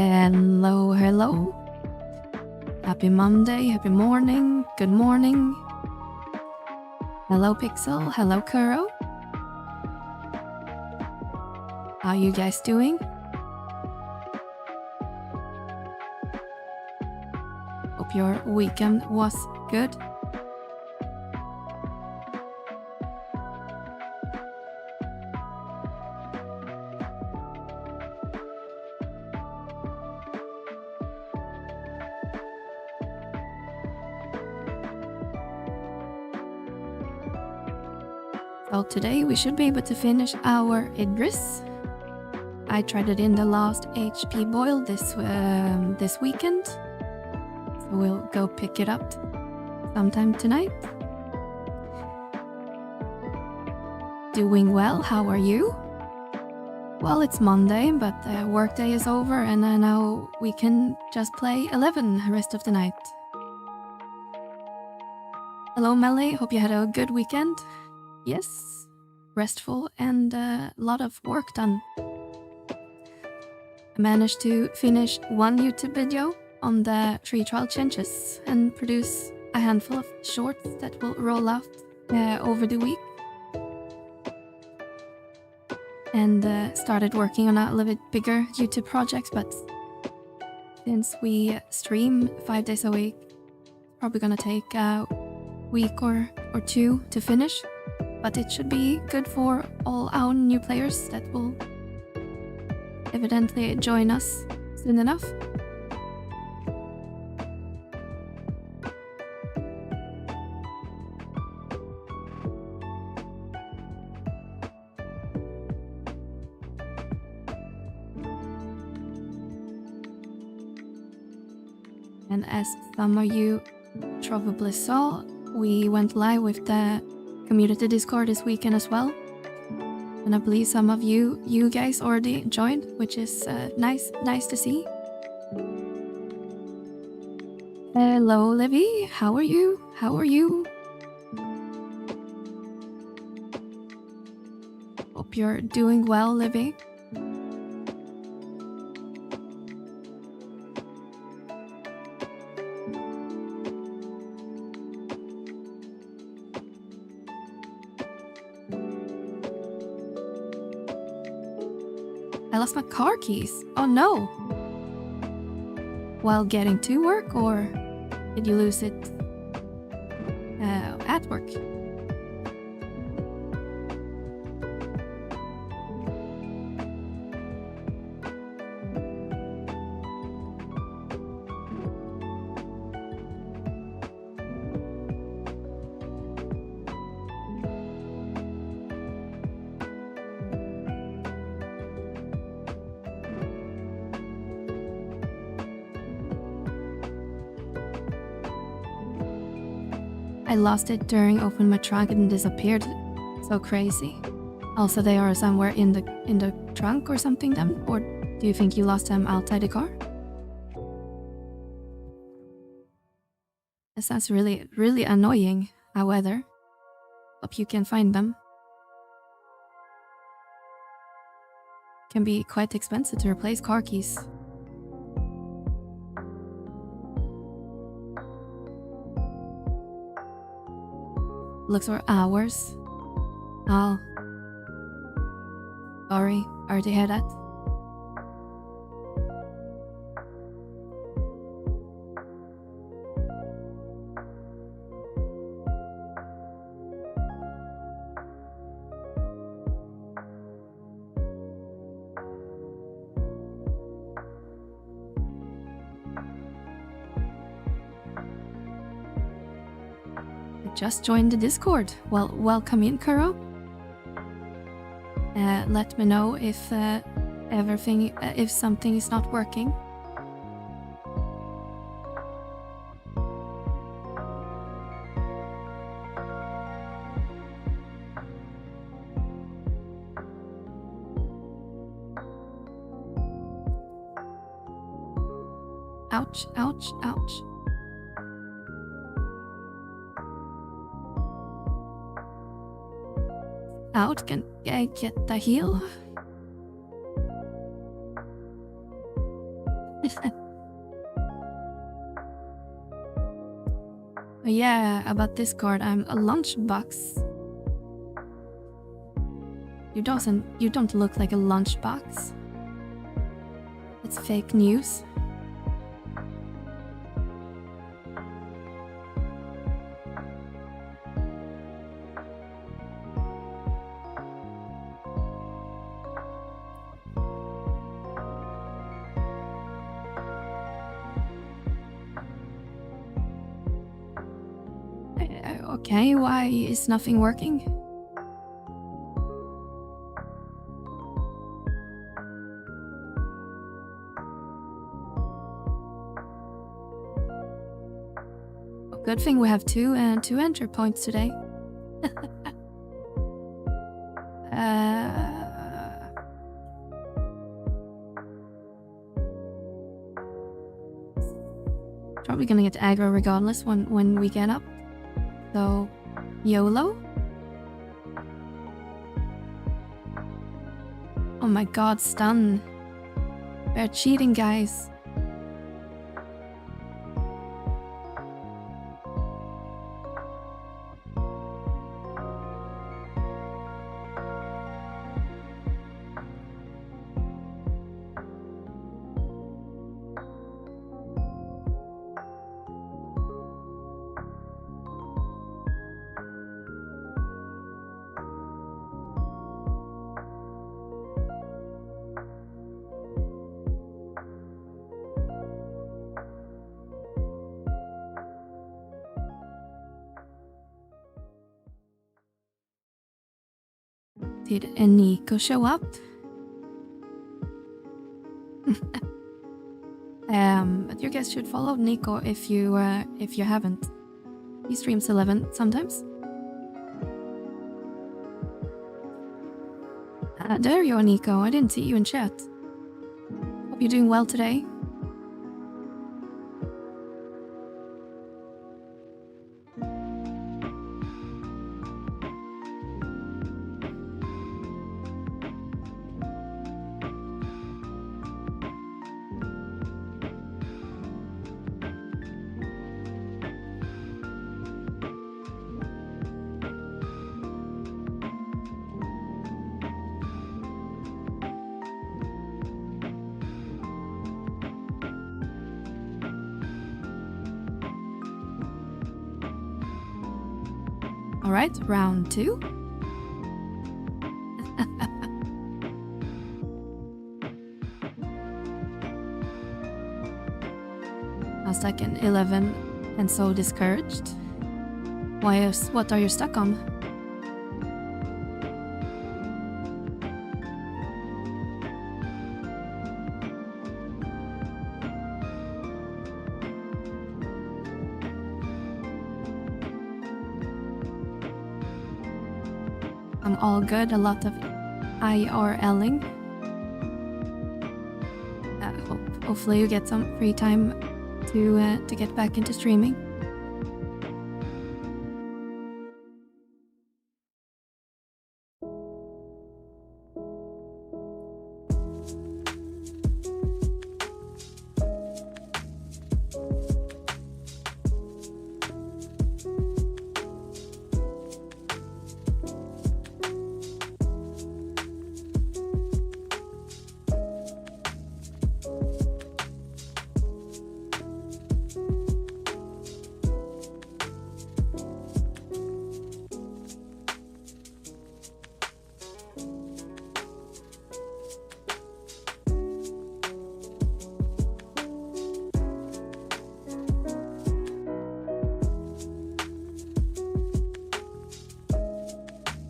Hello, hello. Happy Monday, happy morning, good morning. Hello, Pixel. Hello, Kuro. How you guys doing? Hope your weekend was good. So today we should be able to finish our Idris. I tried it in the last HP boil this weekend, so we'll go pick it up sometime tonight. Doing well, how are you? Well, it's Monday, but the workday is over and now we can just play 11 the rest of the night. Hello Melly, hope you had a good weekend. Yes, restful and a lot of work done. I managed to finish one YouTube video on the free trial changes and produce a handful of shorts that will roll out over the week. And started working on a little bit bigger YouTube projects, but since we stream 5 days a week, it's probably gonna take a week or two to finish. But it should be good for all our new players that will evidently join us soon enough. And as some of you probably saw, we went live with the community Discord this weekend as well. And I believe some of you guys already joined, which is nice to see. Hello, Livy. How are you? How are you? Hope you're doing well, Livy. I lost my car keys. Oh no! While getting to work, or did you lose it at work? I lost it during opening my trunk and disappeared. So crazy. Also, they are somewhere in the trunk or something then? Or do you think you lost them outside the car? That sounds really annoying, however. Hope you can find them. Can be quite expensive to replace car keys. Looks for hours. Oh. Sorry, already had that. Just joined the Discord. Well, welcome in, Kuro. Let me know if if something is not working. Ouch, ouch, ouch. Out, can I get the heal? yeah, about Discord, I'm a lunchbox. You don't look like a lunchbox. It's fake news. Okay, why is nothing working? Good thing we have two enter points today. Probably gonna get aggro regardless when we get up. So, YOLO? Oh my god, stun. They're cheating, guys. Did Nico show up? But you guys should follow Nico if you haven't. He streams 11 sometimes. There you are, Nico. I didn't see you in chat. Hope you're doing well today. Alright, round 2. I was stuck in 11 and so discouraged. What are you stuck on? I'm all good, a lot of IRLing. Hopefully you get some free time to get back into streaming.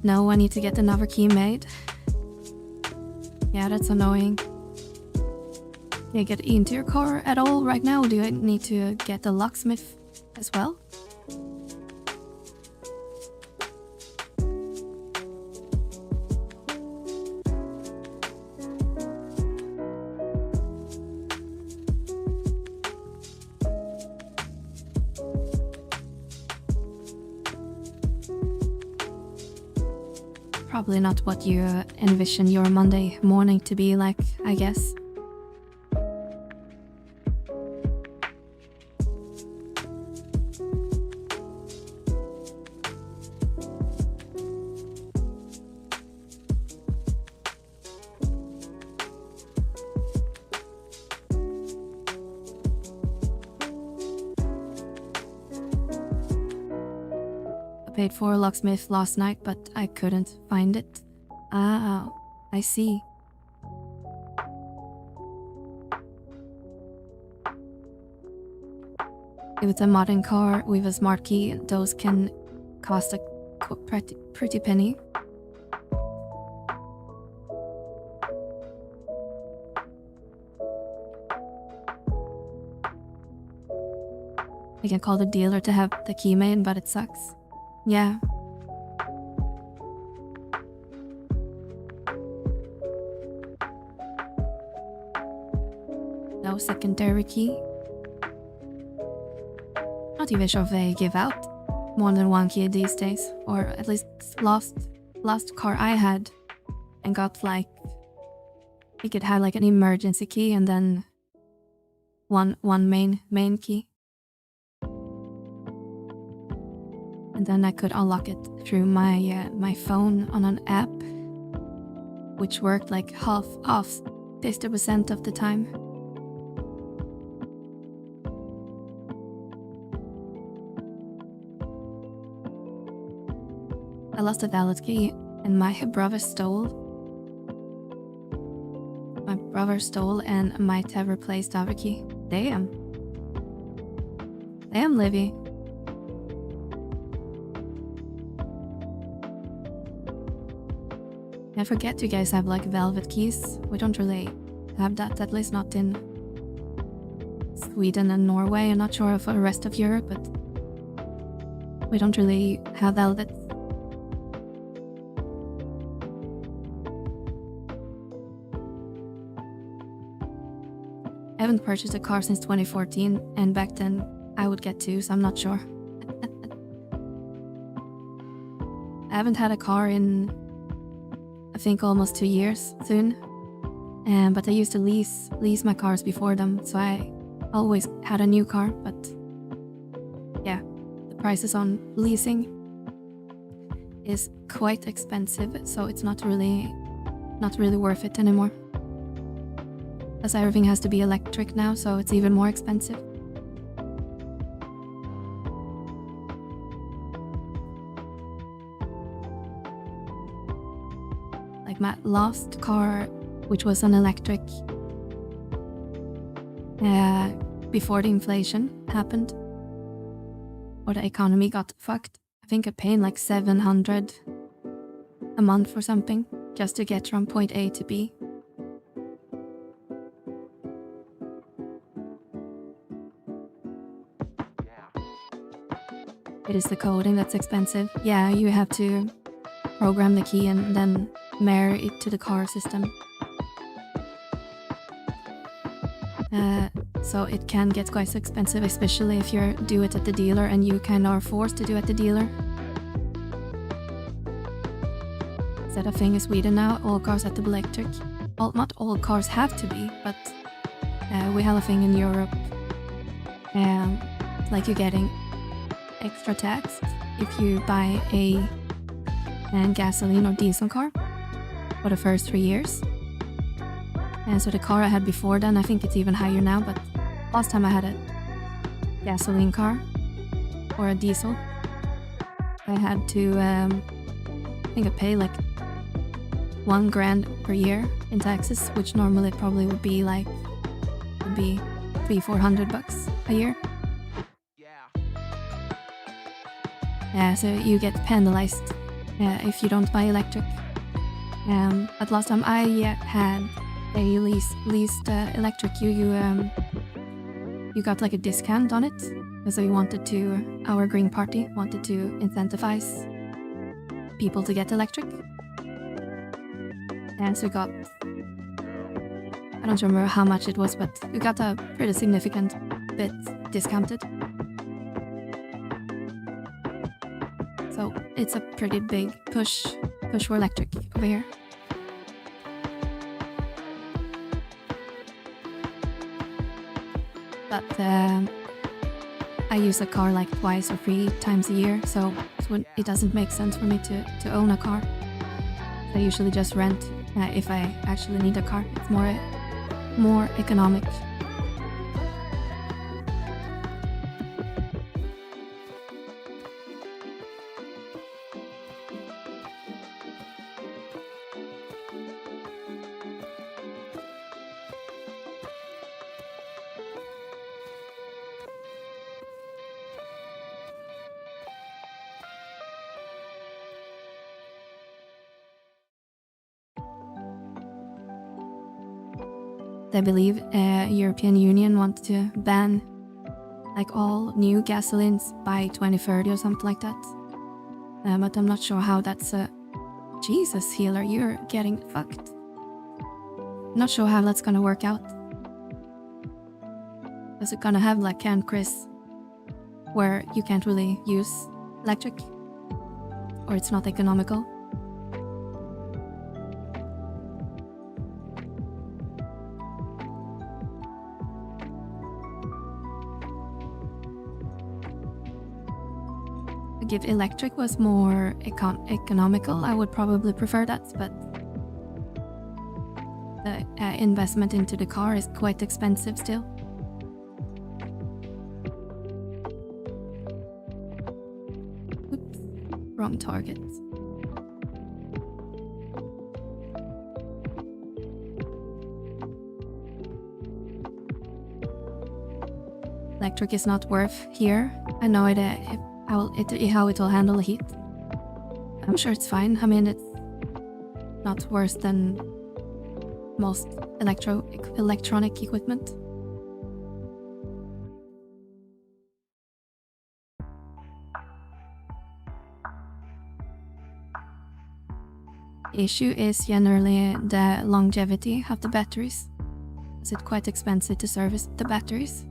No, I need to get another key made. Yeah, that's annoying. Can I get into your car at all right now? Do I need to get a locksmith as well? Probably not what you envision your Monday morning to be like, I guess. paid for a locksmith last night, but I couldn't find it. Ah, I see. If it's a modern car with a smart key, those can cost a pretty penny. I can call the dealer to have the key made, but it sucks. Yeah. No secondary key. Not even sure if they give out more than one key these days, or at least last car I had and got like, it could have like an emergency key and then one main key. And then I could unlock it through my phone on an app, which worked like half 50% of the time. I lost a valid key and my brother stole. My brother stole and might have replaced the other key. Damn. Damn, Livy. I forget you guys have like velvet keys. We don't really have that, at least not in Sweden and Norway. I'm not sure for the rest of Europe, but we don't really have velvet. I haven't purchased a car since 2014, and back then I would get two, so I'm not sure. I haven't had a car in, I think, almost 2 years soon. But I used to lease my cars before them, so I always had a new car. But yeah, the prices on leasing is quite expensive, so it's not really worth it anymore. As everything has to be electric now, so it's even more expensive. Like my last car, which was an electric, before the inflation happened, or the economy got fucked, I think I paid like 700 a month or something, just to get from point A to B. It is the coding that's expensive. Yeah, you have to program the key and then mirror it to the car system. So it can get quite expensive, especially if you do it at the dealer and you kind of are forced to do it at the dealer. Is that a thing in Sweden now? All cars have to be electric. Well, not all cars have to be, but we have a thing in Europe. Like you're getting extra tax if you buy a gasoline or diesel car for the first 3 years. And so the car I had before then, I think it's even higher now, but last time I had a gasoline car or a diesel, I had to, I think I pay like $1 grand per year in taxes, which normally probably would be like, $300-400 a year. Yeah, so you get penalized if you don't buy electric. But last time I had a leased electric, you got like a discount on it. So we wanted to, our Green Party wanted to incentivize people to get electric. And so we got, I don't remember how much it was, but we got a pretty significant bit discounted. So it's a pretty big push for electric over here. But I use a car like twice or 3 times a year, so it doesn't make sense for me to own a car. I usually just rent if I actually need a car. It's more economic. I believe European Union wants to ban like all new gasolines by 2030 or something like that. But I'm not sure how that's a... Jesus, healer, you're getting fucked. Not sure how that's gonna work out. Is it gonna have like Can Chris where you can't really use electric? Or it's not economical? If electric was more economical, I would probably prefer that, but the investment into the car is quite expensive still. Oops, wrong target. Electric is not worth here. I know how it will handle the heat. I'm sure it's fine. I mean, it's not worse than most electronic equipment. The issue is generally the longevity of the batteries. Is it quite expensive to service the batteries?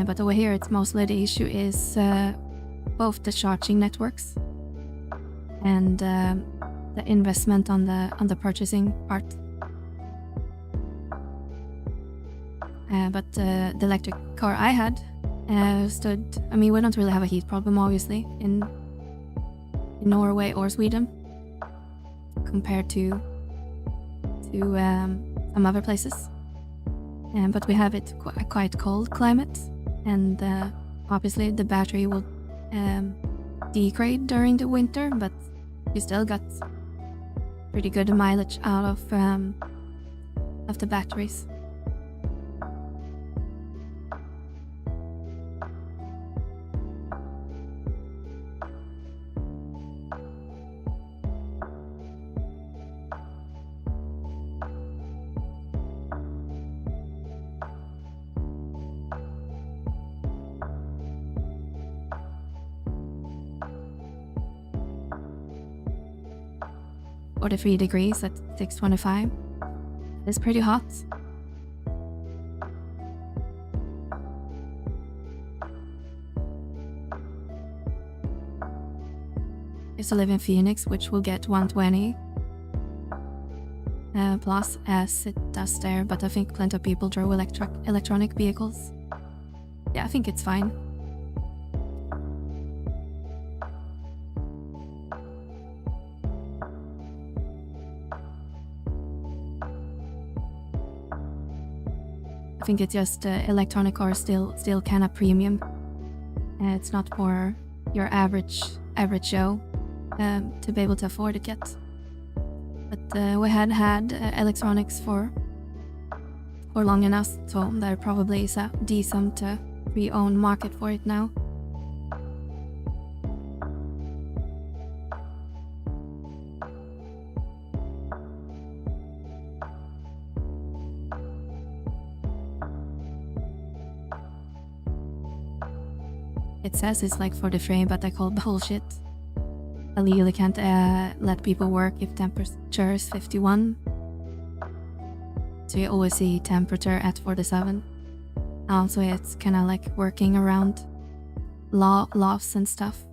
But over here, it's mostly the issue is both the charging networks and the investment on the purchasing part. But the electric car I had stood. I mean, we don't really have a heat problem, obviously, in Norway or Sweden compared to some other places. But we have it a quite cold climate. And obviously the battery will degrade during the winter, but you still got pretty good mileage out of the batteries. Or 43 degrees at 625. It's pretty hot. I used to live in Phoenix, which will get 120 plus as it does there, but I think plenty of people drove electronic vehicles. Yeah, I think it's fine. I think it's just electronic cars still kind of premium. It's not for your average Joe to be able to afford it yet. But we had electronics for long enough, so there probably is a decent pre-owned market for it now. It says it's like 43, but I call bullshit. I legally can't let people work if temperature is 51. So you always see temperature at 47. Also, it's kind of like working around laws and stuff.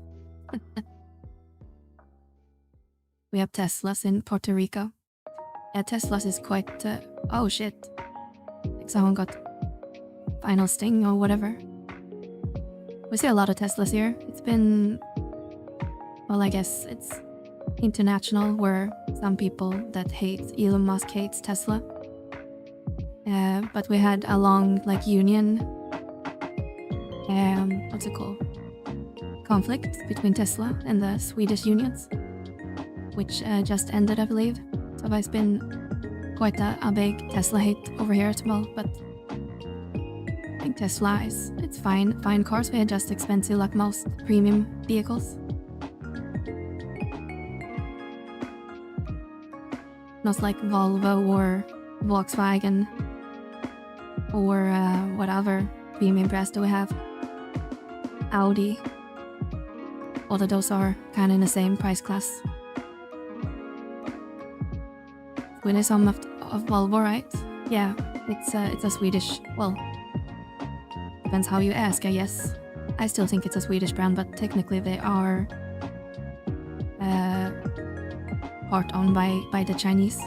We have Teslas in Puerto Rico. Yeah, Teslas is quite... oh shit. Like someone got final sting or whatever. We see a lot of Teslas here. It's been, well, I guess it's international, where some people that hate Elon Musk hates Tesla. But we had a long, like, union, what's it called? Conflict between Tesla and the Swedish unions, which just ended, I believe. So there's been quite a big Tesla hate over here as well, but think Tesla it's fine cars, they're just expensive like most premium vehicles. Not like Volvo or Volkswagen or what other premium brands do we have? Audi. All of those are kind of in the same price class. When is some of Volvo, right? Yeah, it's a Swedish, well, depends how you ask, I guess. I still think it's a Swedish brand, but technically they are part owned by the Chinese.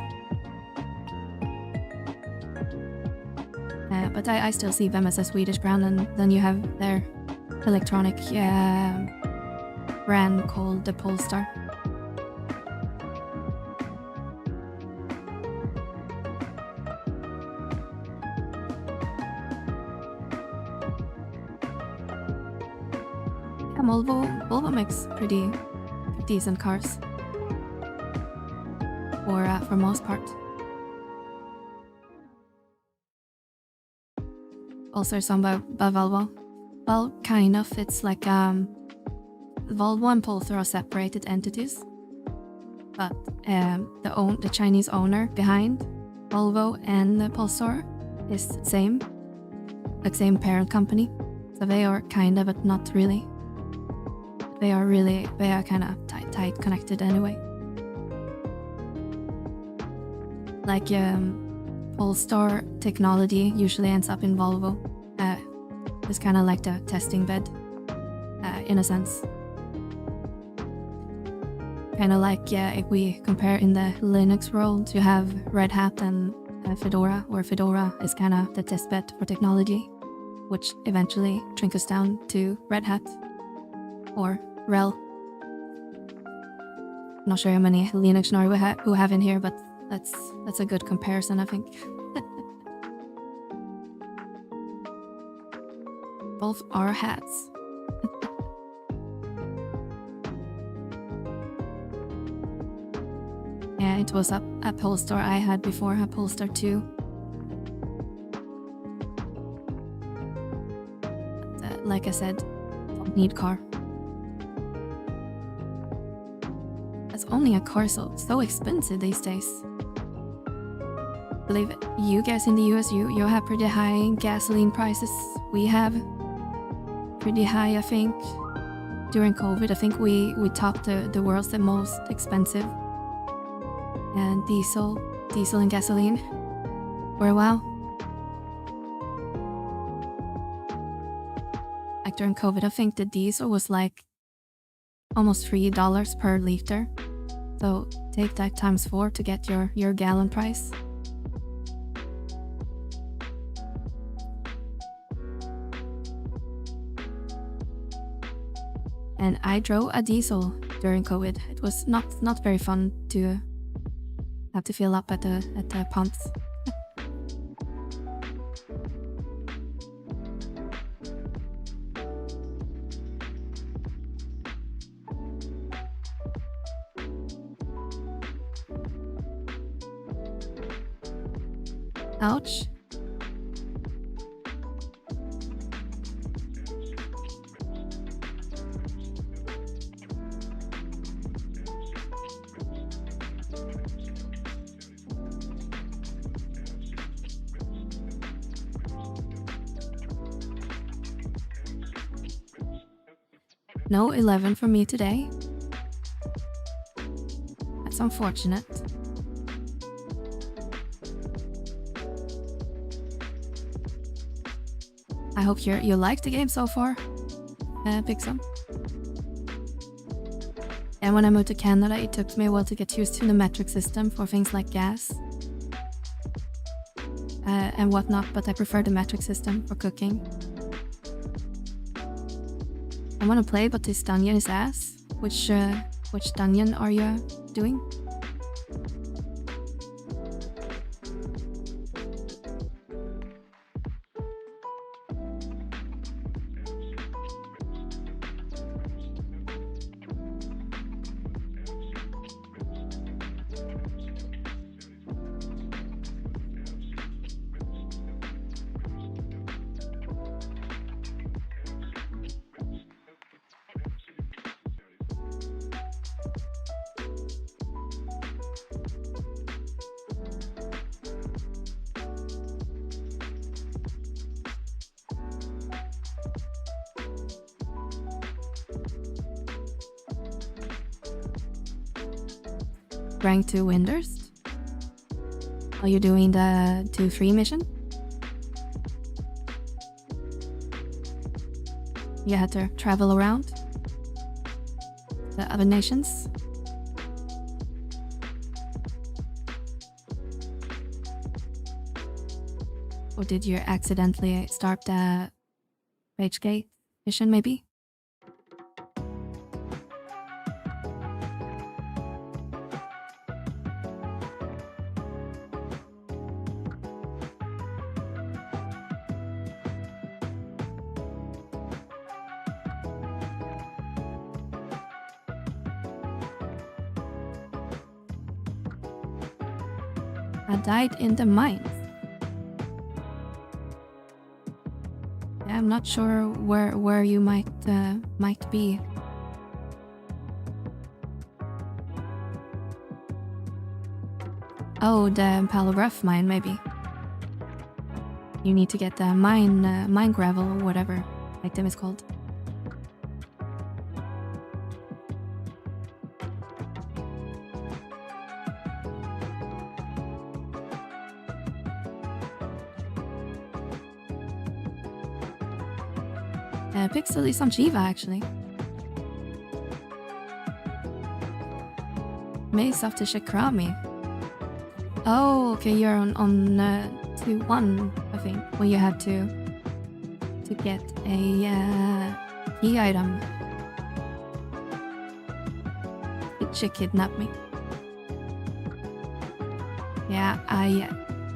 But I still see them as a Swedish brand, and then you have their electronic brand called the Polestar. Yeah, Volvo makes pretty decent cars. For most part. Also some by Volvo. Well, kind of. It's like Volvo and Polestar are separated entities, but the Chinese owner behind Volvo and Polestar is the same parent company. So they are kind of, but not really. They are kind of tight connected anyway. Like Polestar technology usually ends up in Volvo. It's kind of like the testing bed, in a sense. Kind of like, if we compare in the Linux world, you have Red Hat and Fedora, where Fedora is kind of the test bed for technology, which eventually trickles down to Red Hat or RHEL. Not sure how many Linux nerds who have in here, but that's a good comparison, I think. Both are hats. Yeah, it was a Polestar I had before, a Polestar 2. But, like I said, don't need car. That's only a car so expensive these days. I believe you guys in the US, you have pretty high gasoline prices. We have pretty high, I think. During COVID, I think we topped the world's the most expensive and diesel and gasoline for a while. Like during COVID, I think the diesel was like almost $3 per liter. So take that times 4 to get your gallon price. And I drove a diesel during COVID. It was not very fun to have to fill up at the pumps. Ouch. No 11 for me today. That's unfortunate. I hope you like the game so far, Pixel. And when I moved to Canada, it took me a while to get used to the metric system for things like gas and whatnot, but I prefer the metric system for cooking. I want to play, but this dungeon is ass. Which dungeon are you doing? rank 2 Windurst? Are you doing the 2-3 mission? You had to travel around the other nations? Or did you accidentally start the Rage Gate mission, maybe? I died in the mines. Yeah, I'm not sure where you might be. Oh, the Palabruff mine, maybe. You need to get the mine gravel or whatever item is called. Pixel is on Shiva, actually. Maze after Shakrami. Oh, okay, you're on 2-1, I think, when you had to get a key item. She kidnapped me. Yeah, I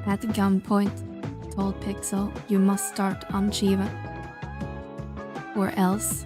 at gunpoint told Pixel, you must start on Shiva. Or else.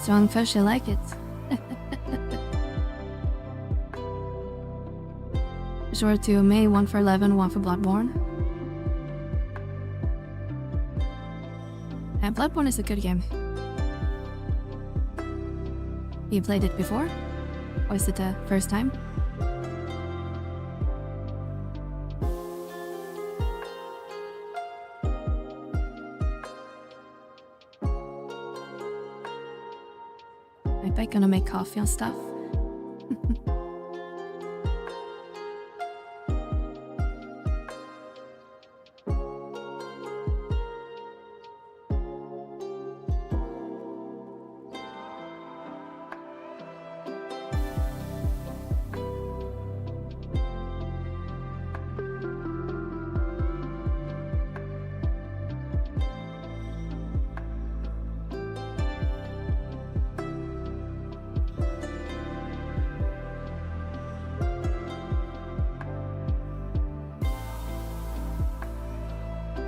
Strong fish, I like it. Sure to May, 1 for 11, 1 for Bloodborne. Bloodborne is a good game. You played it before? Or is it the first time? I'm gonna make coffee and stuff.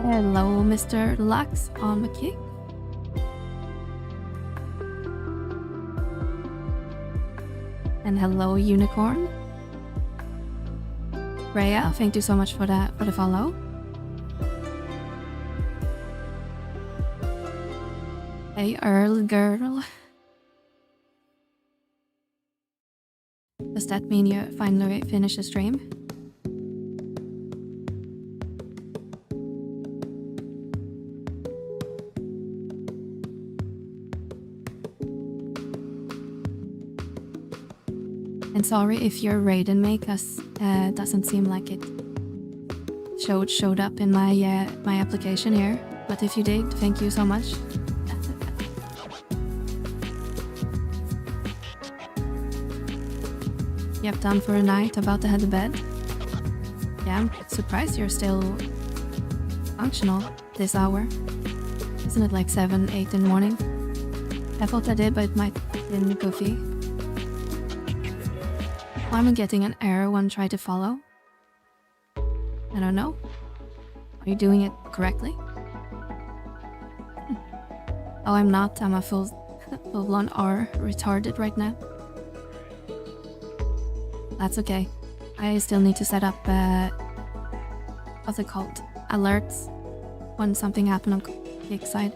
Hello, Mr. Lux on McKee. And hello, Unicorn. Rhea, thank you so much for the follow. Hey, Earl girl. Does that mean you finally finished the stream? And sorry if your Raiden make us doesn't seem like it showed up in my my application here. But if you did, thank you so much. Yep, done for a night, about to head to bed. Yeah, I'm surprised you're still functional this hour. Isn't it like 7, 8 in the morning? I thought I did, but it might have been goofy. Why am I getting an error when trying to follow? I don't know. Are you doing it correctly? Oh, I'm not. I'm a full-blown R retarded right now. That's okay. I still need to set up, what's it called? Alerts when something happened on Kick side.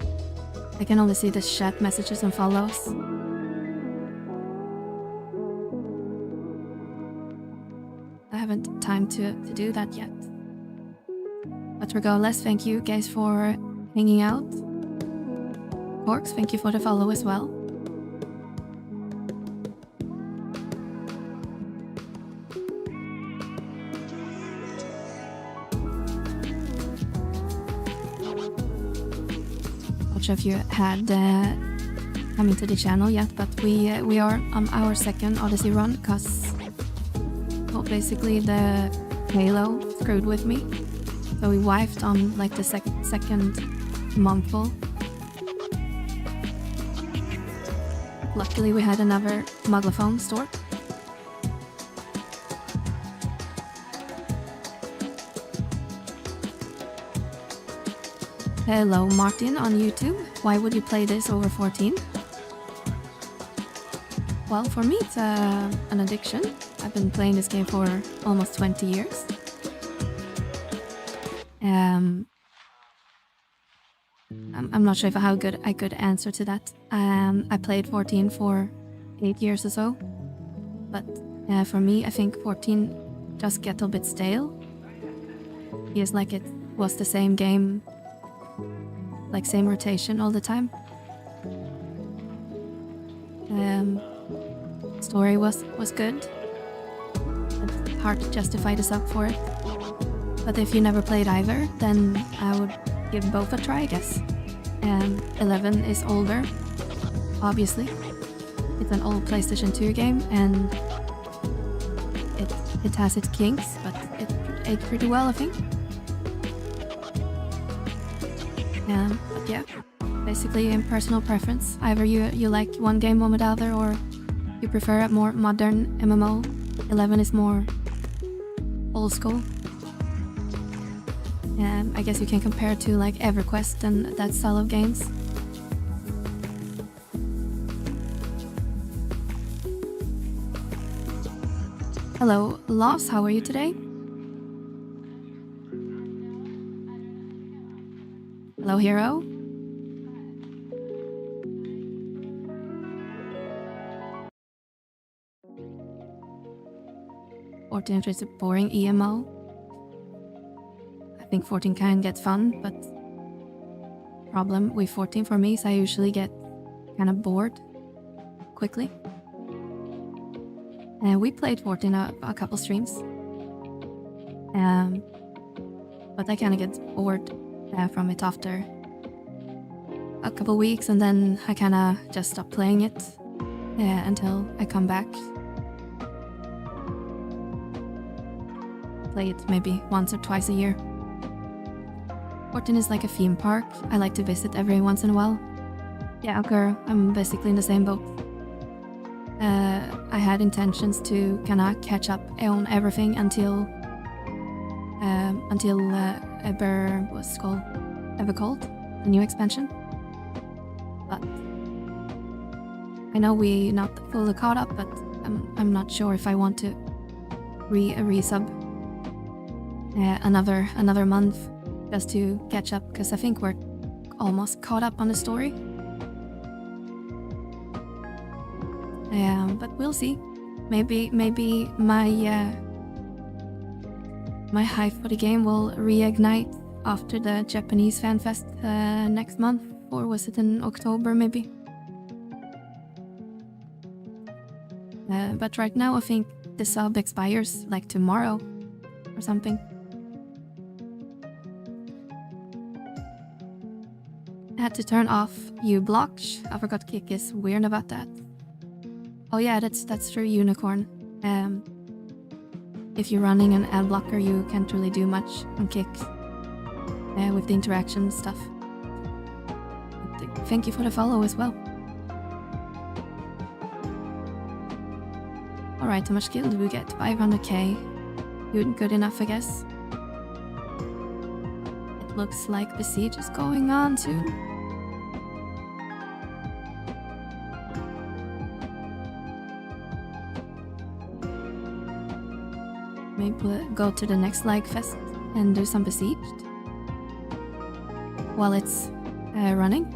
I can only see the chat messages and follows. I haven't time to do that yet. But regardless, thank you guys for hanging out. Orcs, thank you for the follow as well. Not sure if you had come into the channel yet, but we are on our second Odyssey run because basically the Halo screwed with me. So we wiped on like the second monthful. Luckily we had another Muglophone store. Hello Martin on YouTube. Why would you play this over 14? Well, for me it's an addiction. I've been playing this game for almost 20 years. I'm not sure how good I could answer to that. I played 14 for 8 years or so. But for me, I think 14 just get a bit stale. Feels like it was the same game, like same rotation all the time. Story was good. It's hard to justify the sub for it. But if you never played either, then I would give both a try, I guess. 11 is older, obviously. It's an old PlayStation 2 game, and it has its kinks, but it aged pretty well, I think. But yeah, basically in personal preference. Either you like one game over the other, or you prefer a more modern MMO. 11 is more old school. I guess you can compare it to like EverQuest and that style of games. Hello, Loss, how are you today? Hello, Hero. Fortnite is a boring EMO. I think 14 can get fun, but problem with 14 for me is I usually get kind of bored quickly. We played 14 a couple streams, but I kind of get bored from it after a couple weeks, and then I kind of just stop playing it until I come back. Play it maybe once or twice a year. 14 is like a theme park. I like to visit every once in a while. Yeah, girl, I'm basically in the same boat. I had intentions to kind of catch up on everything until Evercold, the new expansion. But I know we not fully caught up, but I'm not sure if I want to resub another month just to catch up, because I think we're almost caught up on the story. But we'll see. Maybe my hype for the game will reignite after the Japanese Fan Fest next month, or was it in October maybe? But right now I think the sub expires like tomorrow or something. I had to turn off uBlock. I forgot Kick is weird about that. Oh yeah, that's true, Unicorn. If you're running an ad blocker, you can't really do much on Kick with the interaction stuff. But thank you for the follow as well. Alright, how much skill do we get? 500k. Good enough, I guess. It looks like the siege is going on soon. Maybe go to the next Lag Fest and do some Besieged while it's running.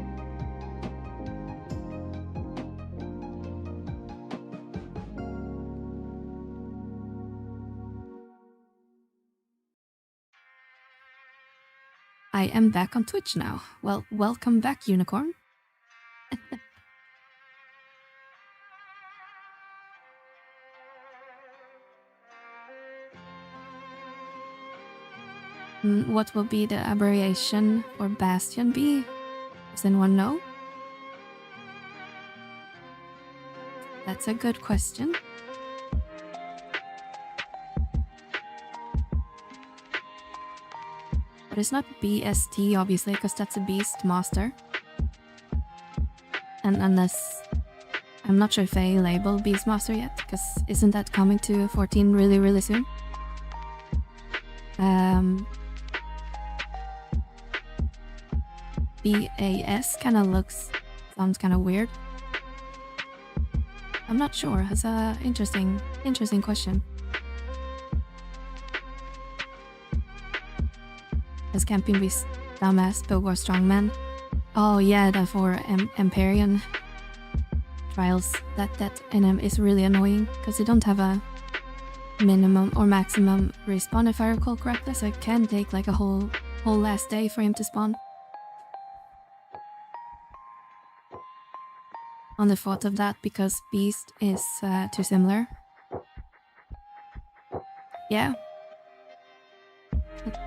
I am back on Twitch now. Well, welcome back, Unicorn. What will be the abbreviation for Bastion be? Does anyone know? That's a good question. But it's not BST, obviously, because that's a Beast Master. And unless... I'm not sure if they label Beastmaster yet, because isn't that coming to 14 really, really soon? BAS kind of sounds kind of weird. I'm not sure. It's a interesting question. As camping beast, dumbass, but we're strongman. Oh yeah, that for Empyrean trials. That NM is really annoying because they don't have a minimum or maximum respawn if I recall correctly, so it can take like a whole last day for him to spawn. On the thought of that, because Beast is too similar. Yeah.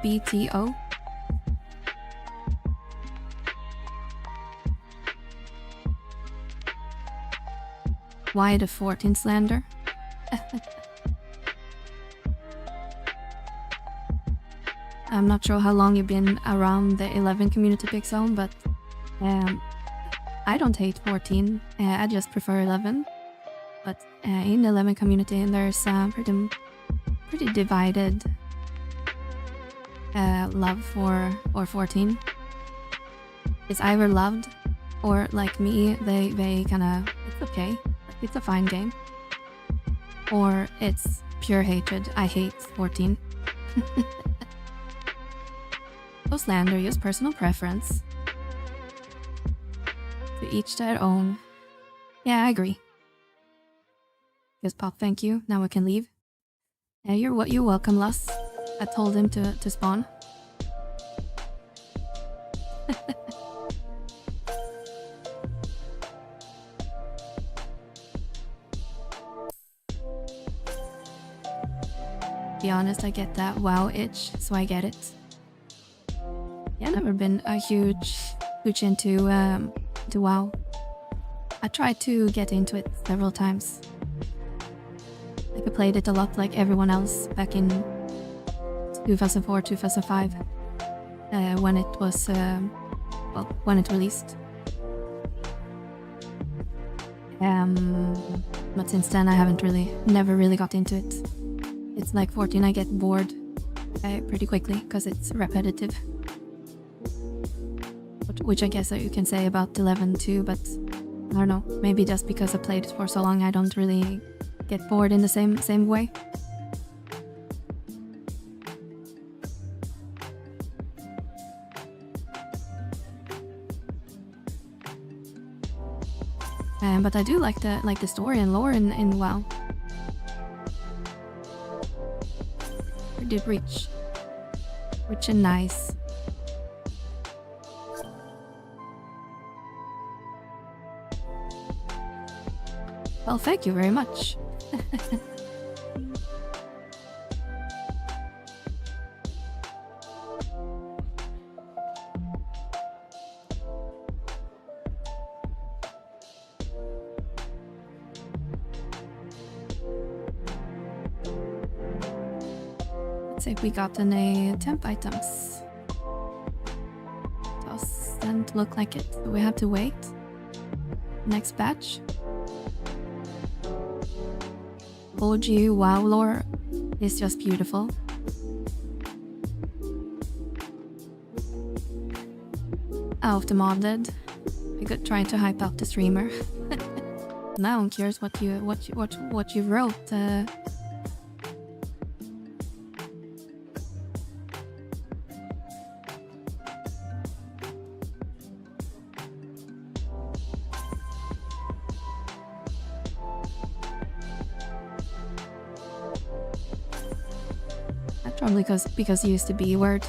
BTO. Why the 14 slander? I'm not sure how long you've been around the 11 community pick zone, but I don't hate 14. I just prefer 11. But in the 11 community, there's pretty divided love for 14. It's either loved or like me, they kind of, it's okay. It's a fine game. Or it's pure hatred. I hate 14. No slander, use personal preference. To each their own. Yeah, I agree. Yes, Pop, thank you. Now we can leave. You're welcome, Lus. I told him to spawn. Be honest, I get that WoW itch, so I get it. Yeah, I've never been a huge into WoW. I tried to get into it several times. Like I played it a lot like everyone else back in 2004, 2005, when it was, when it released. But since then I never really got into it. It's like 14, I get bored pretty quickly because it's repetitive. Which I guess you can say about 11 too, but I don't know, maybe just because I played it for so long I don't really get bored in the same way. But I do like the story and lore in WoW. Pretty rich and nice. Well, thank you very much. Let's see if we got any temp items. Doesn't look like it, so we have to wait. Next batch. OG WoW lore is just beautiful. Out the modded. We could try to hype up the streamer. Now I'm curious what you wrote. Probably because you used the B word.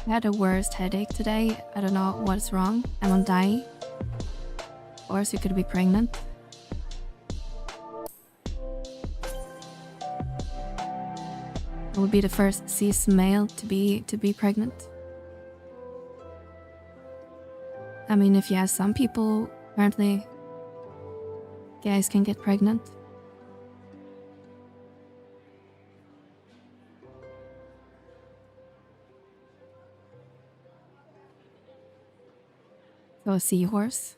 I had the worst headache today. I don't know what's wrong. I'm on dying. Of course, you could be pregnant. I would be the first cis male to be pregnant. I mean, if you ask some people, apparently guys can get pregnant. So a seahorse.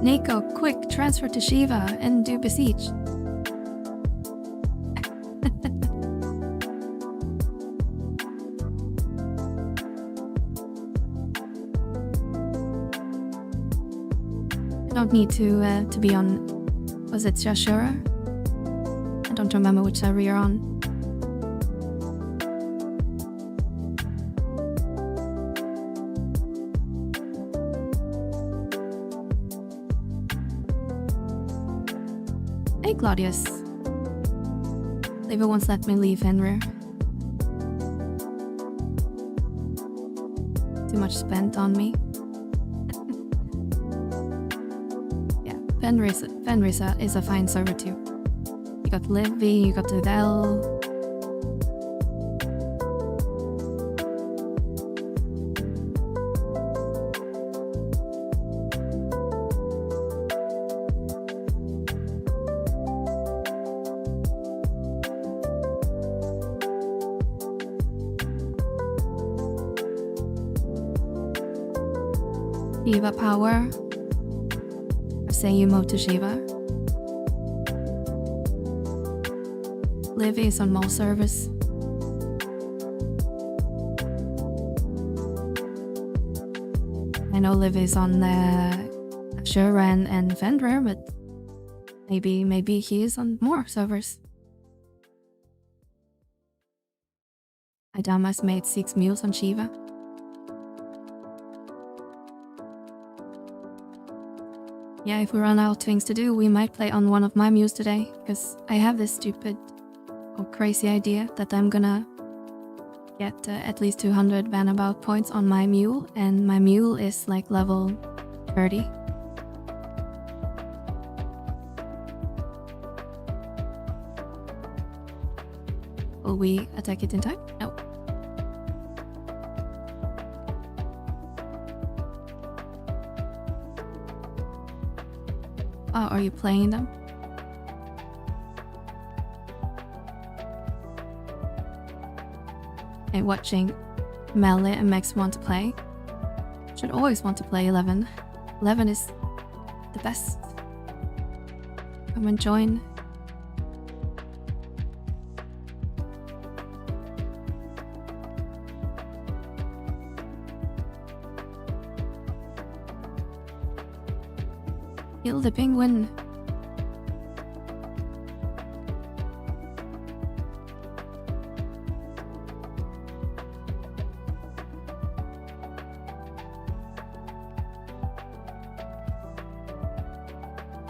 Nico, quick, transfer to Shiva and do Besiege. I don't need to be on, was it Jashura? I don't remember which server you're on. Hey Claudius. Lever once let me leave Fenrir. Too much spent on me. Yeah, Fenrir is a fine server too. You got Livy, you got Vana'diel. Shiva power. I say you move to Shiva. Livy is on most servers. I know Livy is on Ashura and Fenrir, but maybe he is on more servers. Adamas made 6 mules on Shiva. Yeah, if we run out of things to do, we might play on one of my mules today, because I have this stupid or crazy idea that I'm gonna get at least 200 vanabout points on my mule, and my mule is like level 30. Will we attack it in time? No. Oh, are you playing them? And watching Melee and Max want to play. Should always want to play 11. 11 is the best. Come and join. Kill the penguin.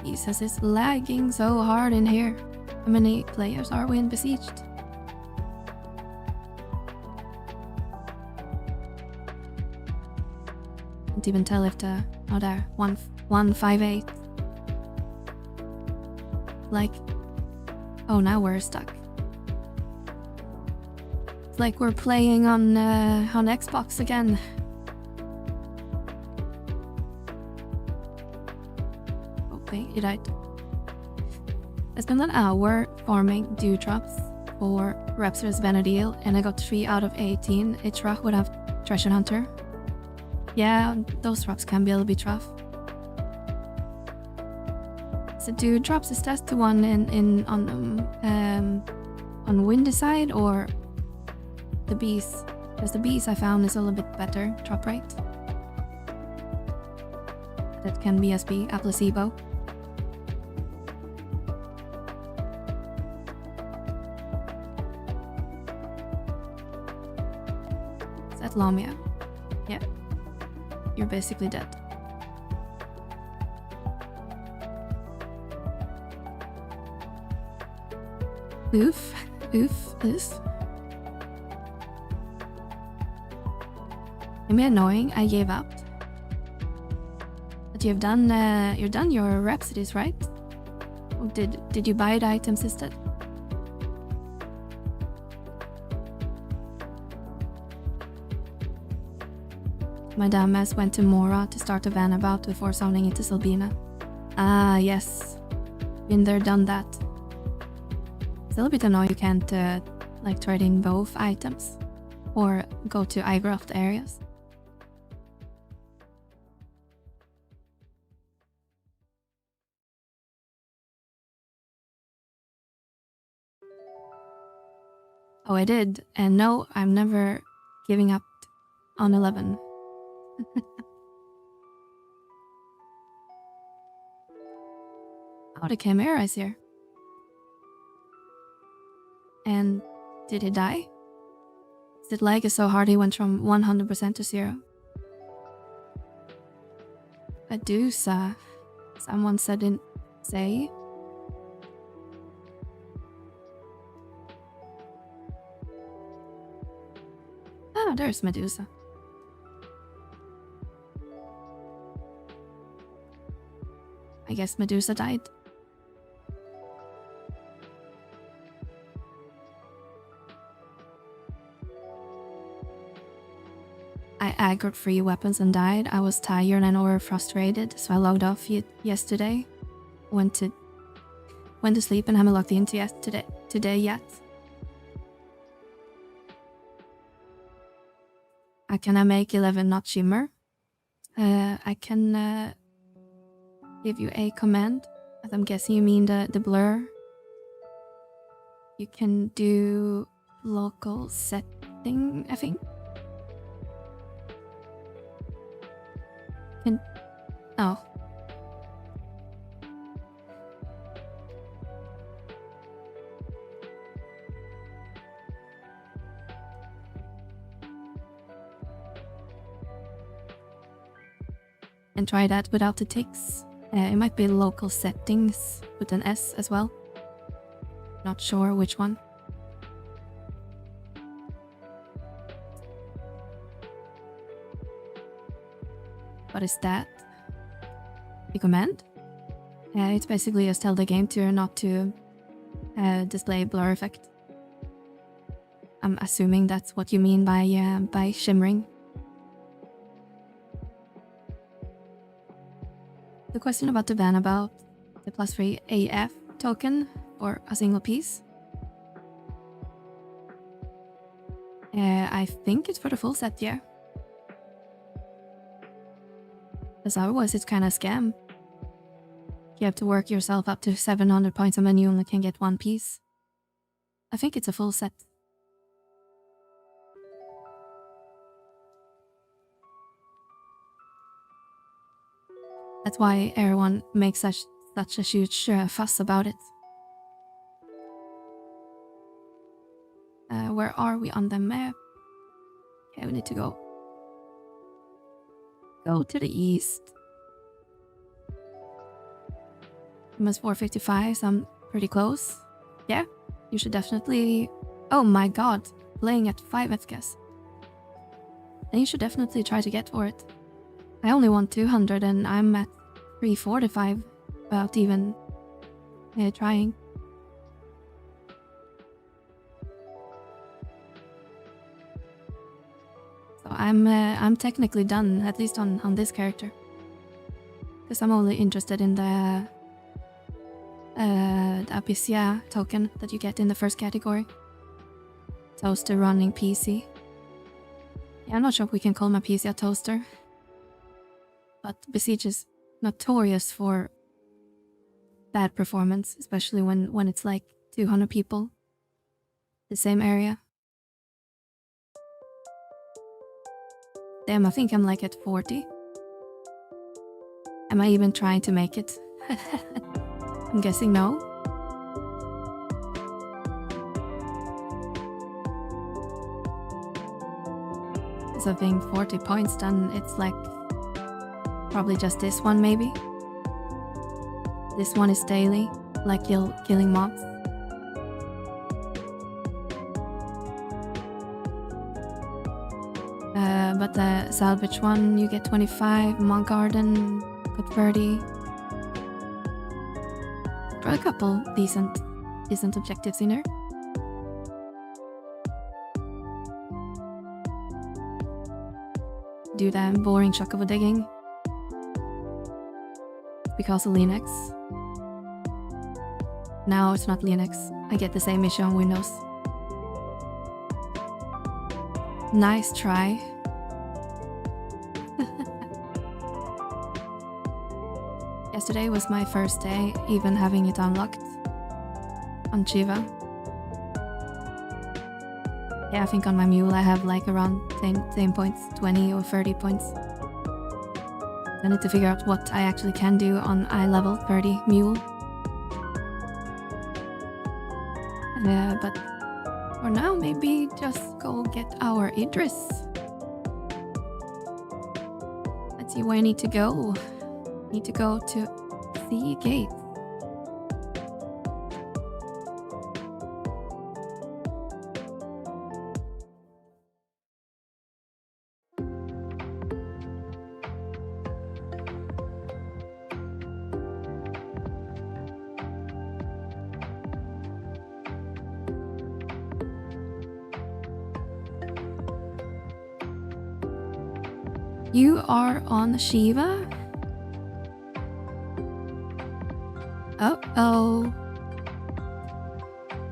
Jesus, it's lagging so hard in here. How many players are we in Besieged? Can't even tell if the... Oh, there. 158. Like... Oh, now we're stuck. It's like we're playing on Xbox again. It died. I spent an hour farming dewdrops for Raptor's Vana'diel, and I got 3 out of 18. It's rough without Treasure Hunter. Yeah, those drops can be a little bit rough. So do drops is that the one on windy side or the bees? Because the bees I found is a little bit better drop rate. That can be a placebo. Is that Lamia? Yeah. You're basically dead. Oof. This. Am I annoying? I gave up. But you've done your rhapsodies, right? Or did you buy the items instead? My dumbass went to Mora to start a vanabout before summoning into Selbina. Ah, yes. Been there, done that. Still a bit annoying you can't like trade in both items or go to either of the areas. Oh, I did. And no, I'm never giving up on 11. Oh, the Chimera is here. And did he die? Did lag is so hard he went from 100% to 0? Medusa. Someone said in say. Ah, there's Medusa. I guess Medusa died. I aggroed 3 weapons and died. I was tired and over frustrated, so I logged off yesterday. Went to sleep and haven't logged into today yet. Can I make 11 not shimmer? I can give you a command. As I'm guessing you mean the blur. You can do local setting, I think. Oh. And try that without the ticks. It might be local settings with an S as well. Not sure which one. What is that? The command? It's basically just tell the game to not to display blur effect. I'm assuming that's what you mean by shimmering. The question about the vanabout, the +3 AF token for a single piece. I think it's for the full set, yeah. Because otherwise it's kind of scam. You have to work yourself up to 700 points and then you only can get 1 piece. I think it's a full set. That's why everyone makes such a huge fuss about it. Where are we on the map? Okay, we need to go to the east. Almost 455, so I'm pretty close. Yeah, you should definitely... Oh my god, playing at 5 FPS. Then you should definitely try to get for it. I only want 200 and I'm at 345 without even trying. So I'm technically done, at least on this character. Because I'm only interested in the Abysia token that you get in the first category. Toaster running PC. Yeah, I'm not sure if we can call my PC a toaster. but Besiege is notorious for bad performance, especially when it's like 200 people, the same area. Damn, I think I'm like at 40. Am I even trying to make it? I'm guessing no. So being 40 points, then it's like probably just this one maybe. This one is daily, like killing mobs. But the salvage one, you get 25, Monk Garden, got 30. Got a couple decent objectives in there. Do the boring chocobo digging because of Linux. Now it's not Linux. I get the same issue on Windows. Nice try. Yesterday was my first day even having it unlocked on Chiva. Yeah, I think on my mule I have like around same points, 20 or 30 points. I need to figure out what I actually can do on eye level 30 mule. But for now, maybe just go get our Idris. Let's see where I need to go. Need to go to the gate. You are on Shiva? Uh-oh.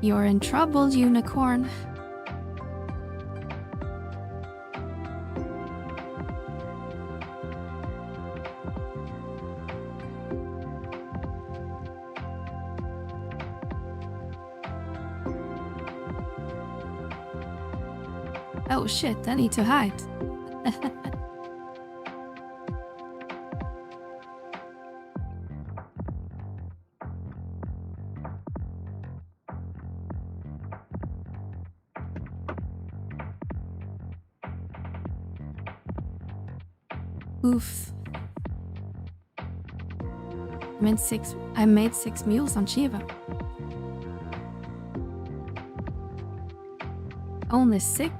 You're in trouble, unicorn. Oh shit, I need to hide. Oof. I made 6 mules on Shiva. Only 6?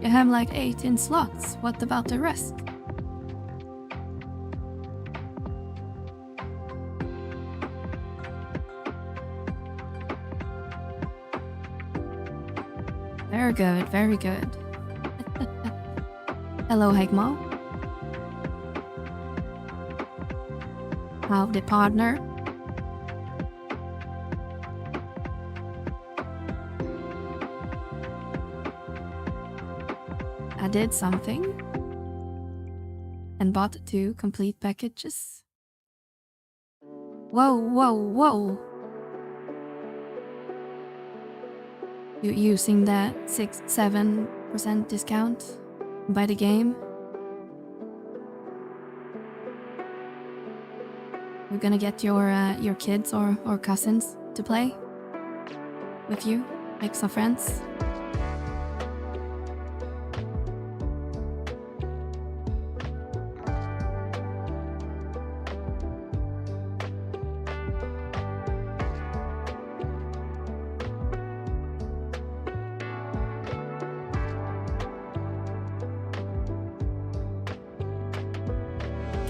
You have like 18 slots. What about the rest? Very good, very good. Hello, Hegmo. Howdy, partner. I did something and bought 2 complete packages. Whoa, whoa, whoa. You using that 6-7% discount? Buy the game. We're gonna get your kids or cousins to play with you, make some friends.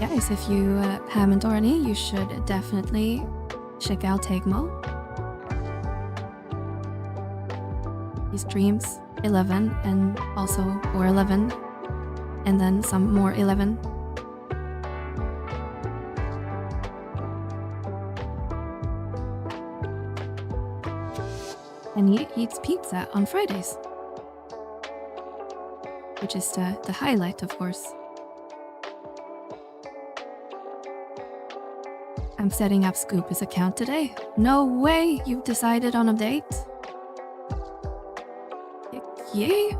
Guys, if you haven't already, you should definitely check out Tegmo. He streams 11 and also 411 and then some more 11. And he eats pizza on Fridays. which is the highlight, of course. I'm setting up Scoop's account today. No way! You've decided on a date? Yay!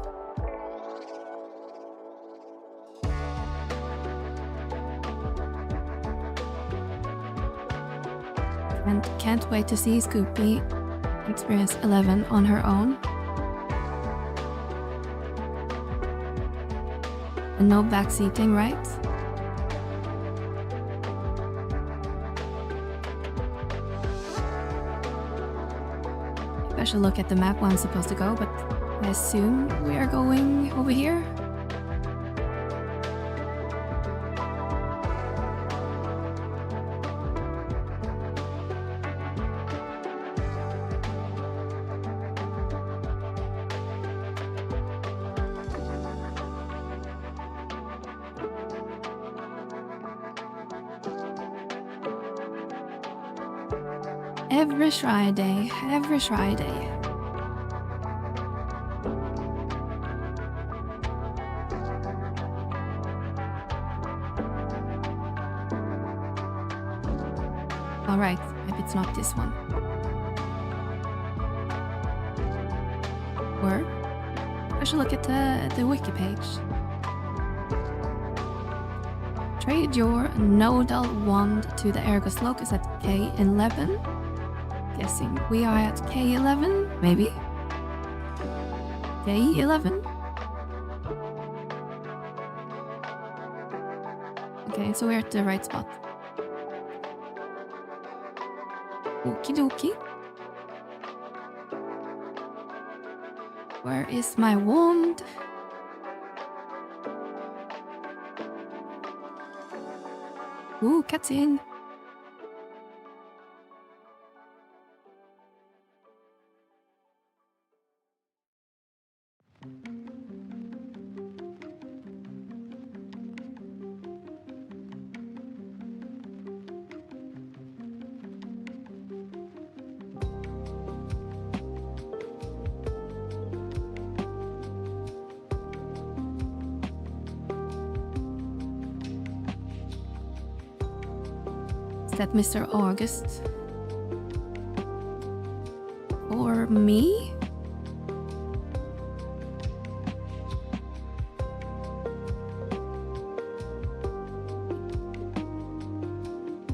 And can't wait to see Scoopy experience 11 on her own. And no backseating, right? I should look at the map where I'm supposed to go, but I assume we are going over here. Every Friday, every Friday. Alright, maybe it's not this one. Or I should look at the wiki page. Trade your nodal wand to the Ergos Locus at K11. Guessing we are at K11, maybe? K11? Okay, so we're at the right spot. Okie dokie. Where is my wand? Ooh, cutscene. That Mr. August or me?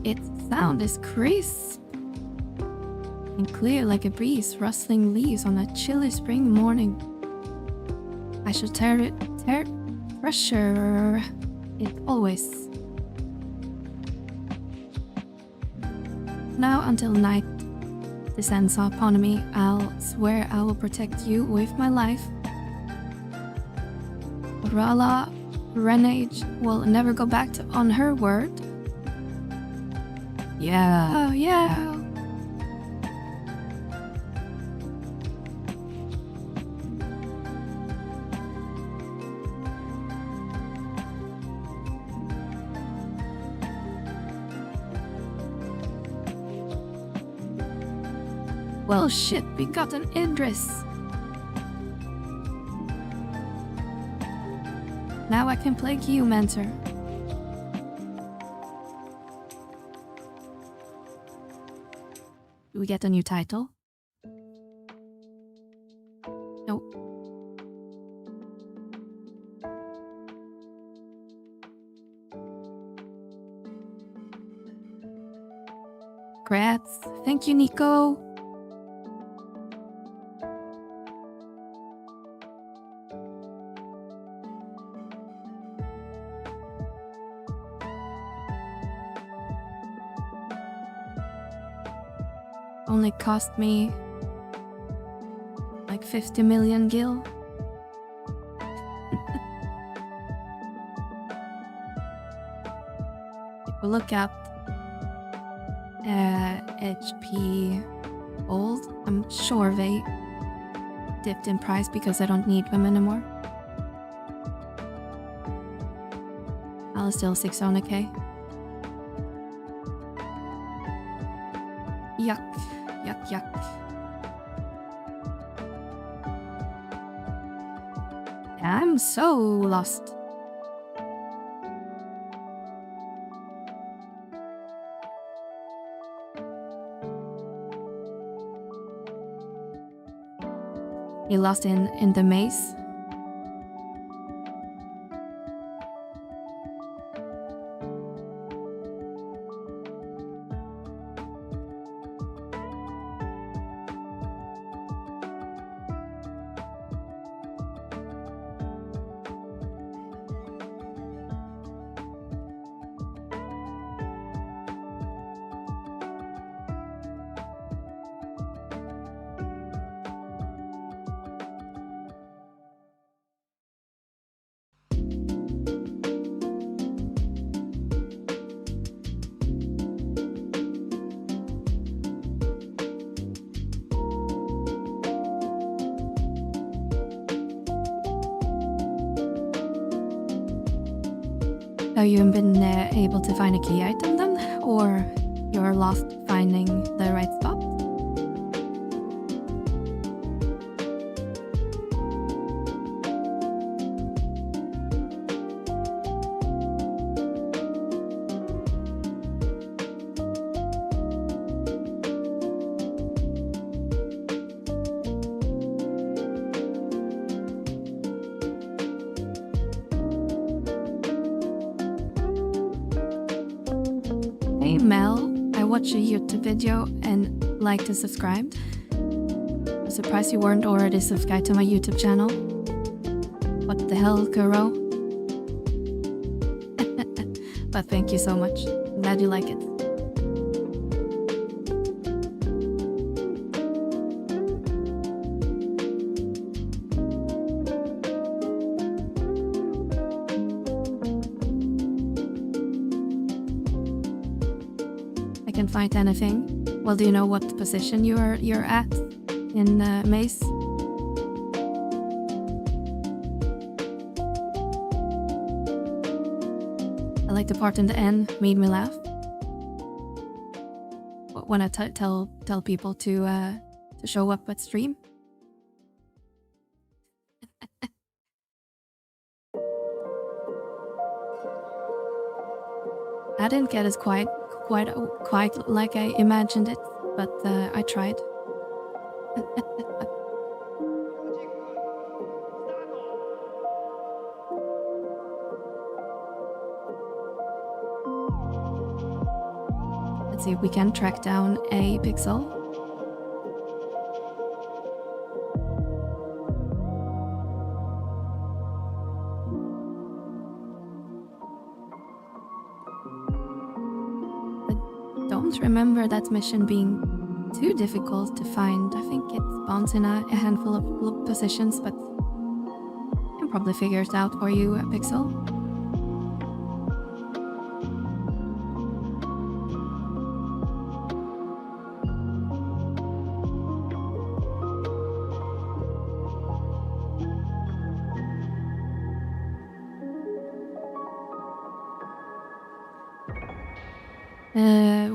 Its sound is crisp and clear like a breeze rustling leaves on a chilly spring morning. I should treasure it always. Now until night descends upon me, I'll swear I will protect you with my life. Rala Renage will never go back on her word. Yeah, yeah. Well shit, we got an Idris. Now I can play Geomancer. Do we get a new title? Nope. Congrats. Thank you, Nico. Only cost me like 50 million gil. If we look up HP old, I'm sure they dipped in price because I don't need them anymore. I'll still 600k. Yuck. Yuck, yuck. I'm so lost. You lost in the maze? Have you been able to find a key item then? Or you're lost finding the right spot? Hey Mel, I watched a YouTube video and liked and subscribed. I'm surprised you weren't already subscribed to my YouTube channel. What the hell, Kuro? But thank you so much. Glad you like it. Can find anything. Well, do you know what position you're at in the maze? I like the part in the end, made me laugh. When I tell people to show up at stream. I didn't get as quite like I imagined it, but I tried. Let's see if we can track down a pixel. Don't remember that mission being too difficult to find. I think it spawns in a handful of positions, but I can probably figure it out for you, Pixel.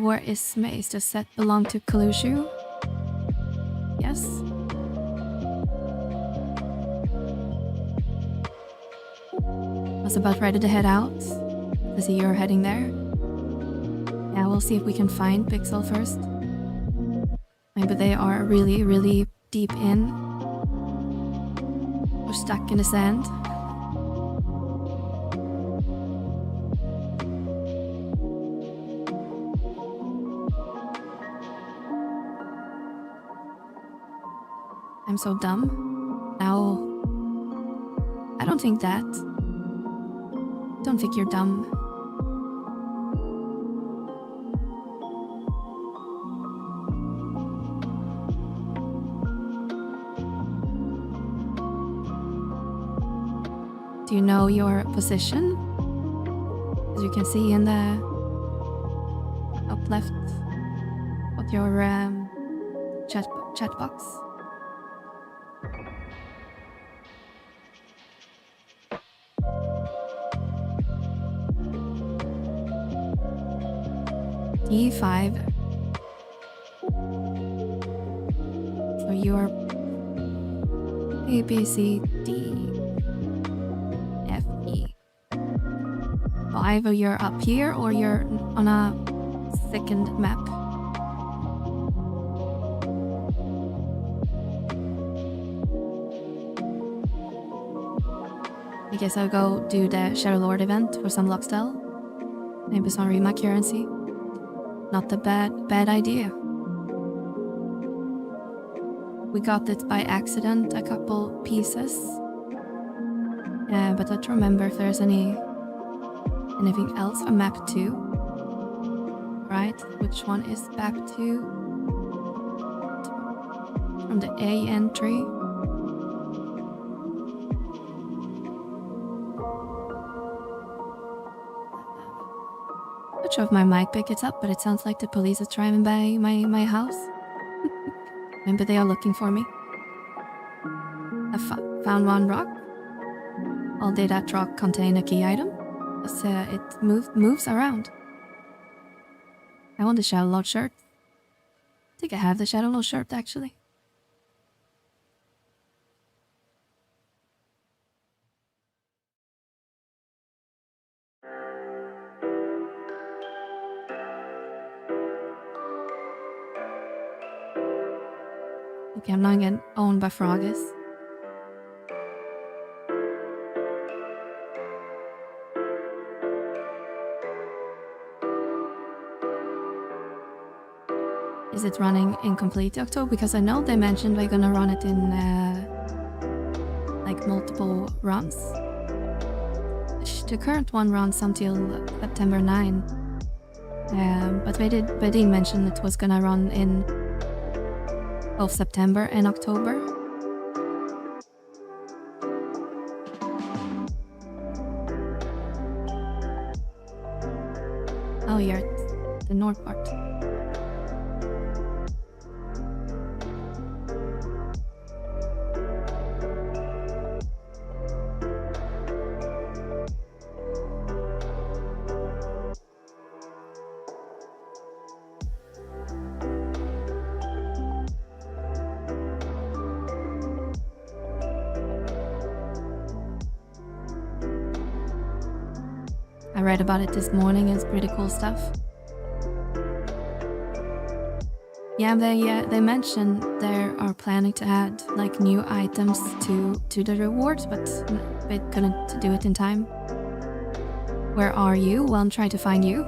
Where is maze? Does that belong to Kalushu? Yes. I was about ready to head out. I see you're heading there. Yeah, we'll see if we can find Pixel first. Maybe they are really, really deep in. Or stuck in the sand. I'm so dumb. Now, I don't think that. Don't think you're dumb. Do you know your position? As you can see in the up left of your chat box. E5. So you're A, B, C, D. either you're up here or you're on a second map. I guess I'll go do the Shadow Lord event for some Luxdel. Maybe some Rima currency. Not a bad idea. We got it by accident, a couple pieces. But I don't remember if there's anything else on map 2. Right, which one is map 2? From the A entry. Not sure if my mic picked it up, but it sounds like the police is driving by my house. Maybe they are looking for me. I found one rock. All did that rock contain a key item? Because it moves around. I want the Shadow Lord shirt. I think I have the Shadow Lord shirt actually. Okay, I'm not getting owned by Frogges. Is it running in complete October? Because I know they mentioned they're gonna run it in like multiple runs. The current one runs until September 9. But they did mention it was gonna run in both September and October. Oh, you're at the north part. I read about it this morning. It's pretty cool stuff. Yeah, they mentioned they are planning to add like new items to the rewards, but they couldn't do it in time. Where are you? Well, I'm trying to find you.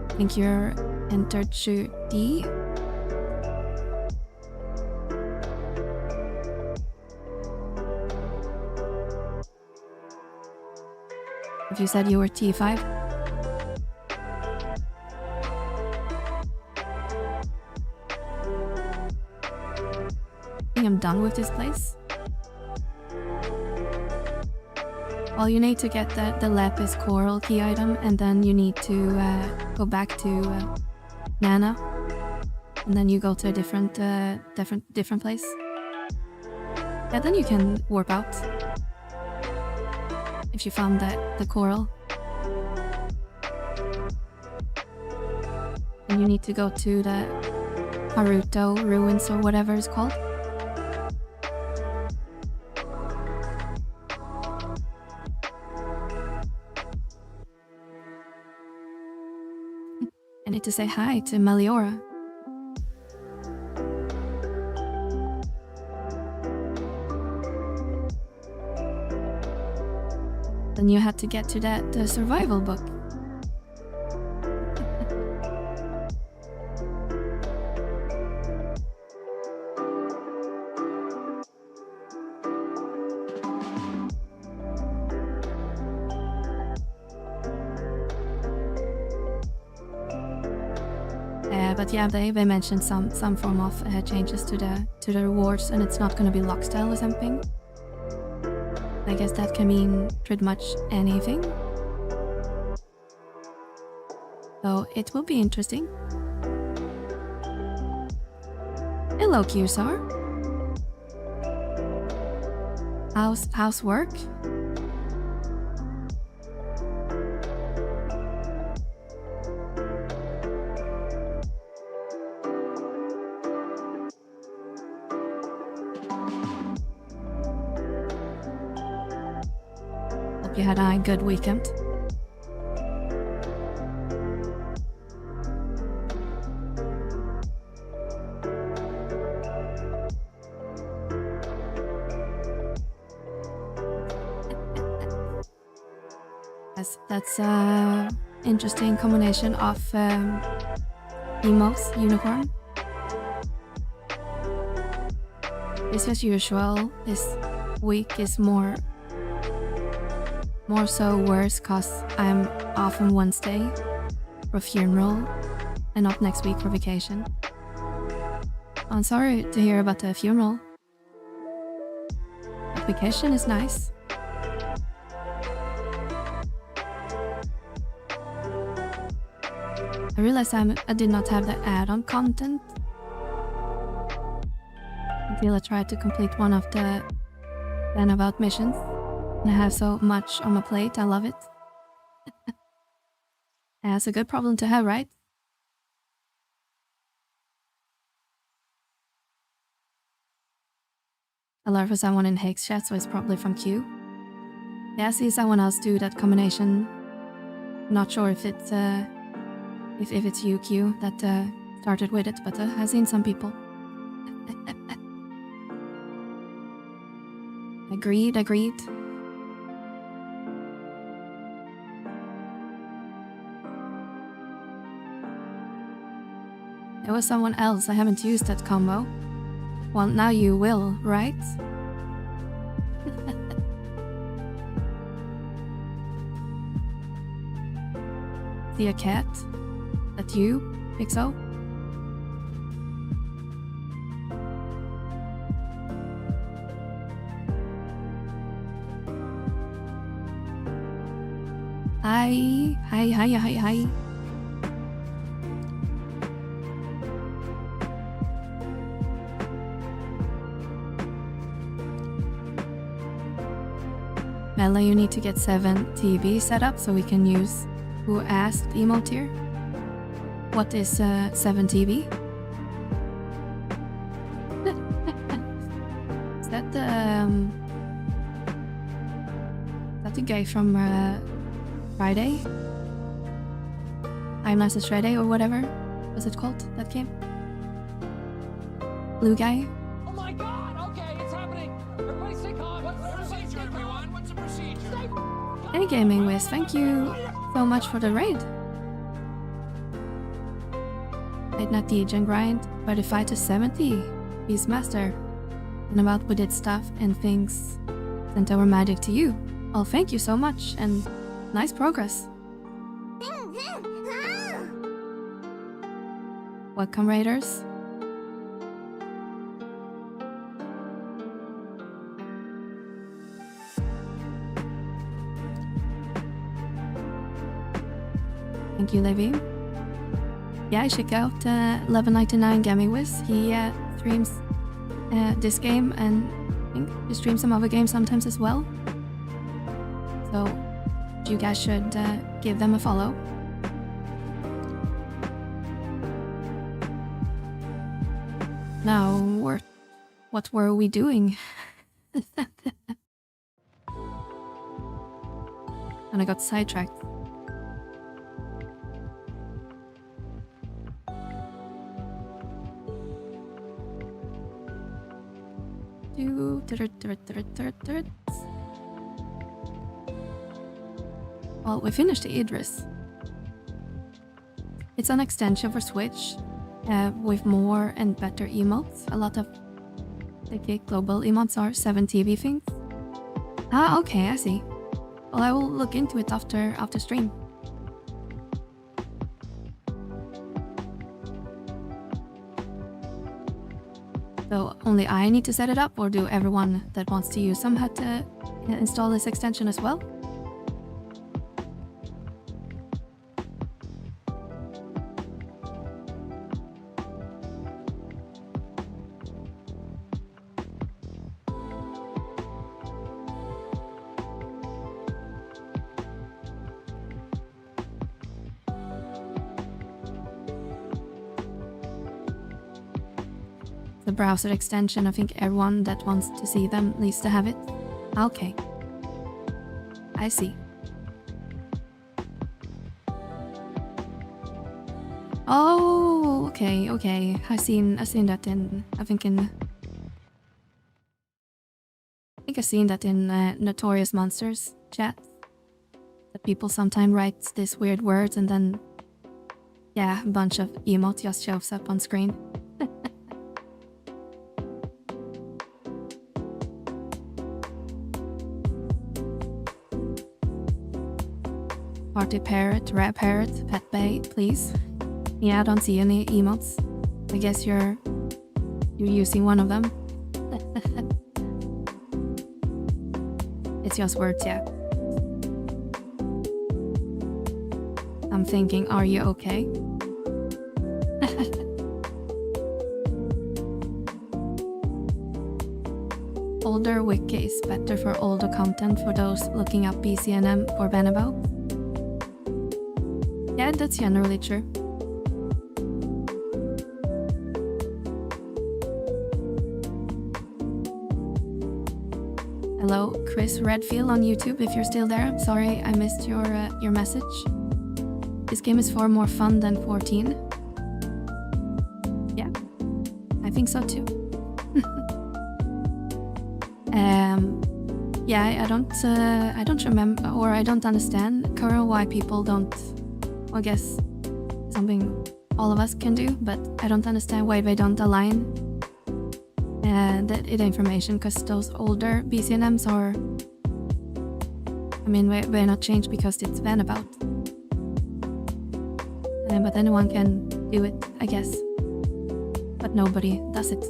I think you're entered to D. If you said you were T5. I think I'm done with this place. Well, you need to get the lapis coral key item, and then you need to go back to Nana, and then you go to a different place. Yeah, then you can warp out. If you found the coral. And you need to go to the Haruto ruins or whatever it's called. I need to say hi to Meliora. Then you had to get to the survival book. But yeah, they mentioned some form of changes to the rewards, and it's not going to be lock style or something. I guess that can mean pretty much anything. So it will be interesting. Hello, Qsar. How's work? Hope you had a good weekend. Yes, that's an interesting combination of emotes, unicorn. It's as usual. This week is more so worse cause I'm off on Wednesday for a funeral and off next week for vacation. I'm sorry to hear about the funeral. But vacation is nice. I realized I did not have the add-on content until I tried to complete one of the Vana'diel missions. And I have so much on my plate, I love it. That's a good problem to have, right? Alert for someone in Hake's chat, so it's probably from Q. Yeah, I see someone else do that combination. Not sure if it's if it's you, Q, that started with it, but I've seen some people. Agreed. There was someone else, I haven't used that combo. Well, now you will, right? See a cat? That you, Pixo? Hi. Mela, you need to get 7 TV set up so we can use Who Asked emote here. What is 7 TV? Is that the guy from Friday? I'm Nice as Friday or whatever was it called, that game? Blue guy? Oh my god, okay, it's happening. Everybody stay calm. What's the procedure, everyone? What's the procedure? Hey Gaming Wiz, thank you so much for the raid. Late night DJ and grind, 35 to 70. Beastmaster. And about we did stuff and things sent our magic to you. Oh, thank you so much and nice progress. Welcome, Raiders. Thank you, Levi. Yeah, check out 1199 Gaming Wiz. He streams this game and I think he streams some other games sometimes as well. So you guys should give them a follow. Now, what were we doing? And I got sidetracked. Well, we finished the Idris. It's an extension for Switch with more and better emotes. A lot of the global emotes are 7 TV things. Ah, okay, I see. Well, I will look into it after stream. So only I need to set it up, or do everyone that wants to use them have to install this extension as well? The browser extension, I think everyone that wants to see them needs to have it. Okay. I see. Oh, okay, okay. I've seen that in I think I've seen that in Notorious Monsters chat. That people sometimes write these weird words and then yeah, a bunch of emote just shows up on screen. Party parrot, rap parrot, pet bay, please. Yeah, I don't see any emotes. I guess you're using one of them. It's just words, yeah. I'm thinking, are you okay? Older wiki is better for older content for those looking up BCNM or Vana'diel. Yeah, that's generally true. Hello, Chris Redfield on YouTube, if you're still there. Sorry, I missed your message. This game is far more fun than 14. Yeah, I think so too. Yeah, I don't remember, or I don't understand currently why people don't. I guess something all of us can do, but I don't understand why they don't align the information, because those older BCNMs are, I mean, they're not changed because it's Vanabout. But anyone can do it, I guess. But nobody does it.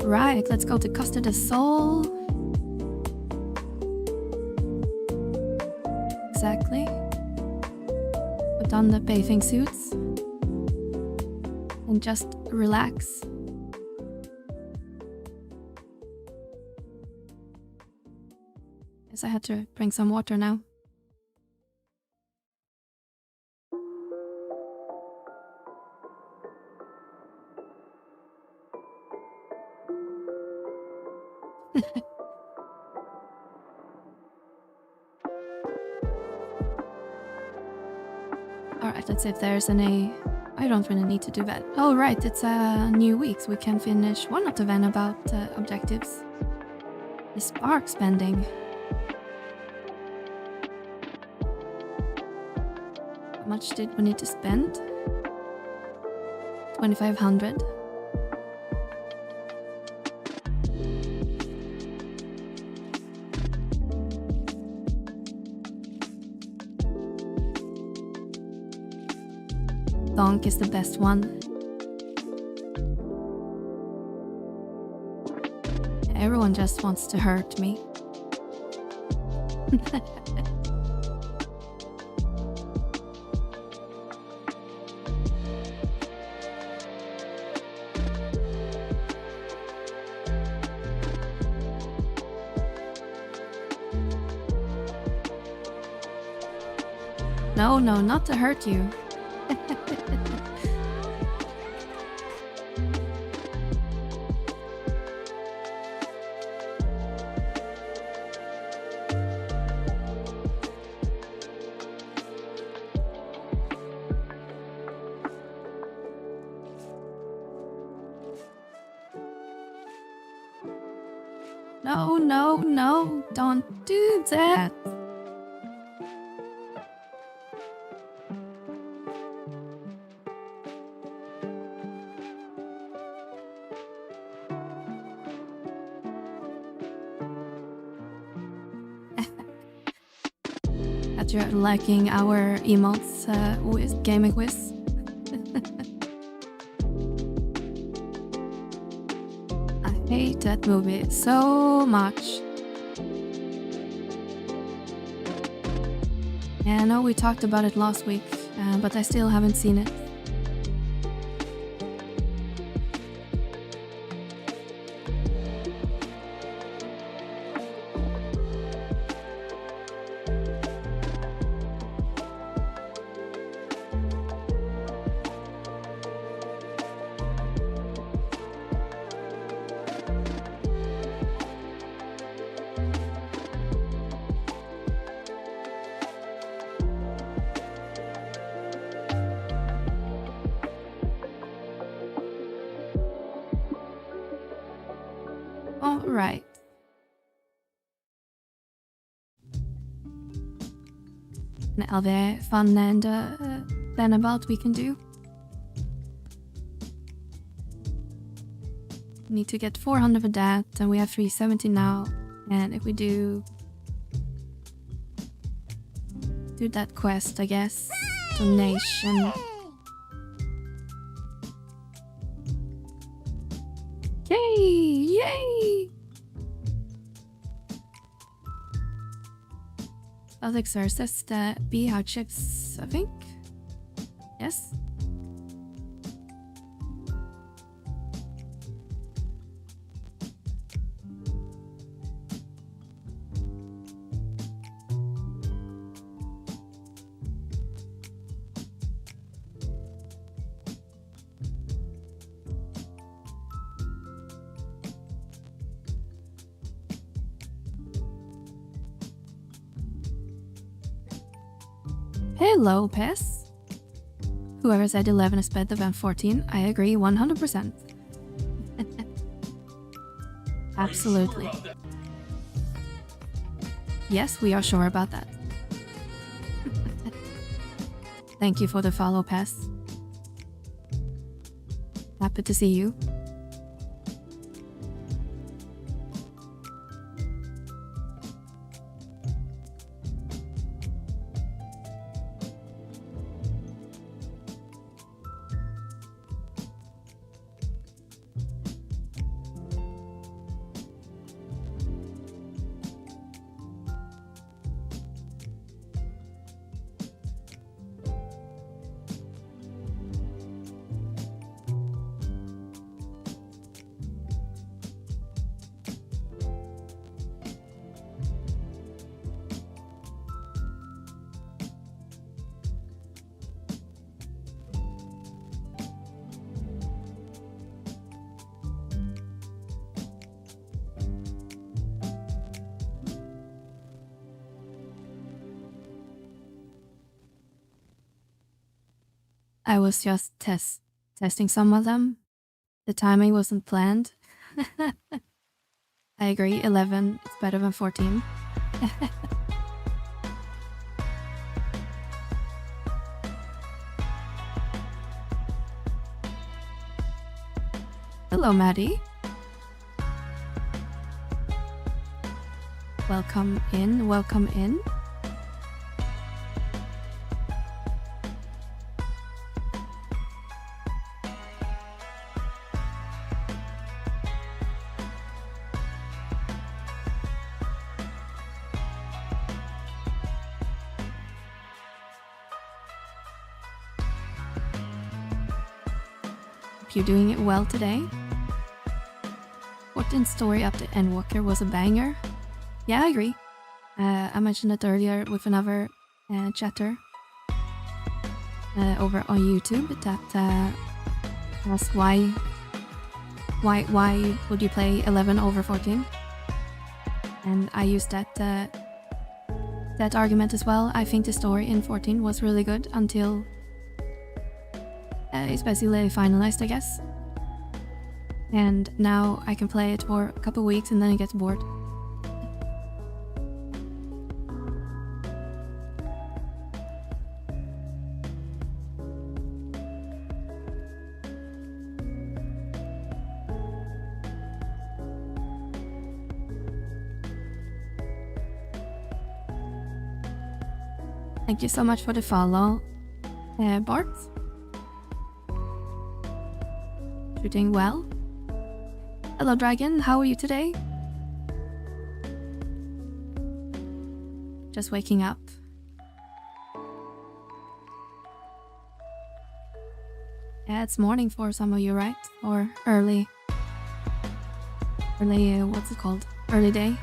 Right, let's go to Costa del Sol. Exactly. Put on the bathing suits. And just relax. Guess I had to bring some water now. Alright, let's see if there's any... I don't really need to do that. Oh right, it's a new week, so we can finish one of the Vanabout objectives. The spark spending. How much did we need to spend? 2,500. Donk is the best one. Everyone just wants to hurt me. No, not to hurt you. No, don't do that. That you're liking our emotes with gaming quiz. I hate that movie so much. Yeah, I know we talked about it last week, but I still haven't seen it. Alright. En alweer van de Vana'diel we can do. Need to get 400 of that, and we have 370 now. And if we do that quest, I guess. Donation. Yay! Yay! Elixir says the beehive chips, I think. Yes. Hello, Pess. Whoever said 11 is better than 14, I agree 100%. Absolutely. Yes, we are sure about that. Thank you for the follow, Pess. Happy to see you. I was just testing some of them. The timing wasn't planned. I agree, 11 is better than 14. Hello, Maddie. Welcome in, welcome in. You're doing it well today. 14th story up to Endwalker was a banger. Yeah, I agree. I mentioned it earlier with another chatter over on YouTube that asked why would you play 11 over 14? And I used that argument as well. I think the story in 14 was really good until it's basically finalized, I guess. And now I can play it for a couple weeks and then it gets bored. Thank you so much for the follow, Bart. You're doing well. Hello, Dragon. How are you today? Just waking up. Yeah, it's morning for some of you, right? Or early, what's it called? Early day.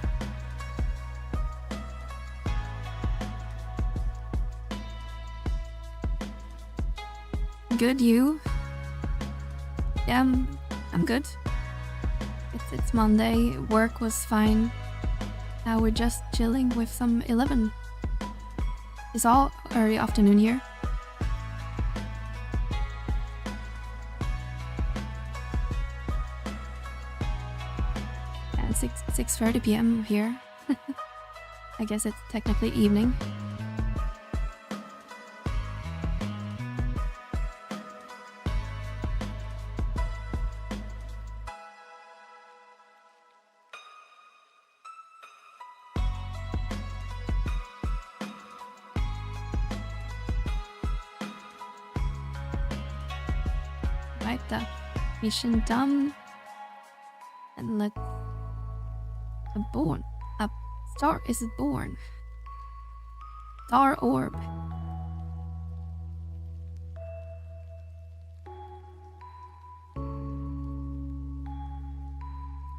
Good, you? Yeah, I'm good. It's Monday, work was fine. Now we're just chilling with some 11. It's all early afternoon here. It's 6:30 p.m. here. I guess it's technically evening. Right, that mission done. And let's... A star is born. Star orb.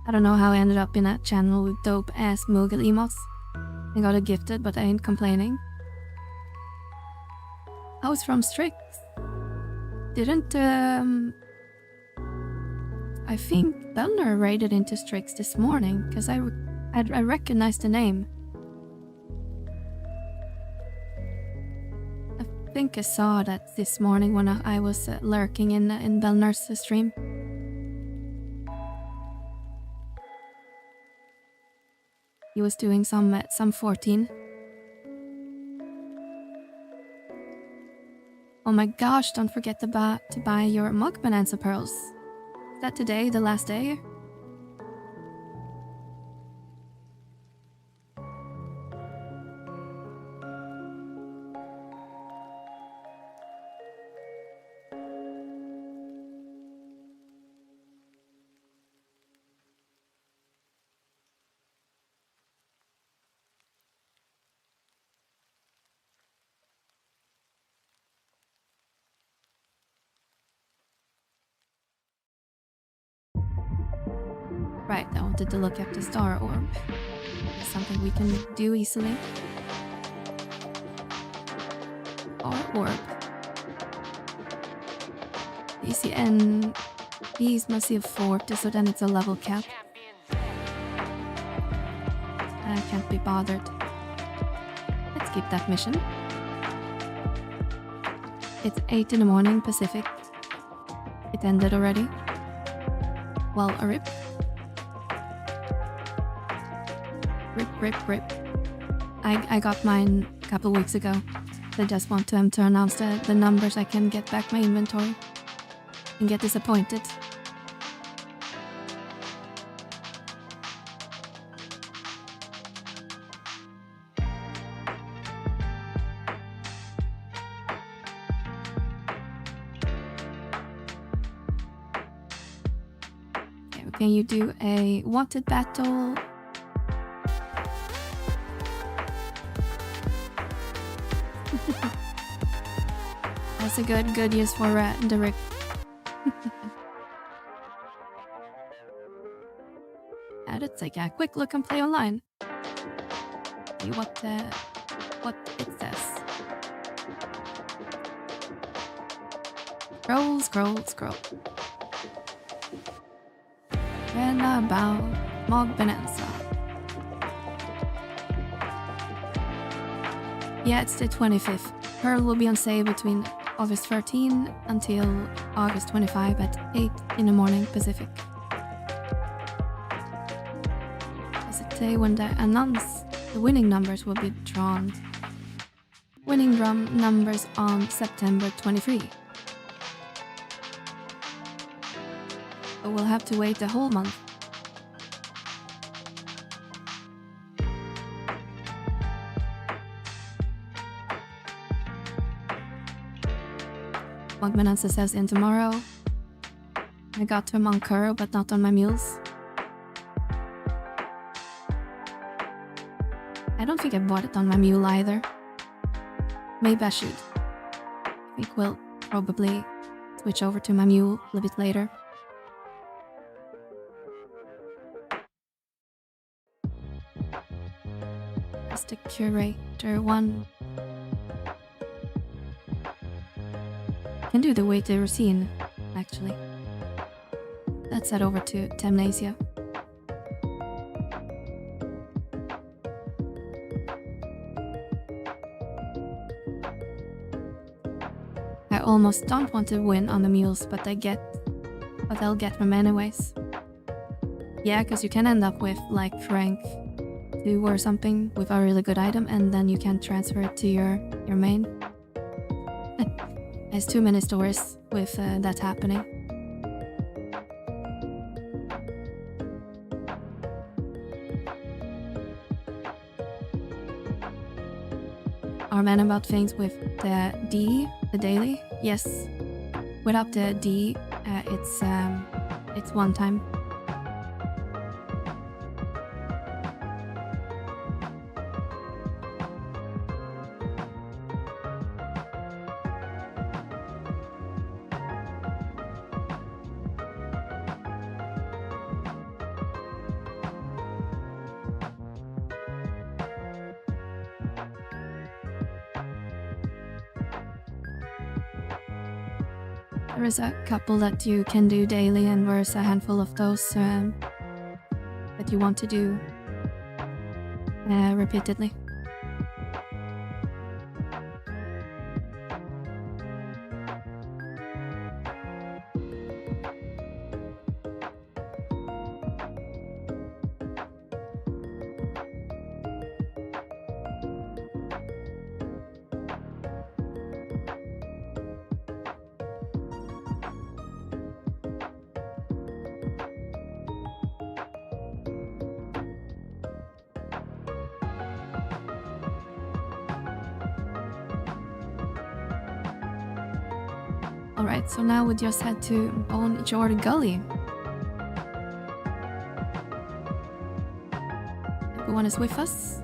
I don't know how I ended up in that channel with dope ass Moogle emotes. I got it gifted, but I ain't complaining. I was from Strix. Didn't I think Belner raided into Strix this morning, because I recognized the name. I think I saw that this morning when I was lurking in Belner's stream. He was doing some 14. Oh my gosh, don't forget to buy your Mug Bonanza pearls. Is that today, the last day? Right, I wanted to look up the star orb. It's something we can do easily. Star orb. ECN. These must be a 40, so then it's a level cap. I can't be bothered. Let's keep that mission. It's 8 in the morning Pacific. It ended already. Well, a rip. Rip. I got mine a couple weeks ago. I just want them to announce the numbers I can get back my inventory. And get disappointed. Okay, can you do a wanted battle? That's a good use for the Rick. Let's take a quick look and play online. See what it says. Scroll. Vana'diel, Mog Bonanza. Yeah, it's the 25th. Pearl will be on sale between August 13 until August 25 at 8 in the morning Pacific. That's the day when they announce the winning numbers will be drawn. Winning drum numbers on September 23. But we'll have to wait the whole month. Mug Bonanza says in tomorrow. I got them on Curl, but not on my mules. I don't think I bought it on my mule either. Maybe I should. I think we'll probably switch over to my mule a little bit later. That's the curator one. Can do the weighted routine, actually. Let's head over to Temnasia. I almost don't want to win on the mules, but I'll get them anyways. Yeah, because you can end up with like rank 2 or something with a really good item, and then you can transfer it to your main. There's too many stories with that happening. Are men about things with the D, the daily? Yes. Without the D, it's one time. There is a couple that you can do daily, and there's a handful of those that you want to do repeatedly. Alright, so now we just had to bone your gully. Everyone is with us.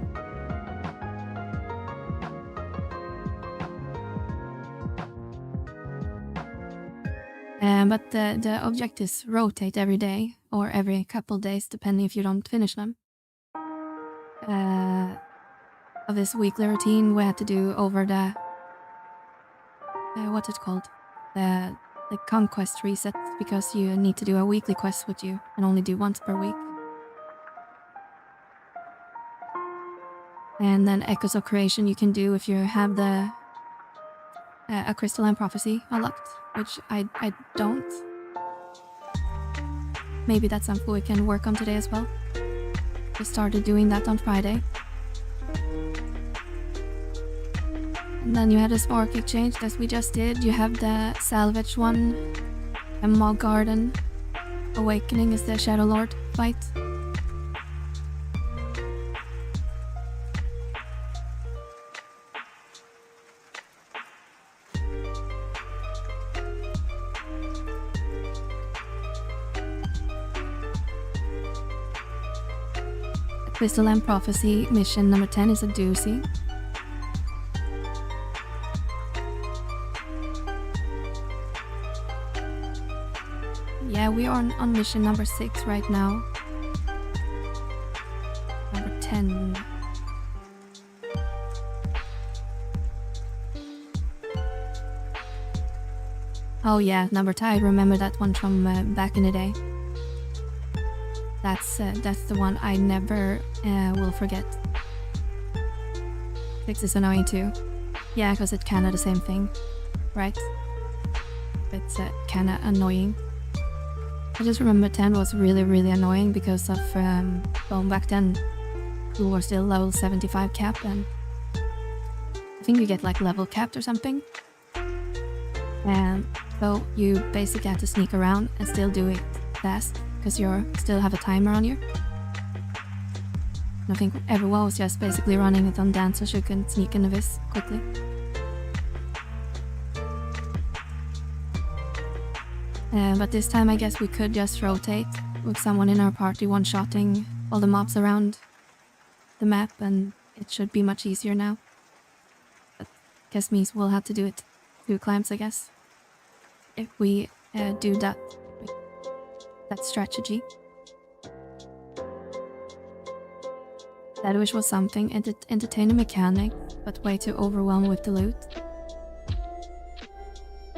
But the objectives rotate every day or every couple days, depending if you don't finish them. Of this weekly routine, we had to do over the what's it called? The conquest reset, because you need to do a weekly quest with you and only do once per week. And then Echoes of Creation you can do if you have the a Crystalline Prophecy unlocked, which I don't. Maybe that's something we can work on today as well. We started doing that on Friday. And then you had a Spark Exchange that we just did. You have the Salvage one, and Mog Garden. Awakening is the Shadow Lord fight. Crystalline Prophecy mission number 10 is a doozy. Yeah, we are on mission number 6 right now. Number 10. Oh yeah, number 10. I remember that one from back in the day. That's the one I never will forget. 6 is annoying too. Yeah, because it's kinda the same thing, right? It's kinda annoying. I just remember 10 was really, really annoying because of, well, back then we were still level 75 cap, and I think you get like level capped or something. And so you basically have to sneak around and still do it fast because you still have a timer on you. And I think everyone was just basically running it on dance so you can sneak in the vis quickly. But this time I guess we could just rotate with someone in our party one-shotting all the mobs around the map, and it should be much easier now. But I guess means we'll have to do it 2 climbs, I guess, if we do that strategy. That wish was something, entertaining mechanic, but way too overwhelmed with the loot.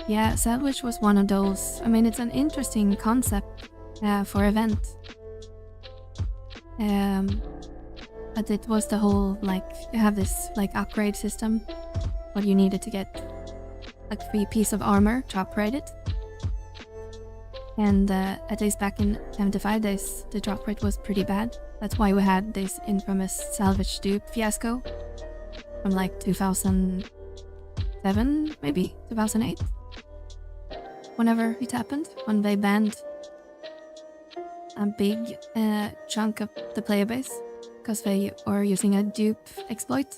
Yeah, Sandwich was one of those. I mean, it's an interesting concept for event. But it was the whole, like, you have this, like, upgrade system. What you needed to get, like, 3 pieces of armor to upgrade it. And at least back in 75 days, the drop rate was pretty bad. That's why we had this infamous salvage dupe fiasco from like 2007, maybe 2008. Whenever it happened, when they banned a big chunk of the player base because they were using a dupe exploit.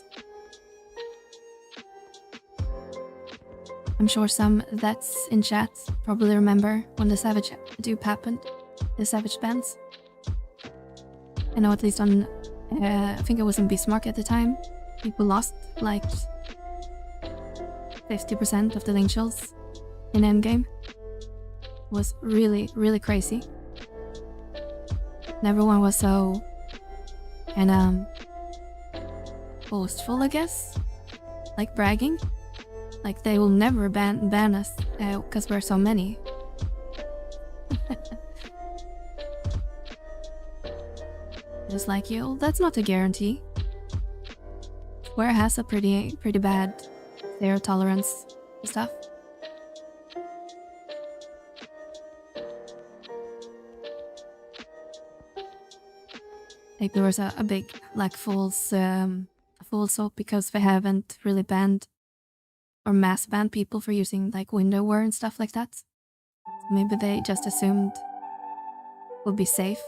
I'm sure some that's in chat probably remember when the Savage dupe happened, the Savage bans. I know at least on, I think it was in Bismarck at the time, people lost like 50% of the link shells in endgame. It was really, really crazy. And everyone was so kind of boastful, I guess, like bragging. Like they will never ban us because we're so many. Just like you, that's not a guarantee. Square has a pretty bad zero tolerance stuff. Like there was a big like false hope because they haven't really banned or mass banned people for using like windowware and stuff like that. So maybe they just assumed would be safe.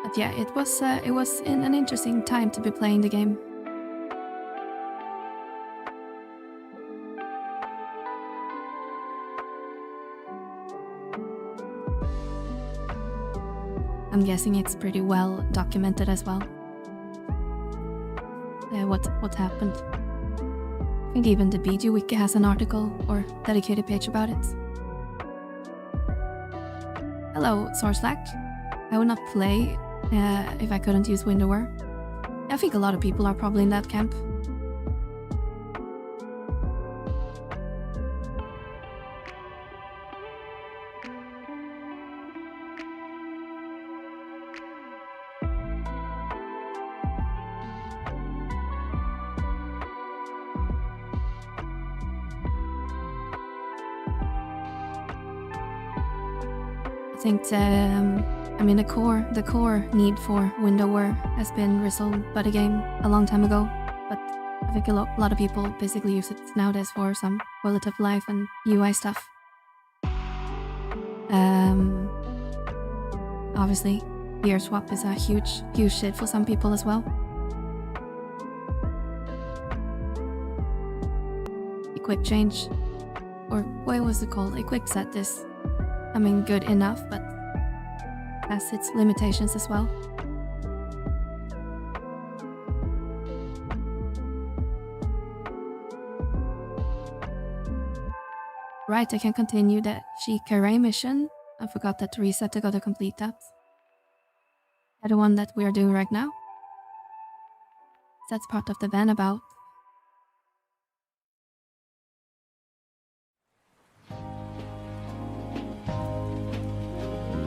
But yeah, it was an interesting time to be playing the game. I'm guessing it's pretty well documented as well. What happened? I think even the BG Wiki has an article or dedicated page about it. Hello, Sorslack. I would not play if I couldn't use windowware. I think a lot of people are probably in that camp. I think the core need for windowware has been resolved by the game a long time ago, but I think a lot of people basically use it nowadays for some quality of life and UI stuff. Obviously, gear swap is a huge shit for some people as well. Equip change, or what was it called? Equip set is, I mean, good enough, but has its limitations as well. Right, I can continue the Shikaray mission. I forgot that reset, I gotta complete that. The one that we are doing right now. That's part of the Vanabout.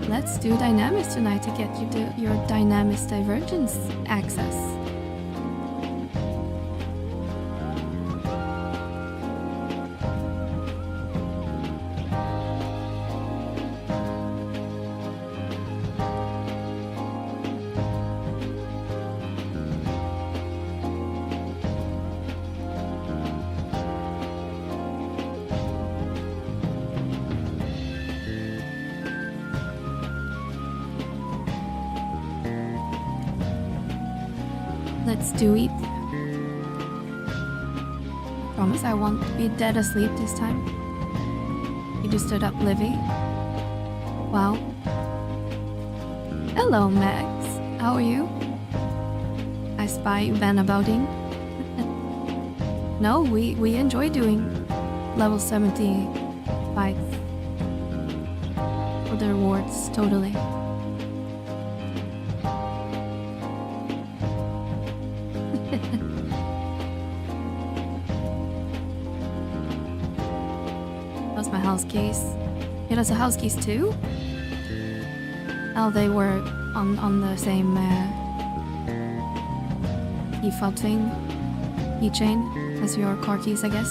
Let's do dynamics tonight to get you to your dynamics divergence access. Let's do it. I promise I won't be dead asleep this time. You just stood up, Livy. Wow. Hello, Max. How are you? I spy vanabouting. No, we enjoy doing level 70 fights for the rewards, totally. That's my house keys. Yeah, that's a house keys too? Oh, they were on the same default thing, keychain as your car keys, I guess.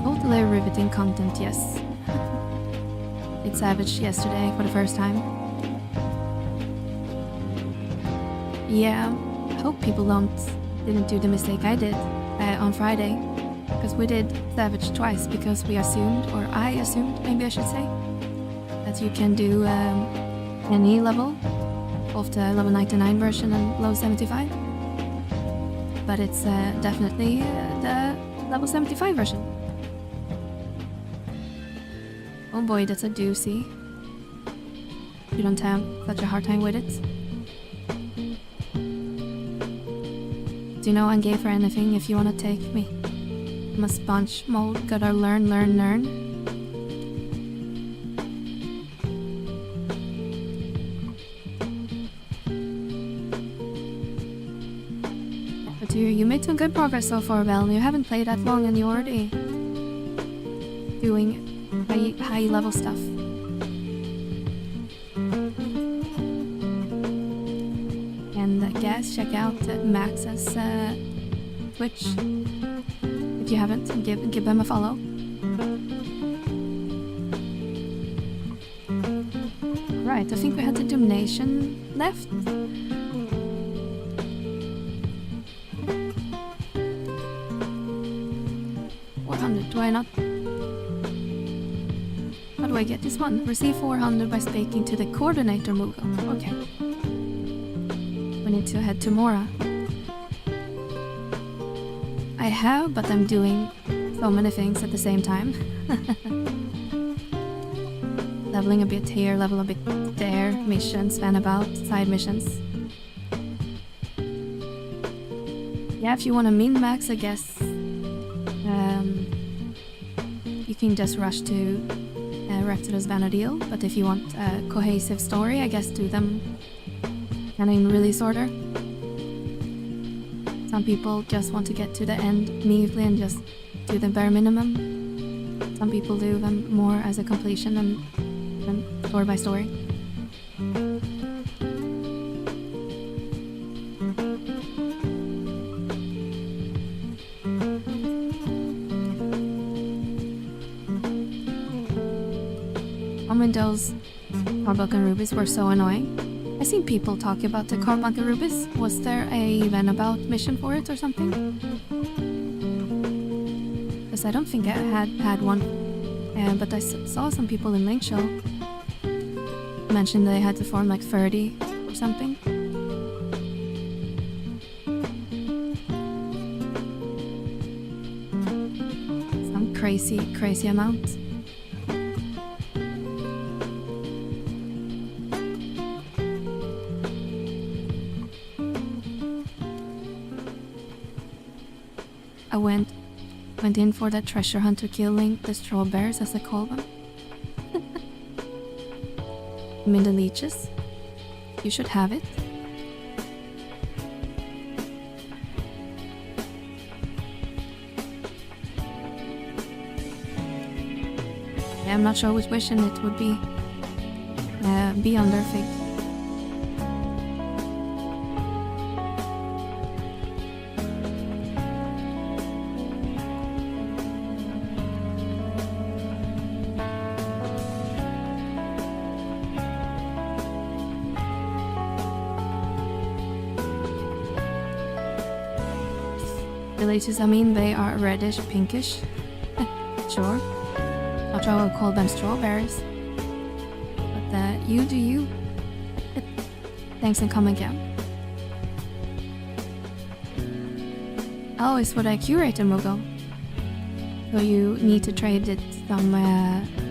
Totally riveting content, yes. It savaged yesterday for the first time. Yeah, I hope people didn't do the mistake I did on Friday. Because we did Savage twice, because we assumed, or I assumed, maybe I should say, that you can do any level of the level 99 version and level 75. But it's definitely the level 75 version. Oh boy, that's a doozy. You don't have such a hard time with it. Do you know I'm gay for anything if you wanna take me? I'm a sponge mold, gotta learn. But you made some good progress so far, Belle. You haven't played that long and you're already doing high level stuff. And guys, check out Max's Twitch. If you haven't, give them a follow. Right, I think we had the donation left. Do I not? How do I get this one? Receive 400 by speaking to the coordinator, Mugo. Okay. We need to head to Mora. I have, but I'm doing so many things at the same time. Leveling a bit here, level a bit there, missions, Vanabout, side missions. Yeah, if you want to min-max, I guess you can just rush to Raptor's Vana'diel, but if you want a cohesive story, I guess do them kind of in release order. Some people just want to get to the end immediately and just do the bare minimum. Some people do them more as a completion and story by story. Those carbuncle rubies were so annoying. I've seen people talk about the carbuncle rubies. Was there a Vanabout mission for it or something? Because I don't think I had one. But I saw some people in Link Show mention they had to farm like 30 or something. Some crazy amount. I went in for that treasure hunter killing the strawberries, as I call them. I mean the leeches. You should have it. Yeah, I'm not sure which mission it would be under Fig. Leeches, I mean, they are reddish, pinkish. Sure. Not sure I would call them strawberries. But you do you. Thanks and come again. Oh, it's what I curated, Mugo. So you need to trade it some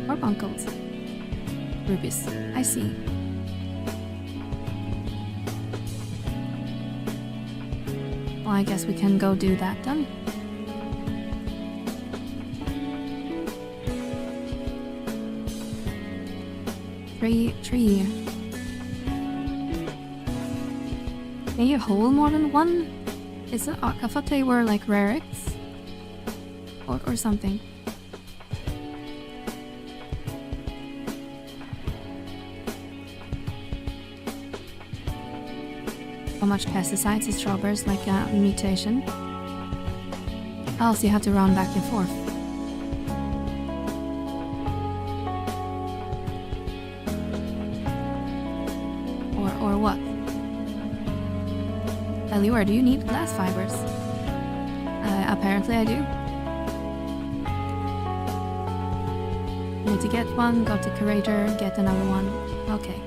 carbuncles. Rubies. I see. Well, I guess we can go do that then. Tree. Can you hold more than one? Is it? I thought they were like rarics or something. so much pesticides, it triggers like a mutation. Else you have to run back and forth. Or what? Meliora, do you need glass fibers? Apparently I do. Need to get one, go to curator, get another one. Okay.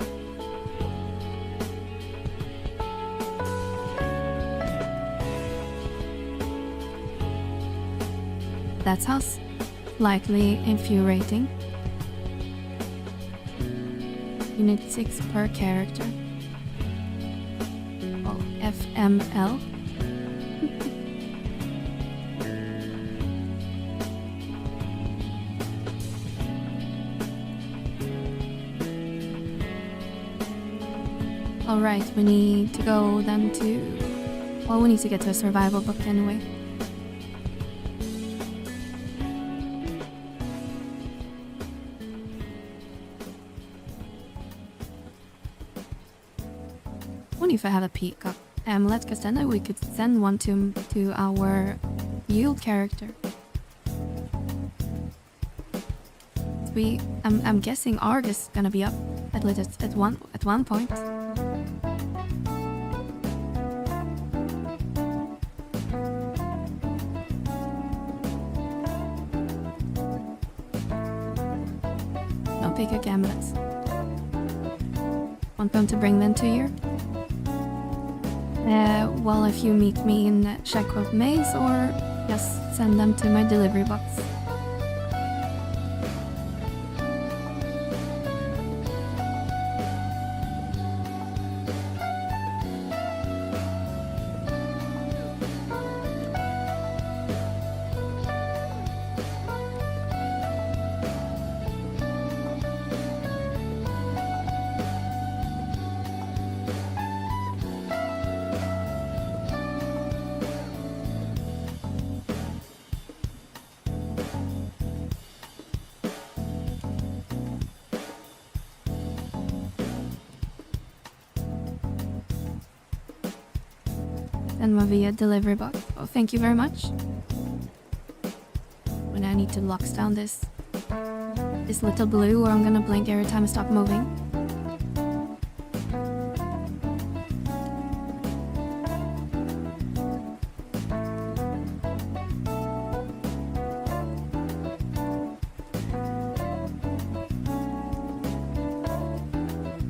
That sounds slightly infuriating. You need 6 per character. Oh, FML. Alright, we need to go then to... Well, we need to get to a survival book anyway. What if I have a peacock amulet? Because then we could send one to our Yule character. I'm guessing Argus is gonna be up at least at one point. No peacock amulets. Want them to bring them to you? Well, if you meet me in Shackrope Maze, or just send them to my delivery box. And via delivery box. Oh, thank you very much. When I need to lock down this little blue, or I'm gonna blink every time I stop moving.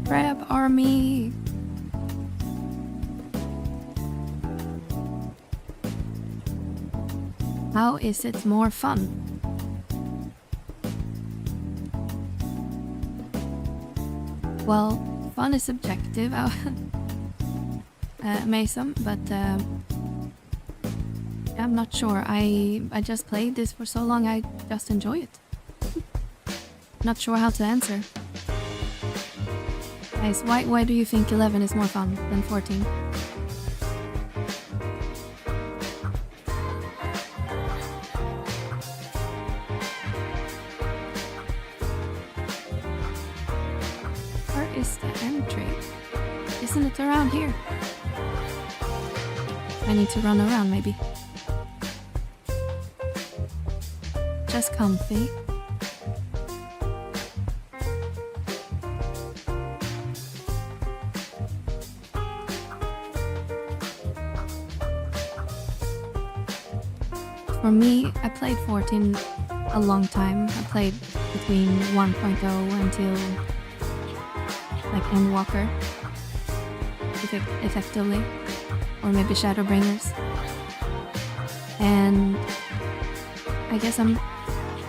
Crab army. How is it more fun? Well, fun is subjective, Mason, but I'm not sure. I just played this for so long, I just enjoy it. Not sure how to answer. Guys, why do you think 11 is more fun than 14? Is the entry? Isn't it around here? I need to run around maybe. Just comfy. For me, I played 14 a long time. I played between 1.0 until like Endwalker, effectively, or maybe Shadowbringers. And I guess I'm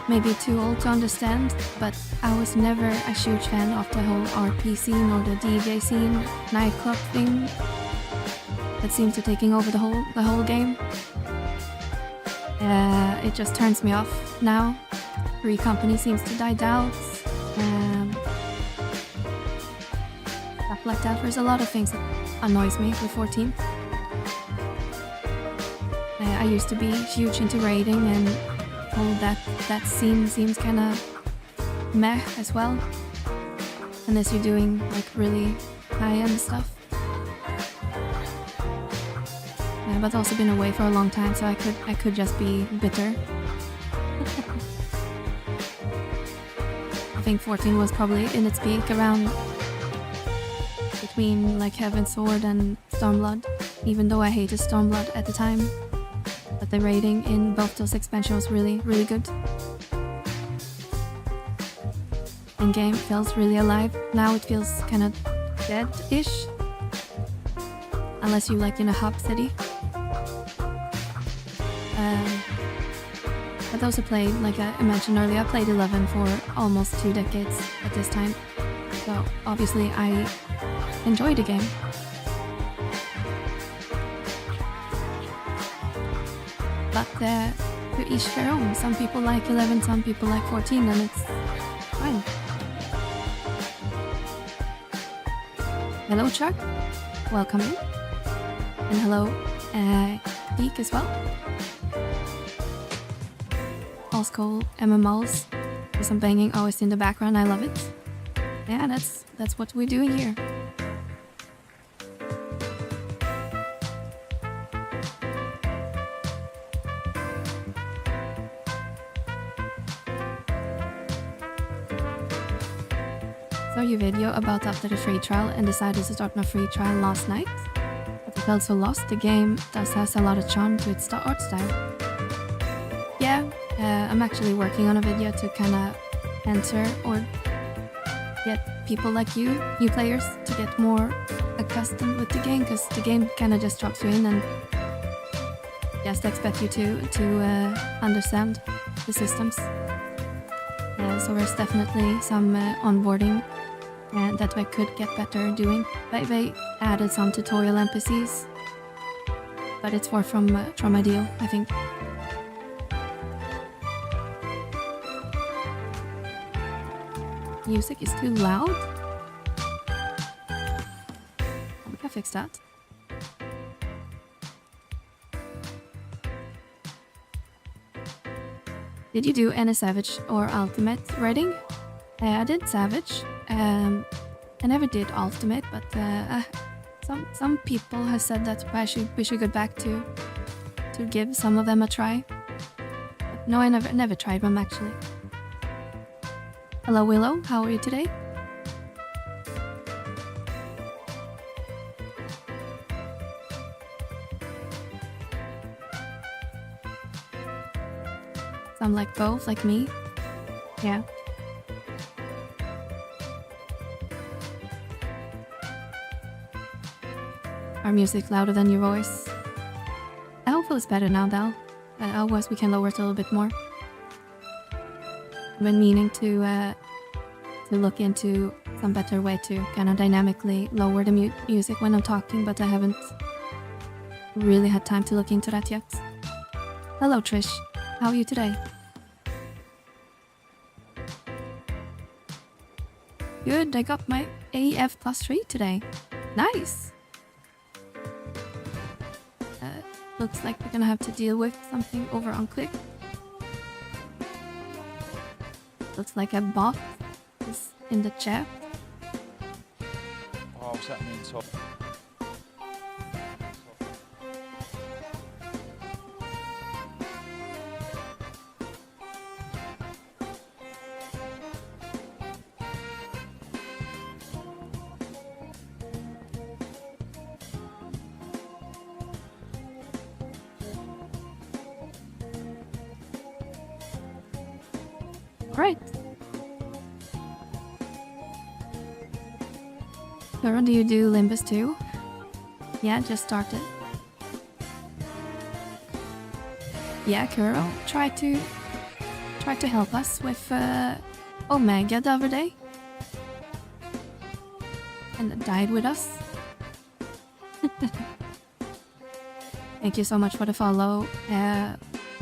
maybe too old to understand, but I was never a huge fan of the whole RP scene or the DJ scene, nightclub thing that seems to taking over the whole game. It just turns me off now. Free company seems to die down. Stuff like that. There's a lot of things that annoys me with 14. I used to be huge into raiding, and all that scene seems kind of meh as well, unless you're doing like really high-end stuff. but also been away for a long time, so I could just be bitter. I think 14 was probably in its peak around between like Heaven's Sword and Stormblood, even though I hated Stormblood at the time. But the rating in both those expansions was really, really good. And game feels really alive. Now it feels kind of dead-ish. Unless you like in a hub city. But those who played, like I mentioned earlier, I played 11 for almost 2 decades at this time. So obviously I enjoy the game. But to each their own. Some people like 11, some people like 14, and it's fine. Hello Chuck, welcome in. And hello Geek as well. Old school MMOs with some banging always in the background, I love it. Yeah, that's what we're doing here. Saw your video about after the free trial and decided to start my free trial last night. But I felt so lost. The game does has a lot of charm to its art style. Yeah, I'm actually working on a video to kind of enter or get people like you, new players, to get more accustomed with the game, because the game kind of just drops you in and just expect you to understand the systems. So there's definitely some onboarding that I could get better doing. They added some tutorial NPCs, but it's more from Vana'diel, I think. Music is too loud. We can fix that. Did you do any Savage or Ultimate raiding? I did Savage. I never did Ultimate, but some people have said that we should go back to give some of them a try. But no, I never tried them actually. Hello Willow, how are you today? Some like both, like me. Yeah. Our music louder than your voice. I hope it's better now, Dal. Otherwise we can lower it a little bit more. I've been meaning to look into some better way to kind of dynamically lower the music when I'm talking, but I haven't really had time to look into that yet. Hello Trish, how are you today? Good, I got my AF +3 today. Nice! Looks like we're gonna have to deal with something over on Quick. Looks like a bot is in the chat. Oh, what's that mean? So Right. Laura, do you do Limbus too? Yeah, just started. Yeah, Kuro, try to help us with Omega the other day. And died with us. Thank you so much for the follow,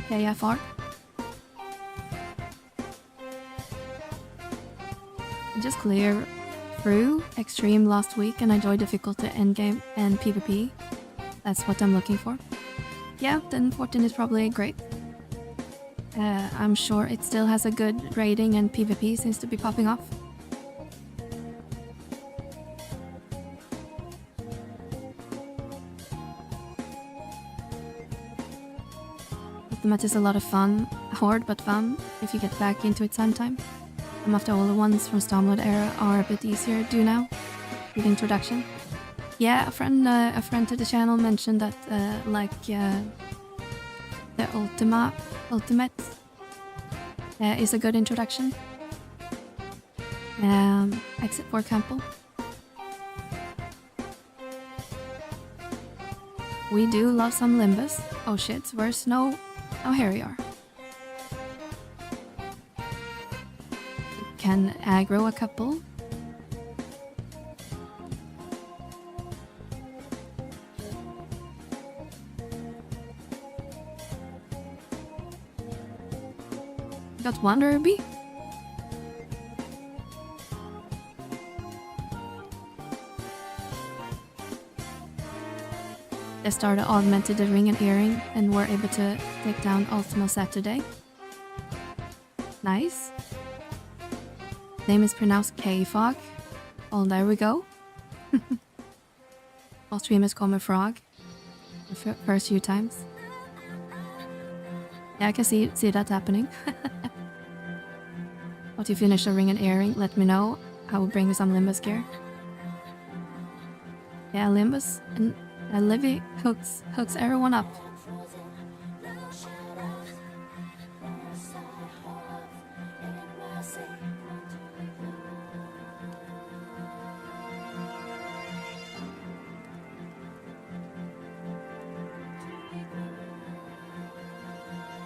KFR. Just clear through Extreme last week and I enjoyed difficulty endgame and PvP. That's what I'm looking for. Yeah, then 14 is probably great. I'm sure it still has a good rating and PvP seems to be popping off. Ultimate is a lot of fun, hard but fun if you get back into it sometime. After all, the ones from Stormlord era are a bit easier to do now, with introduction. Yeah, a friend to the channel mentioned that the Ultimate is a good introduction. Except for Campbell. We do love some Limbus. Oh shit, where's Snow? Oh, here we are. Can aggro a couple. Got one Ruby. They started augmented the ring and earring and were able to take down Ultimo Saturday. Nice. Name is pronounced K-Fog. Oh, there we go. All streamers call me Frog. The first few times. Yeah, I can see that happening. Once you finish the ring and earring, let me know. I will bring you some Limbus gear. Yeah, Limbus and Livy hooks everyone up.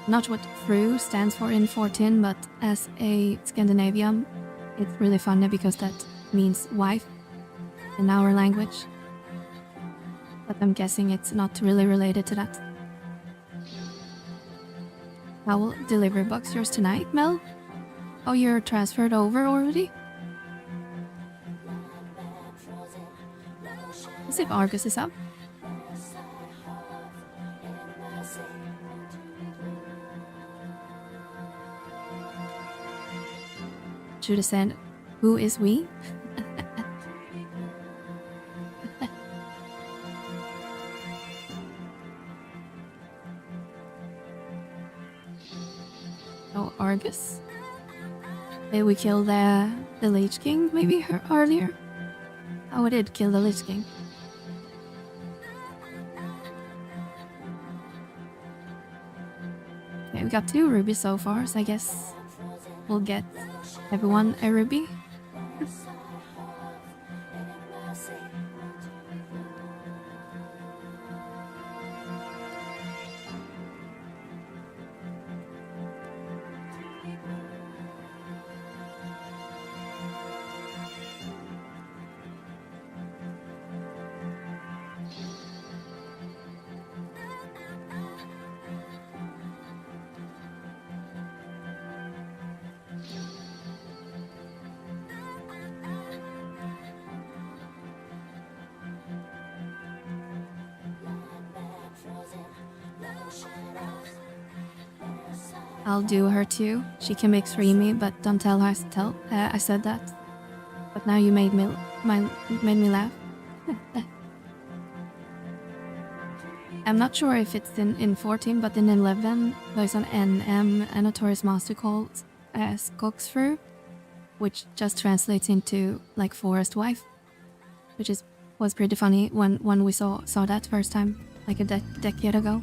Not what fru stands for in 14, but as a Scandinavian, it's really funny because that means wife in our language. But I'm guessing it's not really related to that. I will deliver box yours tonight, Mel? Oh, you're transferred over already? Let's see if Argus is up. Should have said, who is we? Oh, Argus. Did we kill the Lich King maybe earlier? Oh, we did kill the Lich King. Okay, we got 2 rubies so far, so I guess we'll get everyone a ruby. I'll do her too. She can make streamy, but don't tell her I said that. But now you made me laugh. I'm not sure if it's in 14, but in 11 there's an NM, a notorious master called Skogsfru, which just translates into like forest wife, which was pretty funny when we saw that first time, like a decade ago.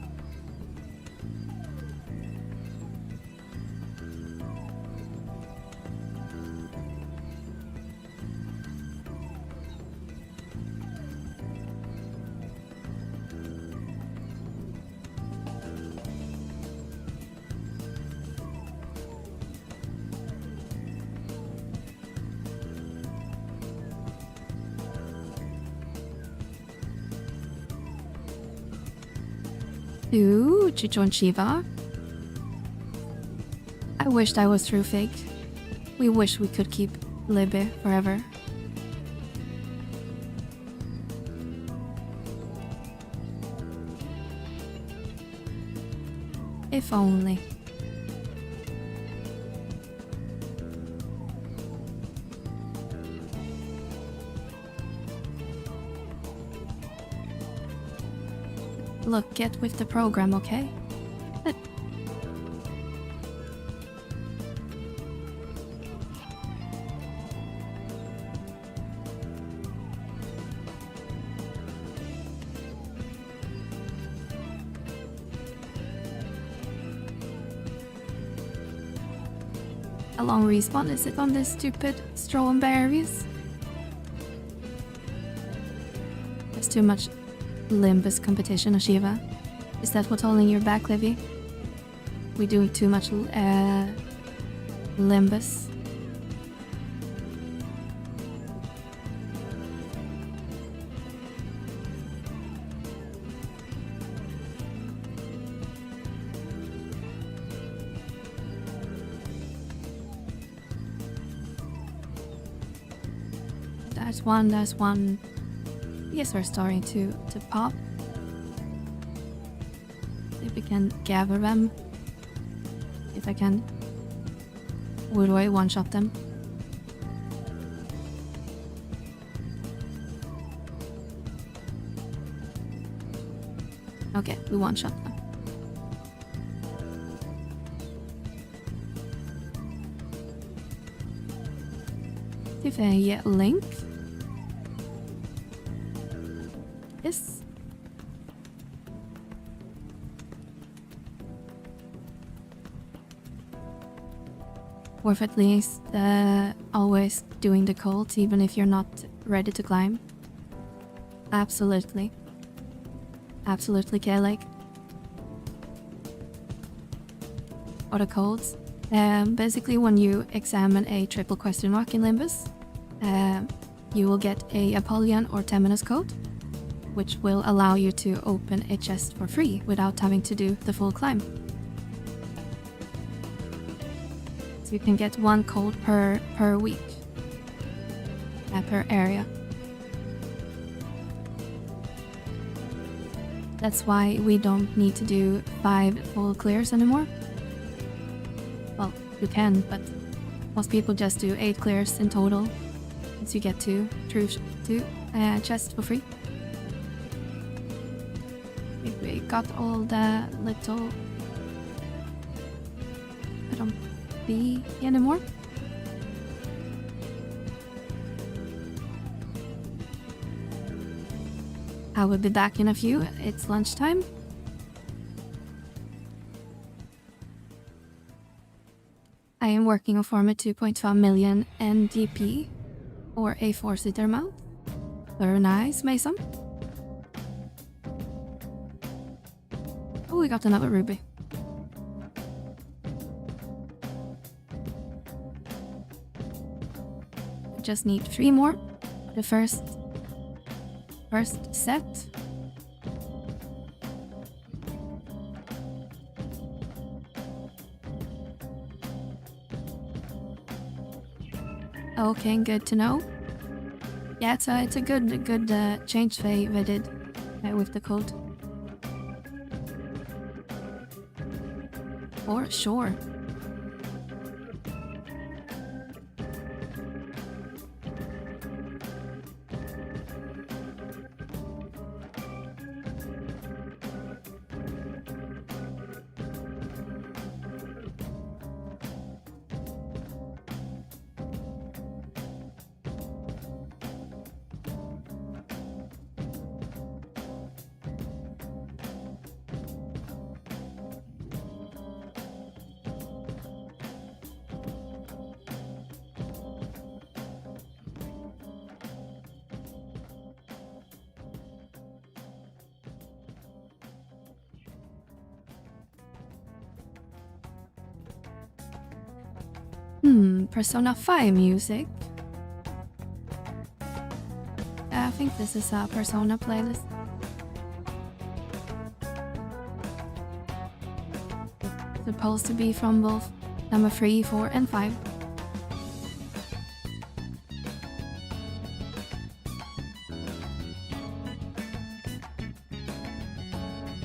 Ooh, Chichon Shiva. I wished I was true fake. We wish we could keep Libby forever. If only. Look, get with the program, okay? a long respawn. Is it on this stupid straw and berries? There's too much Limbus competition, Ashiva. Is that what's holding you back, Livy? We doing too much Limbus. There's one. Yes, we're starting to pop. If we can gather them. If I can. Or do I one-shot them? Okay, we one-shot them. If I get link. Yes. Worth at least always doing the colds even if you're not ready to climb. Absolutely. Absolutely, K-like. Or the colds. Basically when you examine a triple question mark in Limbus, you will get a Apollyon or Temenus code, which will allow you to open a chest for free without having to do the full climb. So you can get one code per week, per area. That's why we don't need to do 5 full clears anymore. Well, you can, but most people just do 8 clears in total, so you get 2 chests for free. If we got all the little... I don't see anymore. I will be back in a few. It's lunchtime. I am working on forming 2.5 million NDP or a 4-seater mount. Very nice, Mason. Oh, we got another ruby. I just need 3 more. The first set. Okay, good to know. Yeah, it's a good change they did with the code. For sure. Persona 5 music. I think this is a Persona playlist. Supposed to be from both number 3, 4, and 5.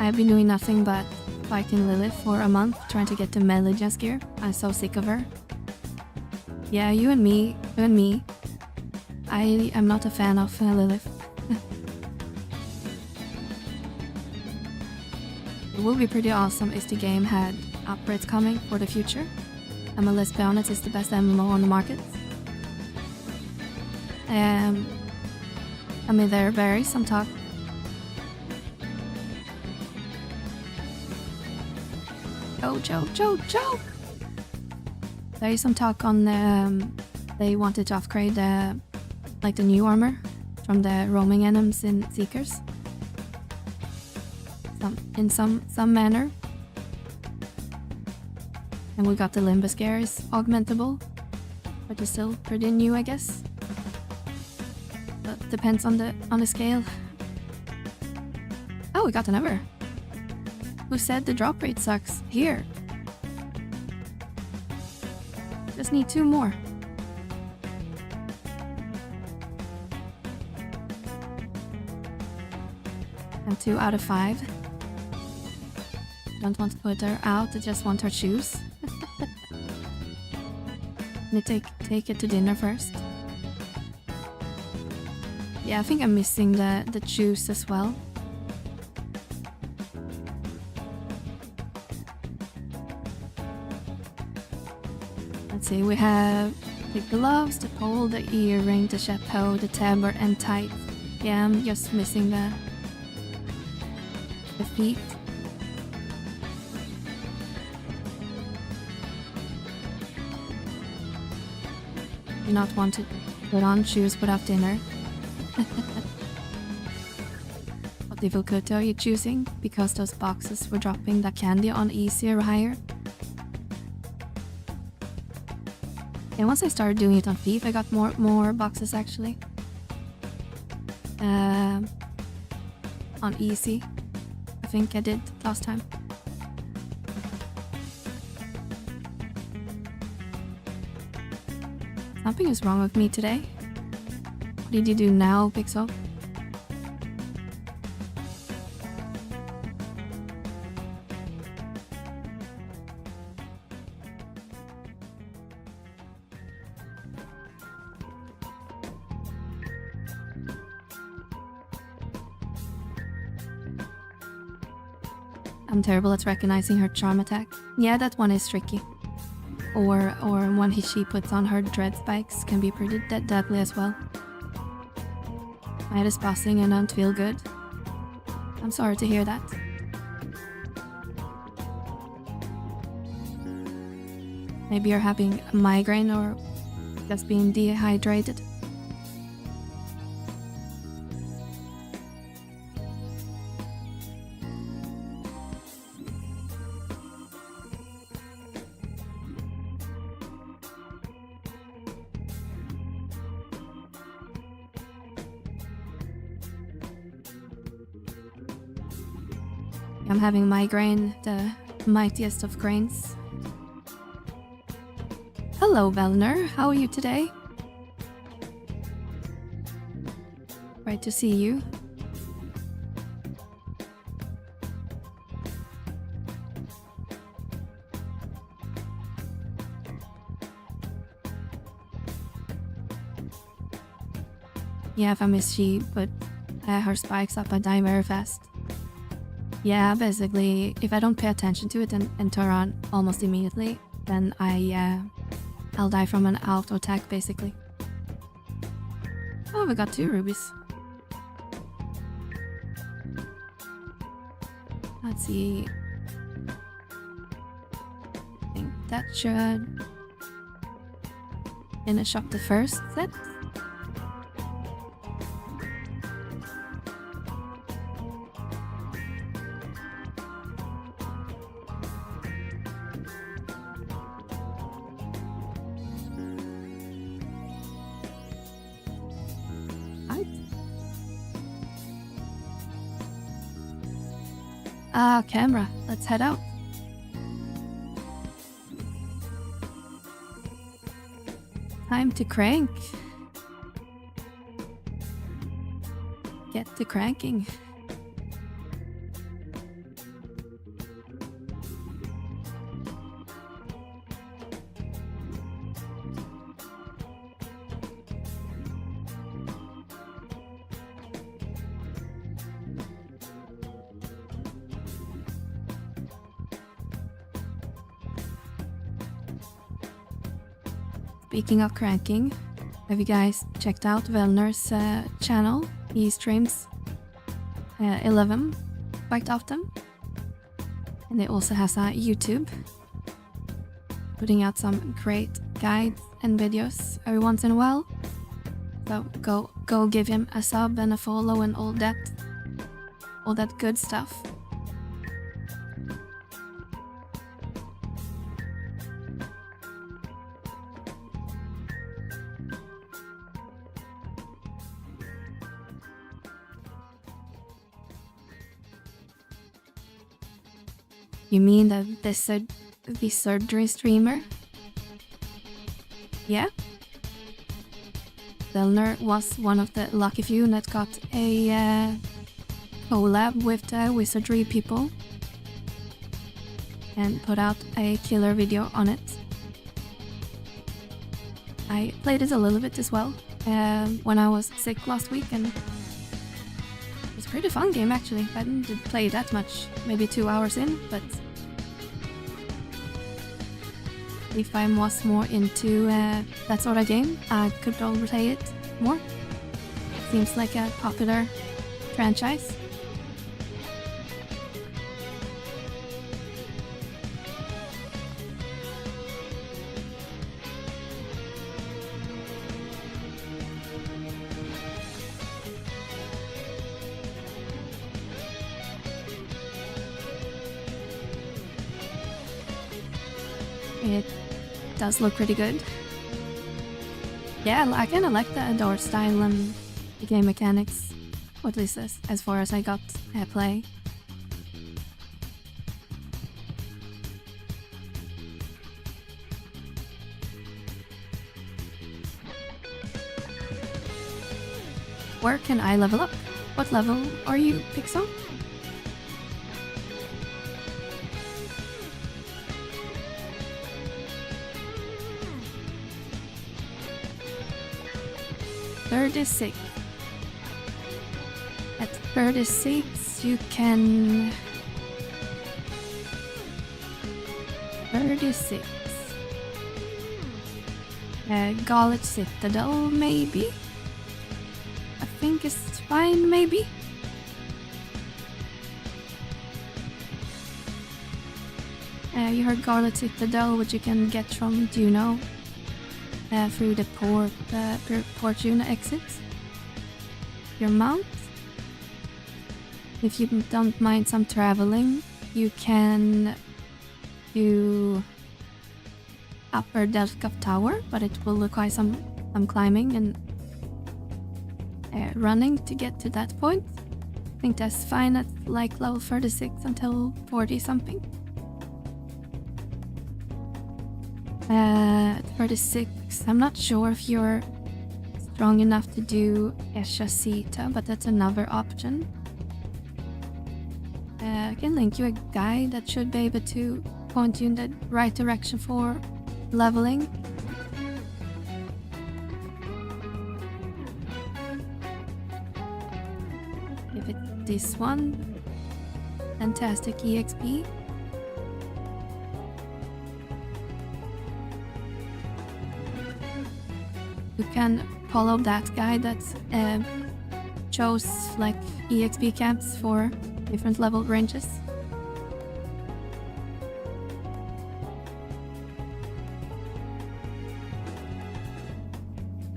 I've been doing nothing but fighting Lilith for a month, trying to get the Meliora's gear. I'm so sick of her. Yeah, you and me. I am not a fan of Lilith. It would be pretty awesome if the game had upgrades coming for the future. MLS Beyond is the best MMO on the market. I mean, there are very some talk. Joke. There is some talk on they wanted to upgrade like the new armor from the roaming enemies in Seekers. In some manner. And we got the Limbus gear is augmentable, but it's still pretty new, I guess. But depends on the scale. Oh, we got another. Who said the drop rate sucks? Here. Just need 2 more. And 2 out of 5. Don't want to put her out, I just want her shoes. Need to take it to dinner first. Yeah, I think I'm missing the shoes as well. Let's see, we have the gloves, the pole, the earring, the chapeau, the tabard, and tights. Yeah, I'm just missing the feet. Do not want to put on shoes without dinner. What difficulty are you choosing? Because those boxes were dropping the candy on easy or higher. And once I started doing it on Thief, I got more boxes actually. On easy, I think I did last time. Something is wrong with me today. What did you do now, Pixel? I'm terrible at recognizing her charm attack. Yeah, that one is tricky. Or one she puts on her dread spikes can be pretty deadly as well. My head is buzzing and I don't feel good. I'm sorry to hear that. Maybe you're having a migraine or just being dehydrated. I'm having migraine, the mightiest of grains. Hello, Velner. How are you today? Great to see you. Yeah, if I miss she put her spikes up, I die very fast. Yeah, basically, if I don't pay attention to it and turn on almost immediately, then I'll die from an auto attack, basically. Oh, we got 2 rubies. Let's see. I think that should finish up the first set. Camera, let's head out. Time to crank. Get to cranking. Speaking of cranking, have you guys checked out Velner's channel? He streams 11 quite often. And he also has a YouTube. putting out some great guides and videos every once in a while. So go give him a sub and a follow and all that good stuff. You mean the surgery streamer? Yeah? Delner was one of the lucky few that got a collab with the wizardry people and put out a killer video on it. I played it a little bit as well when I was sick last week, and it was a pretty fun game actually. I didn't play that much, maybe 2 hours in, but if I was more into that sort of game, I could probably play it more. Seems like a popular franchise. It does look pretty good. Yeah, I kinda like the art style and the game mechanics, or at least as far as I got play. Where can I level up? What level are you, Pixel? At 36 you can... 36. College Citadel, maybe? I think it's fine, maybe? You heard Garlet Citadel, which you can get from Juno through the Port Juno exit. Your mount. If you don't mind some traveling, you can do Upper Delft Tower, but it will require some climbing and running to get to that point. I think that's fine at like level 36 until 40 something. At 36, I'm not sure if you're strong enough to do Eshasita, but that's another option. I can link you a guide that should be able to point you in the right direction for leveling. Give it this one. Fantastic EXP. You can follow that guide that shows like EXP camps for different level ranges.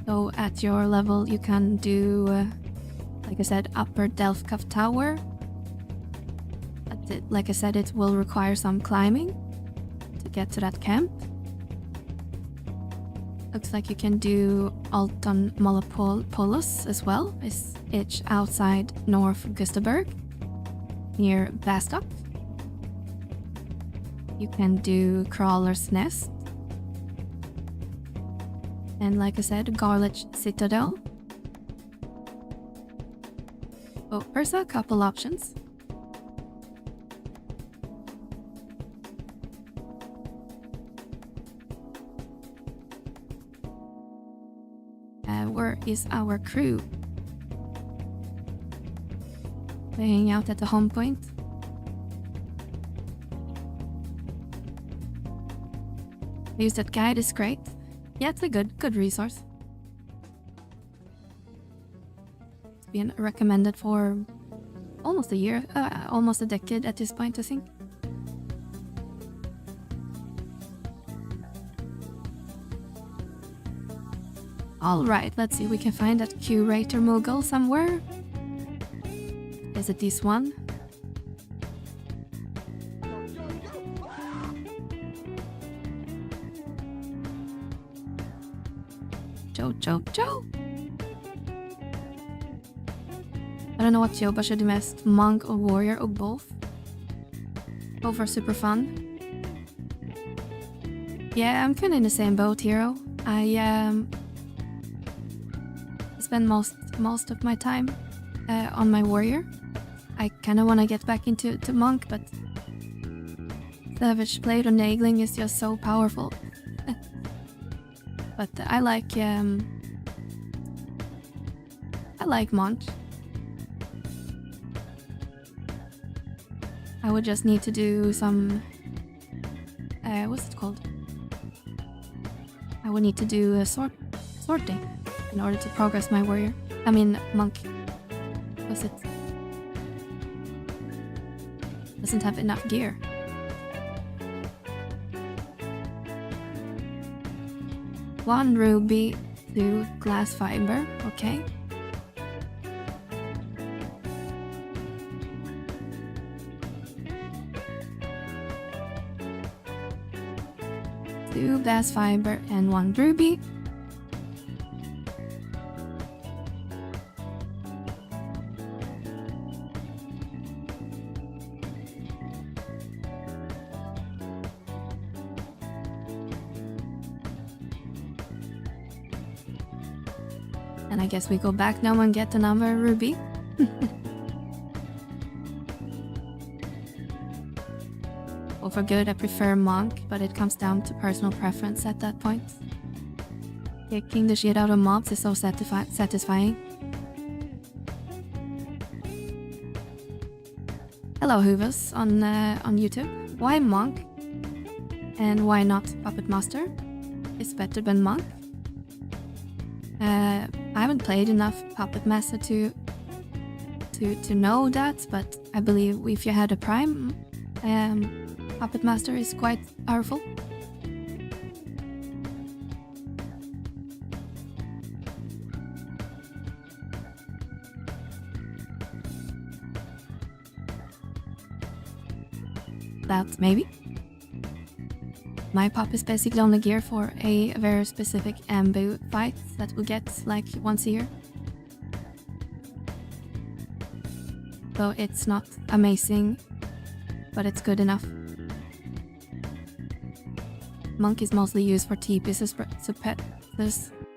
So at your level you can do, like I said, Upper Delft Tower. But like I said, it will require some climbing to get to that camp. Looks like you can do Alton Molopolis as well. It's outside North Gustavberg, near Bastock. You can do Crawler's Nest. And like I said, Garlich Citadel. Oh, there's a couple options. Where is our crew? Playing out at the home point. Use that guide is great. Yeah, it's a good resource. It's been recommended for almost a year, almost a decade at this point, I think. Alright, let's see. We can find that curator mogul somewhere. Is it this one? Joe. I don't know what jobb should do mest, monk or warrior or both. Both are super fun. Yeah, I'm kinda in the same boat, hero. I spend most of my time on my warrior. I kinda wanna get back into monk, but Savage Blade or Nagling is just so powerful. But I like monk. I would just need to do some what's it called? I would need to do a sorting in order to progress my warrior. I mean monk. Because it doesn't have enough gear. One ruby, 2 glass fiber, okay. Two glass fiber and 1 ruby. And I guess we go back now and get another ruby. Well, for good, I prefer monk, but it comes down to personal preference at that point. Kicking the shit out of mobs is so satisfying. Hello, Hoovers on YouTube. Why monk? And why not puppet master? It's better than monk. I haven't played enough puppet master to know that, but I believe if you had a prime, puppet master is quite powerful. That maybe. My pup is basically only geared for a very specific ambu fight that we get like once a year. So it's not amazing, but it's good enough. Monk is mostly used for TP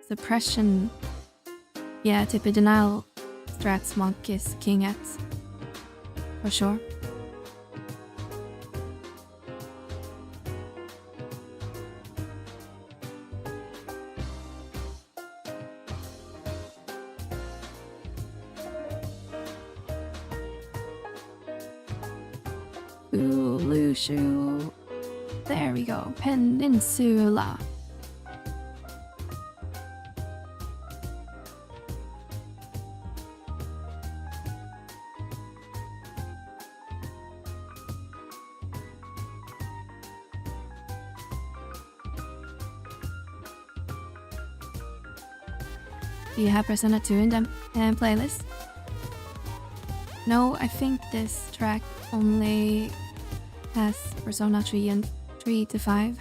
suppression. Yeah, TP denial strats monk is king at. For sure. Lushu. There we go. Peninsula. Do you have Persona 2 in the playlist? No, I think this track only has Persona 3 and 3 to 5.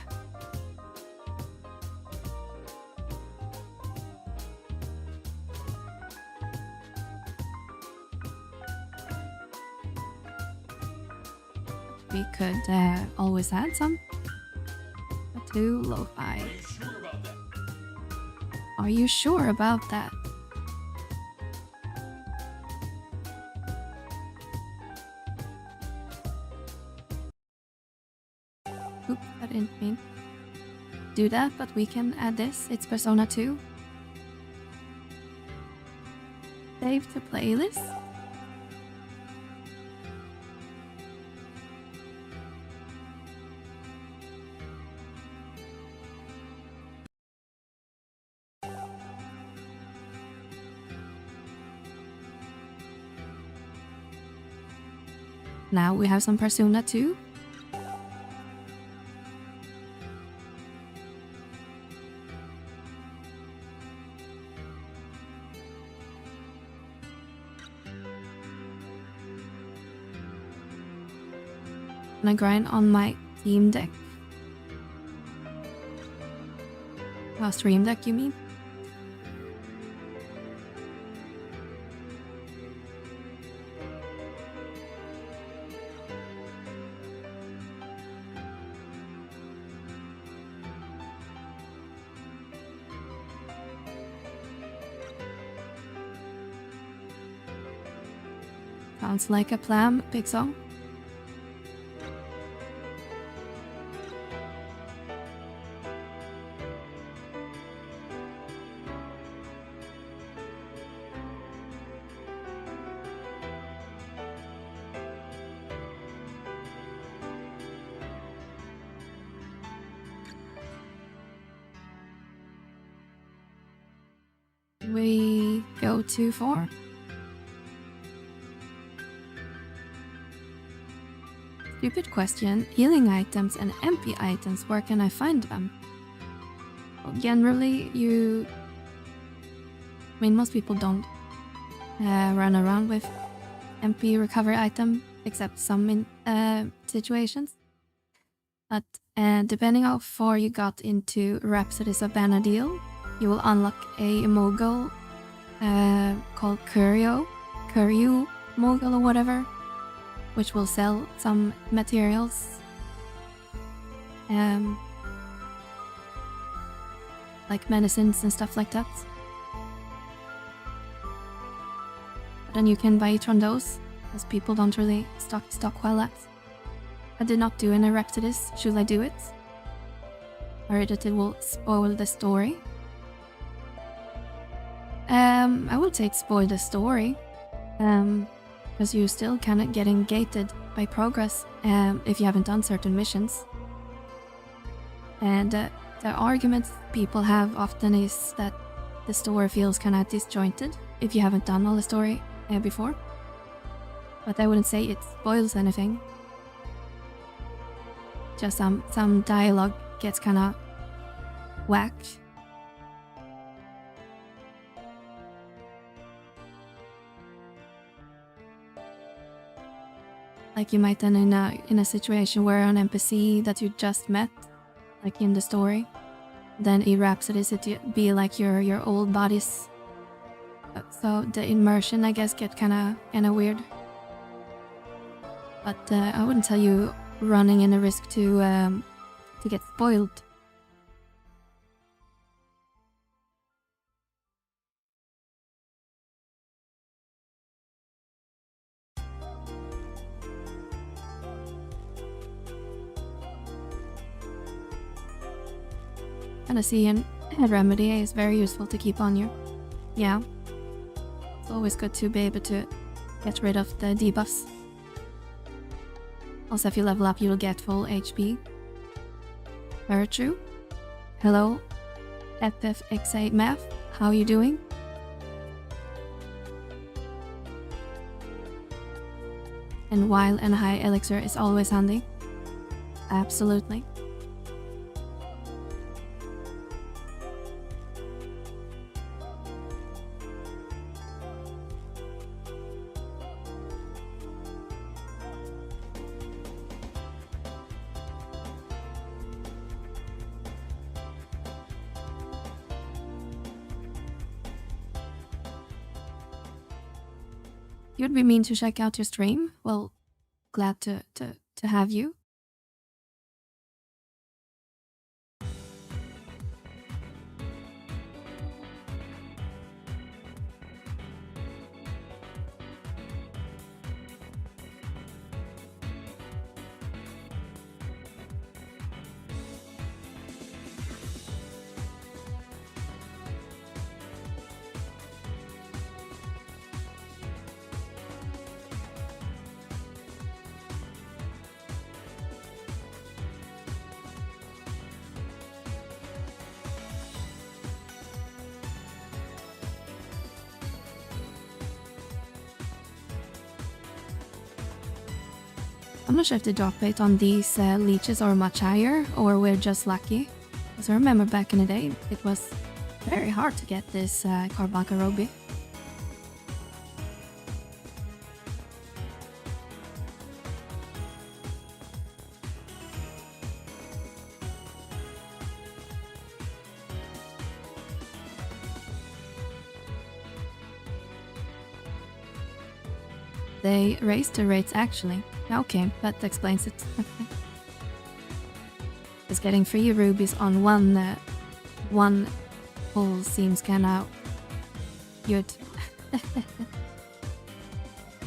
We could always add some. 2 lo-fi. Are you sure about that? Oops, I didn't mean do that, but we can add this. It's Persona 2. Save to playlist. Now we have some Persona 2. Can I grind on my Steam Deck? Stream Deck, you mean? Sounds like a plan, Pixel. We go too far. Stupid question. Healing items and MP items, where can I find them? Well, generally, most people don't run around with MP recovery item, except some in situations. But depending how far you got into Rhapsodies of Vana'diel, you will unlock a mogul called Curio mogul or whatever, which will sell some materials, like medicines and stuff like that. But then you can buy it from those, as people don't really stockpile that. I did not do any Rhapsodies. Should I do it? I heard that it will spoil the story. I would say it spoiled the story, because you're still kind of getting gated by progress if you haven't done certain missions. And the arguments people have often is that the story feels kind of disjointed if you haven't done all the story before. But I wouldn't say it spoils anything. Just some dialogue gets kind of whack. Like you might then in a situation where an NPC that you just met, like in the story, then in Rhapsodies it be like your old bodies. So the immersion, I guess, get kind of weird. But I wouldn't tell you running in a risk to get spoiled. And I see a remedy is very useful to keep on you. Yeah. It's always good to be able to get rid of the debuffs. Also, if you level up, you will get full HP. Very true. Hello, FFXI Math. How are you doing? And while and high elixir is always handy. Absolutely. You'd be mean to check out your stream? Well, glad to have you. I'm not sure if the drop rate on these leeches are much higher or we're just lucky. Because I remember back in the day, it was very hard to get this Carbuncle Roby. they raised the rates actually. Okay, that explains it. Because getting 3 rubies on one pull seems kinda good.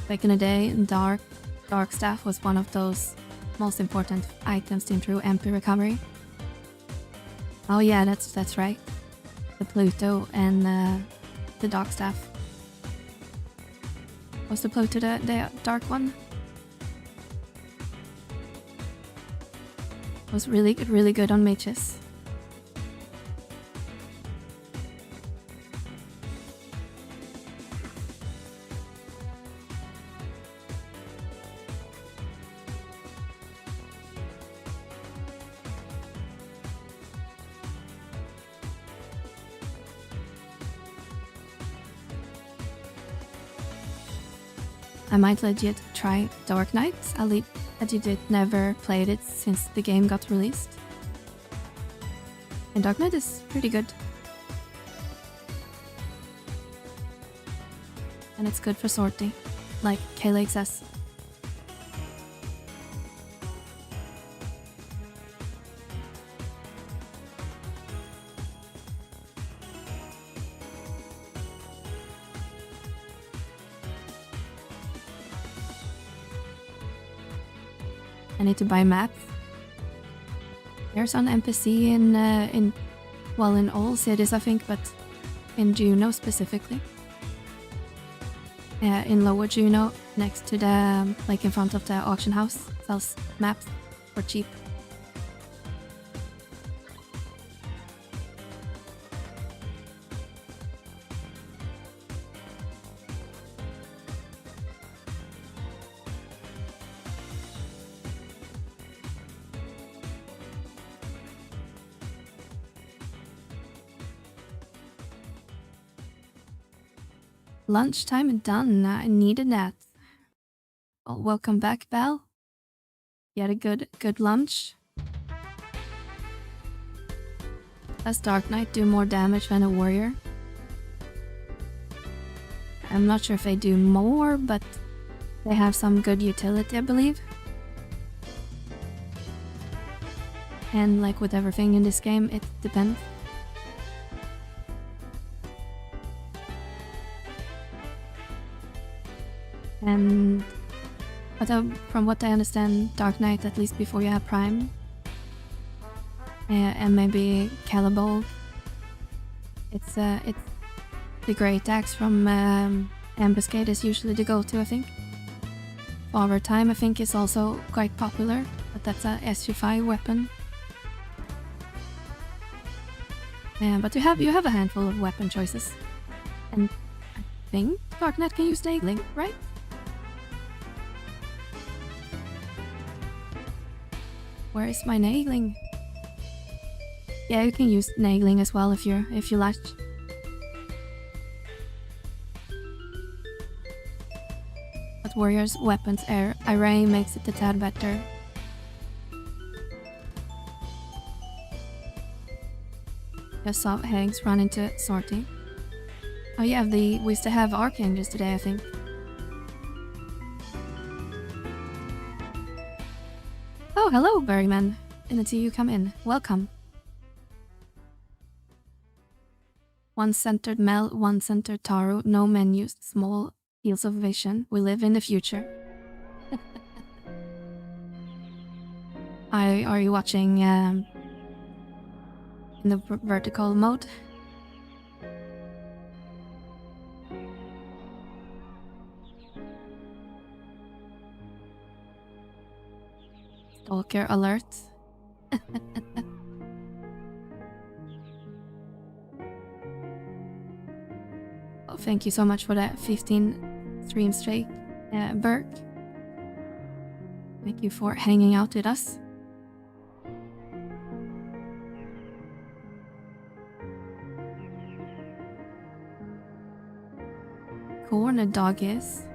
Back in the day, dark staff was one of those most important items to improve MP recovery. Oh yeah, that's right. The Pluto and the dark staff. Was the Pluto the dark one? Was really good on mages. I might legit try Dark Knights. I legit never played it since the game got released. And Dark Knight is pretty good. And it's good for sorting, like K-Lake says. I need to buy maps. There's an NPC in all cities, I think, but in Juneau specifically. In Lower Juneau, next to the like in front of the auction house, sells maps for cheap. Lunchtime done. I needed that. Well, welcome back, Belle. You had a good lunch. Does Dark Knight do more damage than a warrior? I'm not sure if they do more, but they have some good utility, I believe. And like with everything in this game, it depends. But from what I understand, Dark Knight, at least before you have Prime, and maybe Calibold, it's the Great Axe from Ambuscade is usually the go-to, I think. Forward Time, I think, is also quite popular, but that's a SU5 weapon. But you have a handful of weapon choices, and I think Dark Knight can use Nagling, right? Where is my nagling? Yeah, you can use nagling as well if you like. But warrior's weapons array makes it a tad better. Just saw Hanks run into sorting. Oh yeah, we used to have archangels today, I think. Oh, hello, Berryman. Didn't see you come in. Welcome. One-centered Mel, one-centered Taro, no menus, small fields of vision. We live in the future. Are you watching in the vertical mode? Stalker alert. Oh, thank you so much for that 15 stream streak, Burke. Thank you for hanging out with us. Corner dog is.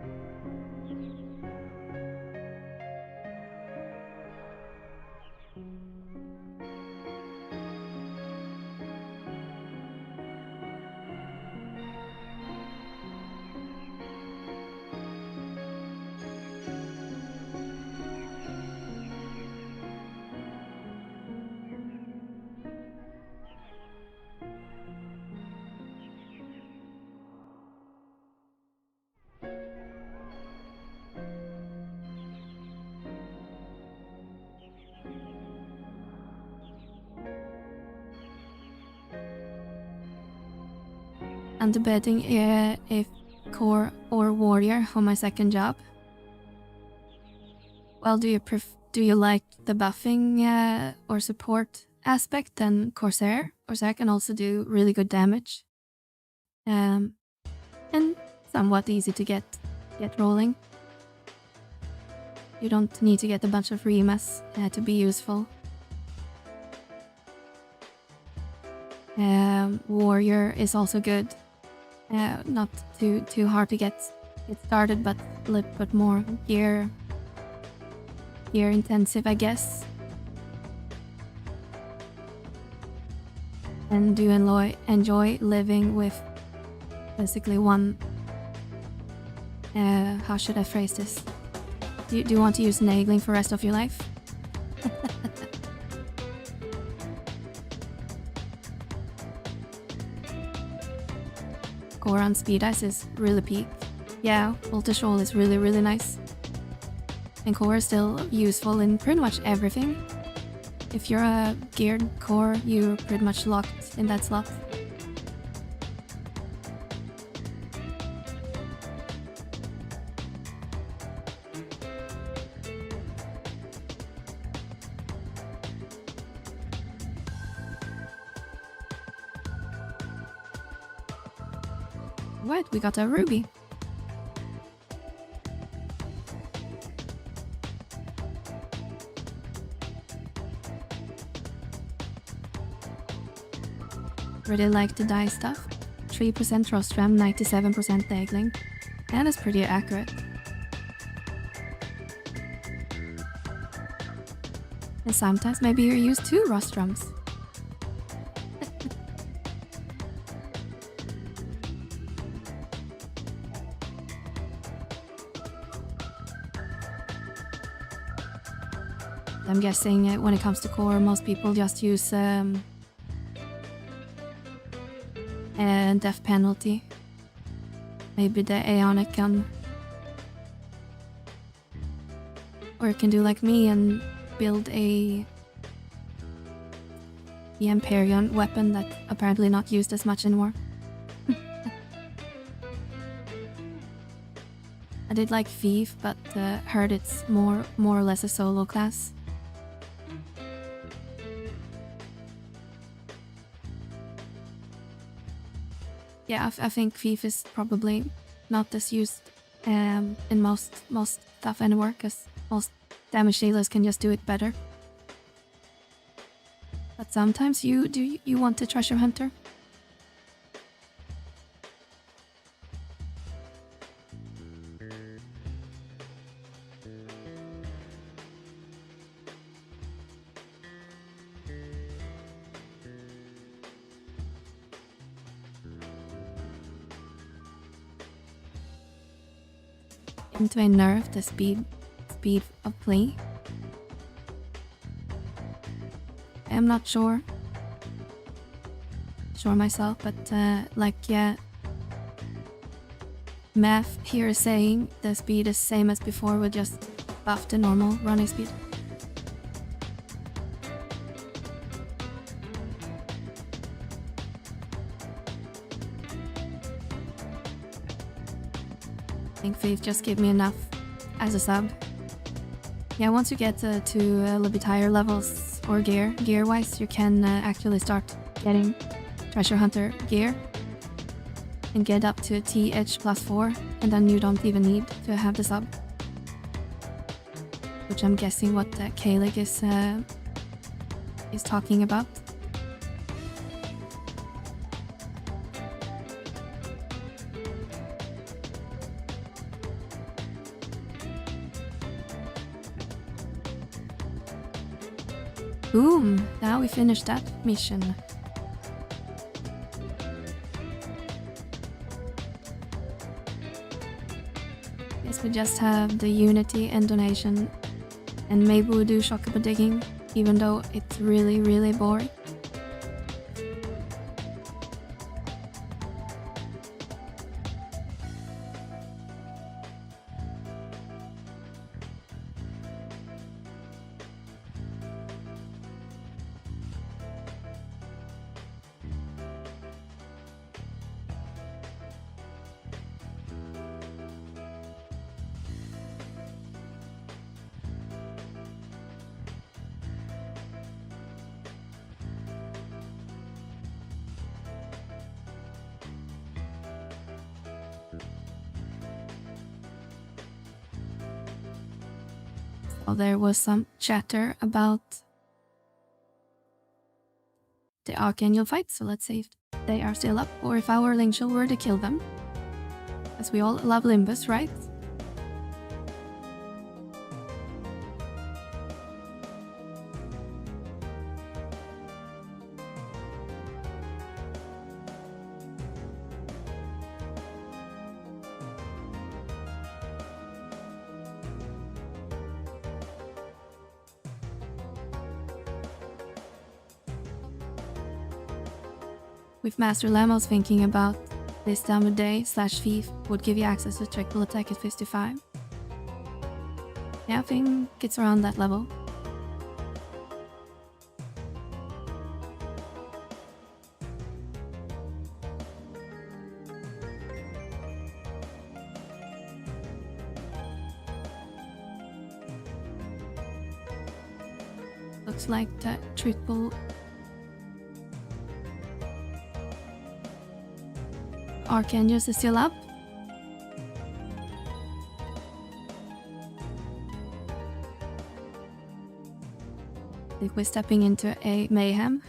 I'm debating if core or warrior for my second job. Well, do you like the buffing or support aspect? Then Corsair can also do really good damage. And somewhat easy to get rolling. You don't need to get a bunch of remas to be useful. Warrior is also good. Not too hard to get started, but a little bit more gear intensive, I guess. And do enjoy living with basically one. How should I phrase this? Do you want to use nagling for the rest of your life? Core on speed ice is really peak. Yeah, voltage roll is really nice. And core is still useful in pretty much everything. If you're a geared core, you're pretty much locked in that slot. Right, we got a ruby. Really like the die stuff. 3% rostrum, 97% dagling. And it's pretty accurate. And sometimes maybe you use 2 rostrums. I'm guessing when it comes to core, most people just use death penalty. Maybe the Aeonic gun. Or you can do like me and build the Empyrean weapon that apparently not used as much anymore. I did like Thief, but heard it's more or less a solo class. Yeah, I think Thief is probably not as used in most stuff anymore, because most damage dealers can just do it better. But sometimes you want a treasure hunter. Into a nerf the speed of play. I'm not sure myself, but math here is saying the speed is same as before, with just buff the normal running speed. I think Faith just gave me enough as a sub. Yeah, once you get to a little bit higher levels or gear wise, you can actually start getting treasure hunter gear and get up to TH +4, and then you don't even need to have the sub. Which I'm guessing what Kalig is talking about. Boom! Now we finished that mission. Guess we just have the Unity and Donation, and maybe we'll do Shockup digging, even though it's really boring. Well, there was some chatter about the Archangel fight, so let's see if they are still up or if our Lingshell were to kill them. As we all love Limbus, right? With Master Lamos thinking about this time of day / thief would give you access to triple attack at 55. Yeah, I think it's around that level. Looks like the triple Archangels is still up. I think we're stepping into a mayhem.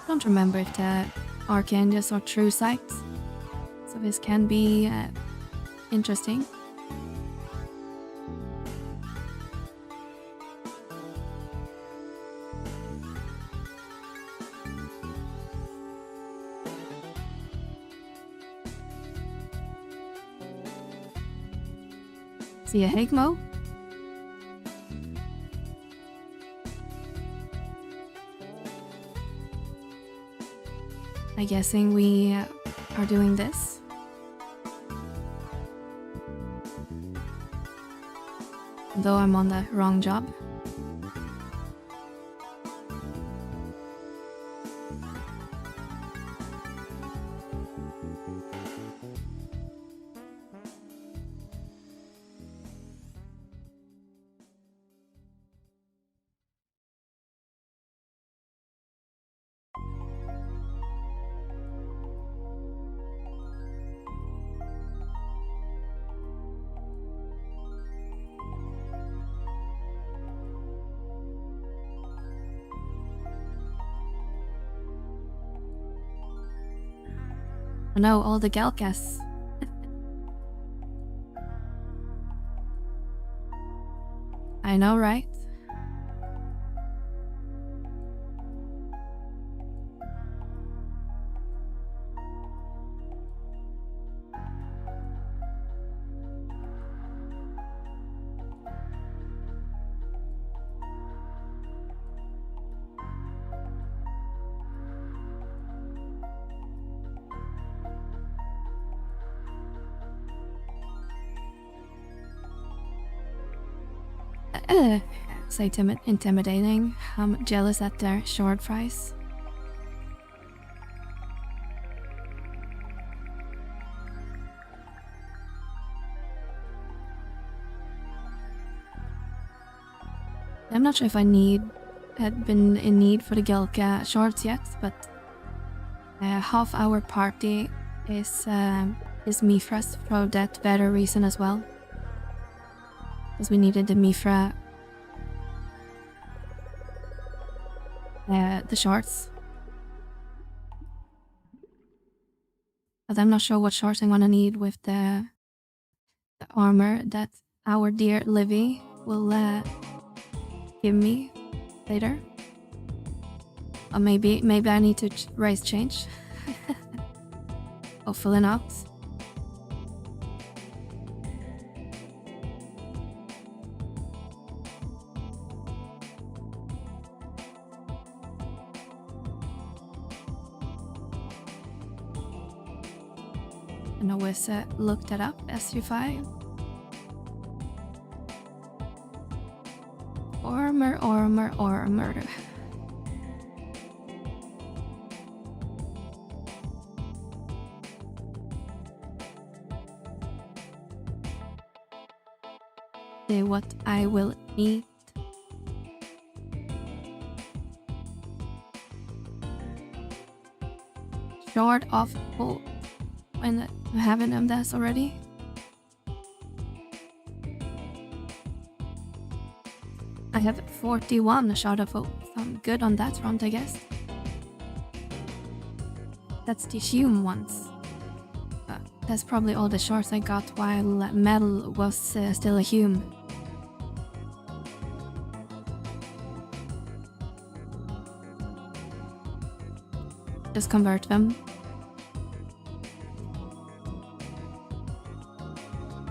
I don't remember if the Archangels are true sights, so this can be interesting. See a Higmo? I'm guessing we are doing this. Though I'm on the wrong job. Oh no, all the Galkas. I know, right? Say intimidating. I'm jealous at their short fries. I'm not sure if I had been in need for the Gelka shorts yet, but half our party is Mifras for that better reason as well. Because we needed the Mifra, the shorts. But I'm not sure what shorts I'm gonna need with the armor that our dear Livy will give me later. Or maybe I need to race change. Hopefully not. And always look that up, SU5. Armor. See what I will need. Short of full. When having them this already. I have 41 shard of hope, so I'm good on that front, I guess. That's the Hume ones. That's probably all the shards I got while Metal was still a Hume. Just convert them.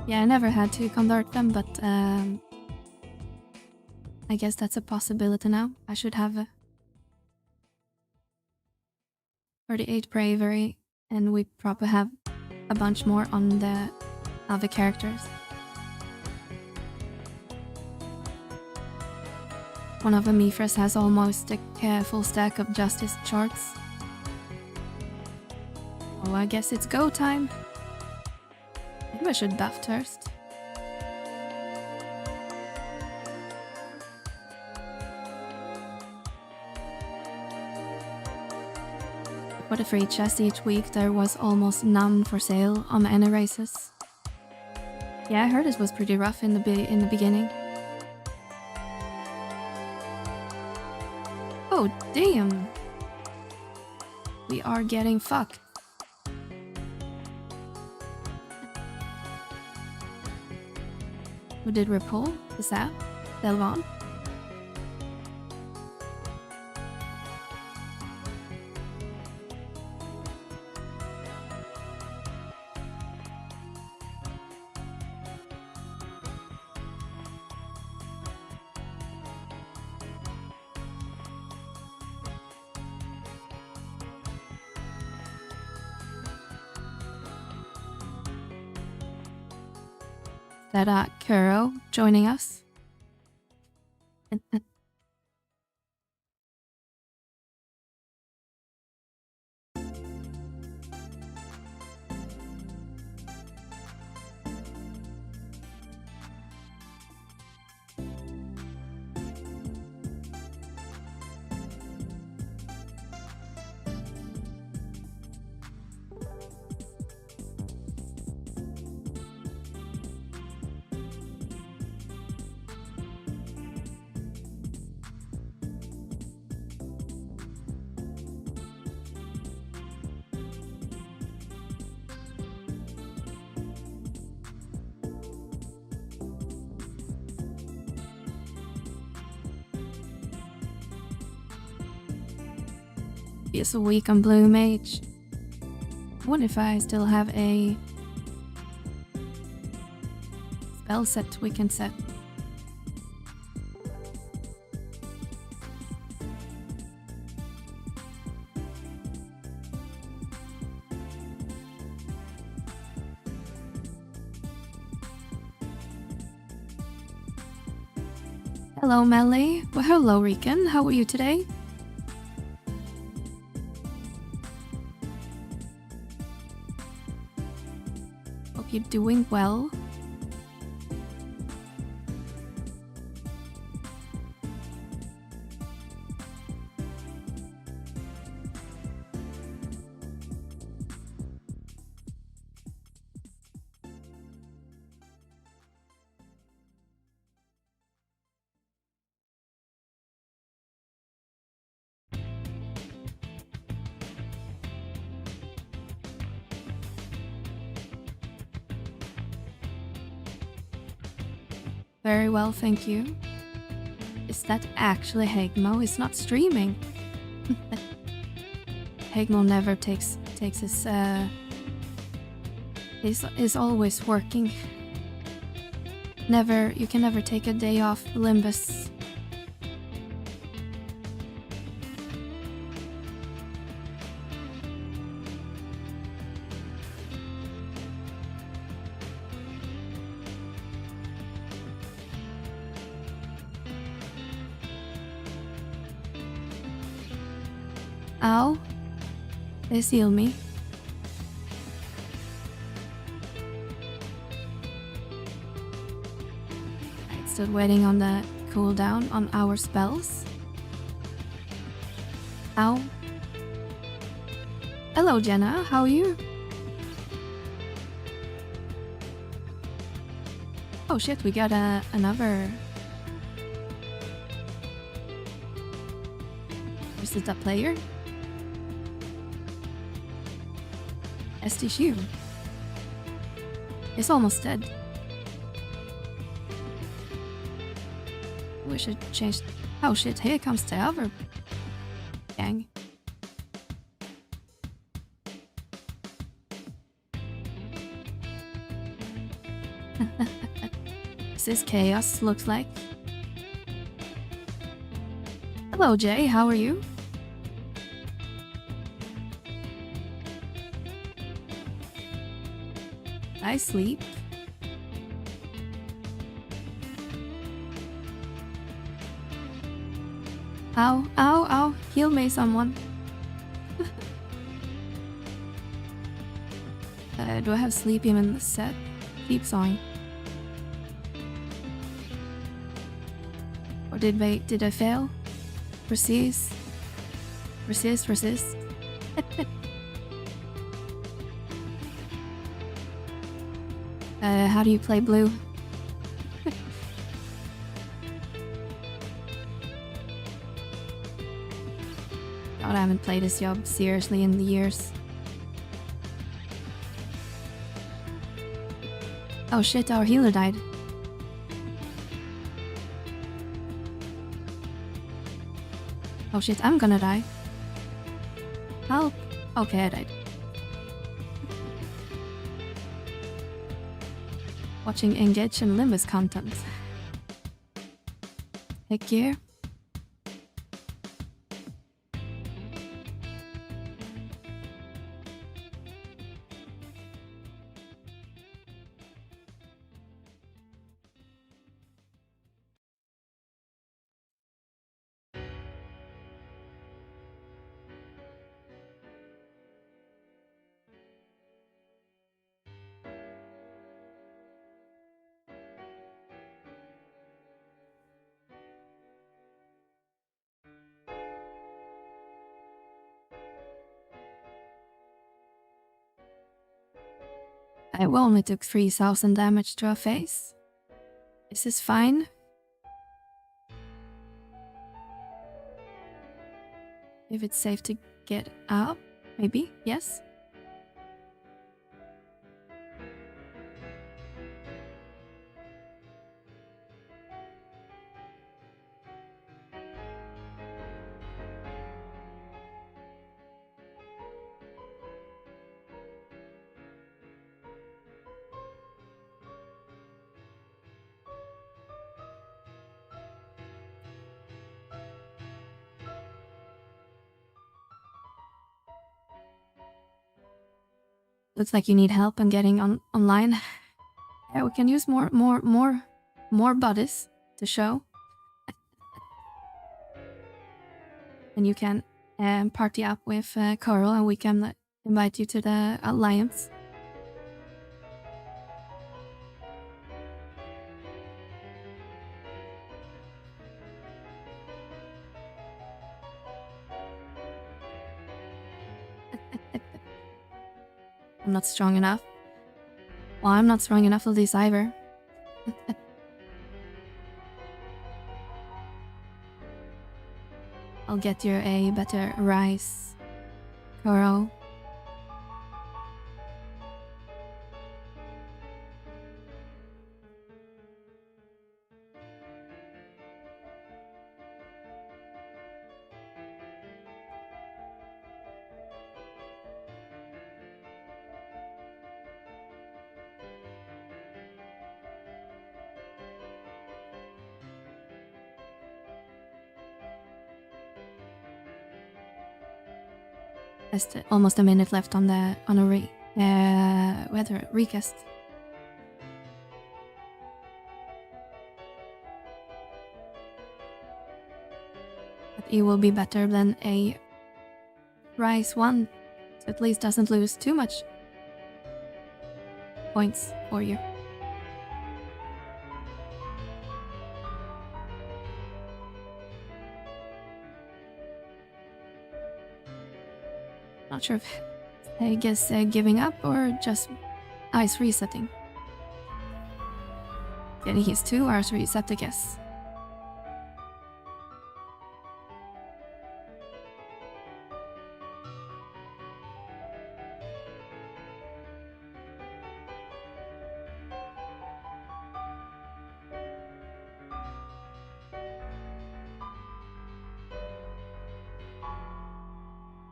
Yeah, I never had to convert them, but I guess that's a possibility now. I should have 38 bravery, and we probably have a bunch more on the other characters. One of the Mithras has almost a full stack of justice charts. Oh, I guess it's go time. Maybe I should buff first. For the free chest each week, there was almost none for sale on any races. Yeah, I heard this was pretty rough in the beginning. Oh, damn! We are getting fucked. Who did we pull? The Sap? Delvan? That Kuro joining us. It's a week on Blue Mage. I wonder if I still have a spell set we can set. Hello, Melly. Well, hello, Rican. How are you today? Hope you're doing well. Very well, thank you. Is that actually Hegmo? It's not streaming. Hegmo never takes his is always working. You can never take a day off, Limbus. Ow. They heal me. I stood waiting on the cooldown on our spells. Ow. Hello, Jenna. How are you? Oh shit, we got another... Is it a player? STSU. It's almost dead. We should change... Oh shit, here comes the other gang. This chaos looks like. Hello Jay, how are you? I sleep. Ow, ow, ow, heal me someone. Do I have sleep even in the set? Sleep song. Or did I fail? Resist. Resist, resist. How do you play blue? God, I haven't played this job seriously in the years. Oh shit, our healer died. Oh shit, I'm gonna die. Help! Okay, I died. Watching Engage and Limbus content. Heck yeah. I only took 3000 damage to her face. Is this fine? If it's safe to get up, maybe? Yes? Looks like you need help in getting online. Yeah, we can use more bodies to show. And you can party up with Coral and we can invite you to the alliance. I'm not strong enough. Well, I'm not strong enough for this either. I'll get you a better rise, Coral. There's almost a minute left on a recast. But it will be better than a rise 1, so at least doesn't lose too much points for you. Not sure if I guess giving up or just ice resetting. Getting his 2 hours reset, I guess.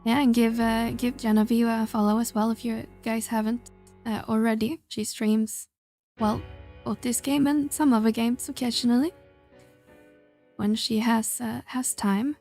Yeah, and give Genevieve a follow as well if you guys haven't already. She streams, well, both this game and some other games occasionally when she has time.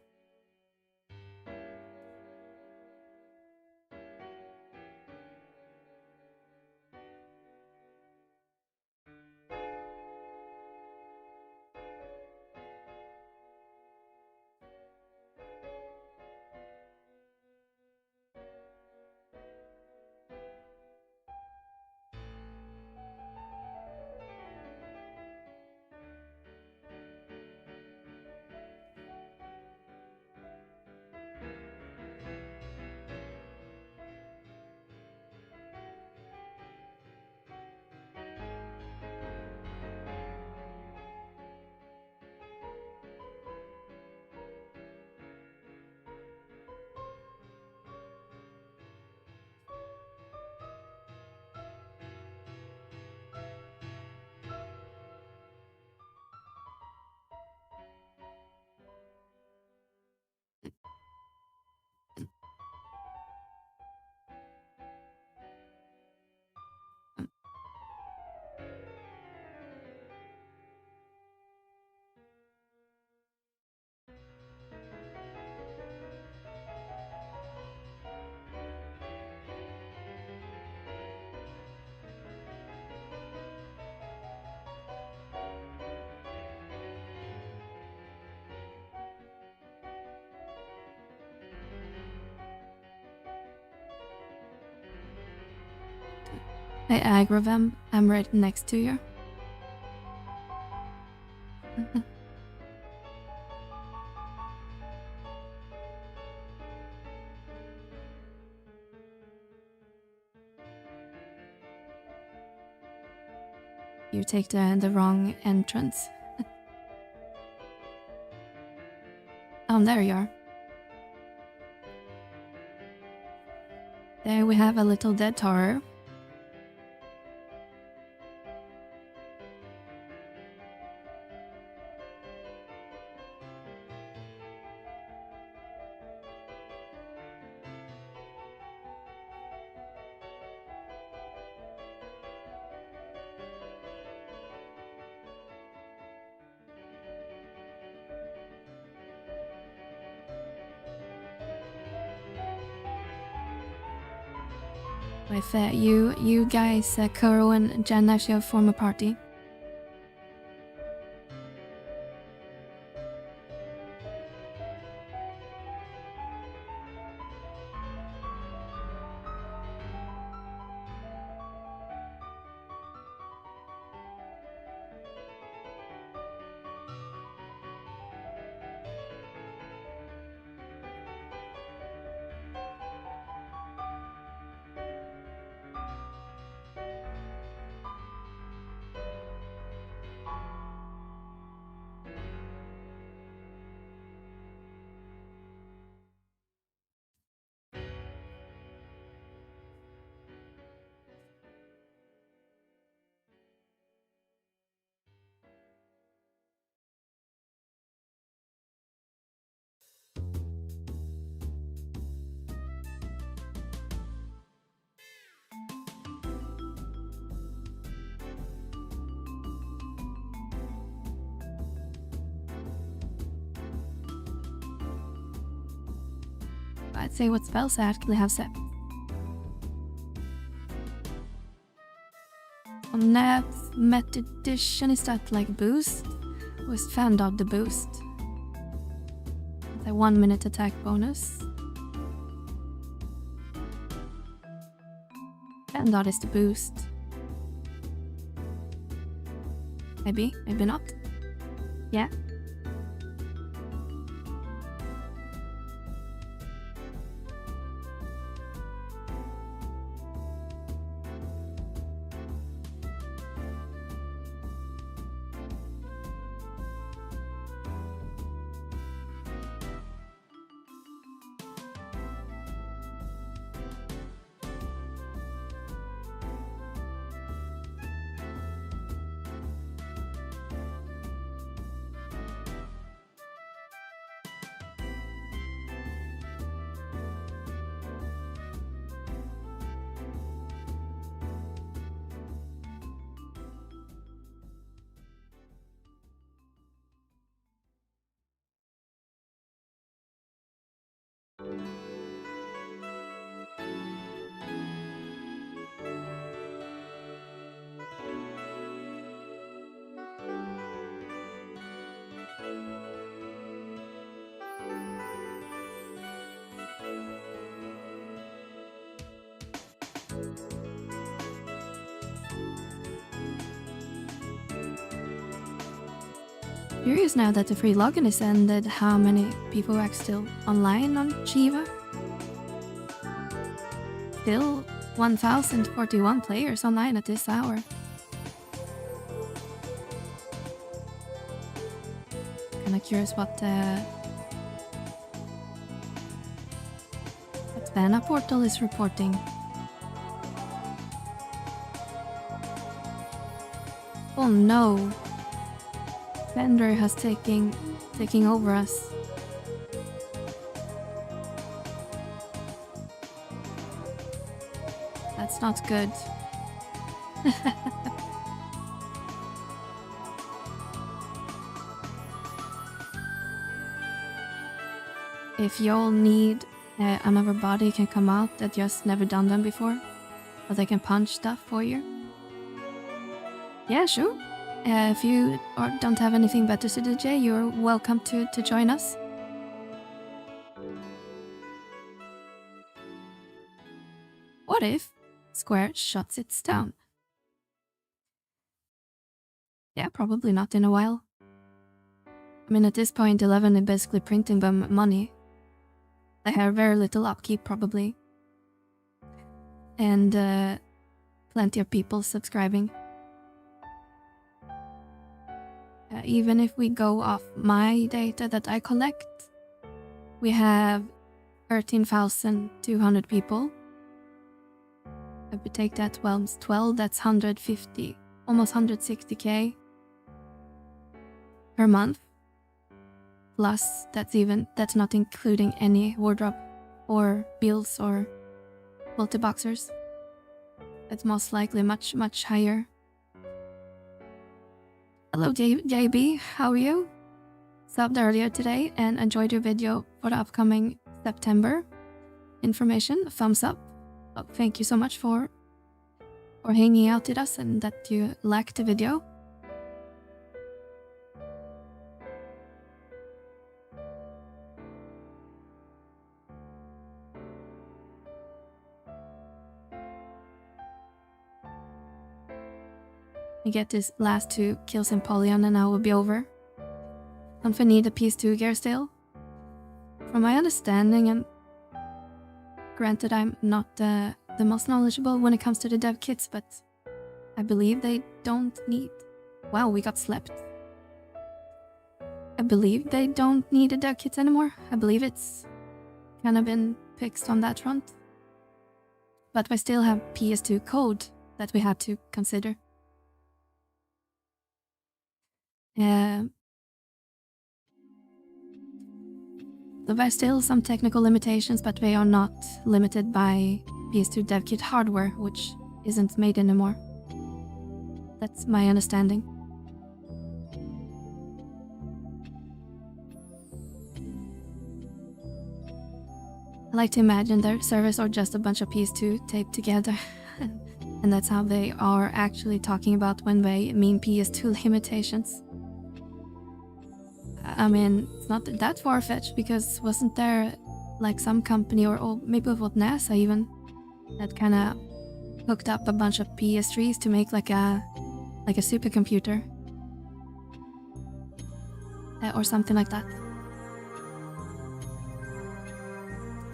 I aggro them. I'm right next to you. You take the wrong entrance. Oh, there you are. There we have a little dead tower. With you guys, Kuro and Jen actually form a party. I'd say what spells I actually have set. On Nab's Met Edition, is that like boost? Or is Vana'diel the boost? It's a 1 minute attack bonus. $10 to boost. Maybe, maybe not. Yeah. Curious now that the free login is ended, how many people are still online on Shiva? Still 1,041 players online at this hour. Kinda curious what Vana portal is reporting. Oh no! Vendor has taking over us. That's not good. If y'all need another body can come out that just never done them before, or they can punch stuff for you. Yeah, sure. If you don't have anything better to do, Jay, you're welcome to join us. What if Square shuts its down? Yeah, probably not in a while. I mean, at this point, 11 is basically printing them money. They have very little upkeep, probably. And plenty of people subscribing. Even if we go off my data that I collect, we have 13,200 people. If we take that 12, that's 150, almost 160k per month. Plus, that's not including any wardrobe or bills or multi-boxers. It's most likely much, much higher. Hello JB, how are you? Subbed earlier today and enjoyed your video for the upcoming September information. Thumbs up. Oh, thank you so much for hanging out with us and that you liked the video. I get this last 2 kills in Pollyon and now will be over. Don't we need a piece 2 gear still? From my understanding, and granted I'm not the most knowledgeable when it comes to the dev kits, but I believe they don't need... Wow, we got slept. I believe they don't need the dev kits anymore. I believe it's kind of been fixed on that front. But we still have PS2 code that we have to consider. There are still some technical limitations, but they are not limited by PS2 dev kit hardware, which isn't made anymore. That's my understanding. I like to imagine their servers are just a bunch of PS2 taped together. And that's how they are actually talking about when they mean PS2 limitations. I mean, it's not that far-fetched, because wasn't there like some company or maybe it was NASA even that kind of hooked up a bunch of PS3s to make like a supercomputer. Or something like that.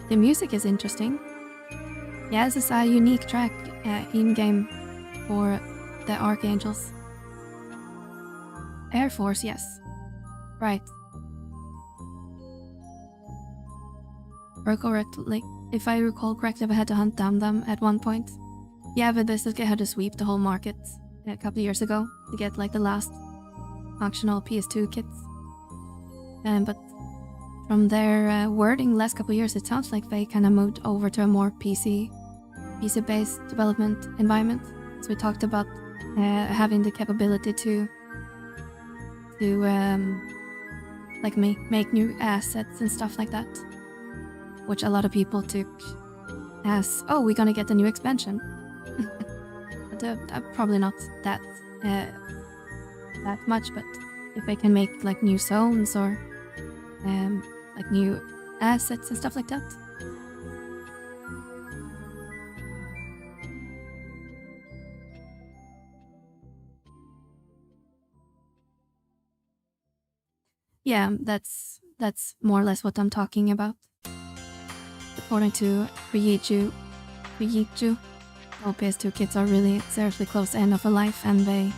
The music is interesting. Yeah, this is a unique track in-game for the Archangels. Air Force, yes. Right. If I recall correctly, I had to hunt down them at one point. Yeah, but this guy had to sweep the whole market a couple years ago to get like the last functional PS2 kits. But from their wording last couple years, it sounds like they kind of moved over to a more PC-based development environment. So we talked about having the capability to like make new assets and stuff like that, which a lot of people took as, oh, we're gonna get a new expansion. But probably not that much. But if they can make like new zones or like new assets and stuff like that. Yeah, that's more or less what I'm talking about. According to Ryiju, all PS2 kits are really seriously close to end of a life, and they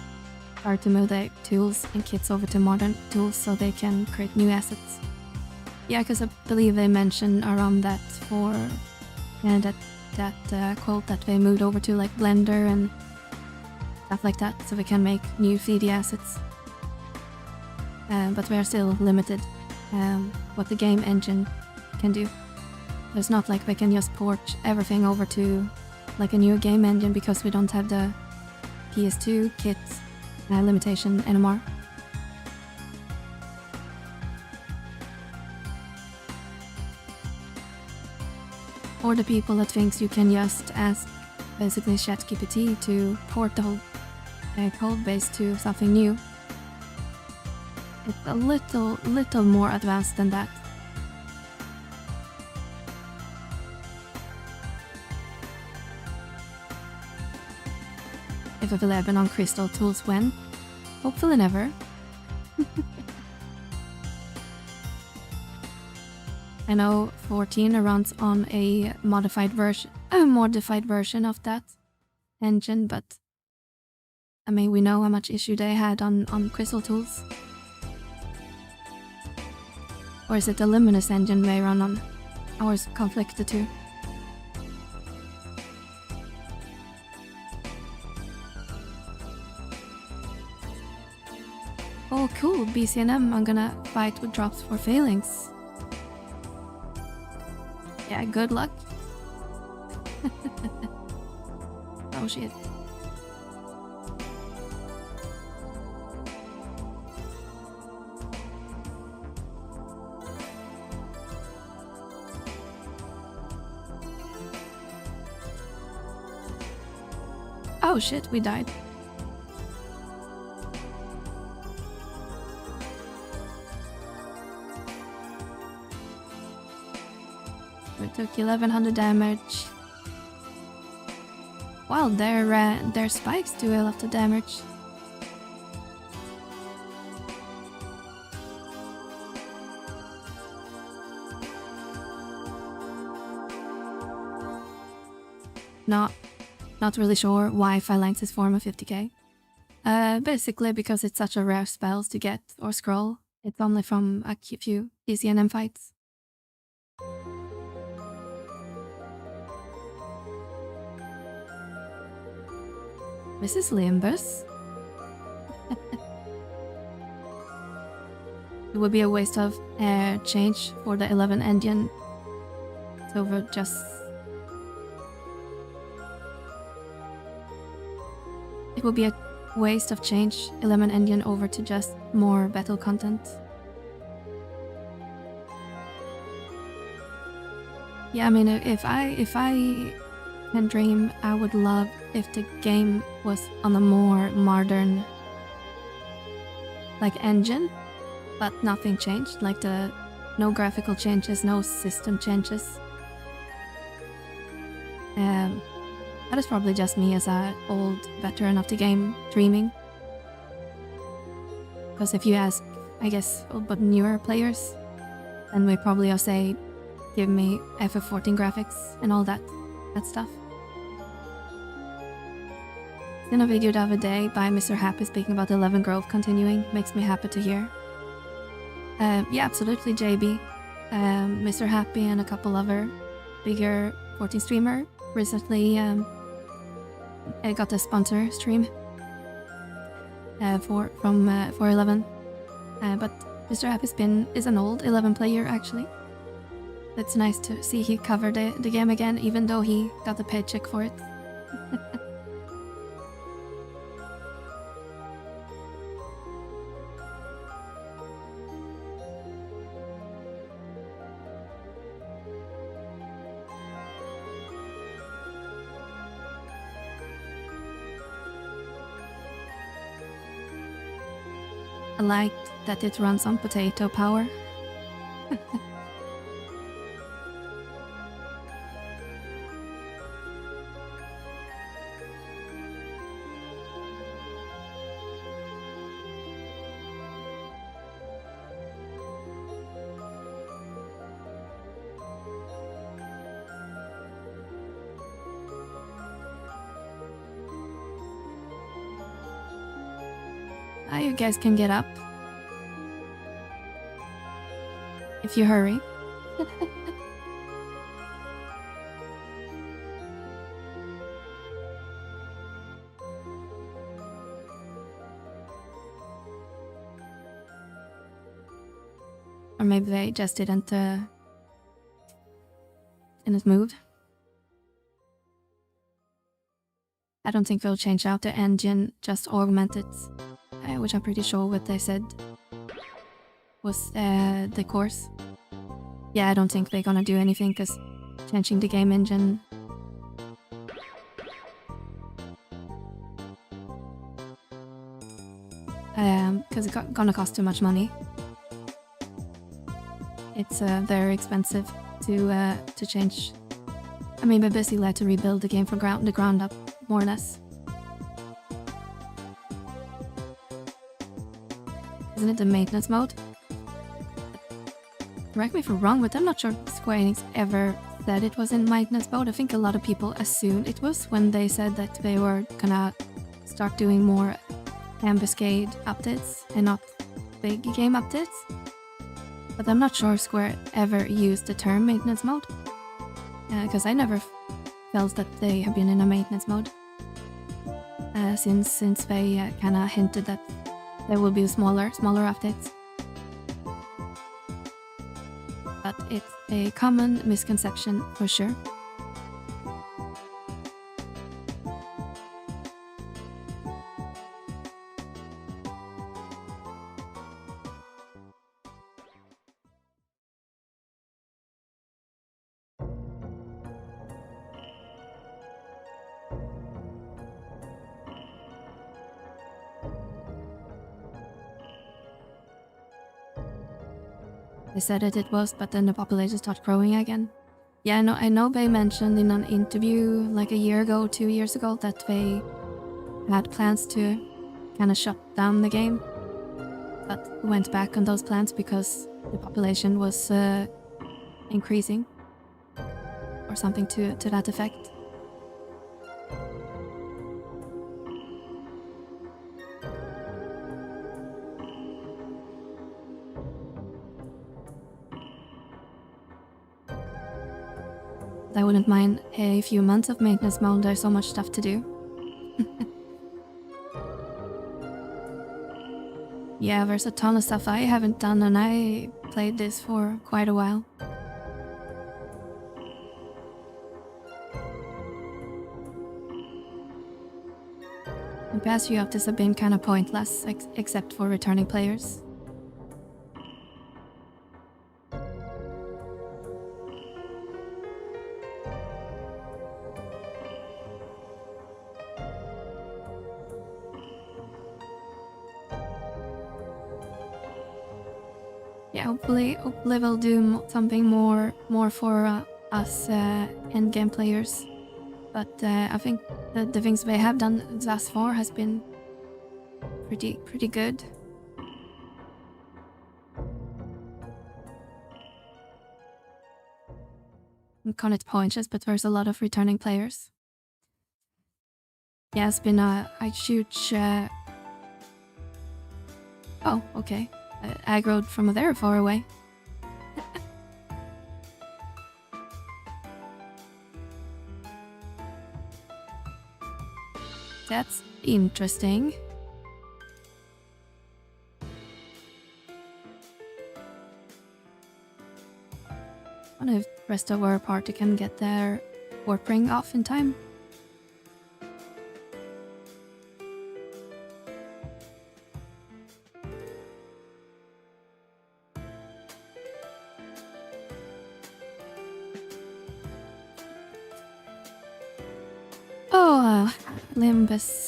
start to move their tools and kits over to modern tools so they can create new assets. Yeah, because I believe they mentioned around that for that quote that they moved over to like Blender and stuff like that, so we can make new 3D assets. But we are still limited what the game engine can do. It's not like we can just port everything over to like a new game engine because we don't have the PS2 kit limitation anymore. Or the people that thinks you can just ask basically ChatGPT to port the whole code base to something new. It's a little more advanced than that. If I've been on Crystal Tools when? Hopefully never. I know 14 runs on a modified version of that engine, but I mean, we know how much issue they had on Crystal Tools. Or is it the Luminous engine they run on? Or is it conflicted too? Oh cool, BCNM, I'm gonna fight with drops for failings. Yeah, good luck. Oh shit. Oh shit, we died. We took 1100 damage. Wow, their spikes do a lot of damage. Not really sure why Phalanx is form of 50k. Basically because it's such a rare spell to get or scroll. It's only from a few DCNM fights. Mrs. Limbus? It would be a waste of change for the 11 engine over just... It would be a waste of change 11 engine over to just more battle content. Yeah, I mean, if I can dream, I would love if the game was on a more modern like engine, but nothing changed, like no graphical changes, no system changes. That is probably just me as a old veteran of the game dreaming. Because if you ask, I guess, but newer players, then we probably will say, give me FF14 graphics and all that stuff. In a video the other day by Mr. Happy speaking about 11 Grove continuing, makes me happy to hear. Yeah, absolutely, JB. Mr. Happy and a couple other bigger 14 streamer recently I got a sponsor stream for 11. But Mr. Happy Spin is an old 11 player actually. It's nice to see he covered the game again, even though he got a paycheck for it. I like that it runs on potato power. You guys can get up. If you hurry. Or maybe they just didn't move. I don't think they'll change out the engine, just augment it. Which I'm pretty sure what they said was the course. Yeah, I don't think they're gonna do anything because changing the game engine because it's gonna cost too much money. It's very expensive to change. I mean, we're basically allowed to rebuild the game from the ground up, more or less. Isn't it the maintenance mode? Correct me if I'm wrong, but I'm not sure Square Enix ever said it was in maintenance mode. I think a lot of people assumed it was when they said that they were gonna start doing more ambuscade updates and not big game updates. But I'm not sure Square ever used the term maintenance mode. Because I never felt that they have been in a maintenance mode. Since they kinda hinted that there will be smaller updates. But it's a common misconception for sure. They said that it was, but then the population started growing again. Yeah, I know they mentioned in an interview like a year ago, 2 years ago, that they had plans to kind of shut down the game, but went back on those plans because the population was increasing, or something to that effect. I wouldn't mind a few months of maintenance mode, there's so much stuff to do. Yeah, there's a ton of stuff I haven't done and I played this for quite a while. The past few updates have been kind of pointless, except for returning players. Yeah, hopefully they'll do something more for us endgame players. but I think the things we have done thus far has been pretty good. Can't points, but there's a lot of returning players. Yeah, it's been a huge. Oh, okay. Aggroed from very far away. That's interesting. I wonder if the rest of our party can get their warp ring off in time. Oh, Limbus.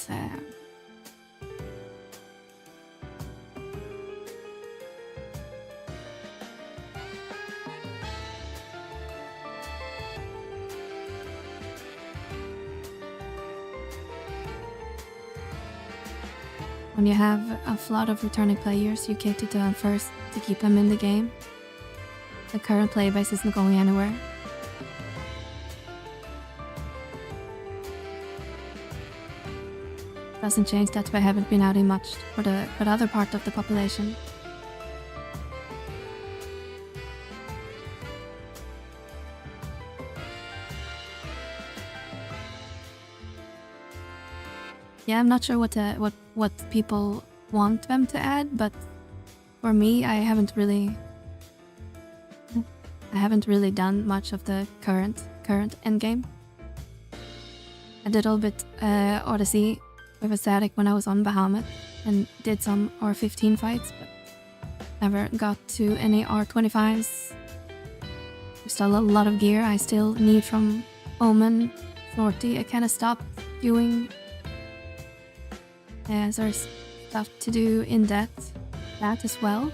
When you have a lot of returning players, you cater to them first to keep them in the game. The current player base isn't going anywhere. Doesn't change that we haven't been outing much for the other part of the population. Yeah, I'm not sure what people want them to add, but for me, I haven't really done much of the current endgame. I did a little bit Odyssey with a static when I was on Bahamut and did some R15 fights, but never got to any R25s. There's a lot of gear I still need from Omen, Snorty. I kind of stopped doing. So there's stuff to do in that as well.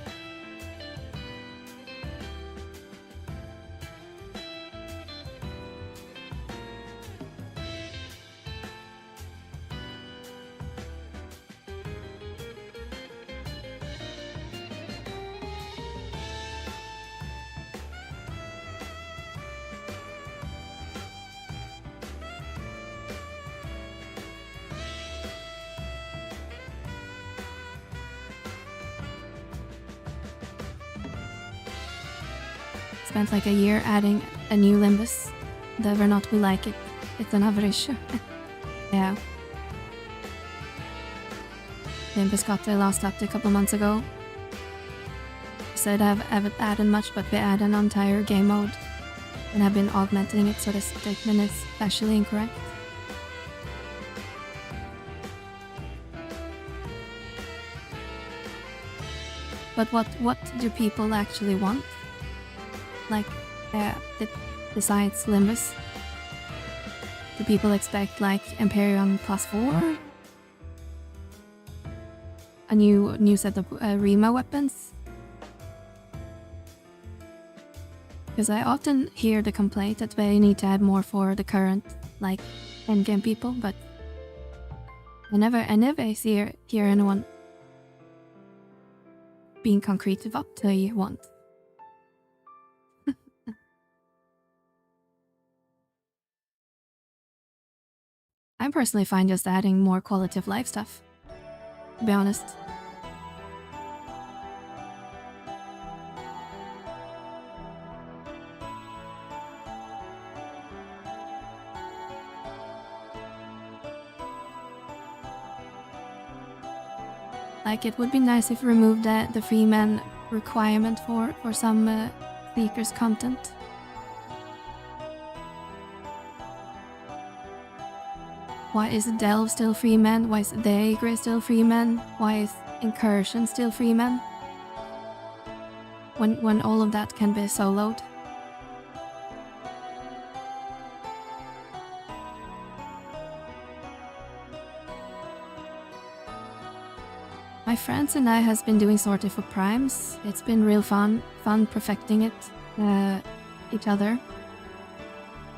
Spent like a year adding a new Limbus. Whether or not we like it, it's another issue. Yeah. Limbus got the last update a couple months ago. Said I haven't added much, but we added an entire game mode and have been augmenting it, so the statement is factually incorrect. But what do people actually want? Like, besides Limbus, do people expect like Empyrean +4? A new set of Rima weapons? Because I often hear the complaint that they need to add more for the current like endgame people, but I never hear anyone being concrete about what they want. I personally find just adding more quality of life stuff, to be honest. Like, it would be nice if we removed the freeman requirement for some Seekers content. Why is Delve still freeman? Why is Daegre still freeman? Why is Incursion still freeman? When all of that can be soloed. My friends and I has been doing sorting for primes. It's been real fun perfecting it, each other.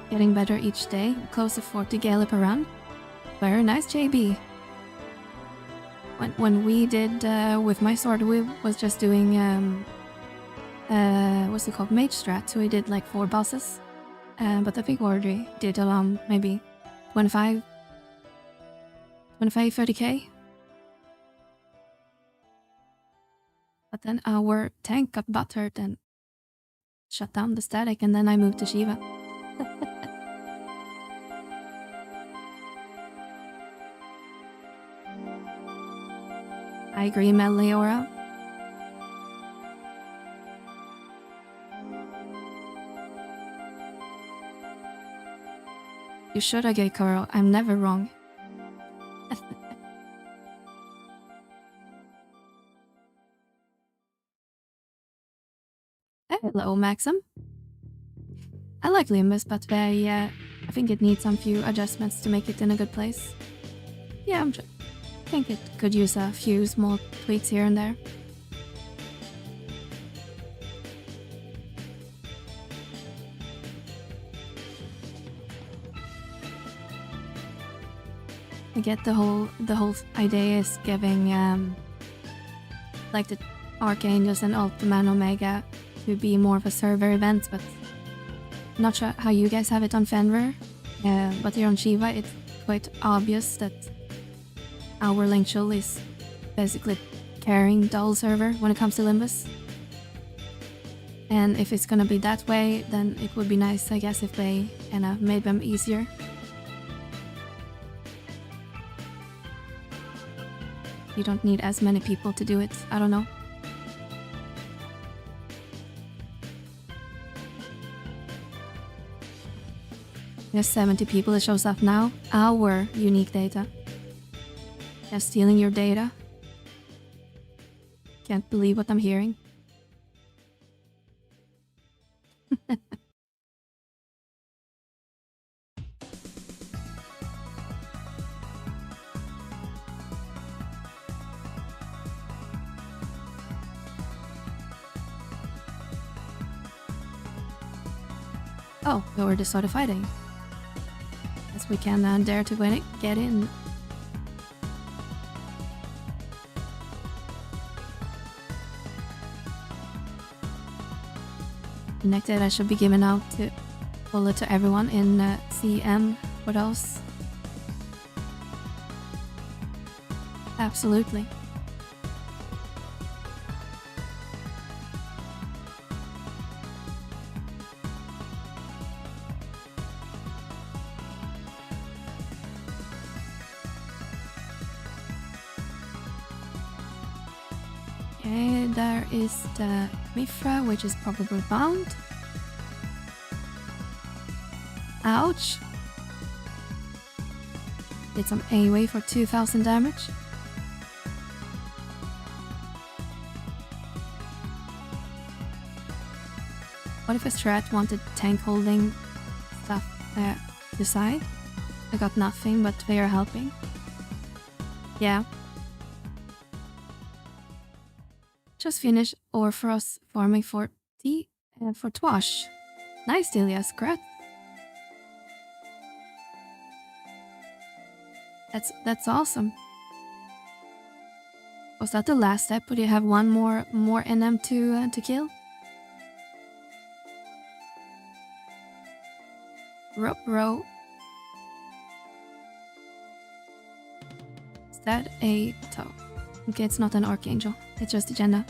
getting better each day. Close to 40 gallop a run. Very nice, JB. When we did with my sword, we was just doing what's it called, mage strat. So we did like 4 bosses. But the big order did maybe 25, 30k. But then our tank got buttered and shut down the static, and then I moved to Shiva. I agree, Meliora. You should agree, Coral. I'm never wrong. Hello, Maxim. I like Limbus, but I think it needs some few adjustments to make it in a good place. Yeah, I think it could use a few small tweaks here and there. I get the whole idea is giving like the Archangels and Ultiman Omega to be more of a server event, but not sure how you guys have it on Fenrir. But here on Shiva, it's quite obvious that our Linkshul is basically carrying the whole server when it comes to Limbus. And if it's gonna be that way, then it would be nice, I guess, if they made them easier. You don't need as many people to do it, I don't know. There's 70 people that shows up now. Our unique data. They're stealing your data. Can't believe what I'm hearing. Oh, we already started fighting. Guess we can dare to win it, get in. Connected, I should be giving out to bullet to everyone in CM. What else? Absolutely. Okay, there is the Mifra, which is probably bound. Ouch. Did some AoE for 2000 damage. What if a strat wanted tank holding stuff to side? I got nothing, but they are helping. Yeah. Just finished Orpheus farming for Twash. Nice, Delias, congrats. That's awesome. Was that the last step? Would you have one more NM to kill? Row. Is that a toe? Okay, it's not an Archangel. It's just a Jenna.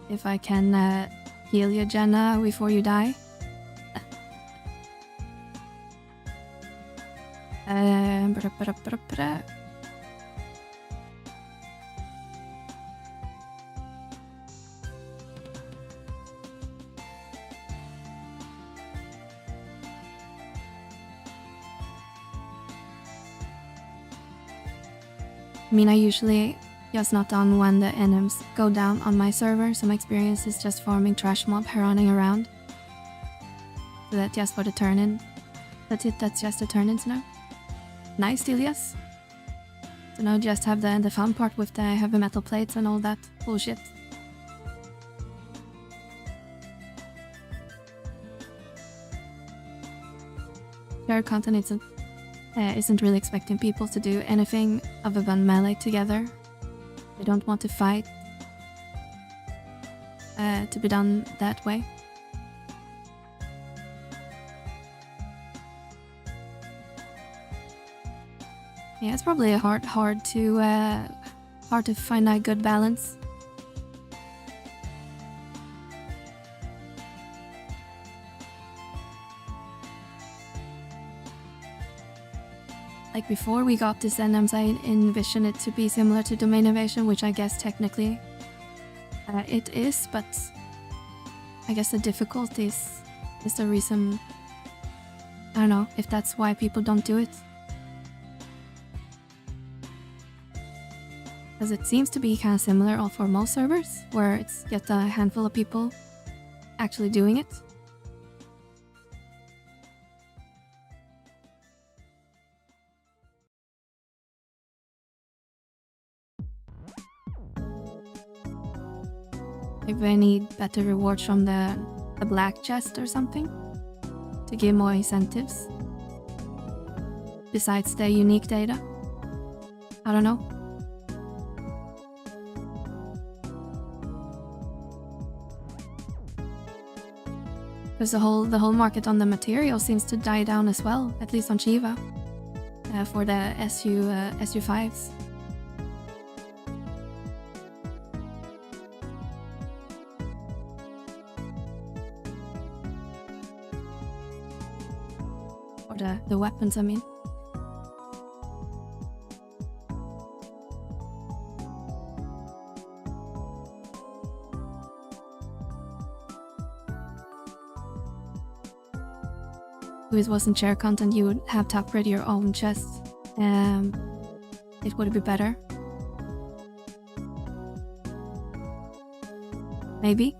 If I can heal you, Jenna, before you die. I mean, I usually just not on when the NMs go down on my server, so my experience is just farming trash mob running around. So that's just for the turn-in. That's it, that's just the turn-ins now. Nice, Delias. You know, just have the fun part with the heavy metal plates and all that bullshit. Shared content isn't really expecting people to do anything other than melee together. They don't want to fight to be done that way. Yeah, it's probably hard to find a good balance. Like before we got this NMs, I envisioned it to be similar to Domain Invasion, which I guess technically it is, but I guess the difficulties is the reason. I don't know if that's why people don't do it. Because it seems to be kind of similar for most servers, where it's just a handful of people actually doing it. Maybe I need better rewards from the black chest or something to give more incentives. Besides the unique data. I don't know. Because the whole market on the material seems to die down as well, at least on Shiva, for the SU5s. Or the weapons, I mean. If it wasn't share content, you would have to upgrade your own chest. It would be better. Maybe.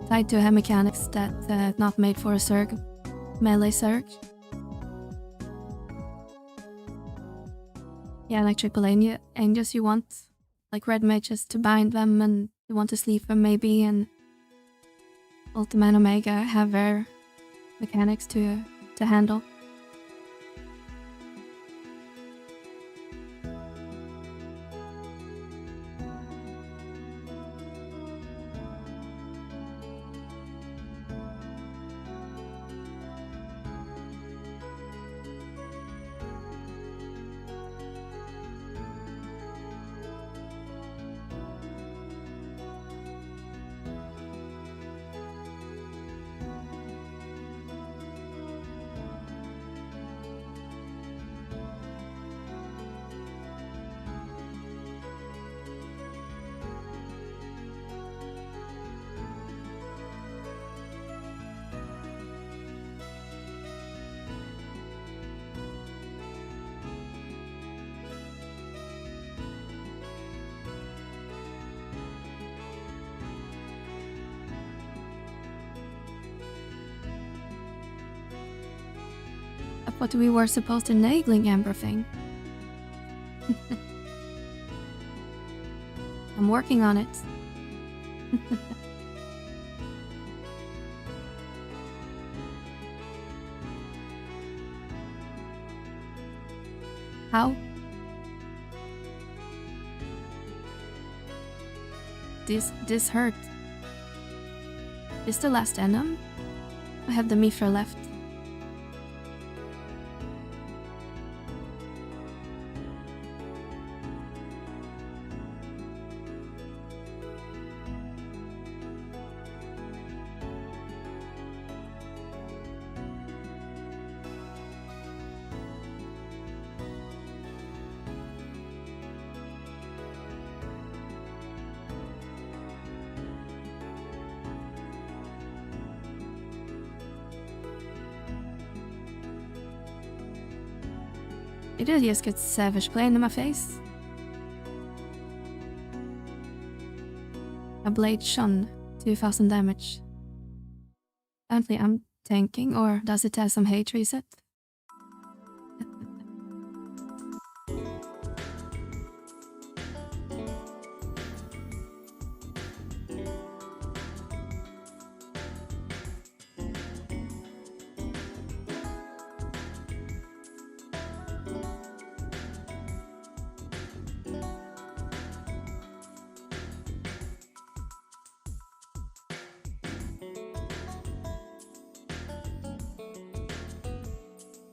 Tied to a mechanics that's not made for a Zerg, melee Zerg. Yeah, like triple angels you want, like red mages to bind them, and you want to sleep them maybe, and Ultima and Omega have their mechanics to handle. But we were supposed to nagling everything. I'm working on it. How? This hurt. Is the last enum? I have the Mithra left. It did just get savage playing in my face. A blade shun, 2000 damage. Apparently I'm tanking, or does it have some hate reset?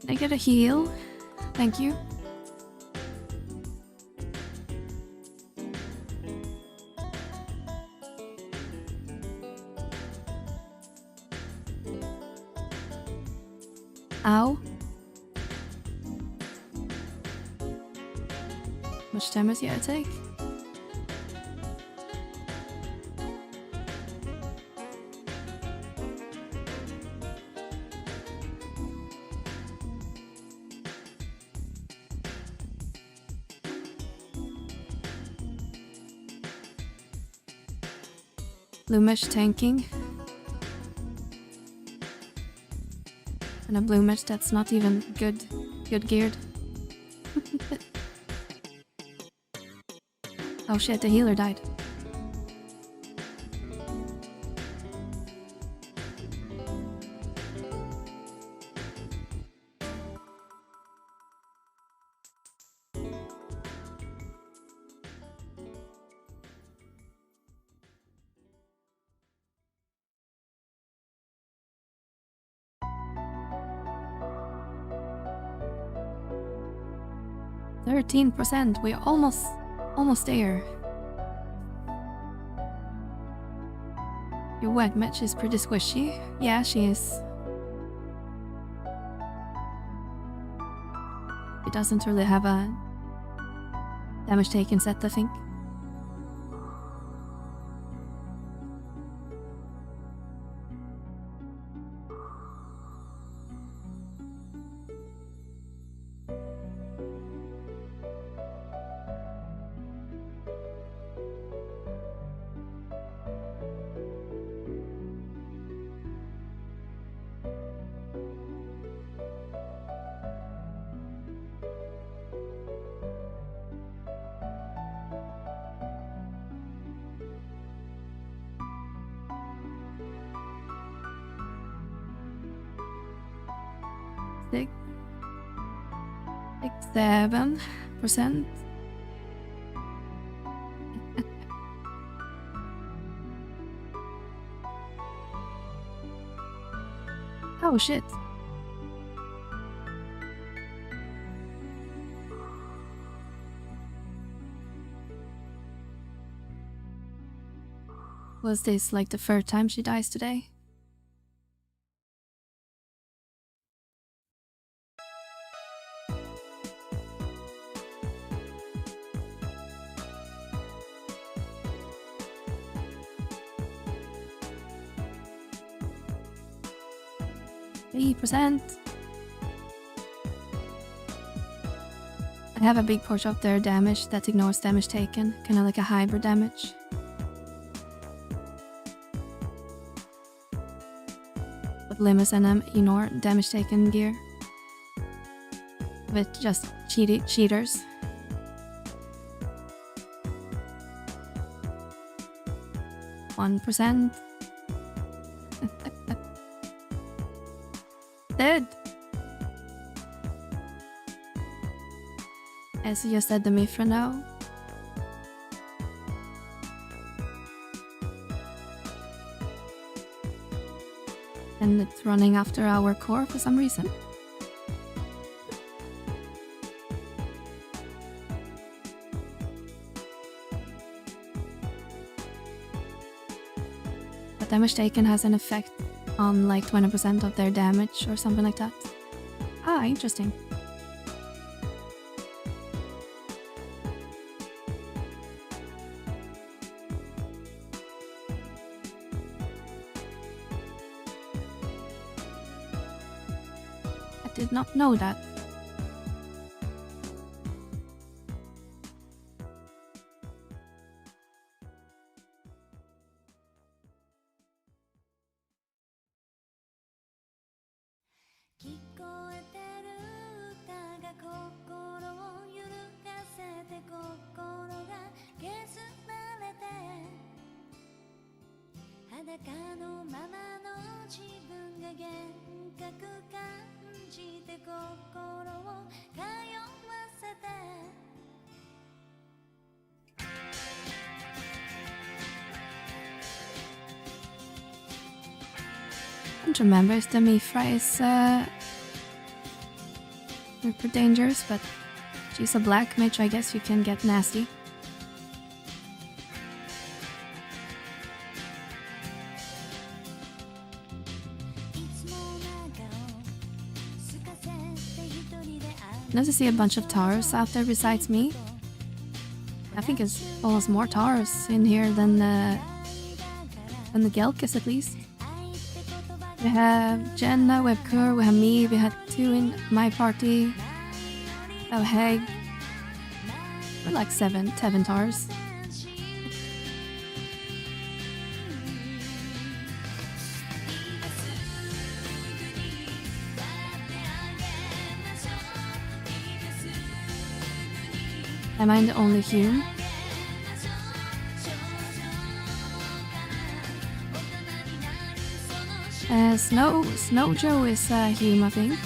Can I get a heal? Thank you. Ow. Much damage did I take? Blue mesh tanking. And a blue mesh that's not even good geared. Oh shit, the healer died. %. We're almost there. Your wet match is pretty squishy. Yeah, she is. It doesn't really have a damage taken set, I think. Six, 7%. Oh shit. Was this like the third time she dies today? %. I have a big portion of their damage that ignores damage taken, kind of like a hybrid damage. But limits and ignore damage taken gear. With just cheaters. %. Dead. As you just said the Mithra now. And it's running after our core for some reason. But damage taken has an effect on like 20% of their damage or something like that. Ah, interesting. I did not know that. I don't remember if the Mifra is super dangerous, but she's a black mage, I guess you can get nasty. Nice to see a bunch of Taurus out there besides me. I think it's almost more Taurus in here than the Gelkis at least. We have Jenna, we have Kur, we have me, we had 2 in my party. We have Heg. We're like 7 Taurus. Am I the only human? Snow Joe is human, I think.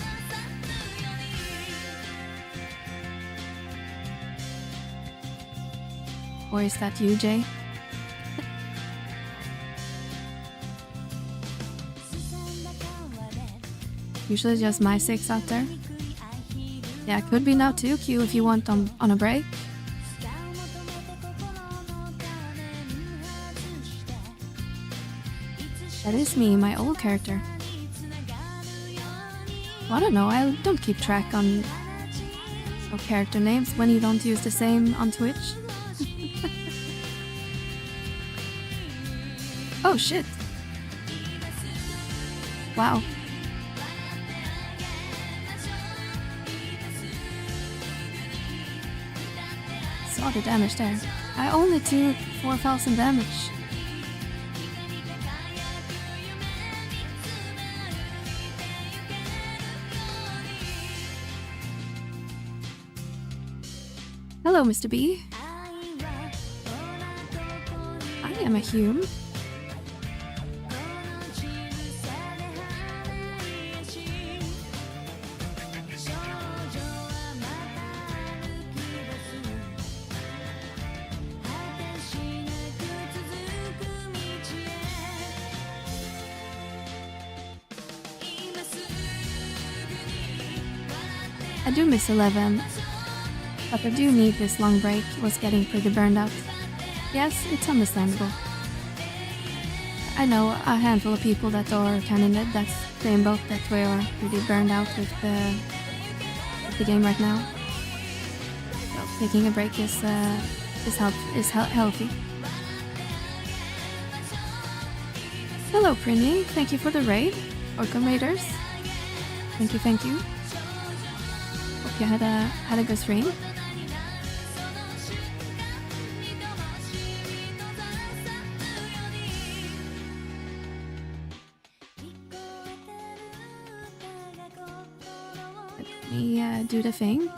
Or is that you, Jay? Usually just my 6 out there. Yeah, could be now too, Q, if you want on a break. That is me, my old character. Well, I don't know, I don't keep track of character names when you don't use the same on Twitch. Oh shit. Wow. Saw the damage there. I only took 4,000 damage. Hello, Mr. B. I am a human. I do miss 11. But I do need this long break, was getting pretty burned out. Yes, it's understandable. I know a handful of people that are kind of in that same boat, that we are pretty burned out with the game right now. So taking a break is healthy. Hello Prinny, thank you for the raid. Welcome raiders. Thank you. Hope you had a good stream. Let me do the thing.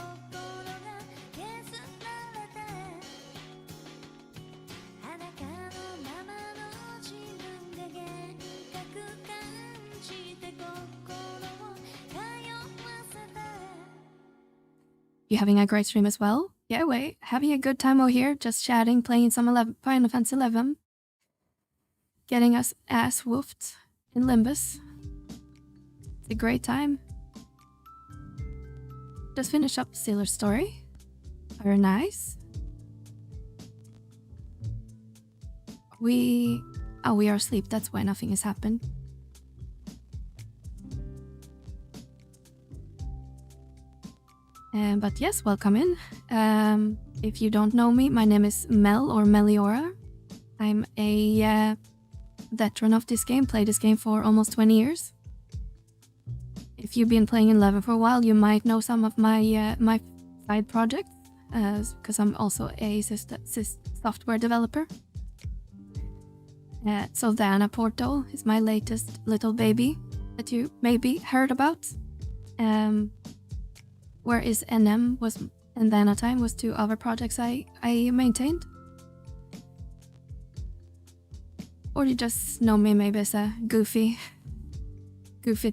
You having a great stream as well? Yeah, wait, having a good time over here, just chatting, playing some Final Fantasy 11. Getting us ass whooped in Limbus. It's a great time. Just finish up Sailor's story. Very nice. We are asleep, that's why nothing has happened. But yes, welcome in. If you don't know me, my name is Mel or Meliora. I'm a veteran of this game, played this game for almost 20 years. If you've been playing 11 for a while, you might know some of my my side projects, because I'm also a software developer. So Vana Portal is my latest little baby that you maybe heard about. Whereas NM was and vana-time was 2 other projects I maintained. Or you just know me maybe as a goofy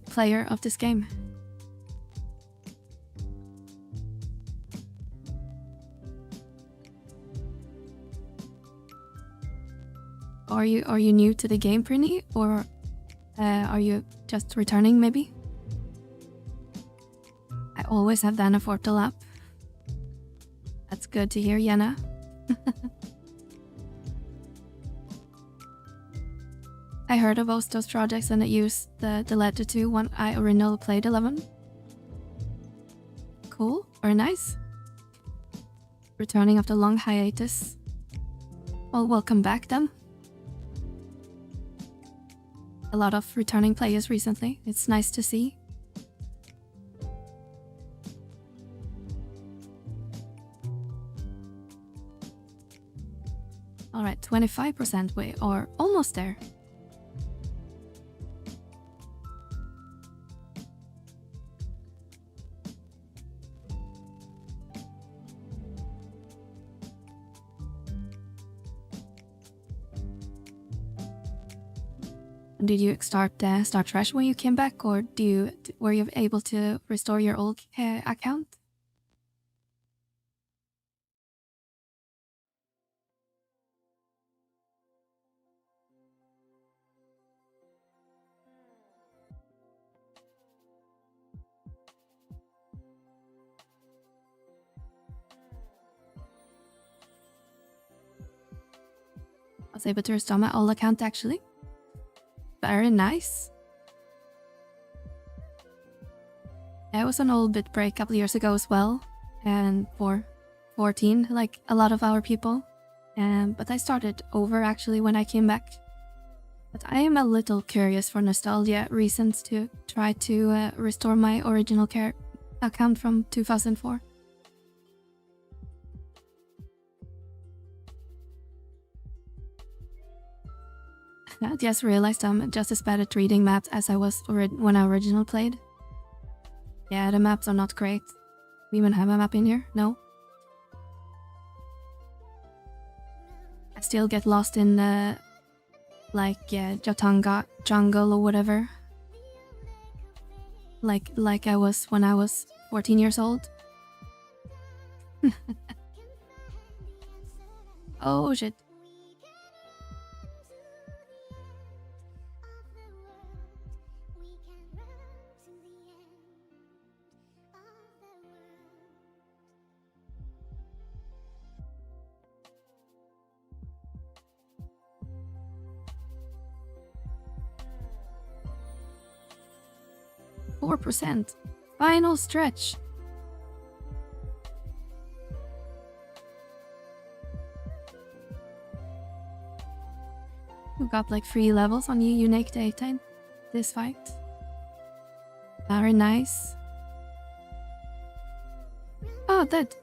player of this game. Are you new to the game, Prini? Or are you just returning maybe? I always have Dana Fortal up. That's good to hear, Jenna. I heard of both those projects and I used the letter to when I originally played 11. Cool, very nice. Returning after long hiatus. Well, welcome back then. A lot of returning players recently. It's nice to see. Alright, 25% we are almost there. Did you start fresh when you came back, or were you able to restore your old account? I was able to restore my old account actually. Very nice. I was on old bit break a couple years ago as well, and for 14, like a lot of our people. But I started over actually when I came back. But I am a little curious for nostalgia reasons to try to restore my original account from 2004. I just realized I'm just as bad at reading maps as I was when I originally played. Yeah, the maps are not great. We even have a map in here? No? I still get lost in Jatanga jungle or whatever. Like I was when I was 14 years old. Oh shit. %. Final stretch. We got like 3 levels on unique data in this fight. Very nice. Oh, dead.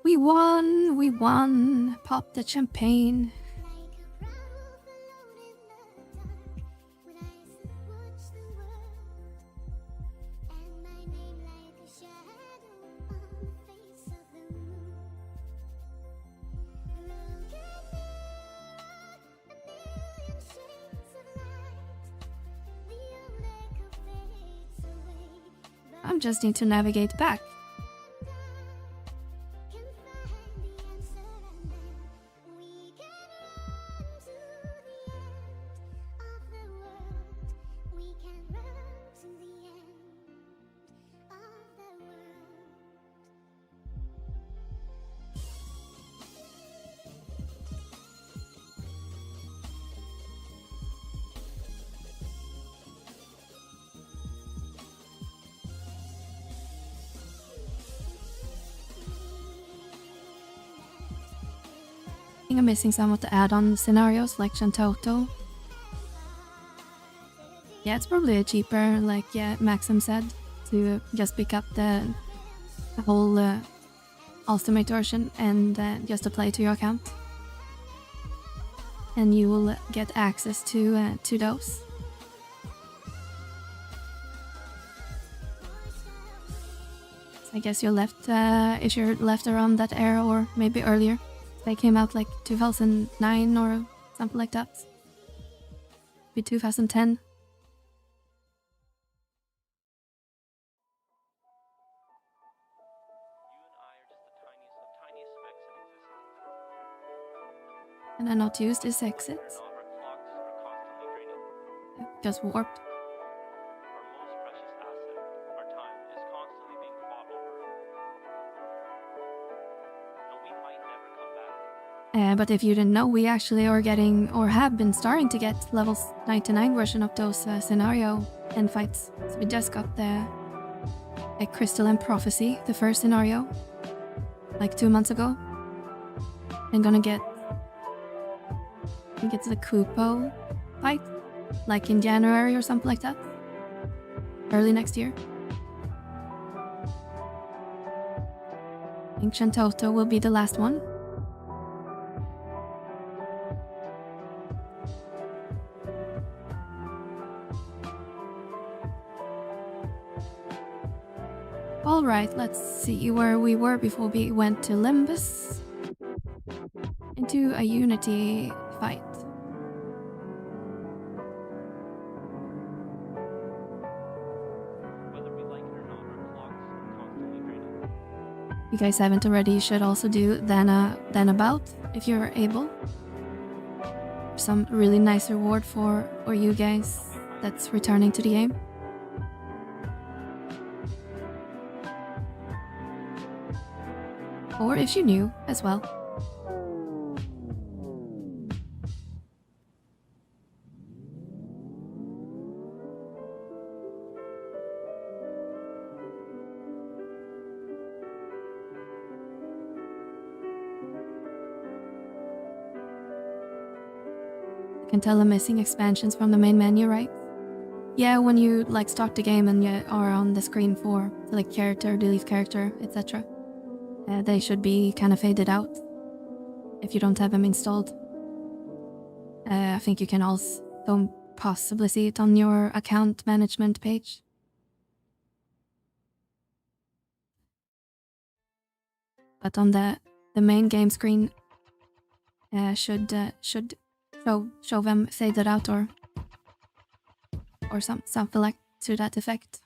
We won! Pop the champagne. I just need to navigate back. I'm missing some of the add-on scenarios like Shantoto. Yeah, it's probably cheaper, like Maxim said, to just pick up the whole Ultimate version and just apply to your account. And you will get access to those. I guess you're left, if you're left around that era or maybe earlier. They came out like 2009 or something like that. Maybe 2010. And I not use this exit. It just warped. But if you didn't know, we actually are getting, or have been starting to get, levels 99 version of those scenario end fights. So we just got the Crystal and Prophecy, the first scenario, like 2 months ago. And gonna get, I think it's the Kupo fight, like in January or something like that. Early next year. I think Shantoto will be the last one. Alright, let's see where we were before we went to Limbus. Into a Unity fight. If you guys haven't already, you should also do Vanabout if you're able. Some really nice reward for you guys that's returning to the game. Or if you're new as well. You can tell the missing expansions from the main menu, right? Yeah, when you like start the game and you are on the screen for select character, delete character, etc. They should be kind of faded out if you don't have them installed. I think you can also possibly see it on your account management page. But on the main game screen, should show them faded out or something like to that effect.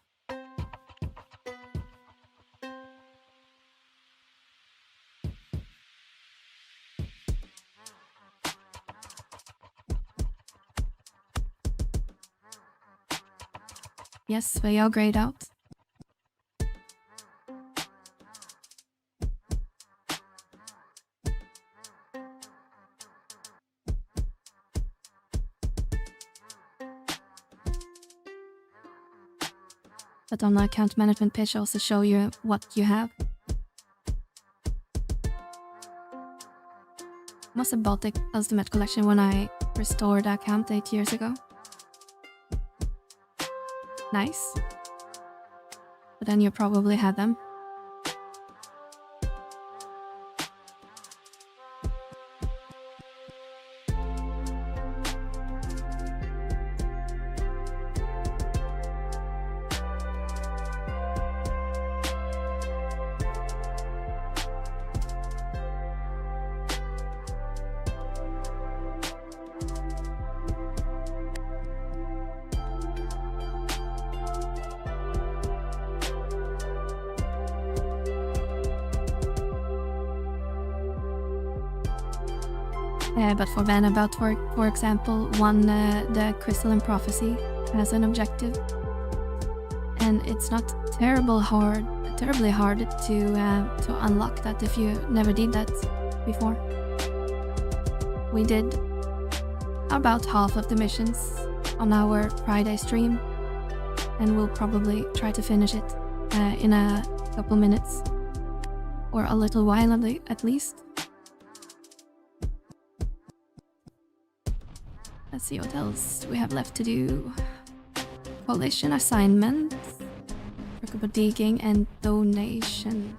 Yes, they are grayed out. But on the account management page also show you what you have. Must have bought the Ultimate Collection when I restored the account 8 years ago. Nice. But then you probably had them. But for Vanabout, for example, the Crystal and Prophecy has an objective, and it's not terribly hard to unlock that if you never did that before. We did about half of the missions on our Friday stream, and we'll probably try to finish it in a couple minutes or a little while at least. Let's see what else we have left to do. Coalition assignments, workable digging, and donation.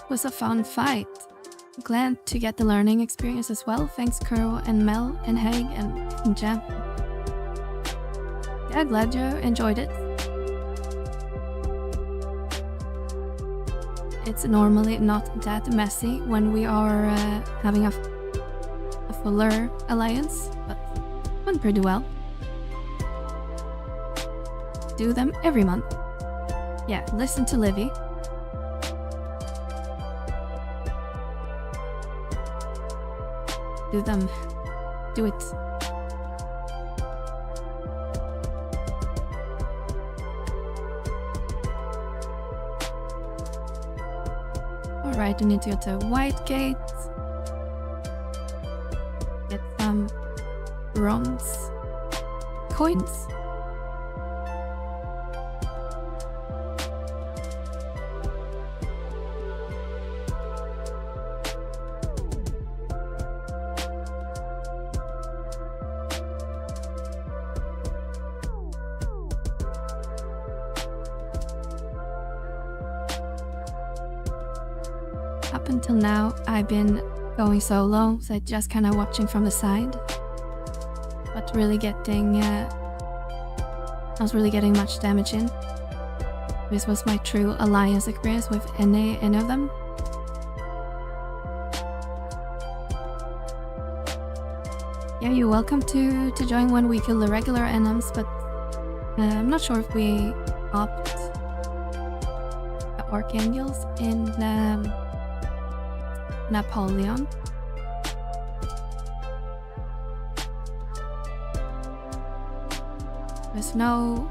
was a fun fight. Glad to get the learning experience as well. Thanks Kuro and Mel and Haig and Jam. Yeah, glad you enjoyed it. It's normally not that messy when we are having a fuller alliance, but went pretty well. Do them every month. Yeah, listen to Livy. Do them. Do it. Alright, we need to go to White Gate. Get some bronze coins. Up until now, I've been going solo, so just kind of watching from the side. But really getting, not really getting much damage in. This was my true alliance experience with any of them. Yeah, you're welcome to join when we kill the regular NMs, but I'm not sure if we opt the Archangels in Napoleon. There's no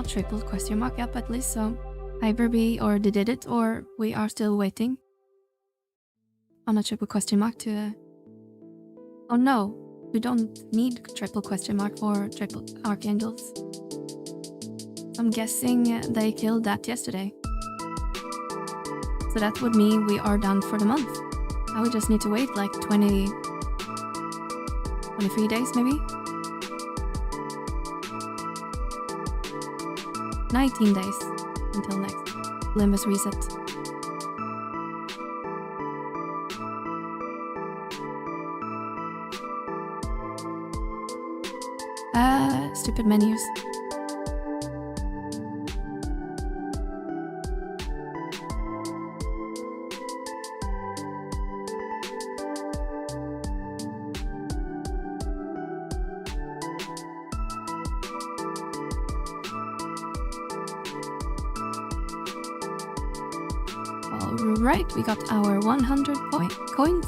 triple question mark up at least, so either we already did it or we are still waiting on a triple question mark to oh no, we don't need triple question mark for triple Archangels. I'm guessing they killed that yesterday. So that would mean we are done for the month. Now we just need to wait like 23 days maybe? 19 days until next Olympus reset. Stupid menus. Alright, we got our 100 coins.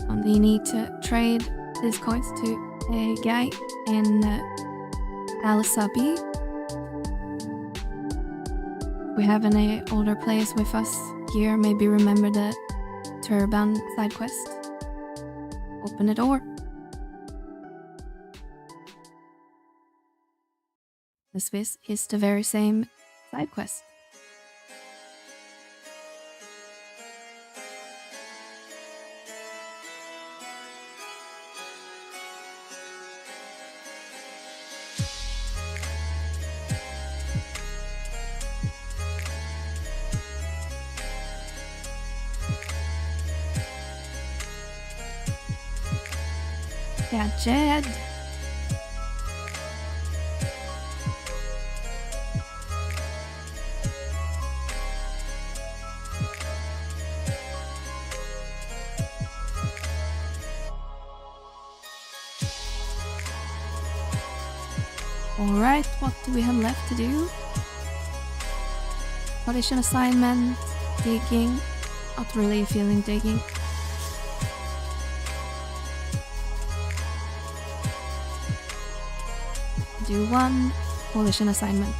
And we need to trade these coins to a guy in Al-Sabi. We have any older players with us here, maybe remember the Turban side quest. Open the door. This is the very same side quest. Yeah, Jed. Alright, what do we have left to do? Audition assignment, digging. Not really feeling digging. Do one coalition assignment.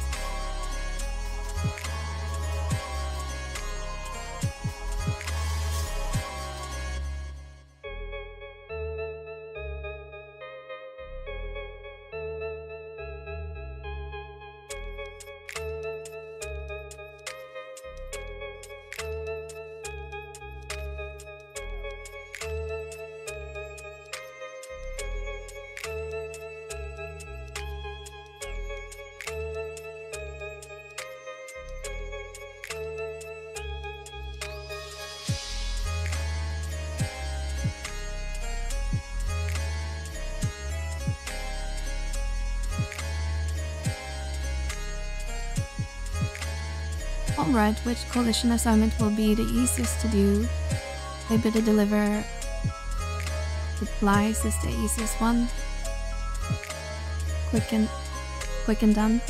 Alright, which coalition assignment will be the easiest to do? Maybe to deliver supplies is the easiest one. Quick and done.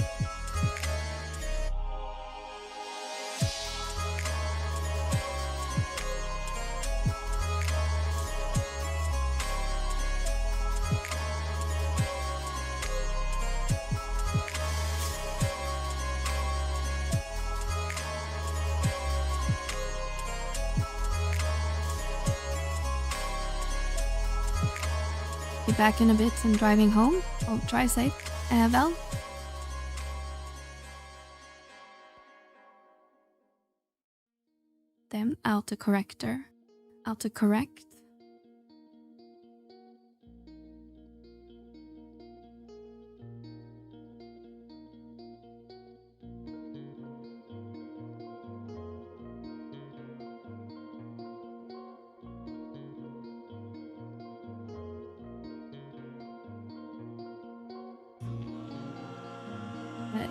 Be back in a bit and driving home. Oh, drive safe. Val? Then autocorrector. Autocorrect.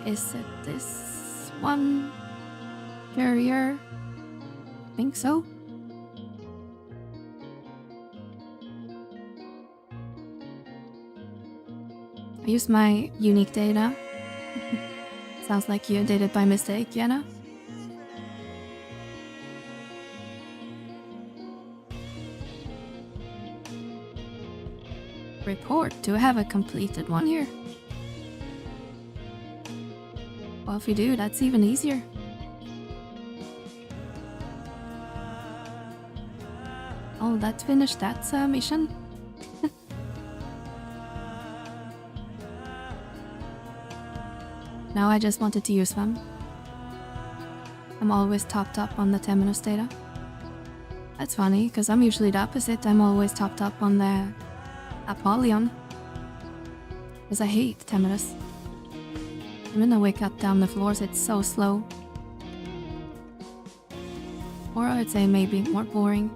Is it this one? Carrier? I think so. I used my unique data. Sounds like you did it by mistake, Yana. Report. Do I have a completed one here? Well, if you do, that's even easier. Oh, that finished that mission. Now I just wanted to use them. I'm always topped up on the Temenos data. That's funny, because I'm usually the opposite. I'm always topped up on the Apollyon. Because I hate Temenos. Even though we cut down the floors, it's so slow. Or I'd say maybe more boring.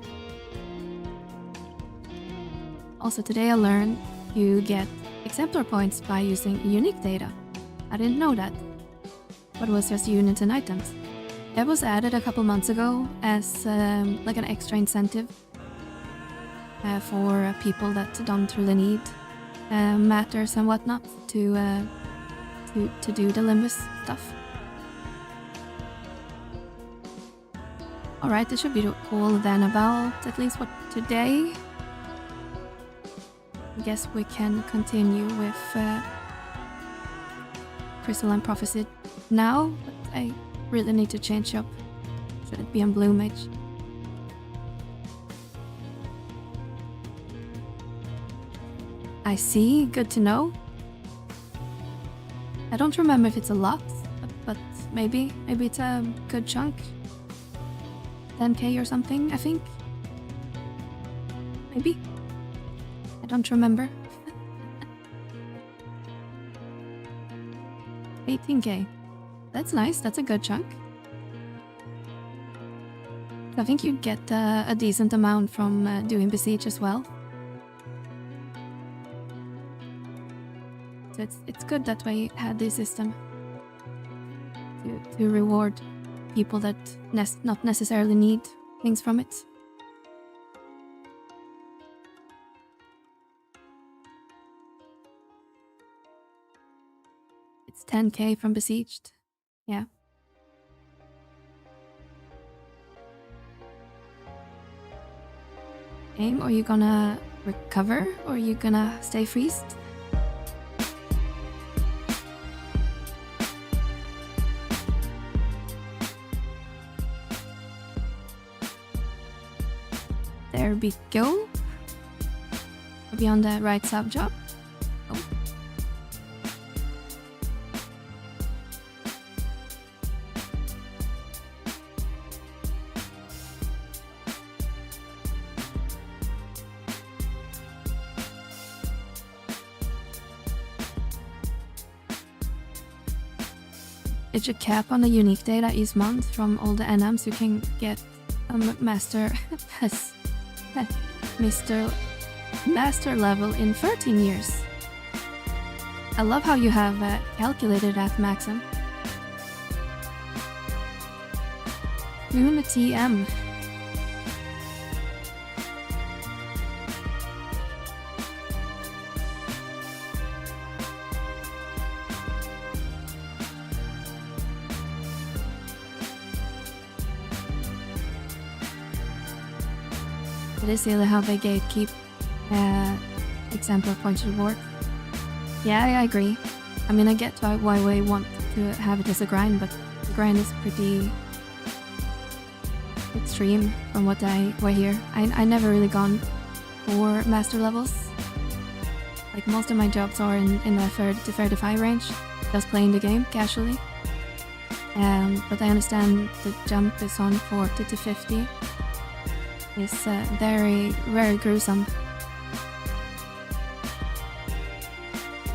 Also today I learned you get exemplar points by using unique data. I didn't know that. But it was just units and items. It was added a couple months ago as like an extra incentive for people that don't really need matters and whatnot to do the Limbus stuff. Alright, this should be cool then about at least what today. I guess we can continue with Crystalline Prophecy now, but I really need to change up. Should it be on Blue Mage? I see, good to know. I don't remember if it's a lot, but maybe it's a good chunk. 10k or something, I think. Maybe. I don't remember. 18k. That's nice, that's a good chunk. I think you'd get a decent amount from doing Besiege as well. So it's good that we had this system to reward people that not necessarily need things from it. It's 10k from Besieged. Yeah. Aim, are you gonna recover or are you gonna stay freezed? There we go. I'll be on the right sub job. Oh. It should cap on the unique data each month from all the NMs. You can get a master master level in 13 years. I love how you have calculated that, Maxim. Doing the TM. It is silly how they gatekeep example points reward. Yeah, I agree. I mean, I get why we want to have it as a grind, but the grind is pretty extreme from what I hear. I never really gone for master levels. Like most of my jobs are in the 30 to 35 range, just playing the game casually. But I understand the jump is on 40 to 50. It's very, very gruesome.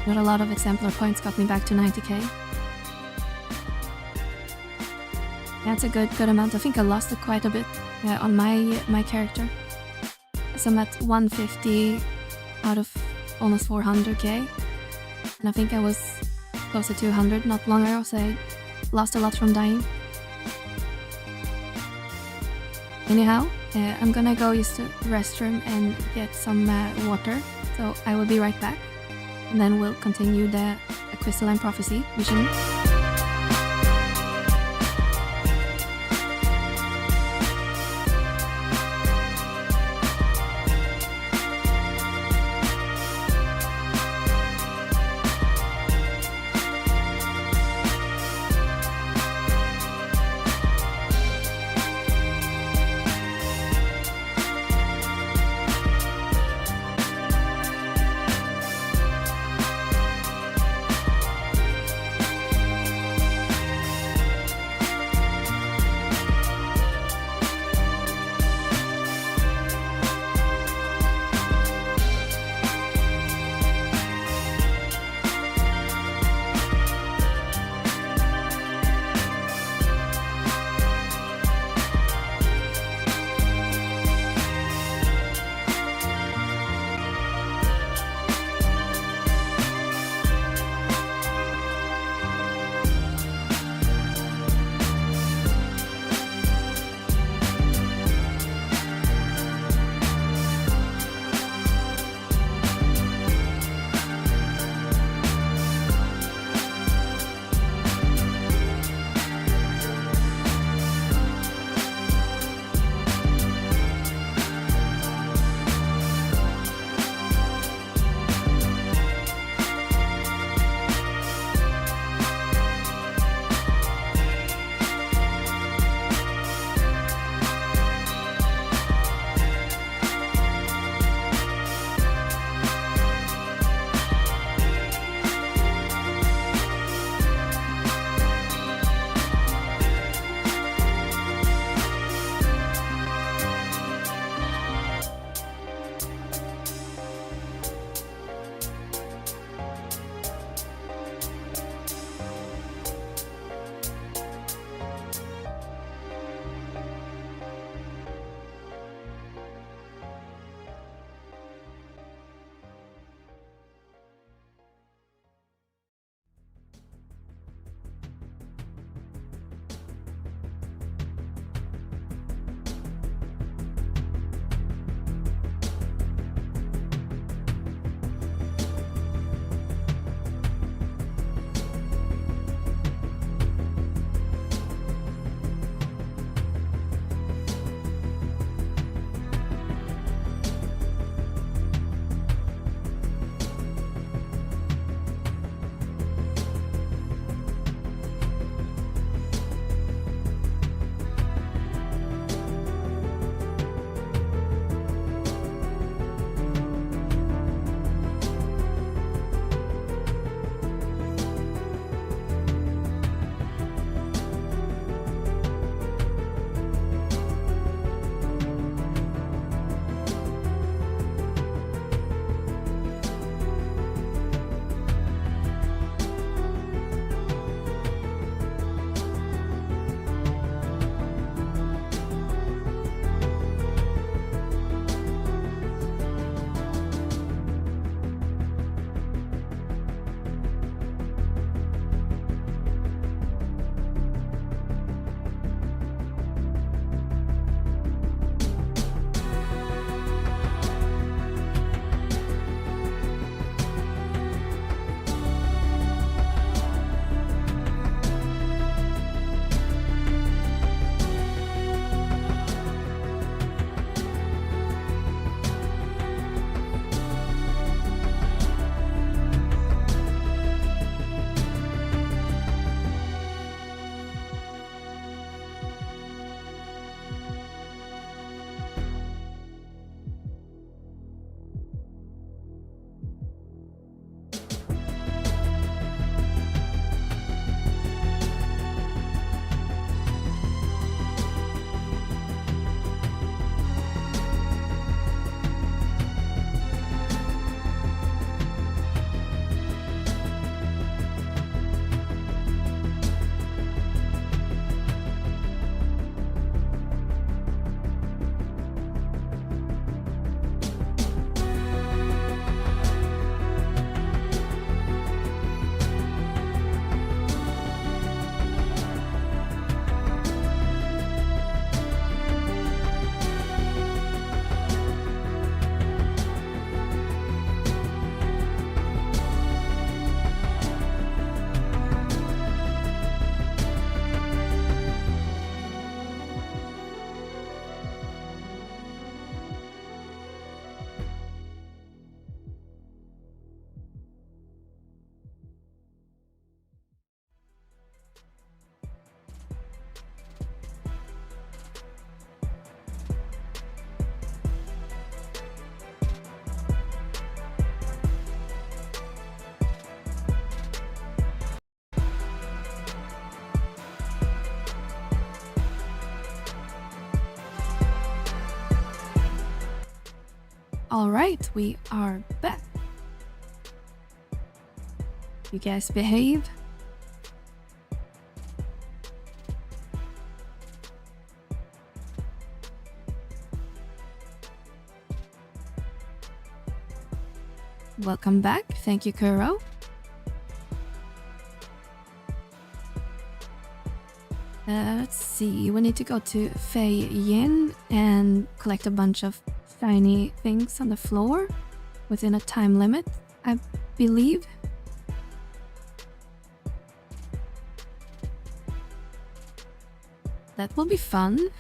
Not a lot of exemplar points got me back to 90k. That's a good amount. I think I lost it quite a bit on my character. So I'm at 150 out of almost 400k. And I think I was close to 200 not long ago, so I lost a lot from dying. Anyhow, I'm gonna go use the restroom and get some water, so I will be right back. And then we'll continue the Crystalline Prophecy mission. Alright, we are back. You guys behave. Welcome back. Thank you, Kuro. Let's see. We need to go to Fei Yin and collect a bunch of shiny things on the floor within a time limit, I believe. That will be fun.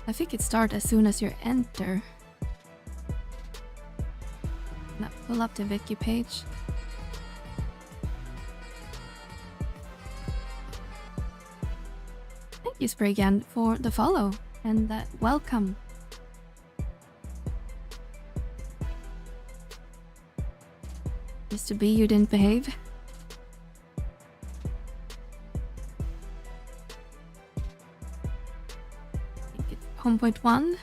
I think it starts as soon as you enter. Now pull up the wiki page. Thank you, Spraygan, for the follow and welcome. Mr. B, you didn't behave. I think it's home point 1.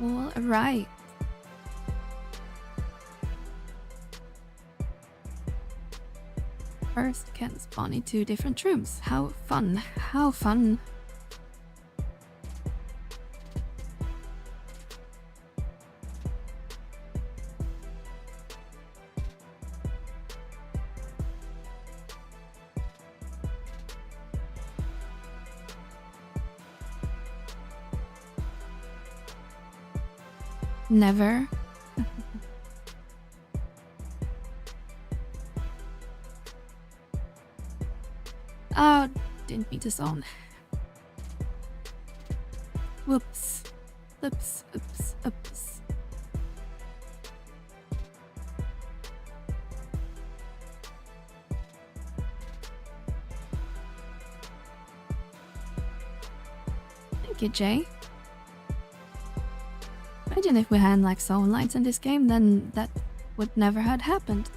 All right. First can spawn in 2 different rooms. How fun. How fun. Never. Oh, didn't mean to zone. Whoops. Oops, oops, oops. Thank you, Jay. Imagine if we had like zone lines in this game, then that would never have happened.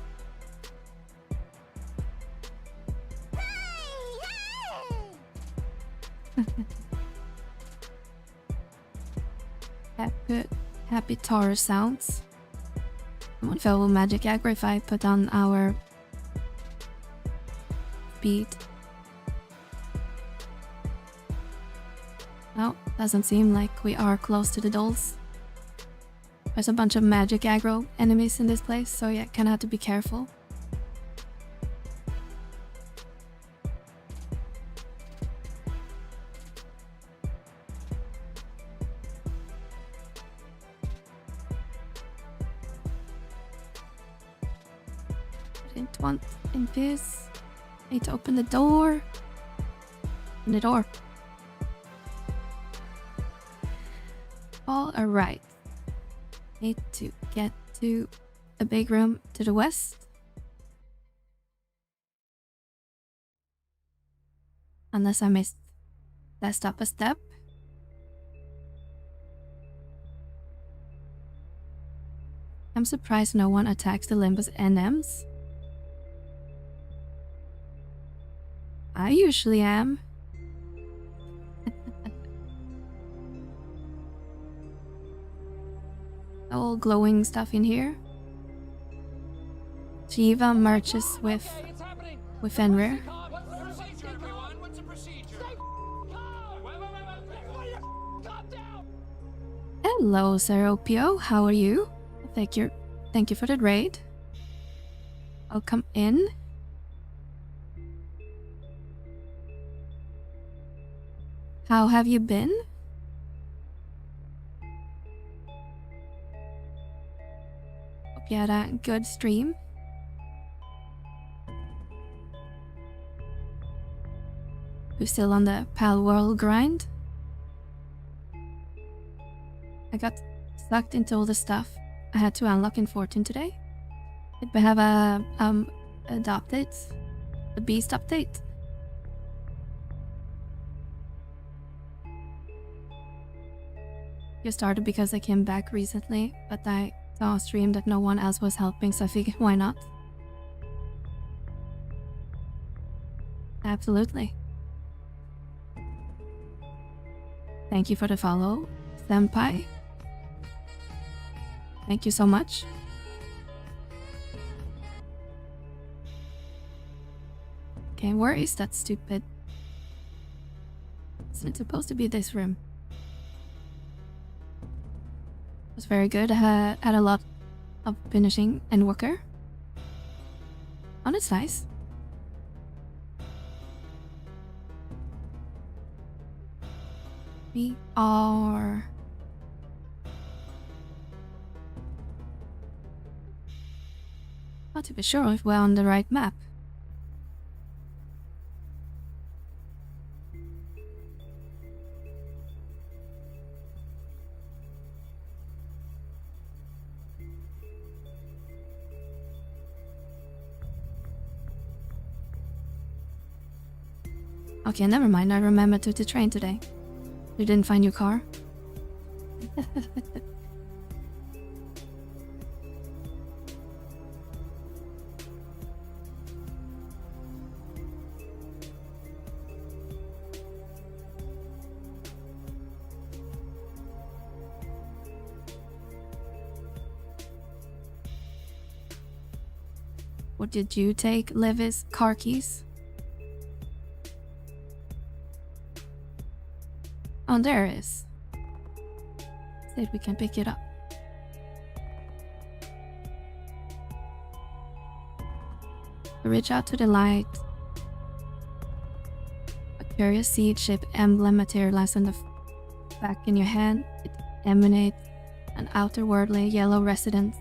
Happy Taurus sounds. I won't feel magic aggro if I put on our speed. No, doesn't seem like we are close to the dolls. There's a bunch of magic aggro enemies in this place, so yeah, kinda have to be careful. Didn't want in this. Need to open the door. Open the door. All right. Need to get to a big room to the west. Unless I messed up a step. I'm surprised no one attacks the Limbus NMs. I usually am. All glowing stuff in here. Shiva merges with Fenrir. What's the procedure? Hello, Seropio. How are you? Thank you for the raid. I'll come in. How have you been? Hope you had a good stream. Who's still on the Pal World grind? I got sucked into all the stuff I had to unlock in 14 today. Did we have a update? The beast update? You started because I came back recently, but I saw on stream that no one else was helping, so I figured why not? Absolutely. Thank you for the follow, Senpai. Thank you so much. Okay, where is that stupid? Isn't it supposed to be this room? It was very good. Had a lot of finishing and worker. Oh, that's nice. We are... Not to be sure if we're on the right map. Okay, never mind. I remembered to the train today. You didn't find your car? What did you take, Levis? Car keys? Oh, there it is. See if we can pick it up. Reach out to the light. A curious seed ship emblem materializes on the back in your hand. It emanates an outerworldly yellow residence.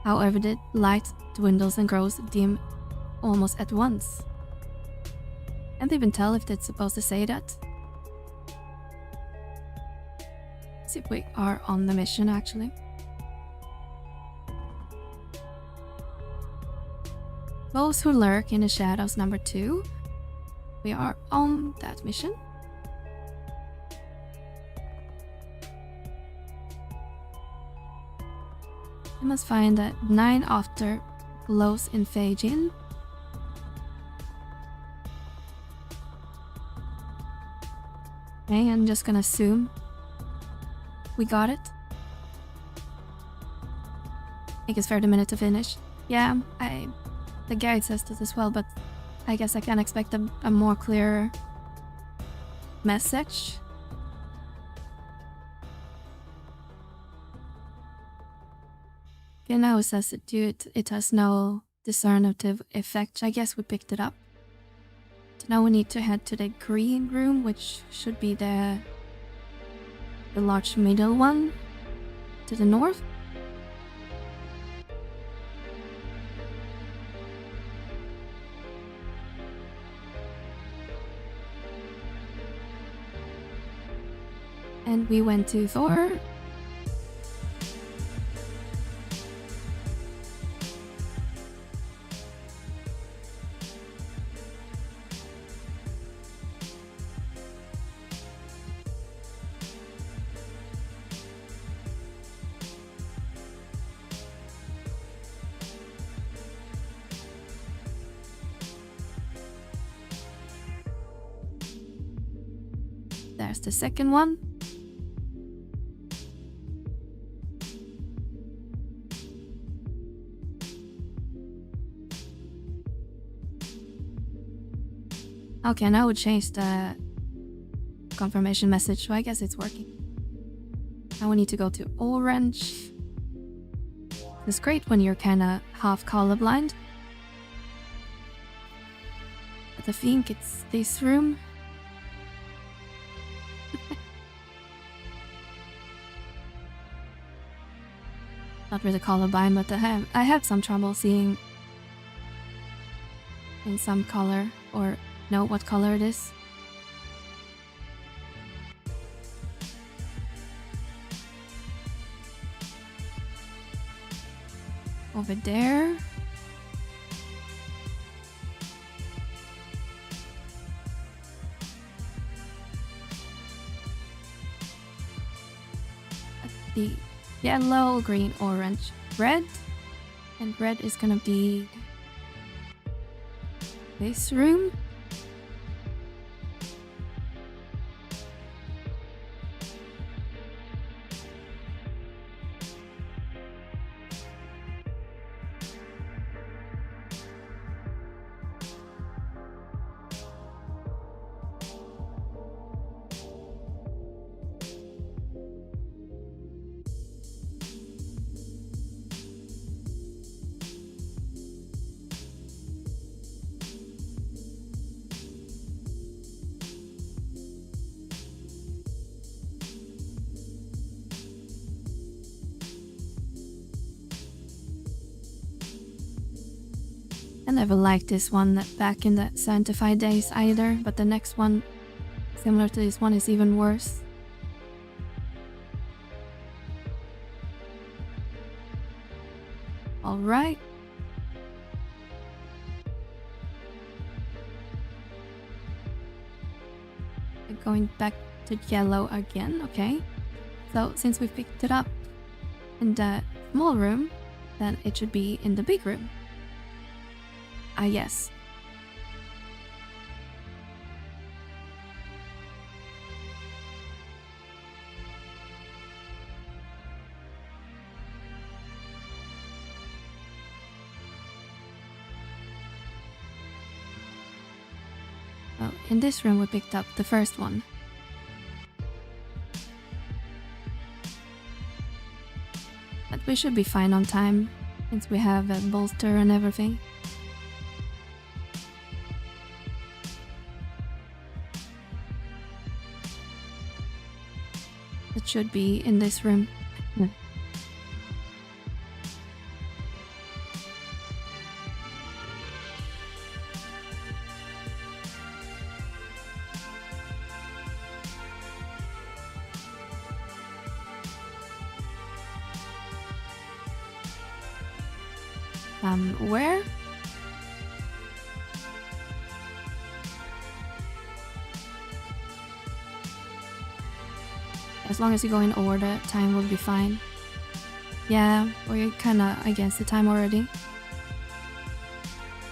However, the light dwindles and grows dim almost at once. Can't even tell if it's supposed to say that. See if we are on the mission actually. Those who lurk in the shadows, number 2. We are on that mission. We must find that 9 after glows in Feijin. Okay, I'm just gonna assume we got it. I think it's 30 minutes to finish. Yeah, the guide says this as well, but I guess I can expect a more clear message. Okay, now it says it has no discernitive effect. I guess we picked it up. So now we need to head to the green room, which should be the large middle one to the north. And we went to Thor. There's the second one. Okay, now we changed the confirmation message, so I guess it's working. Now we need to go to orange. It's great when you're kinda half colorblind. But I think it's this room. Not really colorblind, but I have some trouble seeing in some color or know what color it is. Over there. The yellow, green, orange, red. And red is gonna be this room. I never liked this one back in the Sanctified days either, but the next one, similar to this one, is even worse. Alright. Going back to yellow again, okay. So since we picked it up in the small room, then it should be in the big room. Ah, yes. Well, in this room we picked up the first one. But we should be fine on time, since we have a bolster and everything. It should be in this room. Where? As long as you go in order, time will be fine. Yeah, we're kinda against the time already.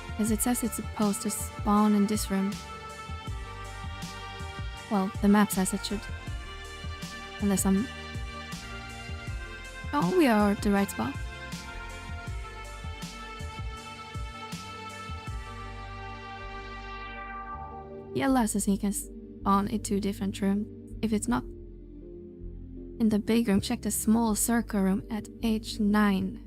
Because it says it's supposed to spawn in this room. Well, the map says it should. Unless I'm... Oh, we are at the right spot. Yellow says he can spawn in 2 different rooms. If it's not in the big room, check the small circle room at H9.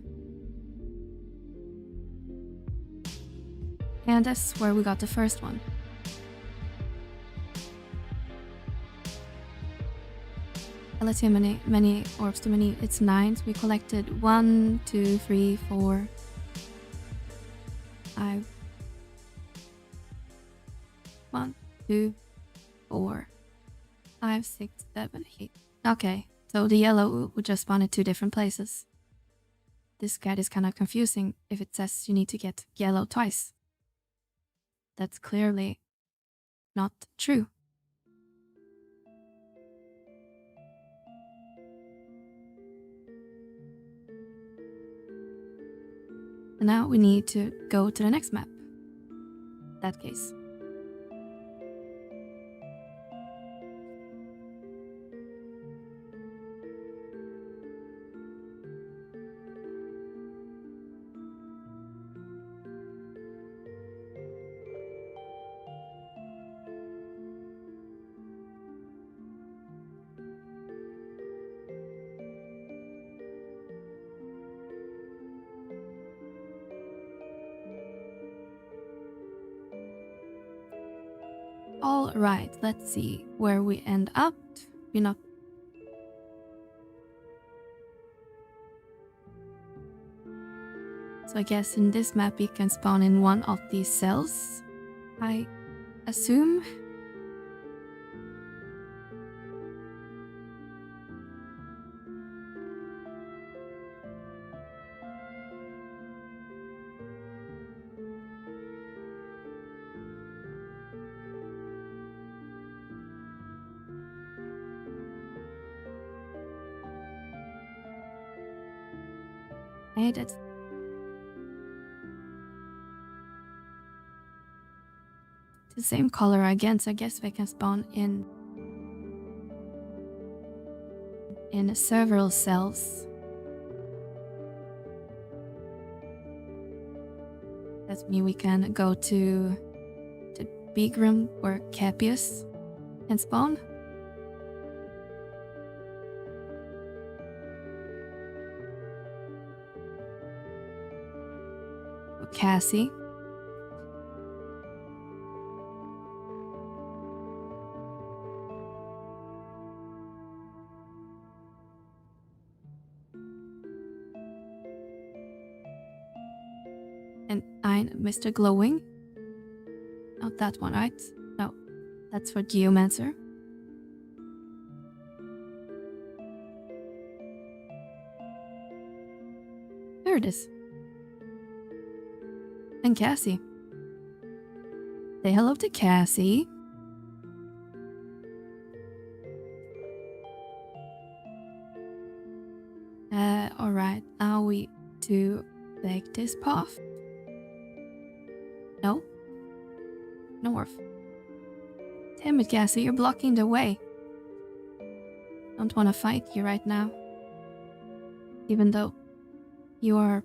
And that's where we got the first one. Let's see how many orbs do we need. It's 9. So we collected 1, 2, 3, 4, 5. 1, 2, 4, 5, 6, 7, 8. Okay, so the yellow would just spawn at 2 different places. This guide is kind of confusing if it says you need to get yellow twice. That's clearly not true. And now we need to go to the next map. In that case. All right, let's see where we end up. We're not... So I guess in this map we can spawn in one of these cells, I assume. Hey, that's... the same color again, so I guess they can spawn in several cells. That means we can go to the big room where Capius can spawn. Cassie. And Mr. Glowing. Not that one, right? No, that's for Geomancer. There it is. And Cassie. Say hello to Cassie. Alright, now we do take this path. No. North. Damn it, Cassie, you're blocking the way. Don't want to fight you right now. Even though you are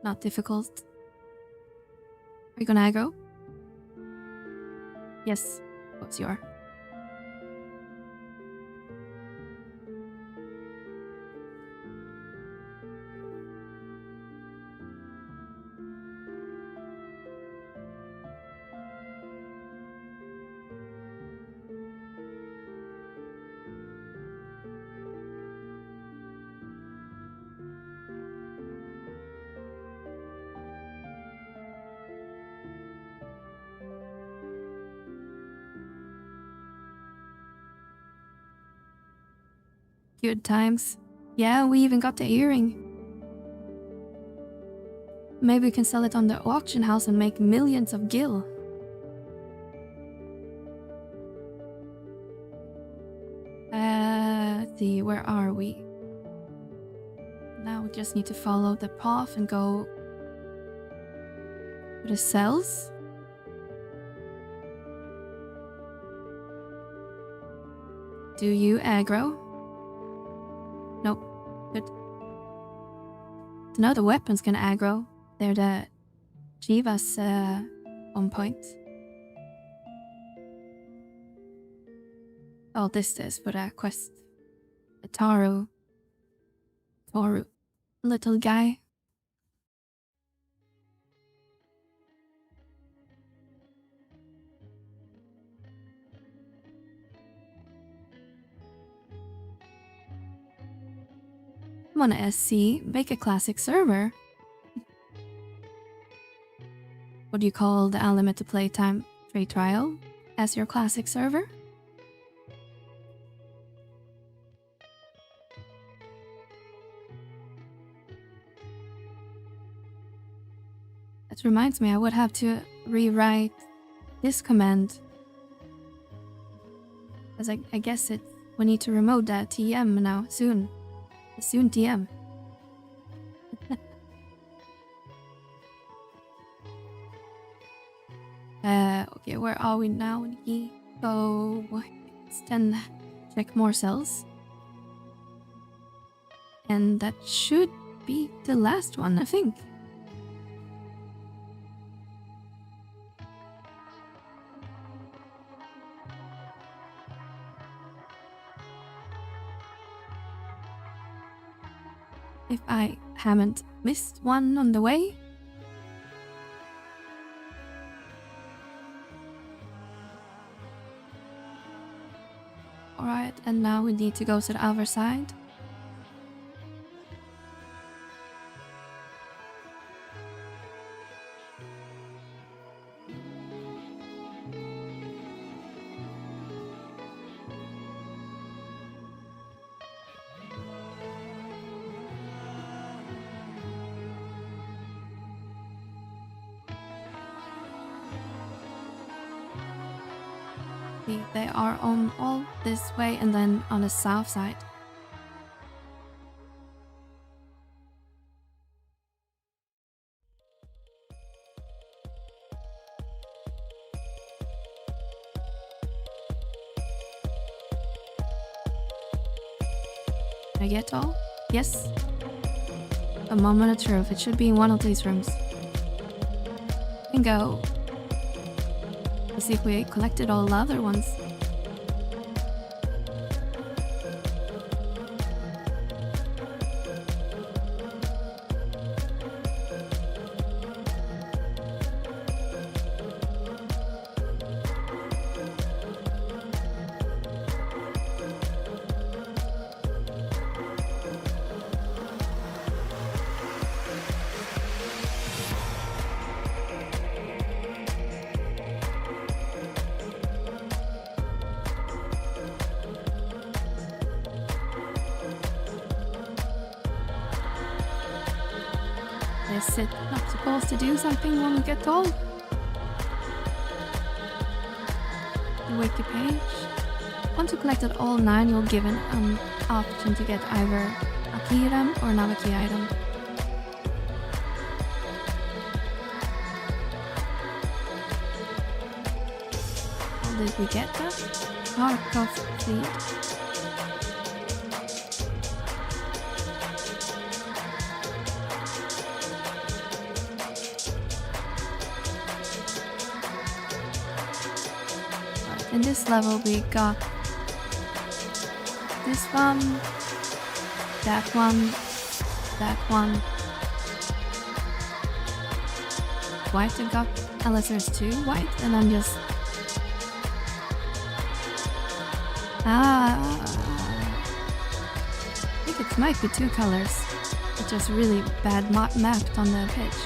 not difficult. Are you gonna aggro? Yes, of course you are. Good times. Yeah, we even got the earring. Maybe we can sell it on the auction house and make millions of gil. Let's see, where are we? Now we just need to follow the path and go to the cells. Do you aggro? Nope. Good. So now the weapons can aggro. They're the Jivas on point. Oh, this is for that quest. The Toru. Little guy. I'm on a SC, make a classic server. What do you call the unlimited playtime free trial as your classic server? That reminds me, I would have to rewrite this command. Because I guess we need to remote that TM now, soon. Soon TM. Okay, where are we now? Go. Let's then check more cells. And that should be the last one, I think. If I haven't missed one on the way. Alright, and now we need to go to the other side. They are on all this way and then on the south side. Can I get all? Yes. A moment of truth. It should be in one of these rooms. Bingo. Let's see if we collected all the other ones. Is it not supposed to do something when we get told? The wiki page. Once you collected all 9, you'll given an option to get either a key item or another key item. How did we get that? Heart of Fleet. In this level we got this one, that one, that one. White I got, unless there's 2 white, and I'm just... I think it might be 2 colors. It's just really bad mapped on the pitch.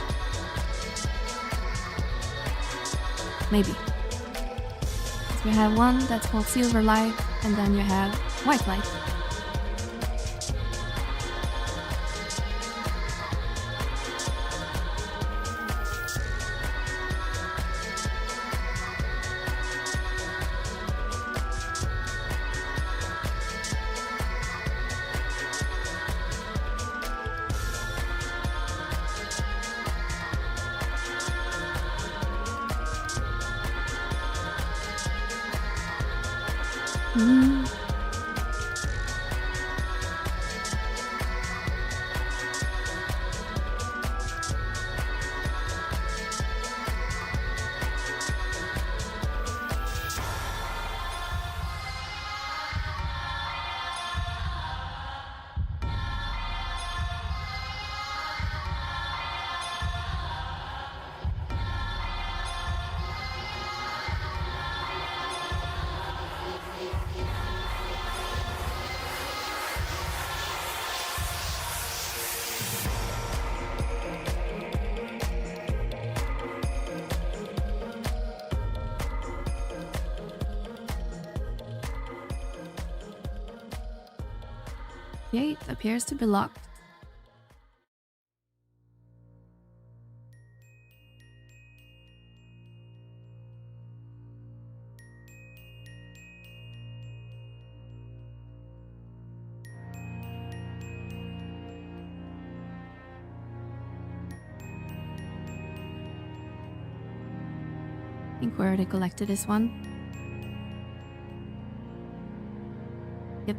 Maybe. So you have one that's called silver light, and then you have white light. Gate appears to be locked. I think we already collected this one. Yep.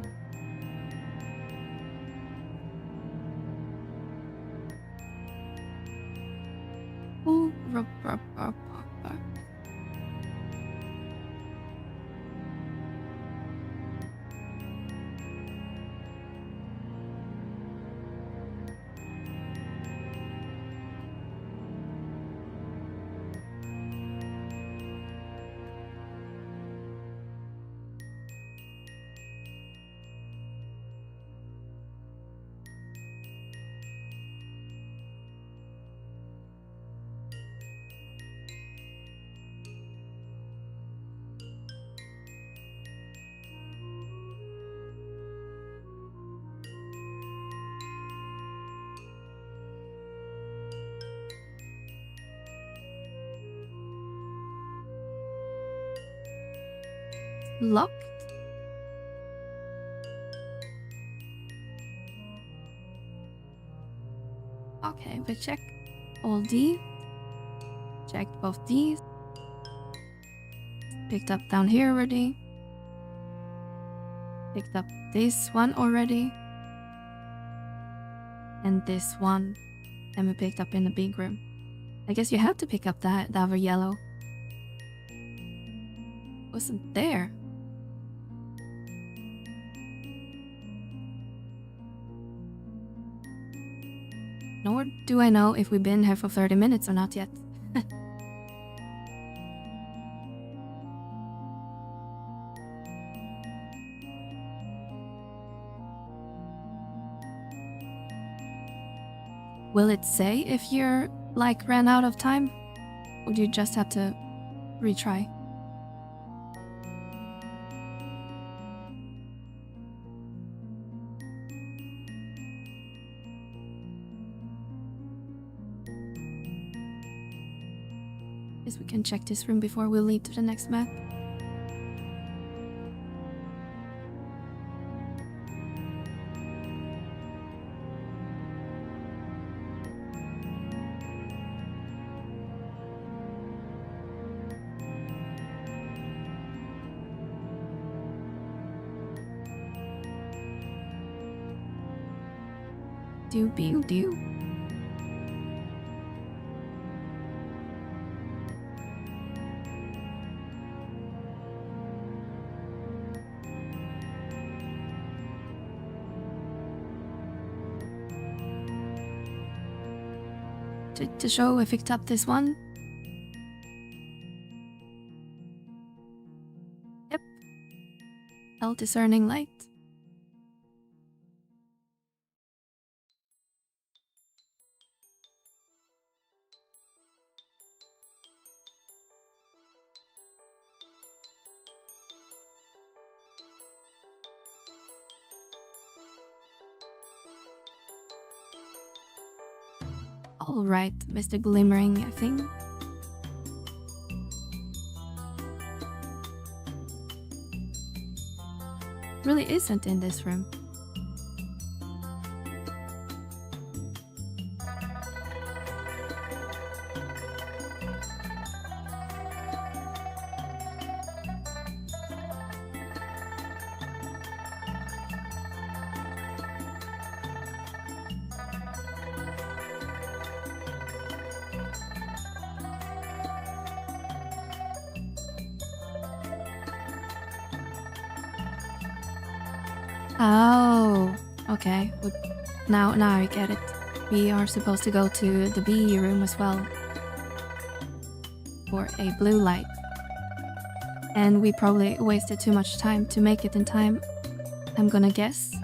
Ooh, rup, rup, rup, rup. Locked. Okay, we check all these. Checked both these. Picked up down here already. Picked up this one already. And this one. And we picked up in the big room. I guess you have to pick up that other yellow. Wasn't there. Nor do I know if we've been here for 30 minutes or not yet. Will it say if you're, like, ran out of time? Or do you just have to retry? Guess we can check this room before we leave to the next map. Do. To show we picked up this one. Yep. Hell discerning light. Alright, Mr. Glimmering thing. Really isn't in this room. Oh, okay. Now I get it. We are supposed to go to the B room as well for a blue light. And we probably wasted too much time to make it in time, I'm gonna guess.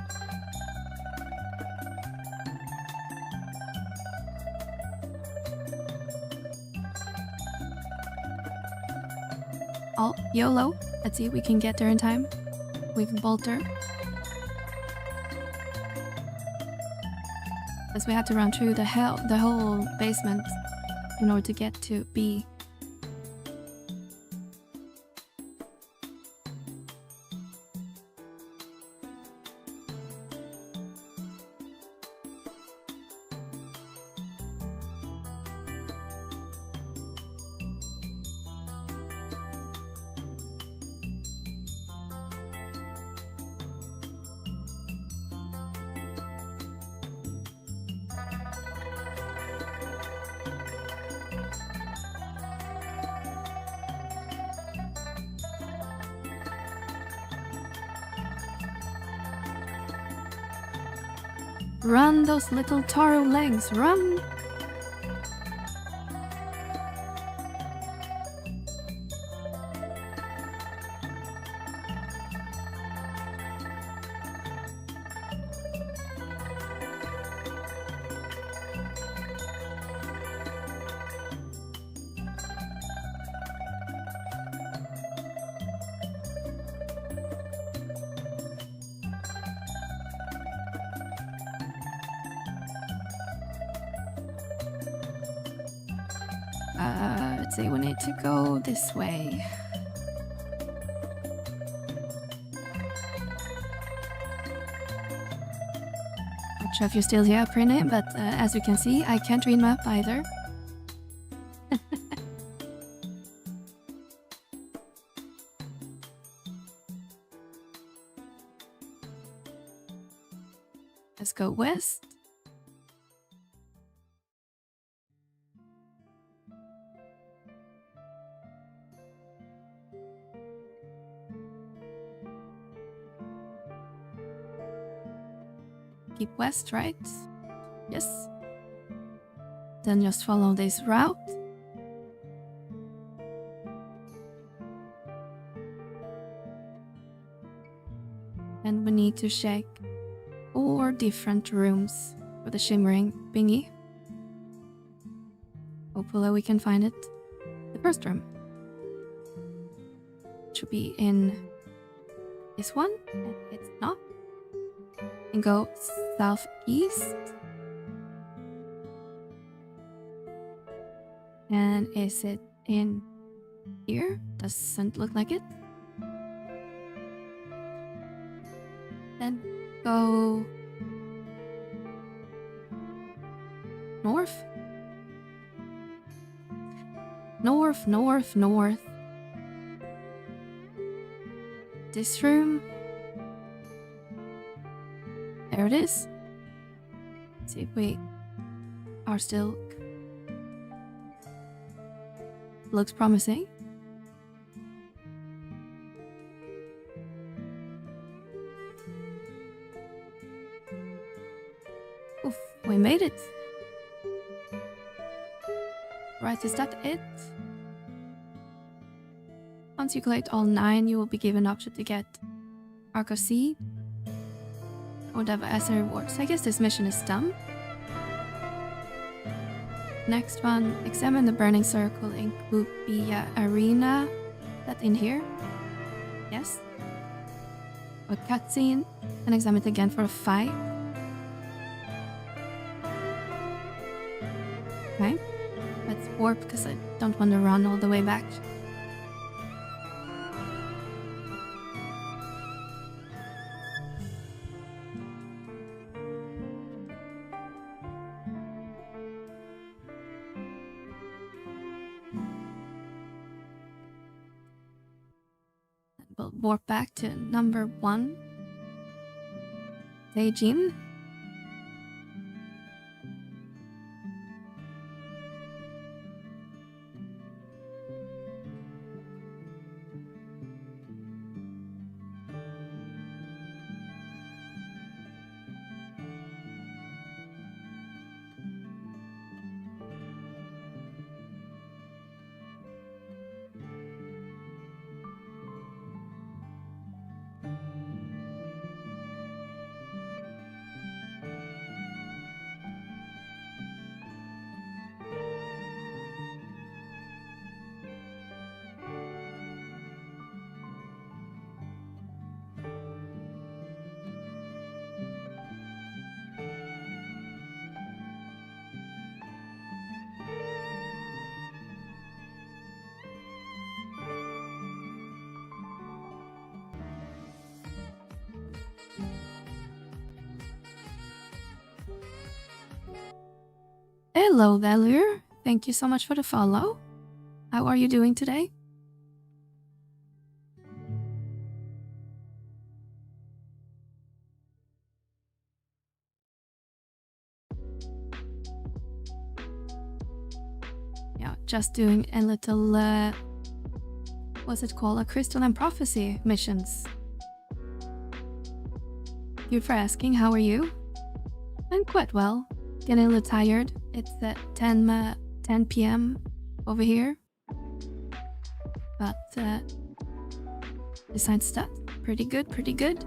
Oh, YOLO. Let's see if we can get there in time with Bolter. Because we had to run through the whole basement in order to get to B. Run, those little taro legs, run! Let's see, we need to go this way. Not sure if you're still here, Prinny, but as you can see, I can't read map either. Let's go west. Keep west, right? Yes. Then just follow this route. And we need to check 4 different rooms for the shimmering thingy. Hopefully we can find it. The first room should be in this one, and it's not. And go southeast. And is it in here. Doesn't look like it. Then go north. North, north, north. This room. There it is. Let's see if we are still... Looks promising. Oof, we made it. Right, is that it? Once you collect all 9, you will be given the option to get Arc C or whatever as a reward. So I guess this mission is done. Next one, examine the burning circle in Goopy arena. That in here? Yes. A cutscene, and examine it again for a fight. Okay. Let's warp because I don't want to run all the way back. We'll warp back to number 1. Seijin. Hello, Valier. Thank you so much for the follow. How are you doing today? Yeah, just doing a little, what's it called? A Crystal and Prophecy missions. Thank you for asking. How are you? I'm quite well. Getting a little tired. It's at 10 p.m. over here. But besides that, pretty good, pretty good.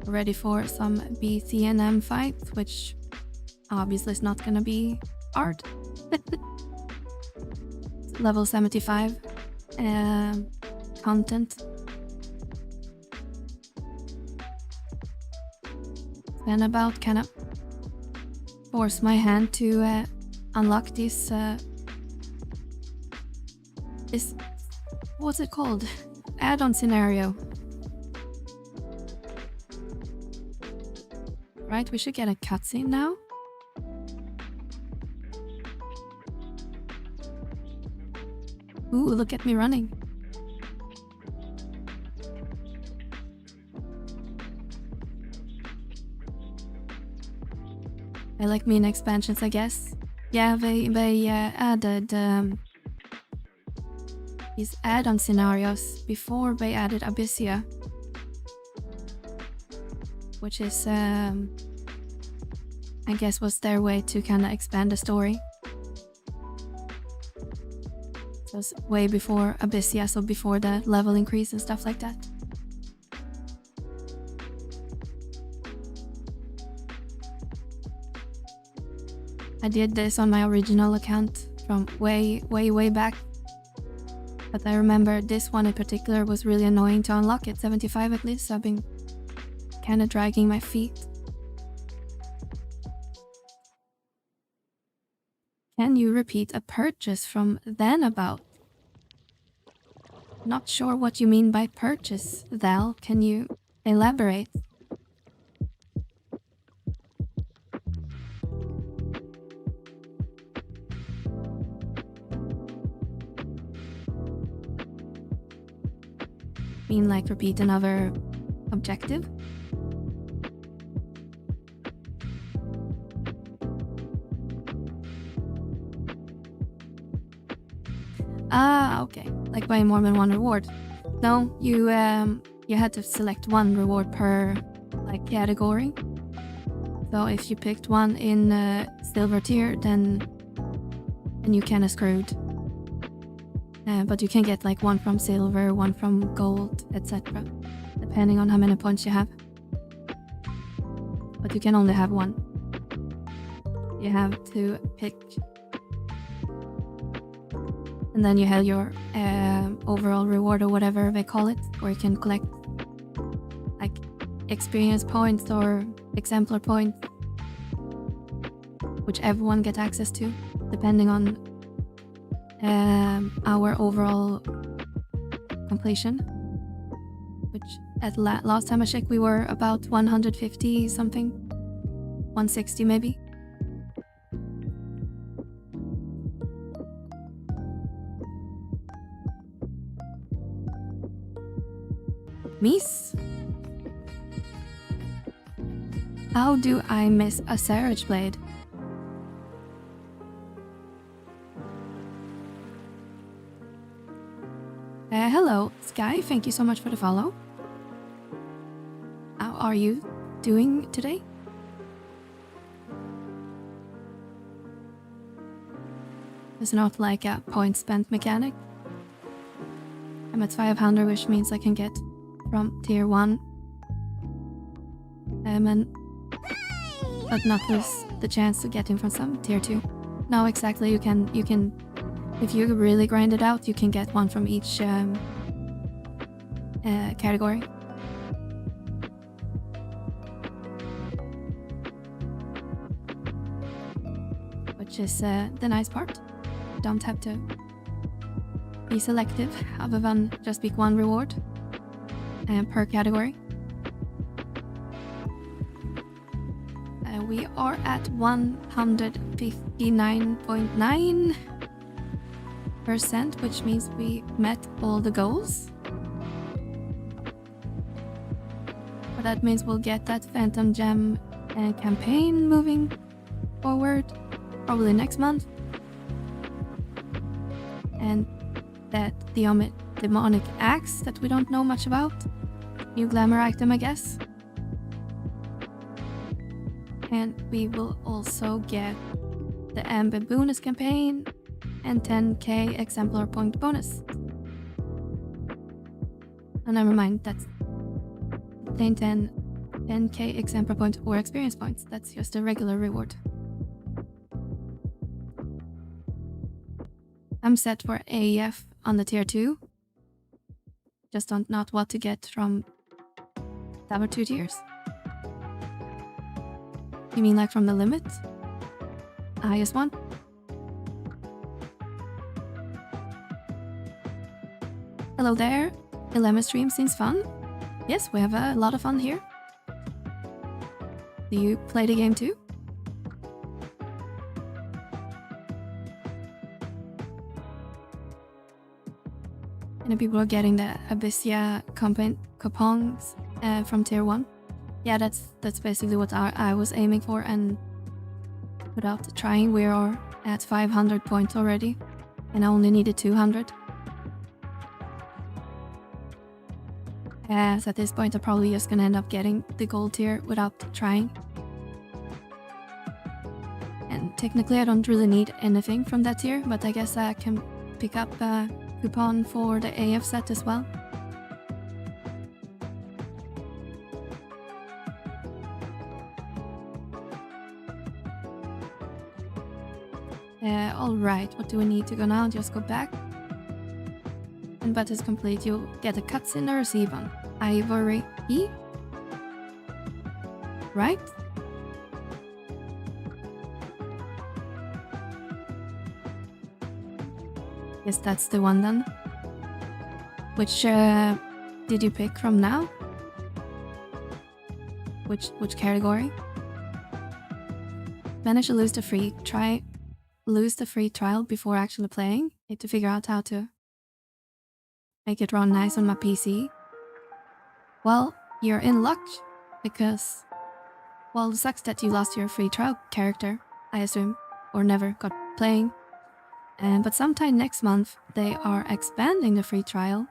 Ready for some BCNM fights, which obviously is not gonna be hard. Level 75 content. Then about kind of force my hand to unlock this what's it called? Add-on scenario. Right, we should get a cutscene now. Ooh, look at me running. I like mini expansions, I guess. Yeah, they added these add-on scenarios before they added Abyssia. which is, I guess, was their way to kind of expand the story. So it's way before Abyssia, so before the level increase and stuff like that. I did this on my original account from way back. But I remember this one in particular was really annoying to unlock at 75 at least, so I've been kind of dragging my feet. Can you repeat a purchase from Vanabout? Not sure what you mean by purchase, Val. Can you elaborate? Mean like repeat another objective? Ah, okay. Like buy more than one reward. No, you had to select one reward per like category. So if you picked one in silver tier, then you kinda screwed. But you can get like one from silver, one from gold, etc. Depending on how many points you have. But you can only have one. You have to pick. And then you have your overall reward or whatever they call it, where you can collect like experience points or exemplar points, which everyone gets access to, depending on our overall completion, which at last time I checked we were about 150 something, 160 maybe. Miss? How do I miss a Sarage Blade? Hello, Sky. Thank you so much for the follow. How are you doing today? It's not like a point spent mechanic. I'm at 500, which means I can get from tier 1. But not lose the chance to get him from some tier 2. No, exactly. You can, if you really grind it out, you can get one from each category. Which is the nice part. You don't have to be selective other than just pick one reward per category. We are at 159.9%, which means we met all the goals. But that means we'll get that Phantom Gem campaign moving forward, probably next month. And that demonic axe that we don't know much about. New glamour item, I guess. And we will also get the Amber bonus campaign and 10k exemplar point bonus. And never mind, that's 10k exemplar points or experience points. That's just a regular reward. I'm set for AEF on the tier 2. Just don't know what to get from the other 2 tiers. You mean like from the limit? Highest one? Hello there. 11 stream seems fun. Yes, we have a lot of fun here. Do you play the game too? And people are getting the Abyssia coupons from tier 1. Yeah, that's basically what I was aiming for, and without trying, we are at 500 points already, and I only needed 200. So at this point I'm probably just gonna end up getting the gold tier without trying. And technically I don't really need anything from that tier, but I guess I can pick up a coupon for the AF set as well. Alright, what do we need to go now? Just go back. And battle is complete, you'll get a cutscene or receive one. Ivory E? Right? Guess that's the one then. Which did you pick from now? Which category? Manage to lose the free trial before actually playing. Need to figure out how to make it run nice on my PC. Well, you're in luck because, well, it sucks that you lost your free trial character, I assume, or never got playing. But sometime next month they are expanding the free trial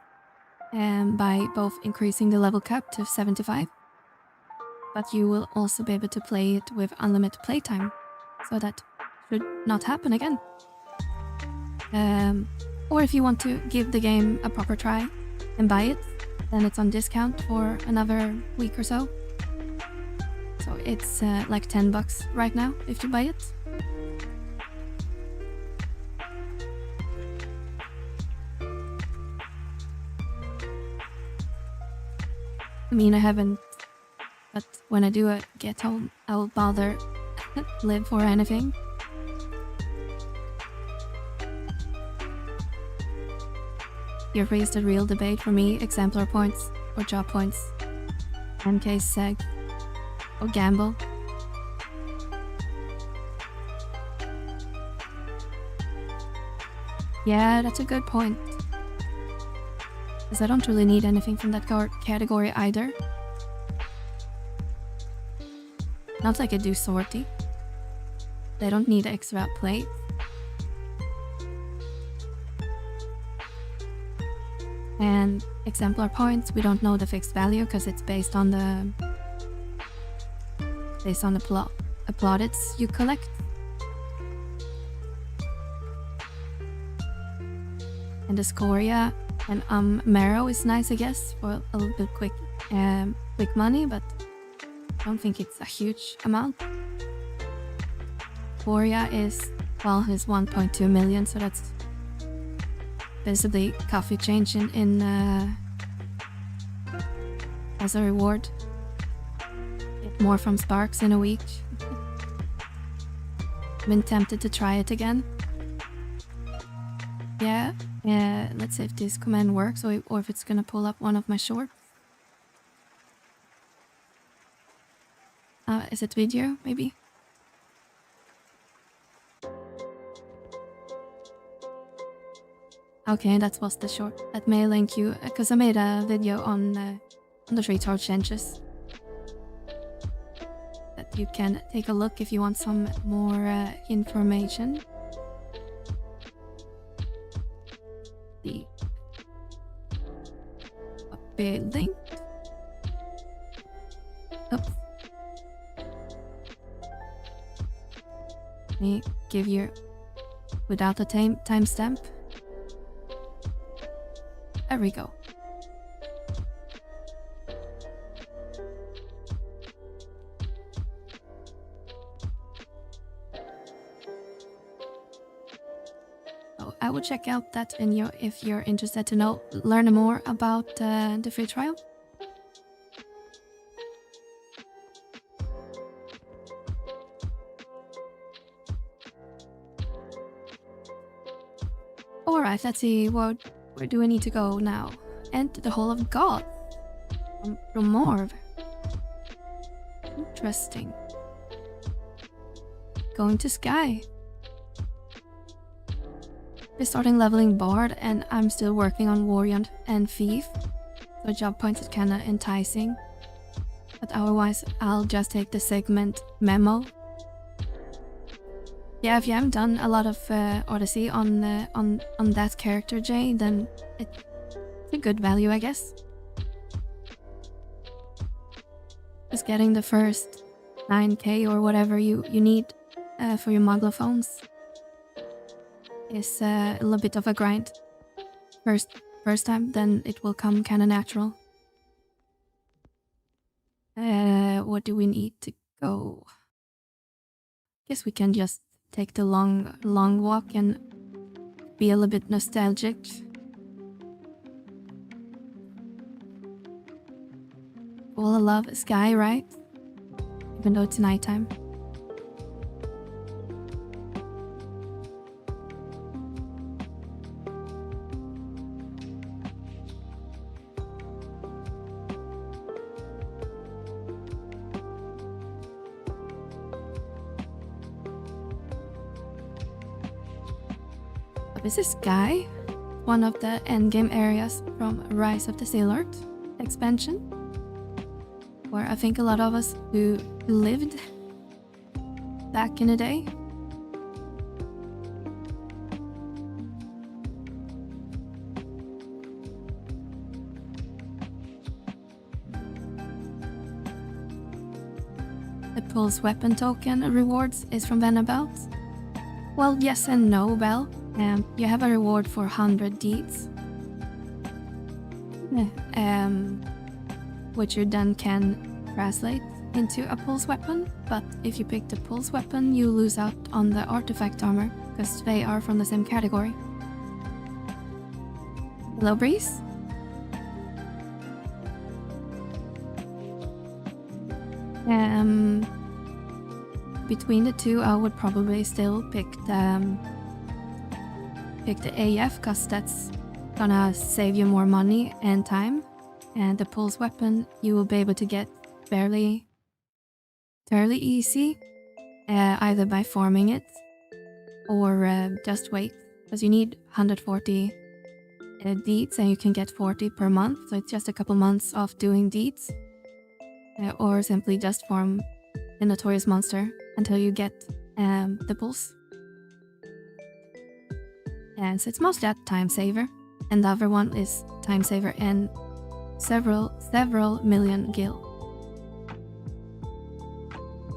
by both increasing the level cap to 75, but you will also be able to play it with unlimited playtime, so that should not happen again. Or if you want to give the game a proper try and buy it, then it's on discount for another week or so. So it's like $10 right now if you buy it. I mean, I haven't, but when I do get home, I will bother live for anything. Here is the real debate for me: exemplar points or job points, MK seg or gamble. Yeah, that's a good point. Because I don't really need anything from that category either. Not like I do sortie. They don't need extra plates. And exemplar points, we don't know the fixed value because it's based on the plaudits you collect. And the scoria and marrow is nice, I guess, for a little bit quick money, but I don't think it's a huge amount. Scoria is 1.2 million, so that's basically coffee change in as a reward. Get more from Sparks in a week. Been tempted to try it again. Yeah, let's see if this command works or if it's gonna pull up one of my shorts. Is it video, maybe? Okay, that was the short. That may link you, because I made a video on the retard changes. That you can take a look if you want some more information. The link. Oops. Let me give you without a timestamp. There we go. So I would check out that video if you're interested to learn more about the free trial. Alright, let's see, where do we need to go now? Enter the Hall of God. From Morv. Interesting. Going to Sky. We're starting leveling Bard, and I'm still working on Warrior and Thief. So job points is kinda enticing. But otherwise, I'll just take the segment Memo. Yeah, if you haven't done a lot of Odyssey on that character, Jay, then it's a good value, I guess. Just getting the first 9k or whatever you need for your moglophones is a little bit of a grind. First time, then it will come kind of natural. What do we need to go? Guess we can just take the long walk and be a little bit nostalgic. Full of love sky, right? Even though it's nighttime. This is Sky, one of the endgame areas from Rise of the Sailord expansion, where I think a lot of us who lived back in the day. The pulse weapon token rewards is from Vana'diel. Well, yes and no, Belle. You have a reward for 100 deeds, which you then can translate into a pulse weapon, but if you pick the pulse weapon, you lose out on the artifact armor, because they are from the same category. Hello, Breeze? Between the two, I would probably still pick the AF, because that's gonna save you more money and time, and the pulse weapon you will be able to get fairly easy, either by farming it or just wait, because you need 140 deeds and you can get 40 per month, so it's just a couple months of doing deeds, or simply just farm the notorious monster until you get the pulse. And so it's mostly a time saver, and the other one is time saver and several million gil.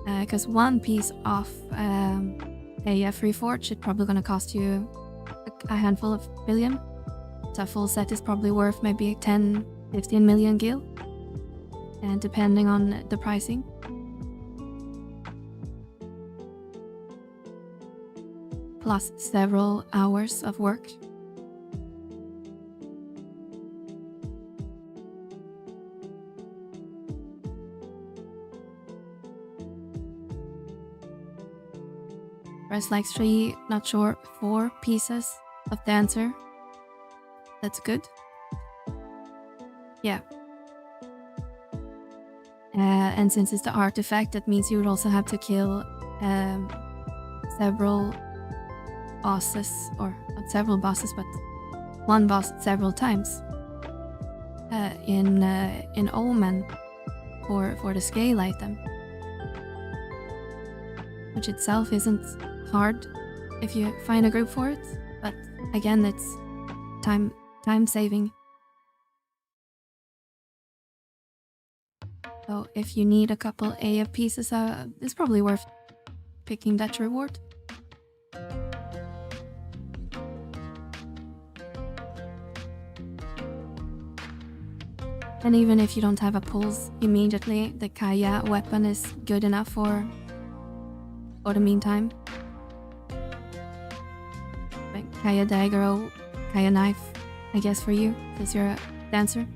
Because one piece of AF Reforged is probably gonna cost you a handful of billion. So a full set is probably worth maybe 10-15 million gil, and depending on the pricing. Plus several hours of work. Price like 3, not sure, 4 pieces of dancer. That's good. Yeah. And since it's the artifact, that means you would also have to kill several bosses, or not several bosses, but one boss several times in Omen for the scale item, which itself isn't hard if you find a group for it, but again, it's time saving. So if you need a couple AF pieces, it's probably worth picking that reward. And even if you don't have a pulse immediately, the Kaya weapon is good enough for the meantime. But Kaya dagger or Kaya knife, I guess, for you, since you're a dancer.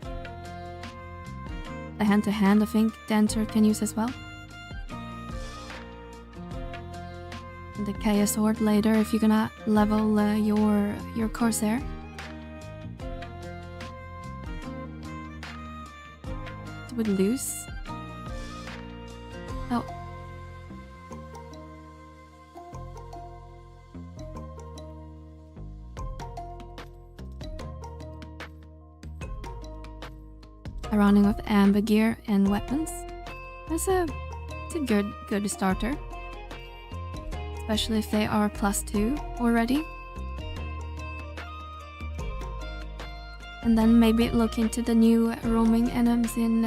The hand-to-hand, I think, dancer can use as well. And the Kaya sword later if you're gonna level your Corsair. Would lose. Oh. A rounding of amber gear and weapons. It's a good starter. Especially if they are +2 already. And then maybe look into the new roaming NMs in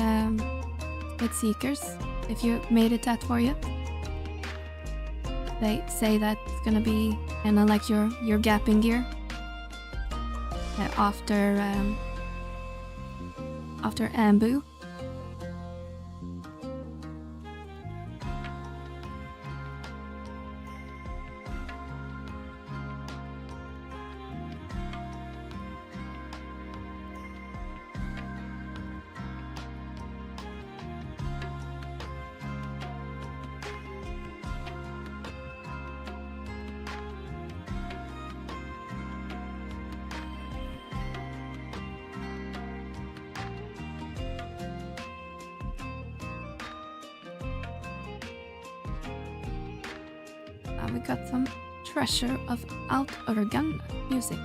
with Seekers, if you made it that far yet. They say that it's gonna be kind of like your gapping gear after Ambu. We got some Treasure of Out Organ music.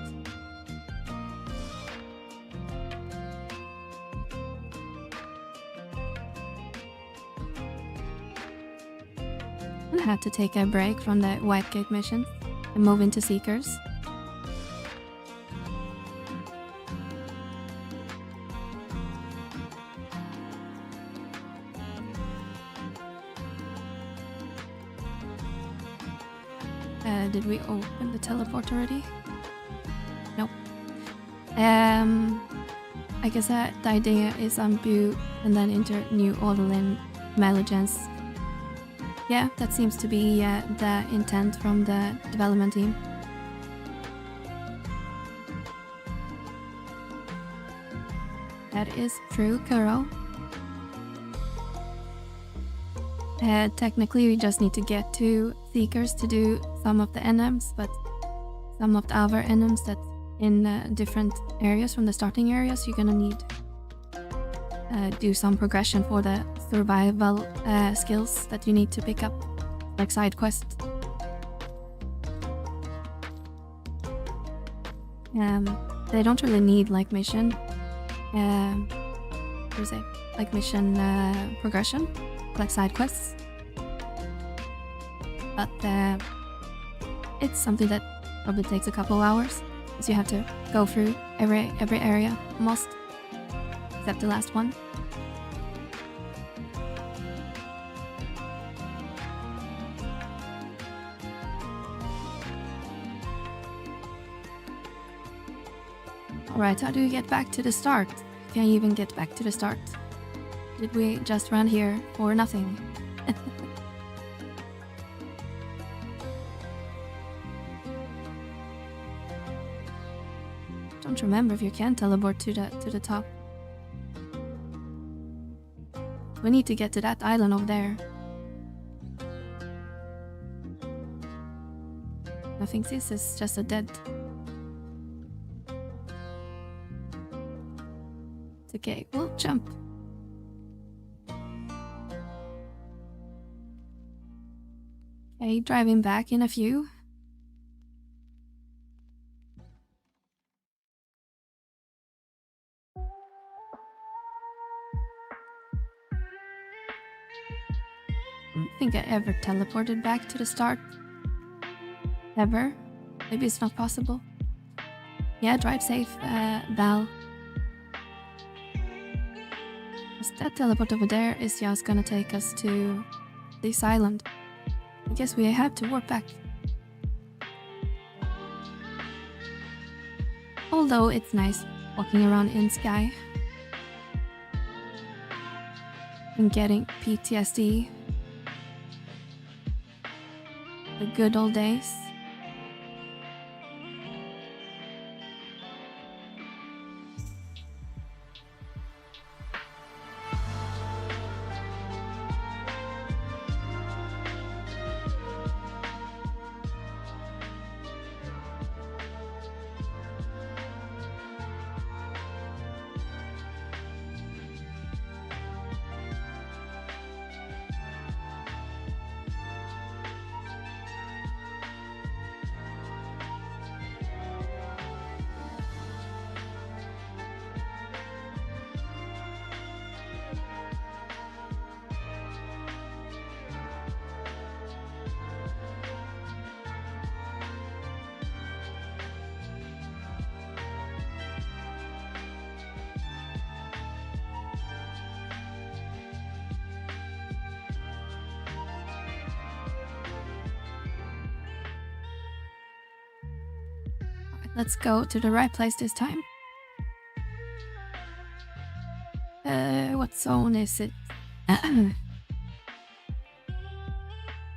I had to take a break from the Whitegate missions and move into Seekers. Did we open the teleport already? Nope. I guess that the idea is unboot and then enter new Orlin Meligence. Yeah, that seems to be the intent from the development team. That is true, Kuro. Technically, we just need to get to Seekers to do some of the NMs, but some of the other NMs that's in different areas from the starting areas, you're gonna need do some progression for the survival skills that you need to pick up, like side quests. They don't really need like mission, what do you say, like mission progression, like side quests. But it's something that probably takes a couple hours, because you have to go through every area almost, except the last one. Alright, how do you get back to the start? Can you even get back to the start? Did we just run here for nothing? Don't remember if you can teleport to the top. We need to get to that island over there. I think this is just a dead. It's okay, we'll jump. Okay, driving back in a few. I don't think I ever teleported back to the start. Ever? Maybe it's not possible. Yeah, drive safe, Val. That teleport over there is just gonna take us to this island. I guess we have to warp back. Although it's nice walking around in sky and getting PTSD. The good old days. let's go to the right place this time. What zone is it?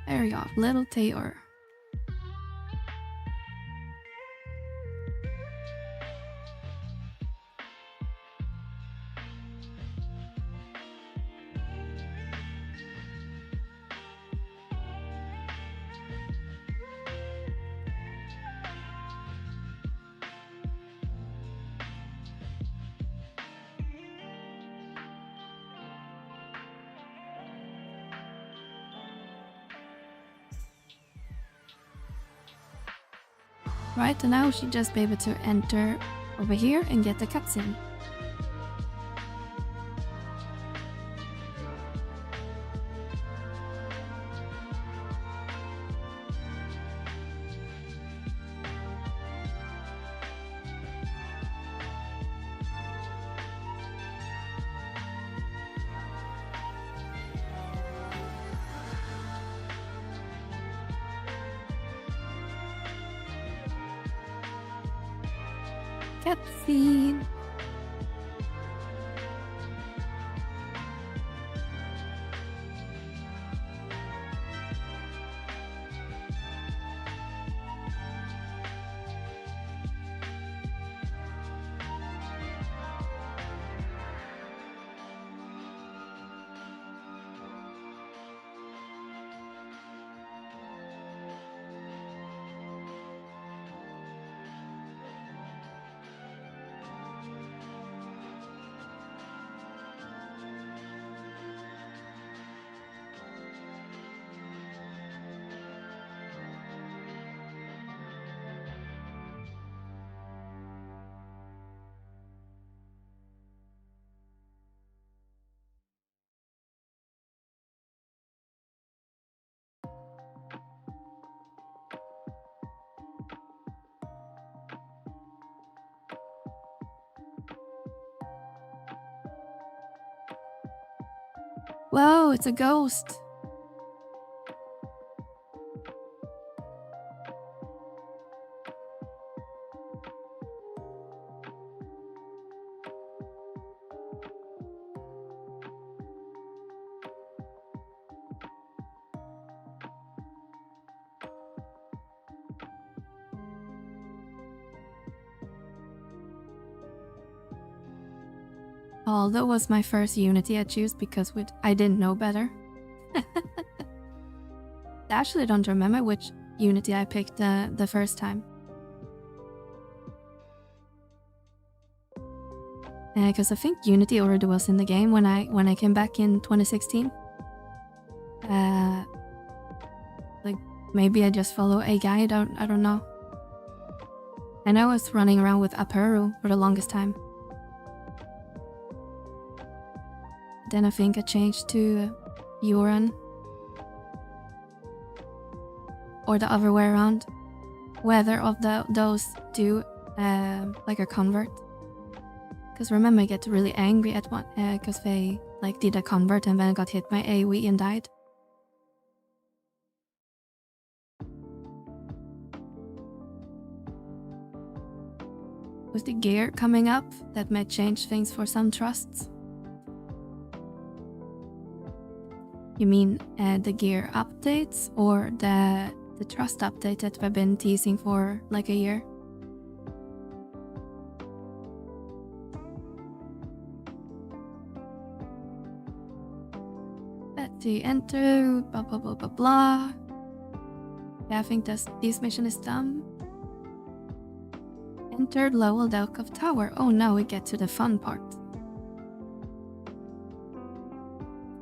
There we go, Little Taylor. Right, and now we should just be able to enter over here and get the cutscene. Cutscene. Whoa, it's a ghost. Oh, that was my first Unity I chose because I didn't know better. I actually don't remember which Unity I picked the first time. Because I think Unity already was in the game when I came back in 2016. Like maybe I just follow a guide. I don't know. And I was running around with Apero for the longest time. Then I think I changed to Uran. Or the other way around. Whether of those do like a convert. Because remember I get really angry at one because they like did a convert and then got hit by AoE and died. Was the gear coming up that might change things for some trusts? You mean the gear updates or the trust update that we've been teasing for like a year? Let's see, enter, blah blah blah blah blah. Yeah, I think this mission is done. Entered Lowell Delcov Tower. Oh, now we get to the fun part.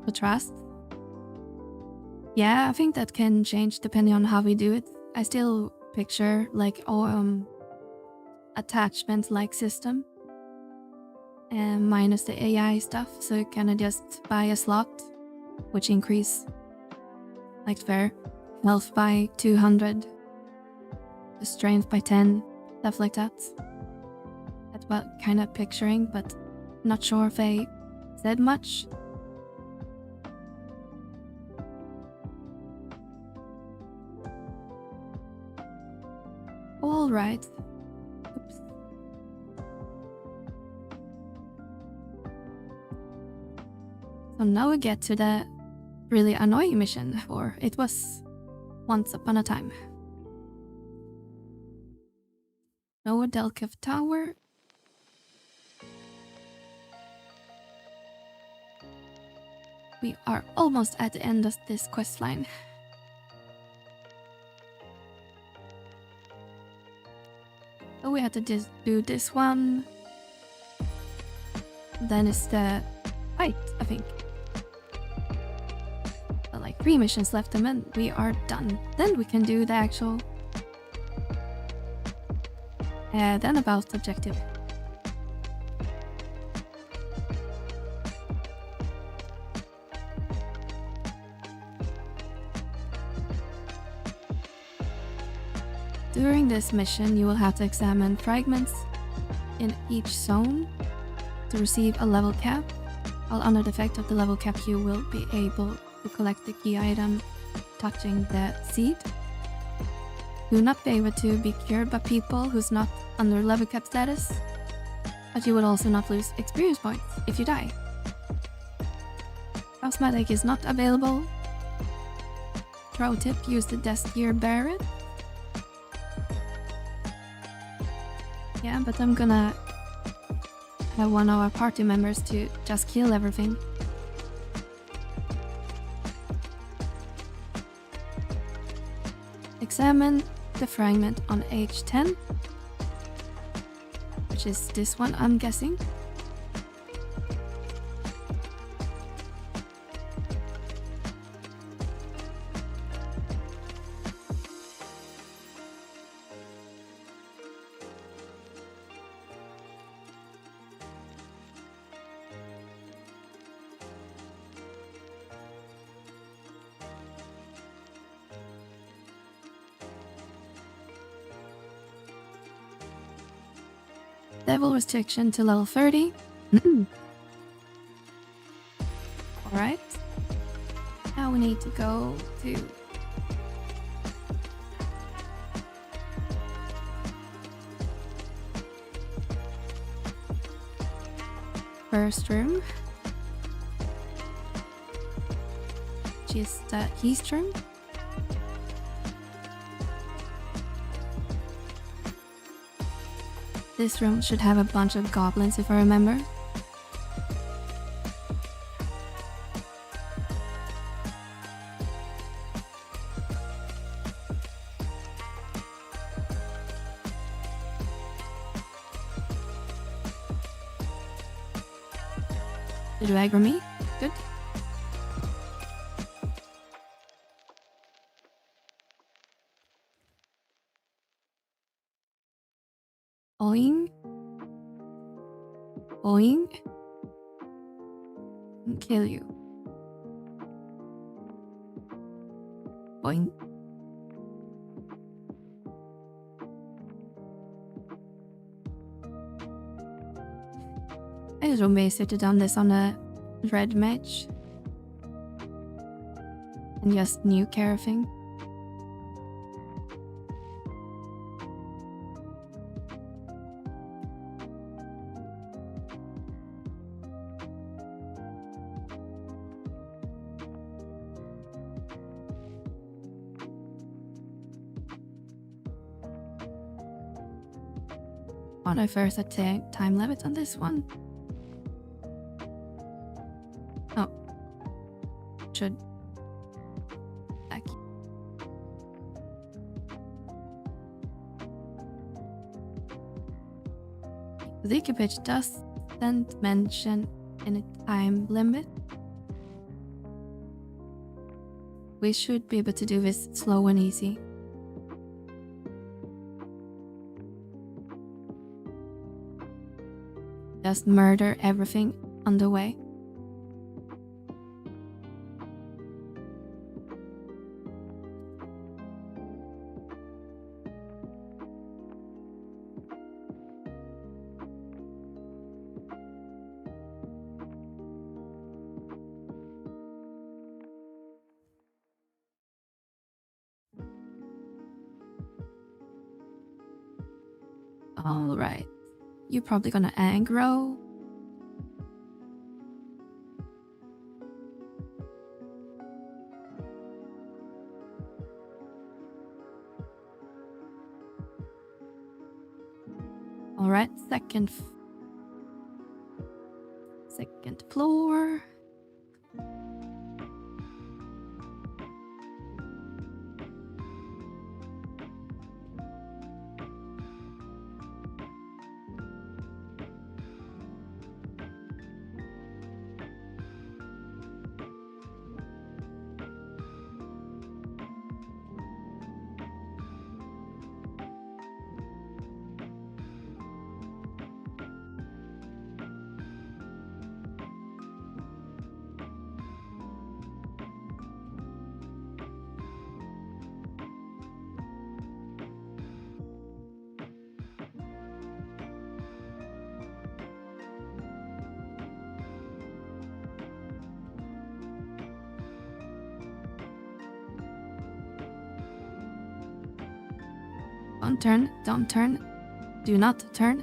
The trust? Yeah, I think that can change depending on how we do it. I still picture like attachment-like system. And minus the AI stuff, so you kind of just buy a slot, which increase like fair health by 200, the strength by 10, stuff like that. That's what kind of picturing, but not sure if they said much. Alright, So now we get to the really annoying mission, or it was once upon a time. Vana'diel Tower. We are almost at the end of this quest line. So we had to do this one. Then it's the fight, I think. But like 3 missions left and then we are done. Then we can do the actual then about objective. During this mission, you will have to examine fragments in each zone to receive a level cap. While under the effect of the level cap, you will be able to collect the key item touching the seed. You will not be able to be cured by people who's not under level cap status, but you will also not lose experience points if you die. Cosmetic is not available. Pro tip, use the desk gear Barret. Yeah, but I'm gonna have one of our party members to just kill everything. Examine the fragment on H10, which is this one, I'm guessing. Level restriction to level 30. Alright. Now we need to go to first room, which is the east room. This room should have a bunch of goblins if I remember. Did you aggro me? Good. Oing. Oing. And kill you. Oing. I just basically done this on a red mage. And just nuke everything. On our first attack time limit on this one. Oh. Should back. The equipage doesn't mention any time limit. We should be able to do this slow and easy. Just murder everything on the way. All right. You're probably gonna aggro. Alright, second floor. Don't turn, don't turn. Do not turn.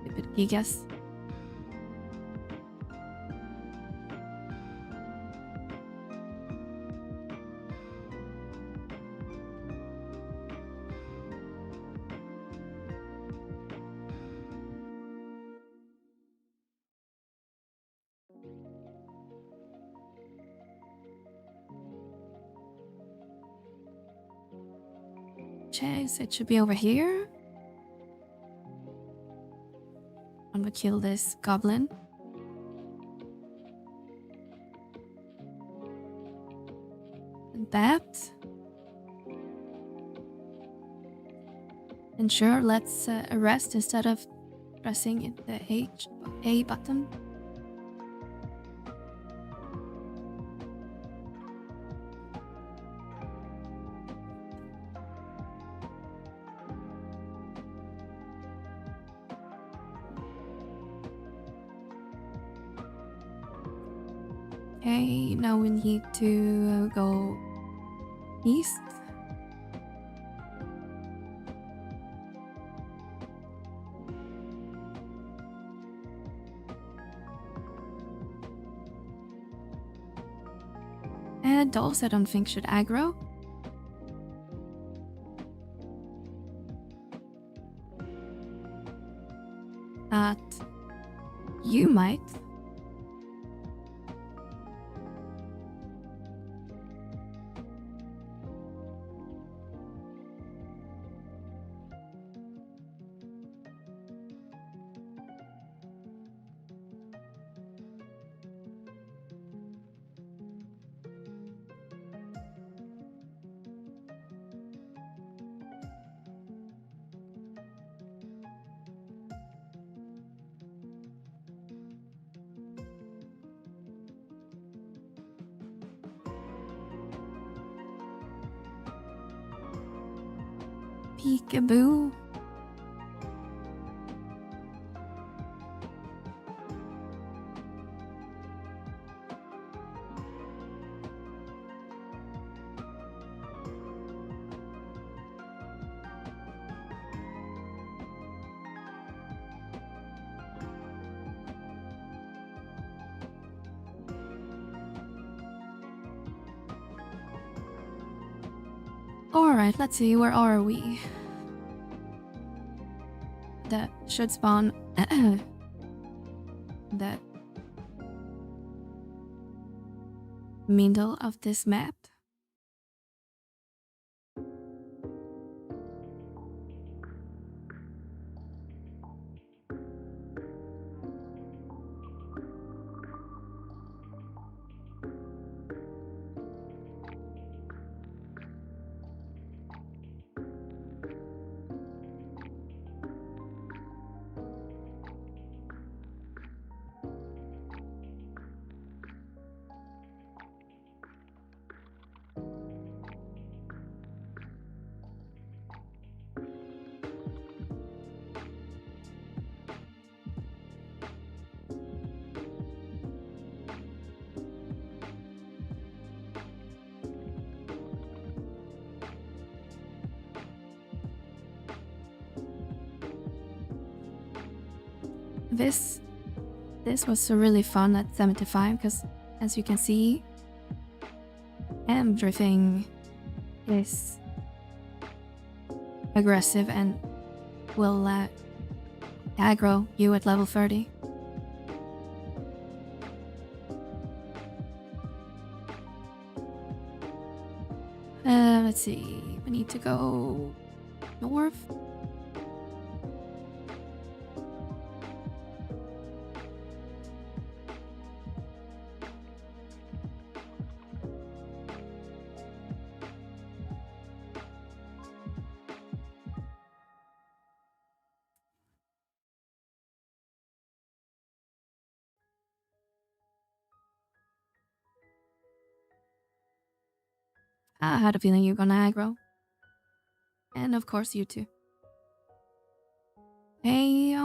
Stupid gigas. Chase, it should be over here. I'm gonna kill this goblin. And that. And sure, let's arrest instead of pressing the A button. Okay, now we need to go east. And dolls I don't think should aggro. You might. Peekaboo. Alright, let's see, where are we? That should spawn the middle of this map. This was really fun at 75 because, as you can see, everything is aggressive and will aggro you at level 30. Let's see. We need to go north. I had a feeling you were gonna aggro. And of course you too. Hey,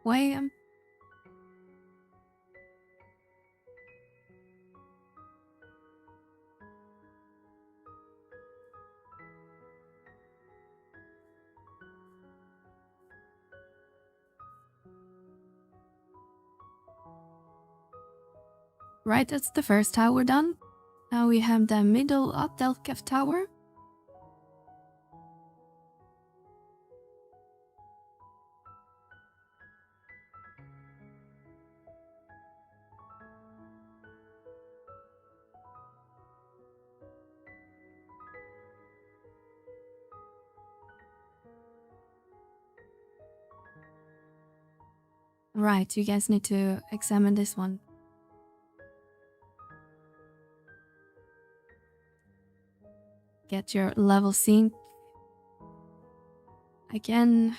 wait, right, that's the first tower done. Now we have the middle Delkef tower. Right, you guys need to examine this one. Get your level sync. Again.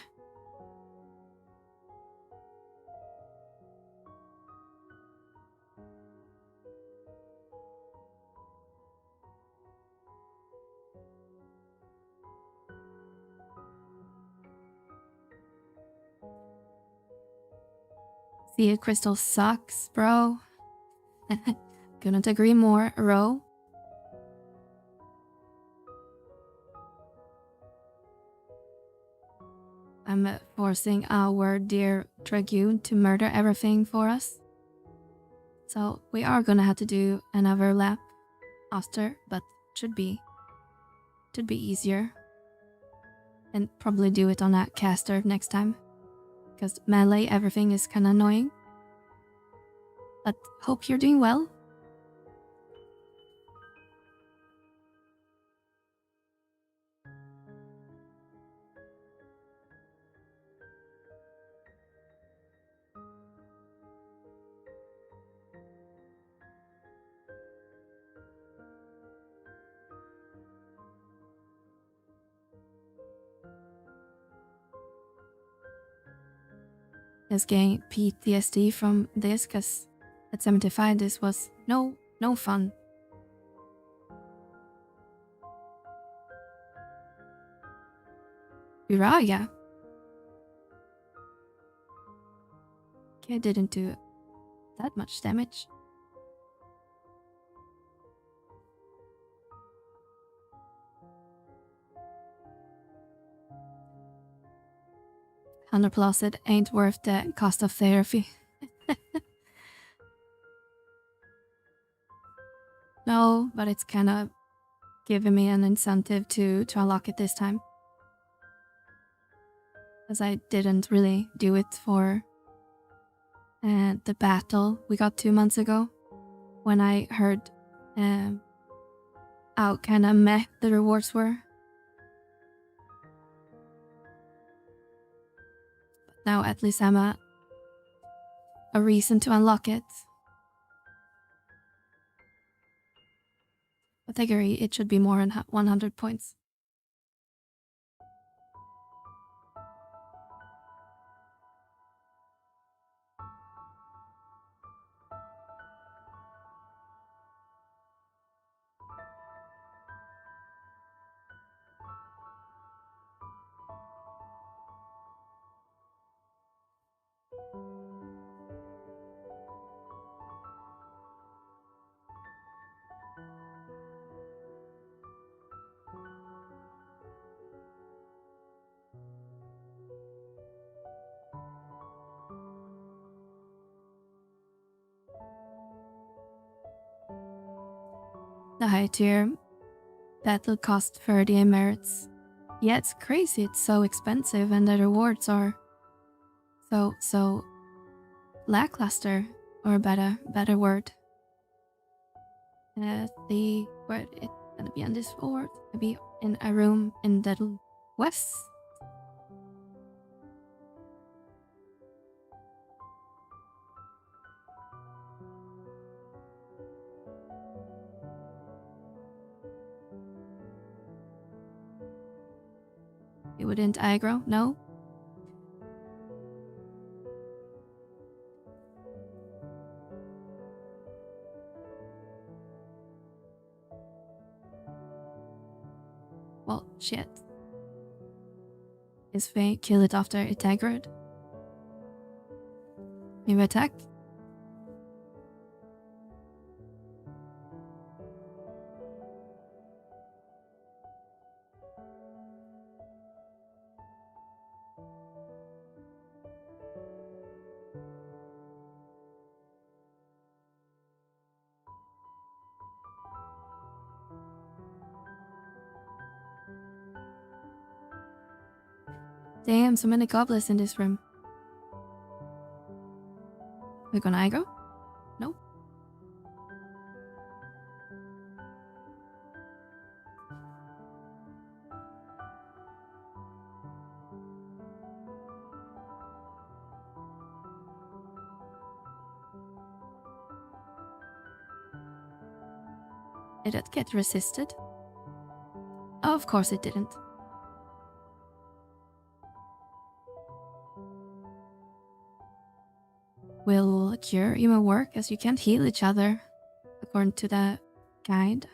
See, crystal sucks, bro. Couldn't agree more, Ro. I'm forcing our dear Dragoon to murder everything for us. So we are gonna have to do another lap after, but should be easier. And probably do it on that caster next time. Because melee everything is kinda annoying. But hope you're doing well. Just getting PTSD from this because at 75 this was no fun. Uriah. Okay, didn't do that much damage. $100+ it ain't worth the cost of therapy. No, but it's kind of giving me an incentive to unlock it this time. Because I didn't really do it for the battle we got 2 months ago. When I heard how kind of meh the rewards were. But now at least I'm a reason to unlock it. But I agree, it should be more than 100 points. The high tier battle cost 30 merits. Yeah, it's crazy. It's so expensive, and the rewards are so lackluster, or a better word. The word it's gonna be on this board. Maybe in a room in the west. It wouldn't aggro, no. Well, shit. Is Faye kill it after it aggroed? Maybe attack? Damn, so many goblins in this room. We're gonna aggro? No. Did it get resisted? Oh, of course it didn't. Will cure even work, as you can't heal each other, according to the guide?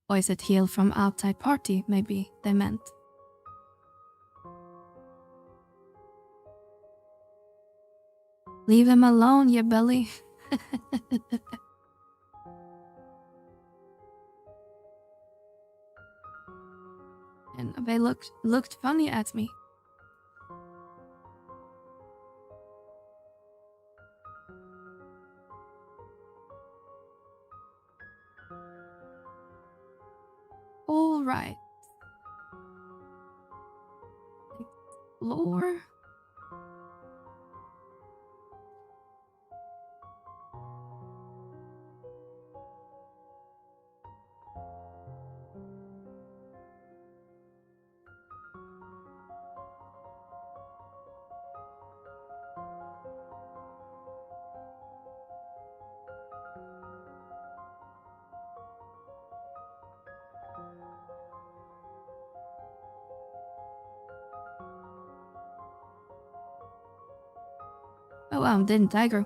Or is it heal from outside party, maybe they meant? Leave him alone, you belly. And they looked funny at me. All right. Explore. Oh wow, didn't aggro.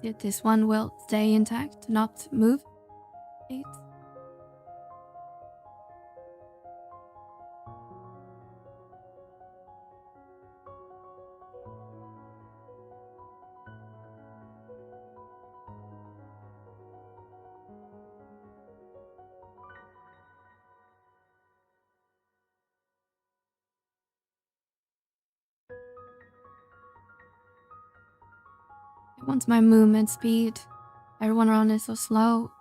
Yet this one will stay intact, not move. 8. It wants my movement speed. Everyone around is so slow.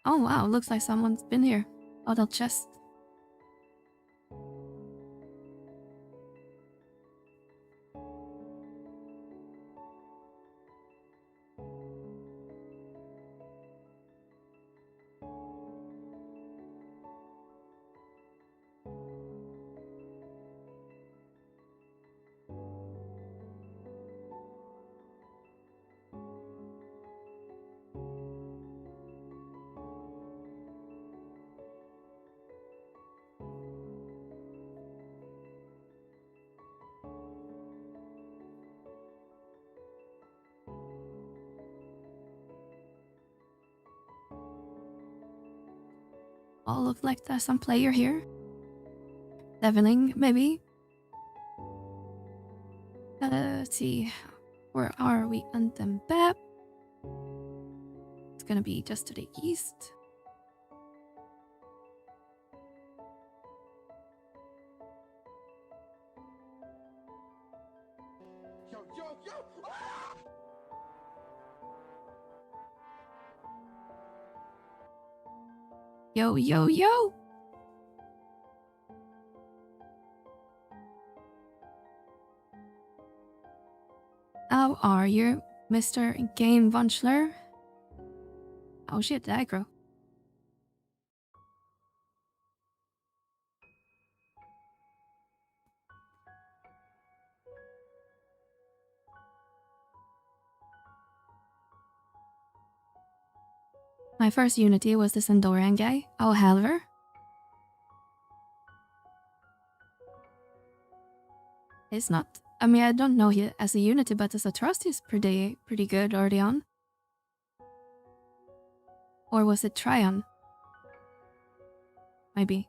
Oh wow, looks like someone's been here. Oh, that chest. all look like there's some player here. Leveling, maybe. Let's see. Where are we on the map? It's gonna be just to the east. Yo, yo, yo! Yo, yo, yo! How are you, Mr. Game Wunschler? Oh shit, the aggro. My first Unity was this Andorian guy. Oh, Halver. He's not. I mean, I don't know he as a Unity, but as a Trust, he's pretty good early on. Or was it Tryon? Maybe.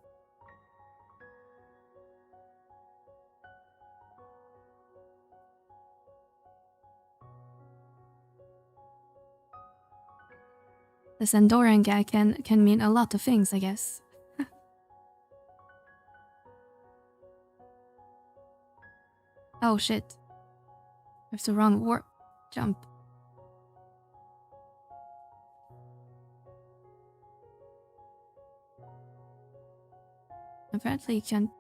This Andorian guy can mean a lot of things, I guess. Oh shit. There's the wrong warp jump. Apparently you can...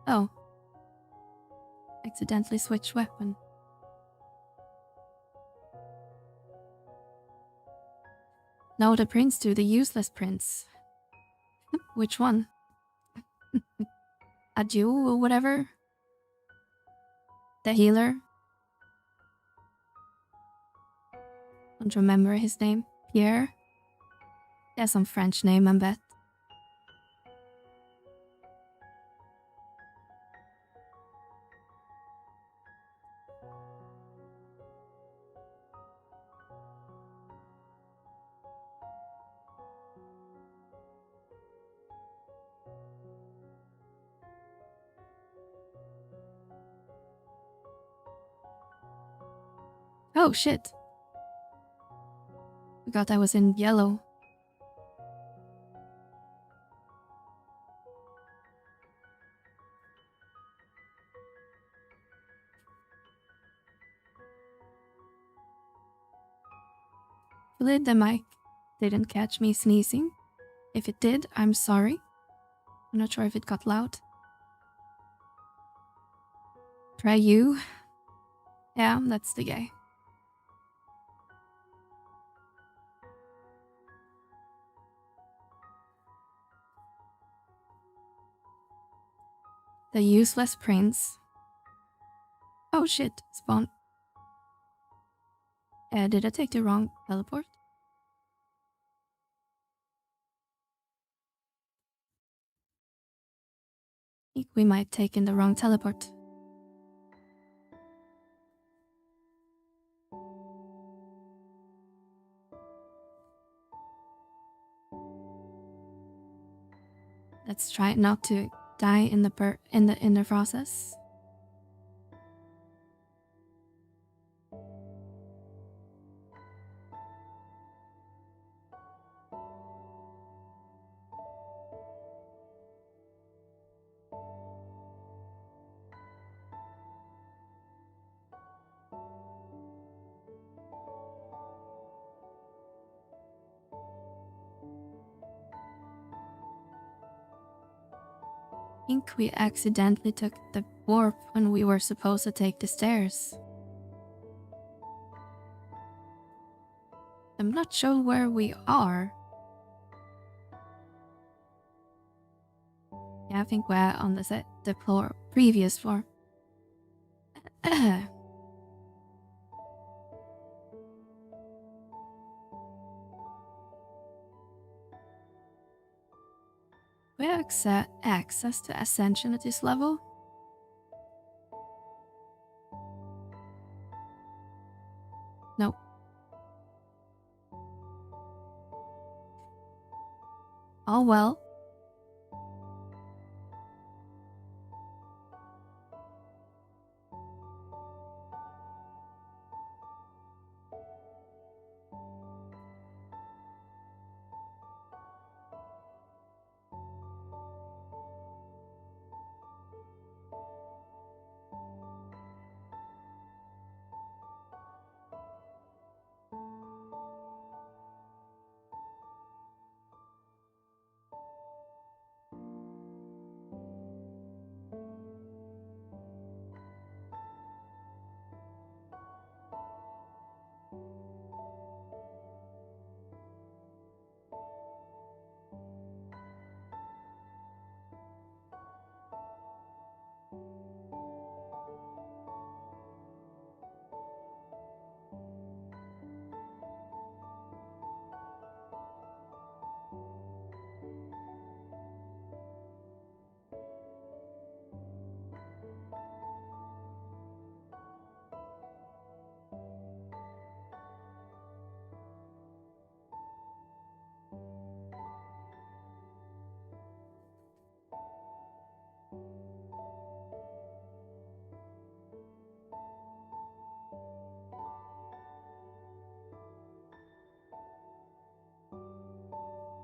Oh. Accidentally switch weapon. No, the prince too, the useless prince. Which one? Adieu or whatever? The healer? Don't remember his name. Pierre? Yeah, some French name, I bet. Oh shit. Forgot I was in yellow. Hopefully the mic didn't catch me sneezing. If it did, I'm sorry. I'm not sure if it got loud. Try you. Yeah, that's the guy. The useless prince. Oh shit, spawn. Did I take the wrong teleport? I think we might have taken the wrong teleport. Let's try not to die in the process. I think we accidentally took the warp when we were supposed to take the stairs. I'm not sure where we are. Yeah, I think we're on the previous floor. We have access to Ascension at this level. Nope. All well.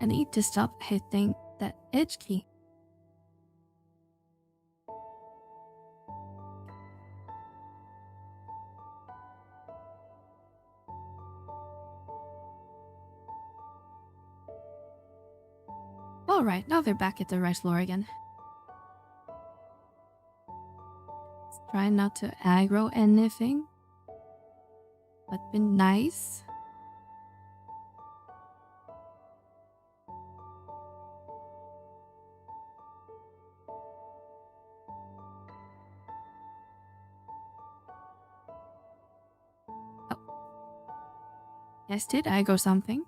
I need to stop hitting that edge key. Alright, now we're back at the right floor again. Let's try not to aggro anything, but be nice. Yes, did aggro something?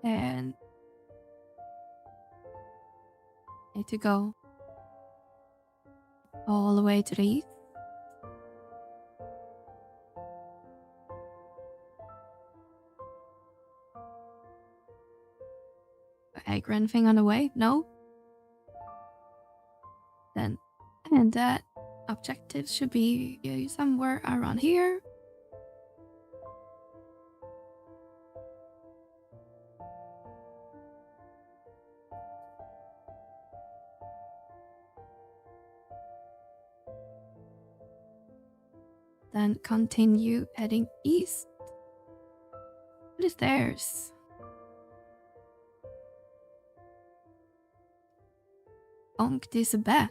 And need to go all the way to the east. Aggro anything on the way? No? Then, and that objective should be somewhere around here. Then continue heading east. What is theirs? Bonk, this a bat.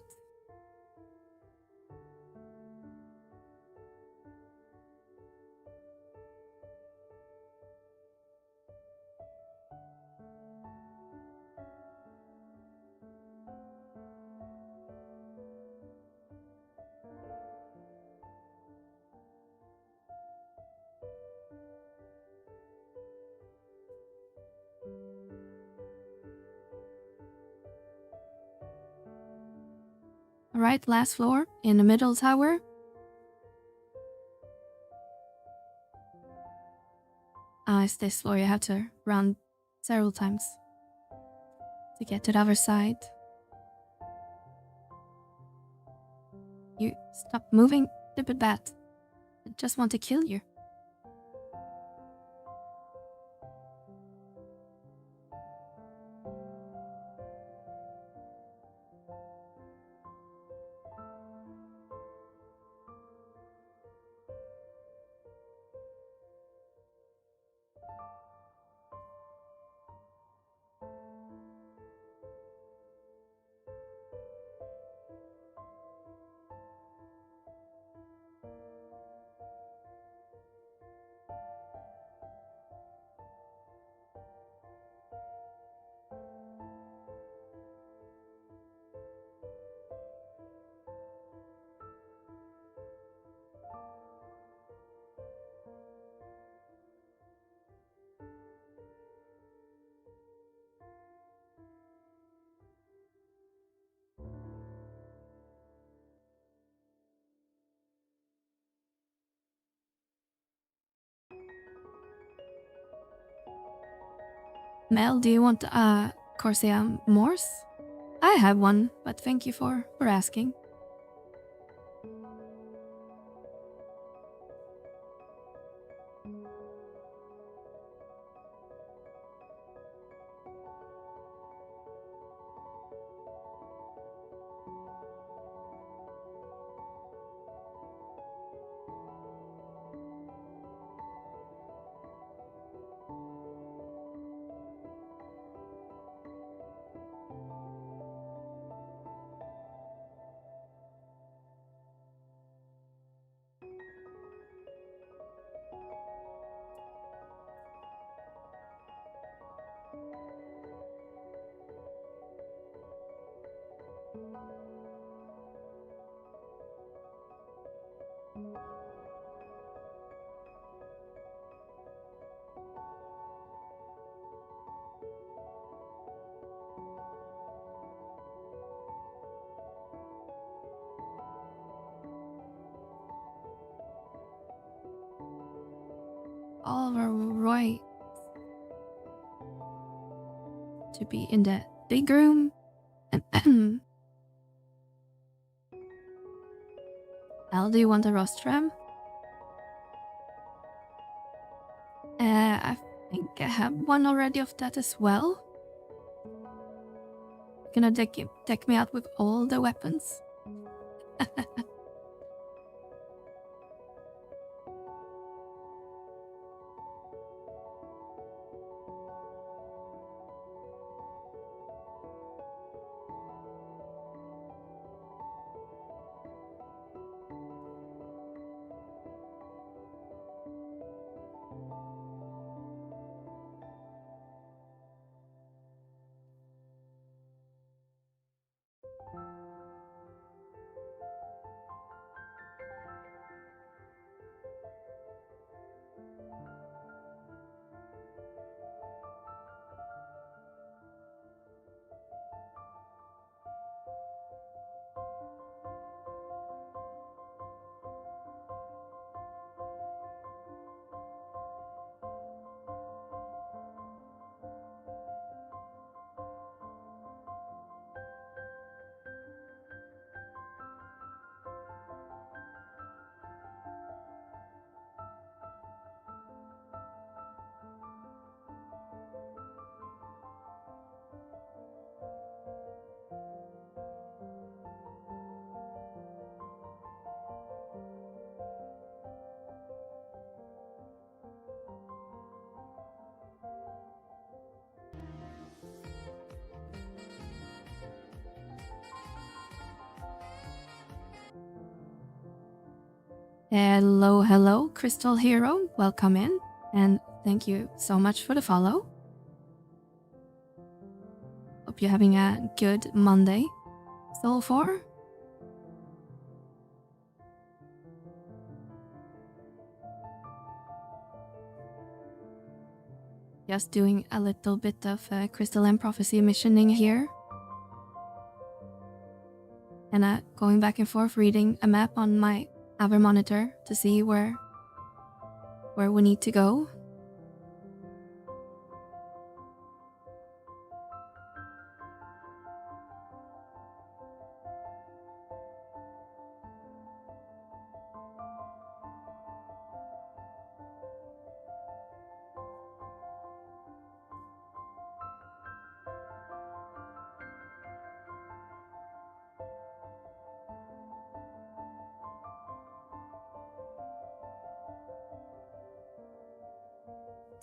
Alright, last floor in the middle tower. It's this floor. You have to run several times to get to the other side. You stop moving, stupid bat. I just want to kill you. Mel, do you want a Corsair Morse? I have one, but thank you for asking. All right. To be in the big room. Al, do you want a rostrum? I think I have one already of that as well. Gonna deck me out with all the weapons. Hello, Crystal Hero. Welcome in, and thank you so much for the follow. Hope you're having a good Monday so far. Just doing a little bit of Crystal and Prophecy missioning here. And going back and forth reading a map on my other monitor to see where we need to go.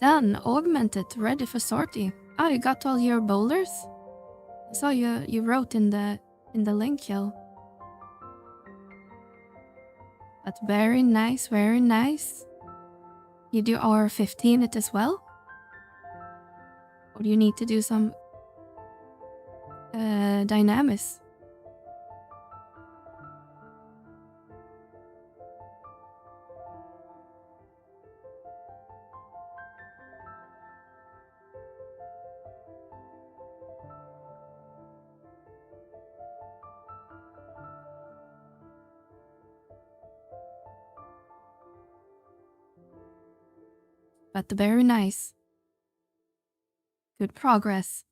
Done, augmented, ready for sortie. Oh, you got all your boulders? I saw you wrote in the link hill. But very nice, very nice. You do R15 it as well? Or do you need to do some dynamics? But very nice. Good progress.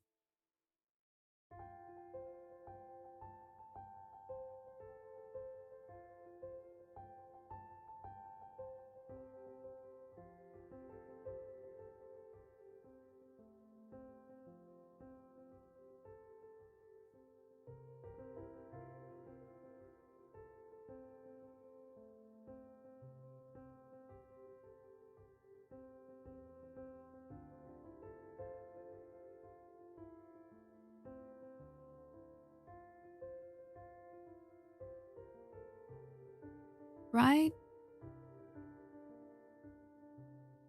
Right?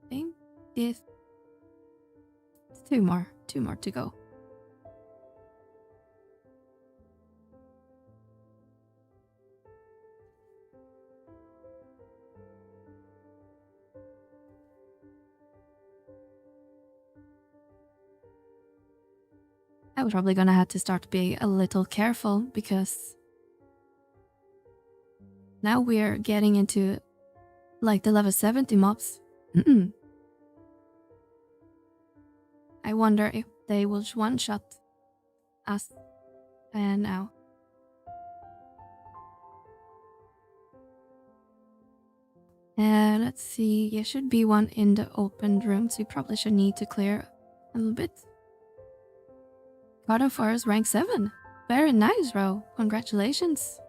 I think this. Two more to go. I was probably gonna have to start to be a little careful because now we're getting into like the level 70 mobs. I wonder if they will one-shot us now. Let's see, there should be one in the open room, so you probably should need to clear a little bit. God of Forest rank 7. Very nice, Ro. Congratulations.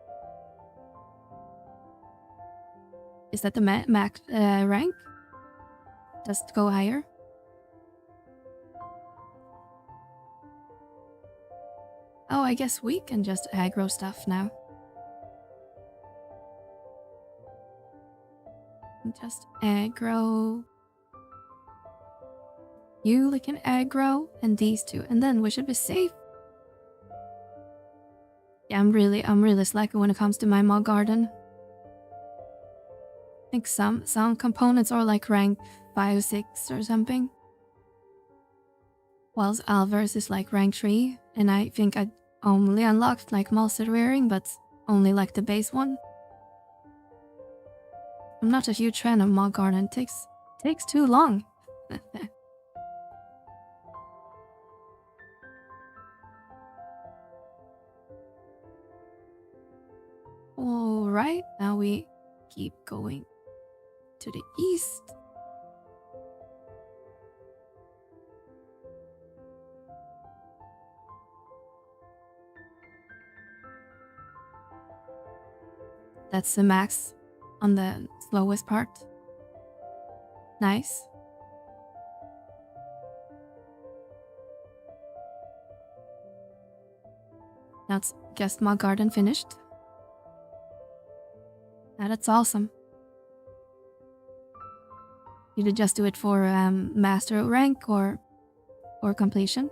Is that the max rank? Does it go higher? Oh, I guess we can just aggro stuff now. Just aggro. You can aggro and these two, and then we should be safe. Yeah, I'm really slacking when it comes to my mod garden. I think some components are like rank 5, 6 or something. Whilst Alvarez is like rank 3, and I think I only unlocked like monster rearing, but only like the base one. I'm not a huge fan of mod garden. It takes too long. Alright, now we keep going to the east. That's the max on the slowest part. Nice. That's just my garden finished. Now that's awesome. You did just do it for master rank or completion.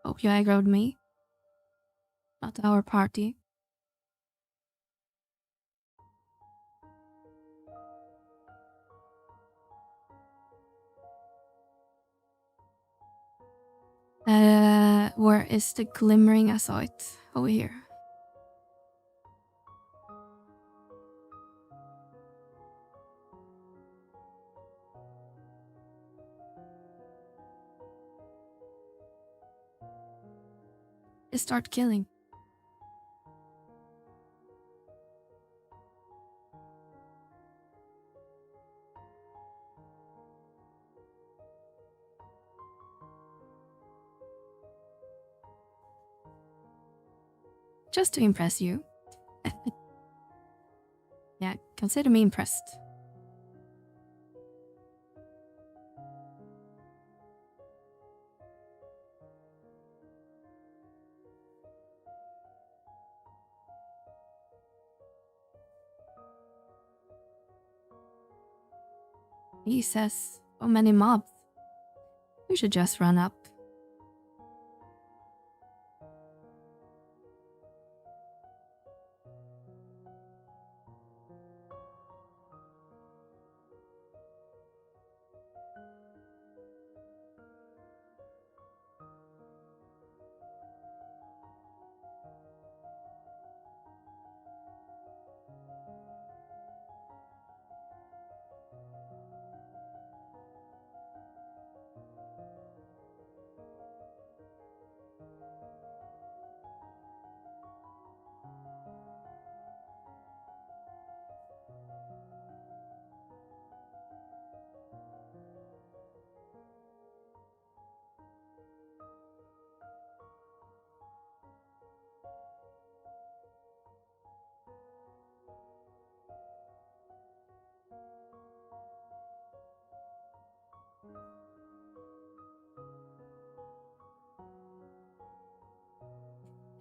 Hope you aggroed me. Not our party. Where is the glimmering? I saw it over here. Just start killing. Just to impress you. Yeah, consider me impressed. He says, so many mobs. We should just run up.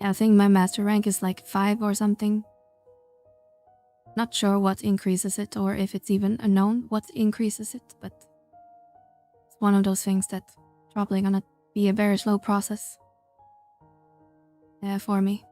I think my master rank is like 5 or something. Not sure what increases it or if it's even unknown what increases it, but it's one of those things that's probably gonna be a very slow process for me.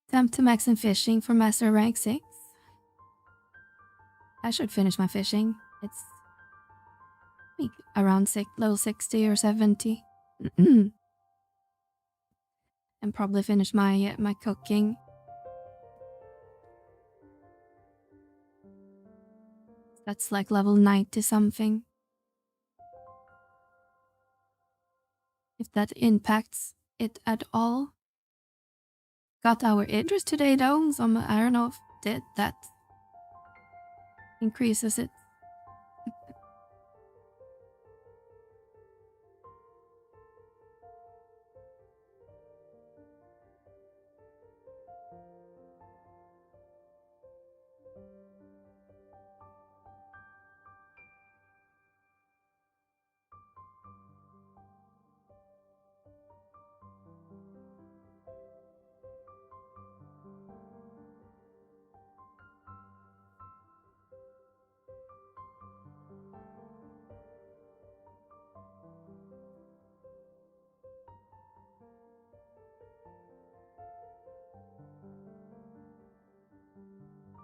Attempt to max in fishing for master rank 6. I should finish my fishing. It's like around level 60 or 70. And probably finish my cooking. That's like level 90 something. If that impacts it at all. Got our Idris today though, so I don't know if that increases it.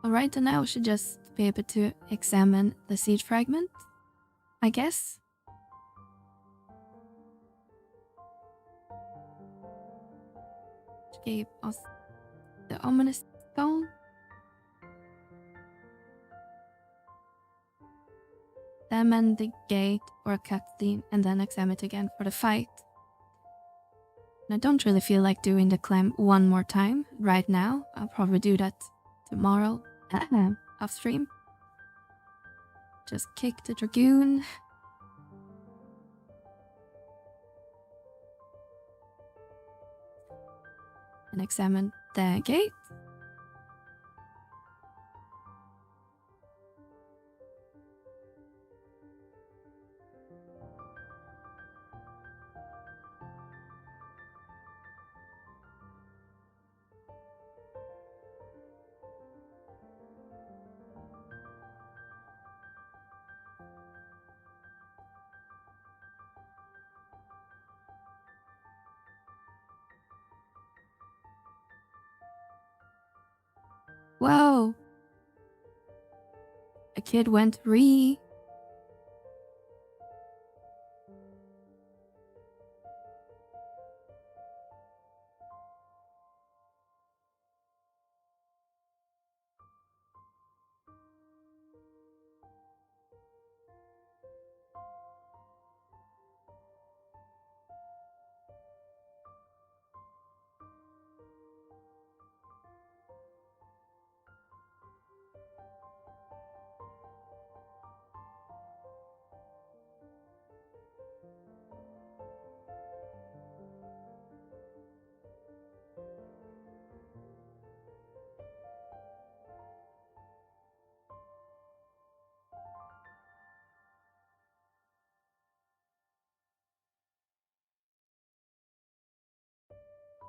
Alright, and now we should just be able to examine the seed fragment, I guess. Which gave us the ominous stone. Examine the gate or cutscene and then examine it again for the fight. And I don't really feel like doing the climb one more time right now. I'll probably do that tomorrow off stream. Just kick the dragoon. And examine the gate. Whoa! A kid went re.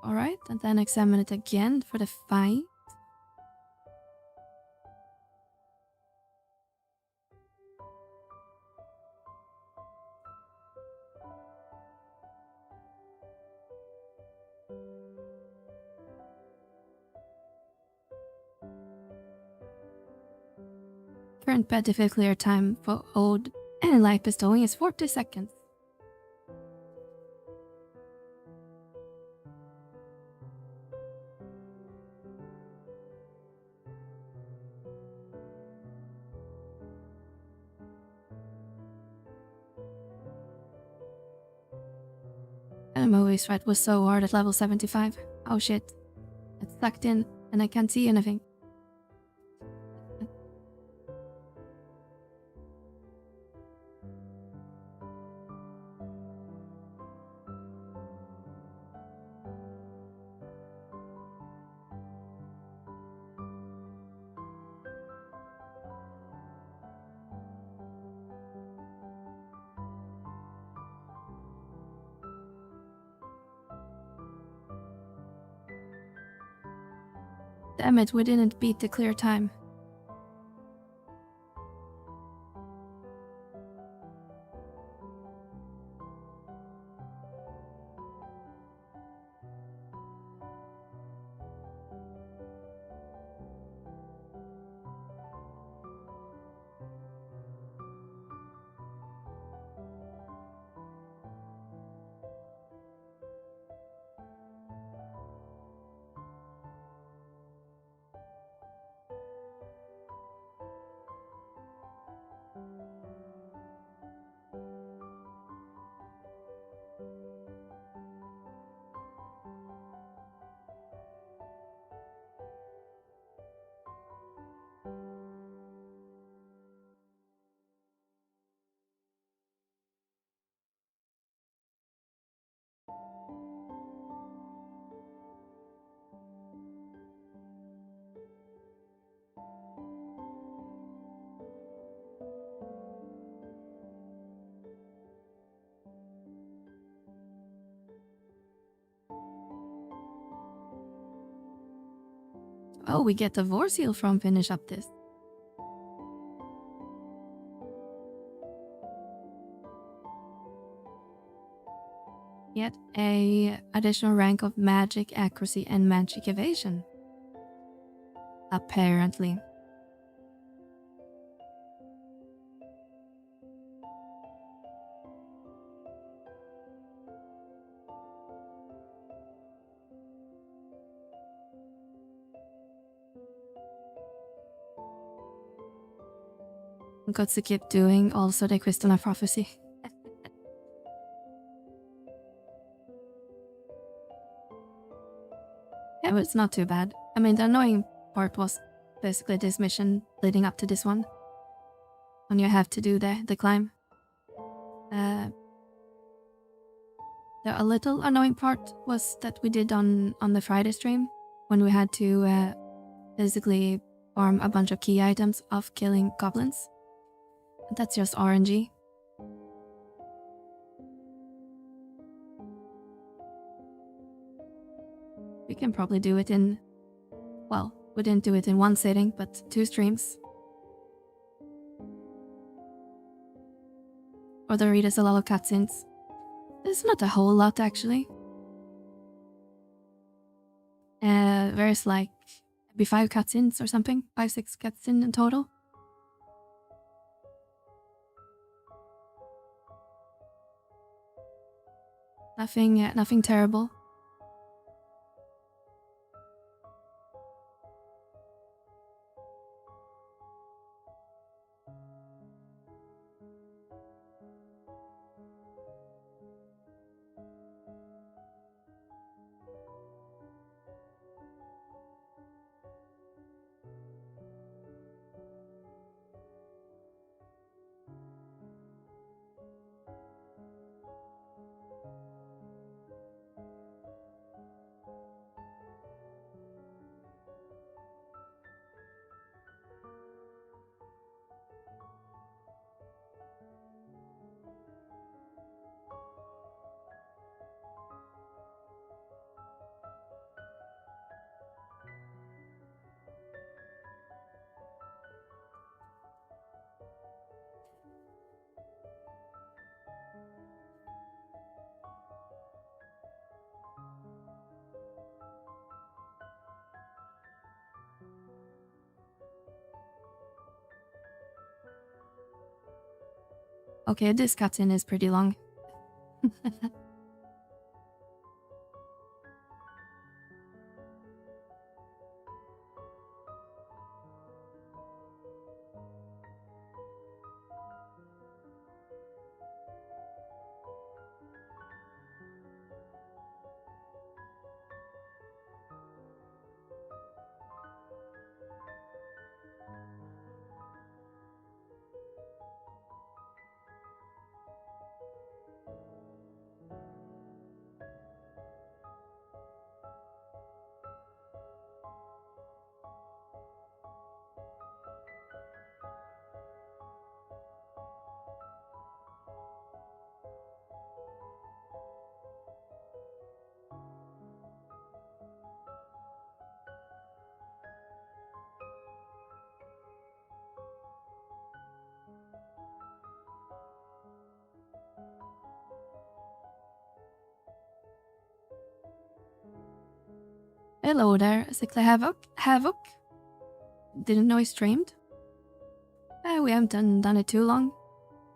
Alright, and then examine it again for the fight. Current battlefield clear time for old light bestowing is 40 seconds. MMO's fight was so hard at level 75. Oh shit. It's sucked in and I can't see anything. Damn it, we didn't beat the clear time. Oh, we get the Vor Seal from finish up this. Yet a additional rank of magic accuracy and magic evasion. Apparently. Got to keep doing also the Crystal of Prophecy. Yeah, but it's not too bad. I mean, the annoying part was basically this mission leading up to this one. When you have to do the climb. The a little annoying part was that we did on the Friday stream. When we had to basically farm a bunch of key items of killing goblins. That's just RNG. We can probably do it in, well, we didn't do it in one sitting, but 2 streams. Or there is a lot of cutscenes. There's not a whole lot actually. There's like maybe 5 cutscenes or something, 5-6 cutscenes in total. Nothing terrible. Okay, this cutscene is pretty long. Hello there, Sickly Havoc. Didn't know he streamed. We haven't done it too long.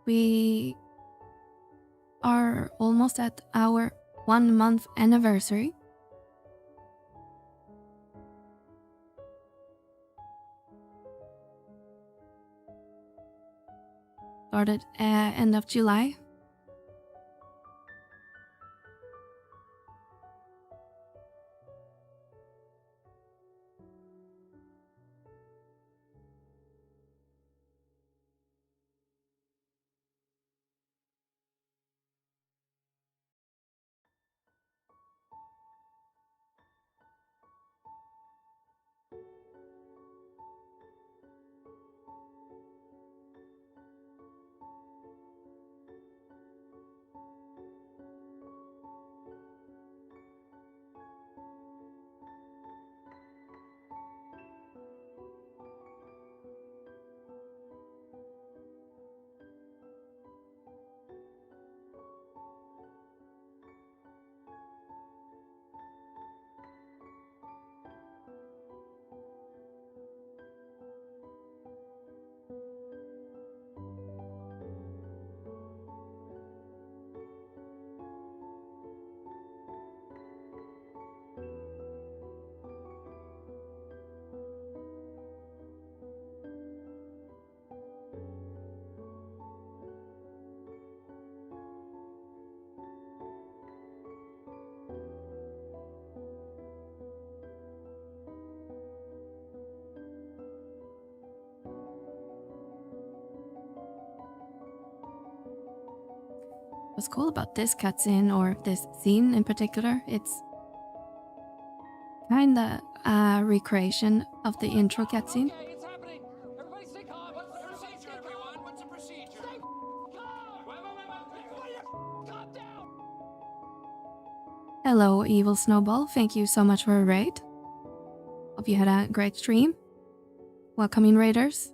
We are almost at our 1 month anniversary. Started end of July. What's cool about this cutscene, or this scene in particular, it's kinda a recreation of the intro cutscene. Okay, it's happening. Everybody stay calm. What's the procedure, everyone? What's the procedure? Stay calm. Wait. Calm down. Hello, Evil Snowball. Thank you so much for a raid. Hope you had a great stream. Welcoming raiders.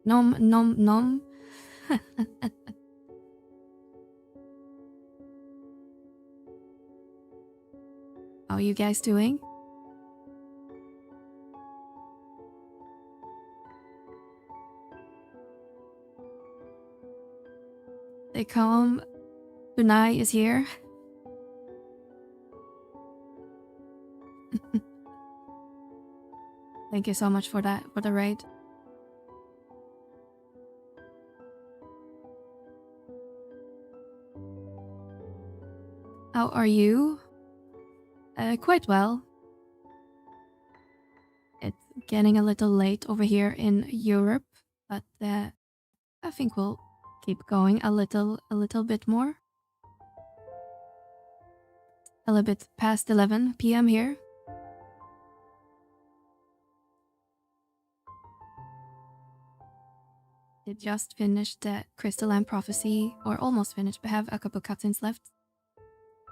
Nom nom nom. How are you guys doing? They come. Bunai is here. Thank you so much for that, for the raid. How are you? Quite well. It's getting a little late over here in Europe, but I think we'll keep going a little bit more. A little bit past 11 p.m. here. Did just finish the Crystalline Prophecy, or almost finished, but have a couple cutscenes left.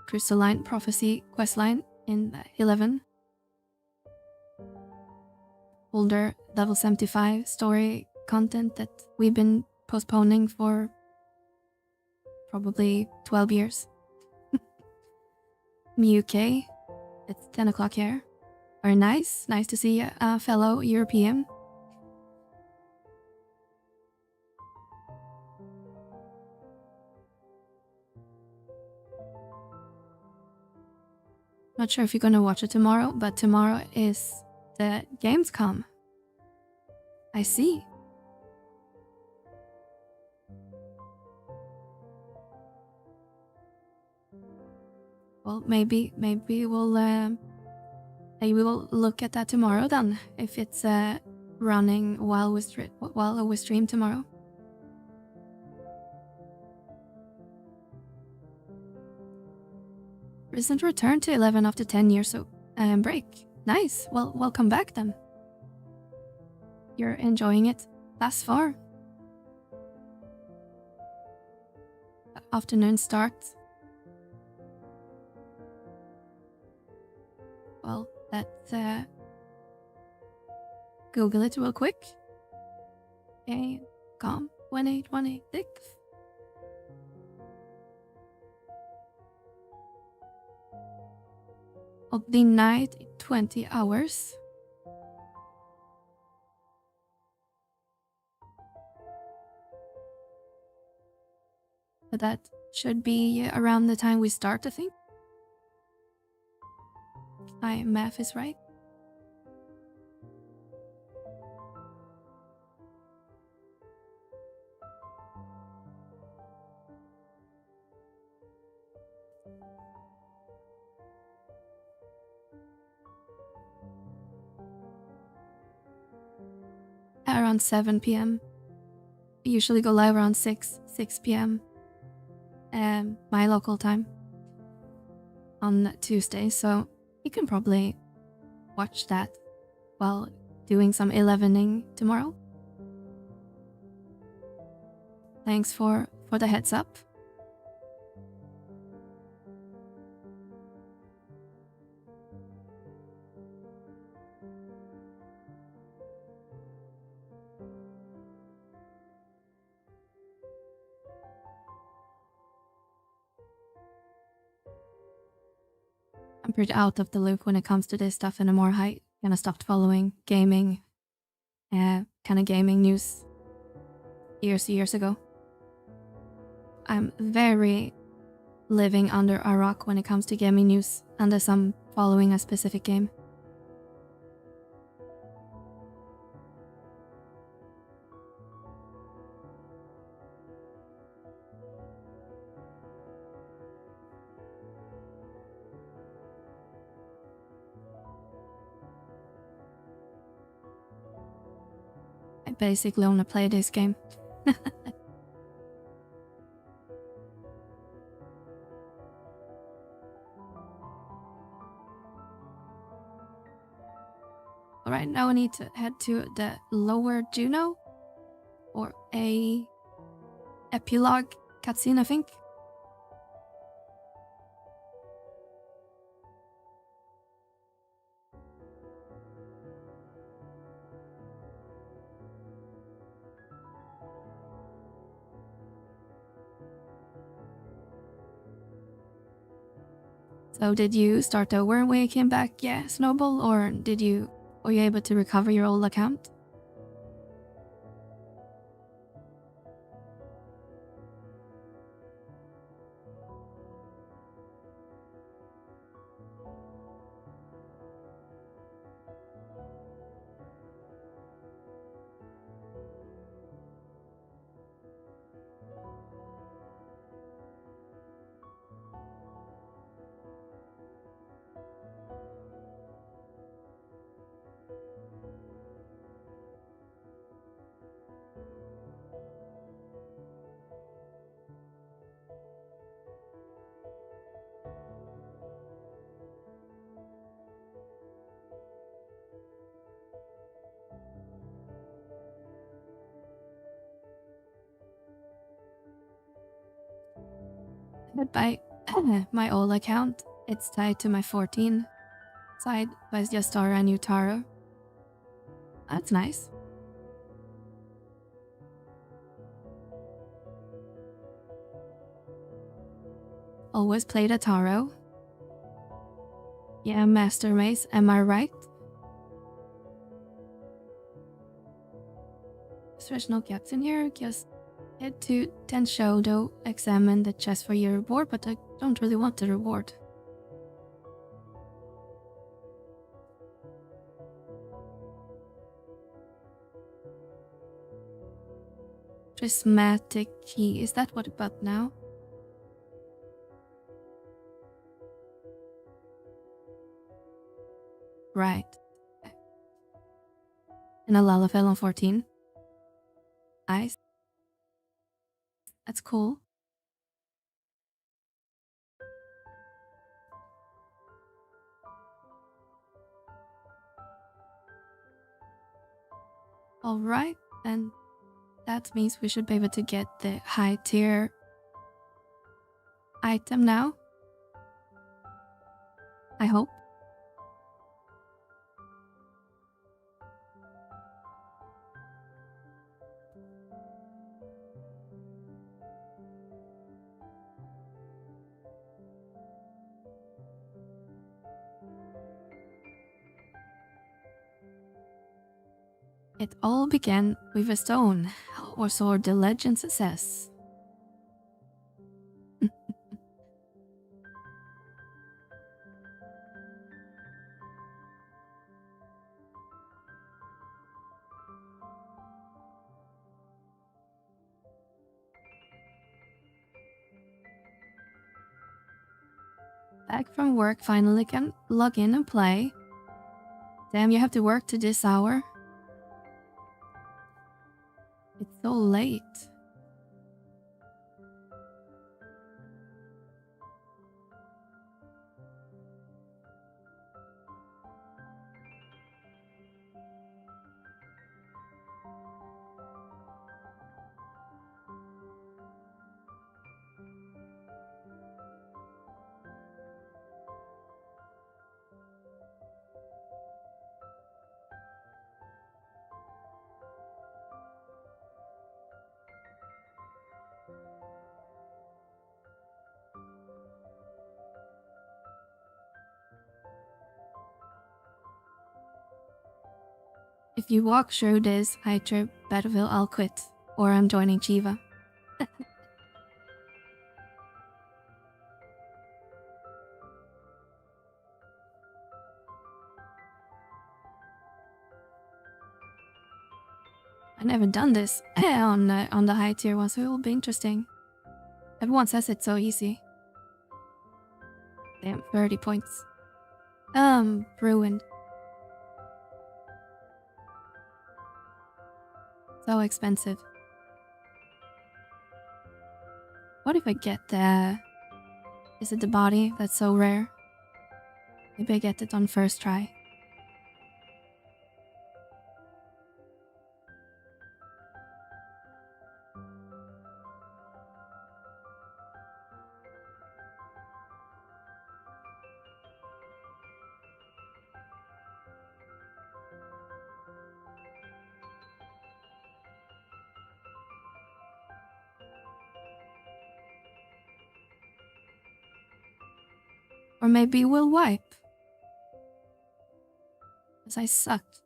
Crystalline Prophecy questline in 11. Older level 75 story content that we've been postponing for probably 12 years. UK, it's 10 o'clock here. Very nice. Nice to see a fellow European. Not sure if you're gonna watch it tomorrow, but tomorrow is the Gamescom. I see. Well, maybe we'll look at that tomorrow then, if it's running while we stream tomorrow. Recent return to 11 after 10 years break. Nice. Well, welcome back then. You're enjoying it thus far. Afternoon start. Well, let's Google it real quick. Gamescom 18186. Of the night, 20 hours. But that should be around the time we start, I think. My math is right. Around 7 p.m. We usually go live around 6 p.m. My local time on Tuesday, so you can probably watch that while doing some 11ing tomorrow. Thanks for the heads up. I'm pretty out of the loop when it comes to this stuff anymore. I kind of stopped following gaming, kind of gaming news years ago. I'm very living under a rock when it comes to gaming news, unless I'm following a specific game. I basically only play this game. Alright, now we need to head to the lower Juno, or a epilogue cutscene, I think. So did you start over when you came back, yeah, Snowball, or were you able to recover your old account? But by my old account, it's tied to my 14 side, but it's just Tara and Utara. That's nice. Always played a Taro. Yeah, Master Mace, am I right? There's no gaps in here, just head to Tenshodo, examine the chest for your reward, but I don't really want the reward. Prismatic key. Is that what about now? Right. And a Lalafell on 14. Nice. That's cool. Alright, and that means we should be able to get the high tier item now. I hope. It all began with a stone, or so the legend says. Back from work, finally can log in and play. Damn, you have to work to this hour? It's so late. If you walk through this Hydra battlefield, I'll quit, or I'm joining Chiva. I've never done this on the high tier one, so it will be interesting. Everyone says it's so easy. Damn, 30 points. Ruined. So expensive. What if I get the... Is it the body that's so rare? Maybe I get it on first try. Or maybe we'll wipe. Because I sucked.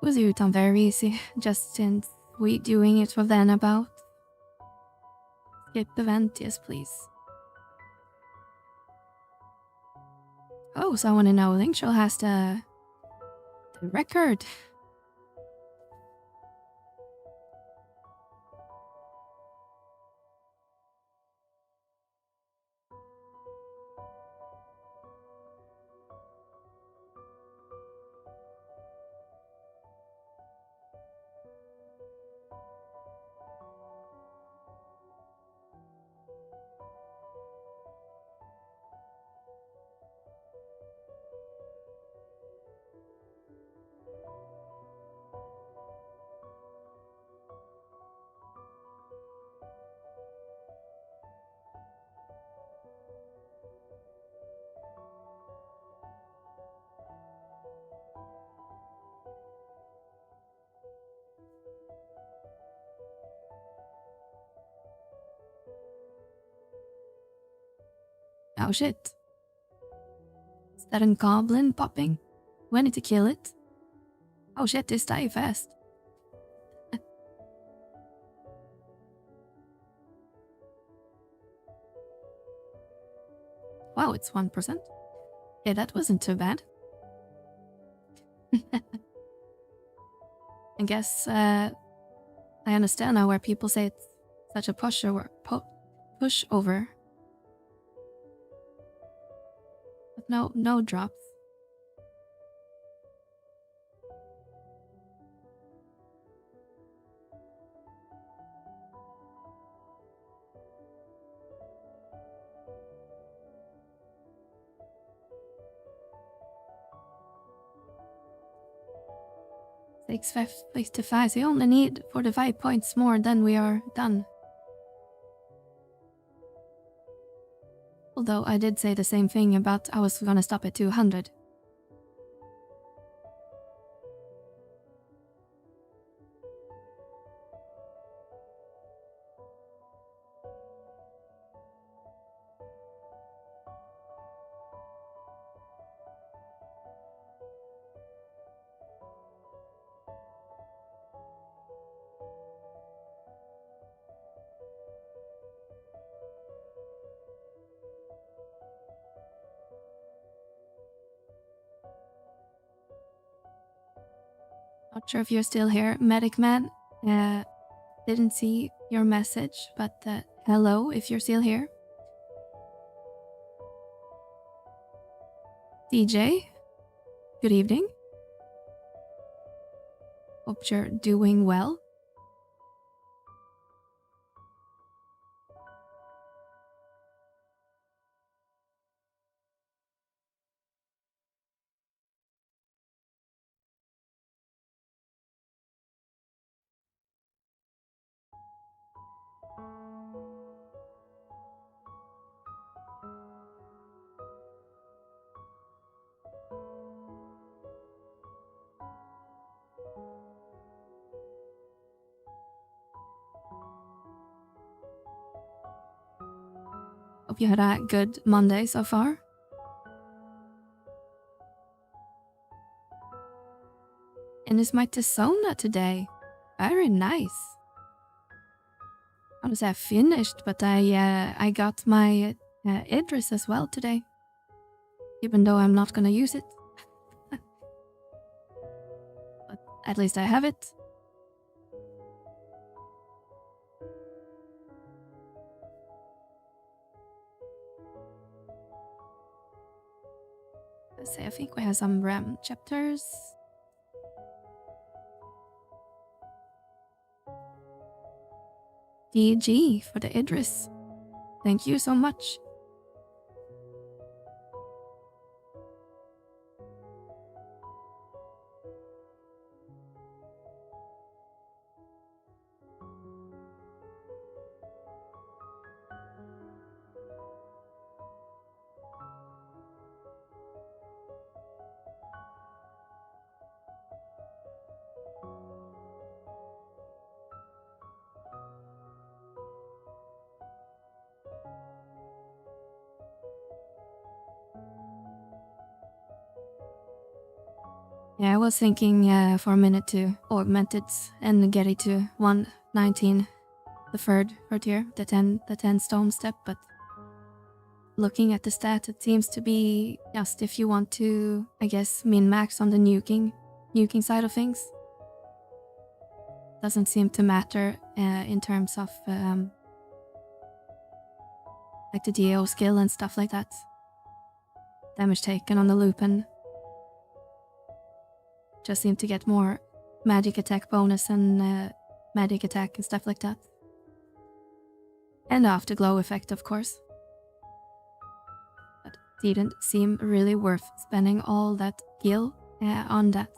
Was utan very easy, just since we doing it for then about. Skip event, yes please. Oh, someone in our link show has the record. Oh shit. Is that a goblin popping? Do I need to kill it? Oh shit, this die fast. Wow, it's 1%. Yeah, that wasn't too bad. I guess I understand now where people say it's such a pushover. Pushover. But no drops. Six 55. So you only need 45 points more, then we are done. Although I did say the same thing about I was gonna stop at 200. Not sure if you're still here, Medic Man. Didn't see your message, but hello if you're still here. DJ, good evening. Hope you're doing well. Hope you had a good Monday so far. And it's my Tesona today. Very nice. I don't say I finished, but I got my Idris as well today. Even though I'm not gonna use it. But at least I have it. Let's see, I think we have some RAM chapters. DG for the Idris. Thank you so much. Yeah, I was thinking for a minute to augment it and get it to 119, the third tier, the 10 stone step, but looking at the stat, it seems to be just if you want to, I guess, min-max on the nuking side of things. Doesn't seem to matter in terms of like the DAO skill and stuff like that. Damage taken on the Lupin. Just seem to get more magic attack bonus and magic attack and stuff like that. And afterglow effect, of course. But didn't seem really worth spending all that gil on that.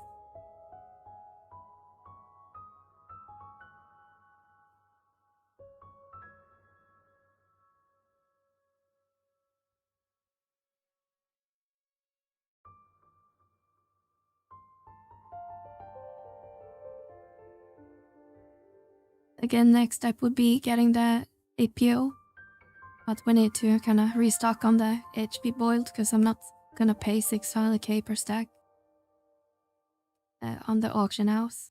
Again, next step would be getting the APO. But we need to kind of restock on the HP boiled because I'm not gonna pay 600k per stack on the auction house.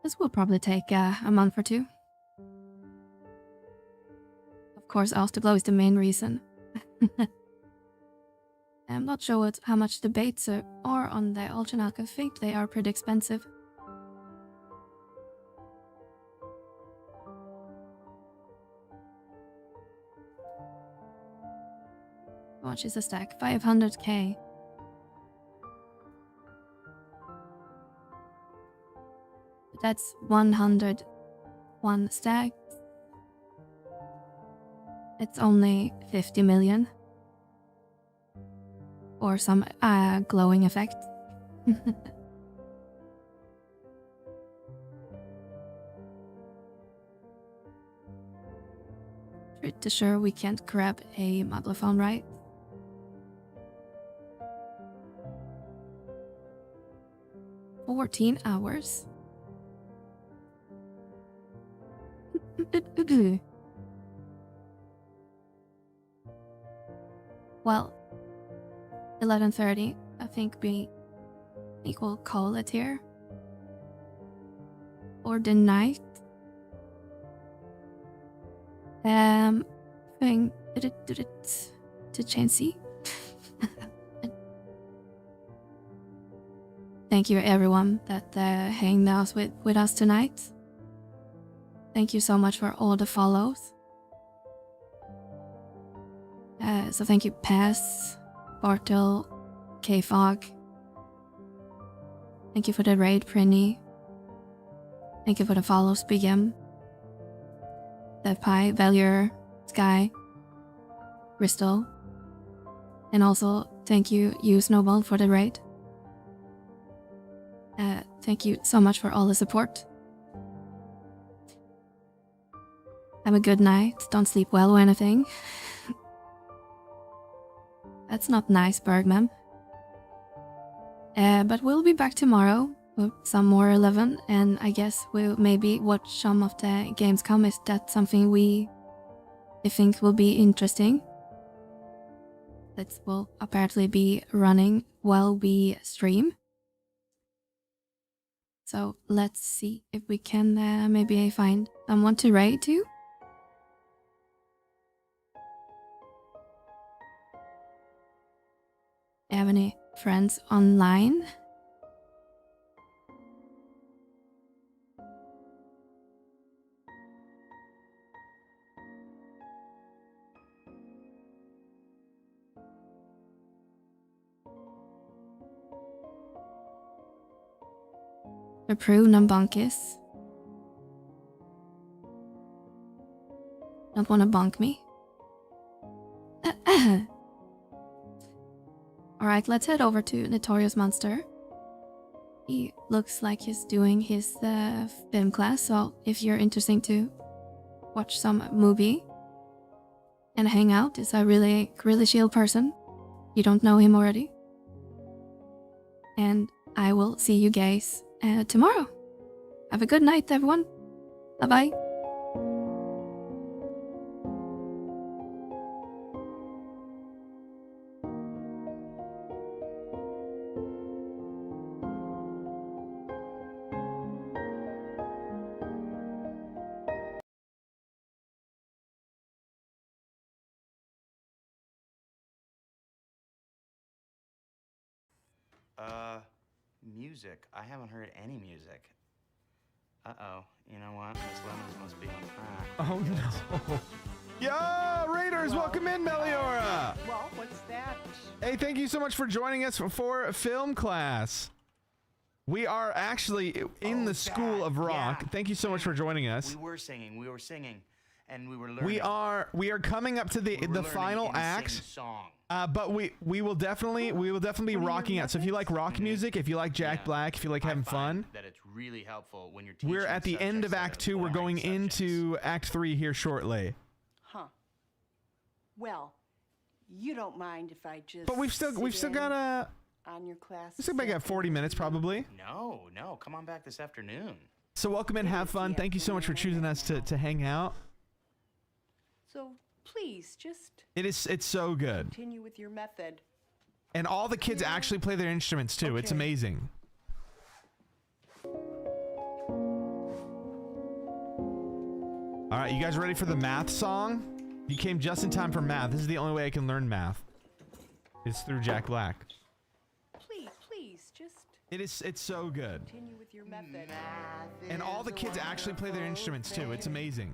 This will probably take a month or two. Of course, Afterblow is the main reason. I'm not sure how much the baits are on the auction house. I think they are pretty expensive. How much is a stack? 500k. That's 101 stacks. It's only 50 million. Or some glowing effect. Pretty sure we can't grab a mobile phone, right? "14 hours. Well, 11:30. I think we will call it here. Or the night. Thing to change. Thank you everyone that hanged out with us tonight. Thank you so much for all the follows. So thank you Pass, Bartel, K-Fog. Thank you for the raid, Prinny. Thank you for the follows, Big M. The Pie, Valier, Sky, Bristol. And also thank you, Snowball, for the raid. Thank you so much for all the support. Have a good night. Don't sleep well or anything. That's not nice, Bergman. But we'll be back tomorrow with some more 11, and I guess we'll maybe watch some of the Gamescom if that's something we think will be interesting. That will apparently be running while we stream. So let's see if we can maybe find someone to raid to. Have any friends online? Approve Nambunkis. Don't wanna bonk me? Alright, let's head over to Notorious Monster. He looks like he's doing his film class, so if you're interested to watch some movie and hang out, is a really chill person. You don't know him already. And I will see you guys tomorrow. Have a good night, everyone. Bye-bye. Music. I haven't heard any music. Uh-oh. You know what? Miss Lemons must be on crack. Oh, no. Yo, Raiders, welcome in, Meliora. Well, what's that? Hey, thank you so much for joining us for film class. We are actually in the School of Rock. Yeah. Thank you so much for joining us. We were singing, and we were learning. We are coming up to the final act. Song. But we will definitely be rocking out. So if you like rock music, if you like Jack Black, if you like having fun, that it's really helpful when you're we're at the end of Act 2. We're going into Act 3 here shortly. Huh. Well, you don't mind if I just. But we've still got on your class. we still got 40 minutes probably. No, come on back this afternoon. So welcome in, have fun. Thank you so much for choosing us to hang out. So please just It's so good. continue with your method. And all the kids actually play their instruments too. It's Okay. amazing. All right, you guys ready for the math song? You came just in time for math. This is the only way I can learn math. It's through Jack Black. Please just It's so good. continue with your method. And all the kids actually play their instruments too. It's amazing.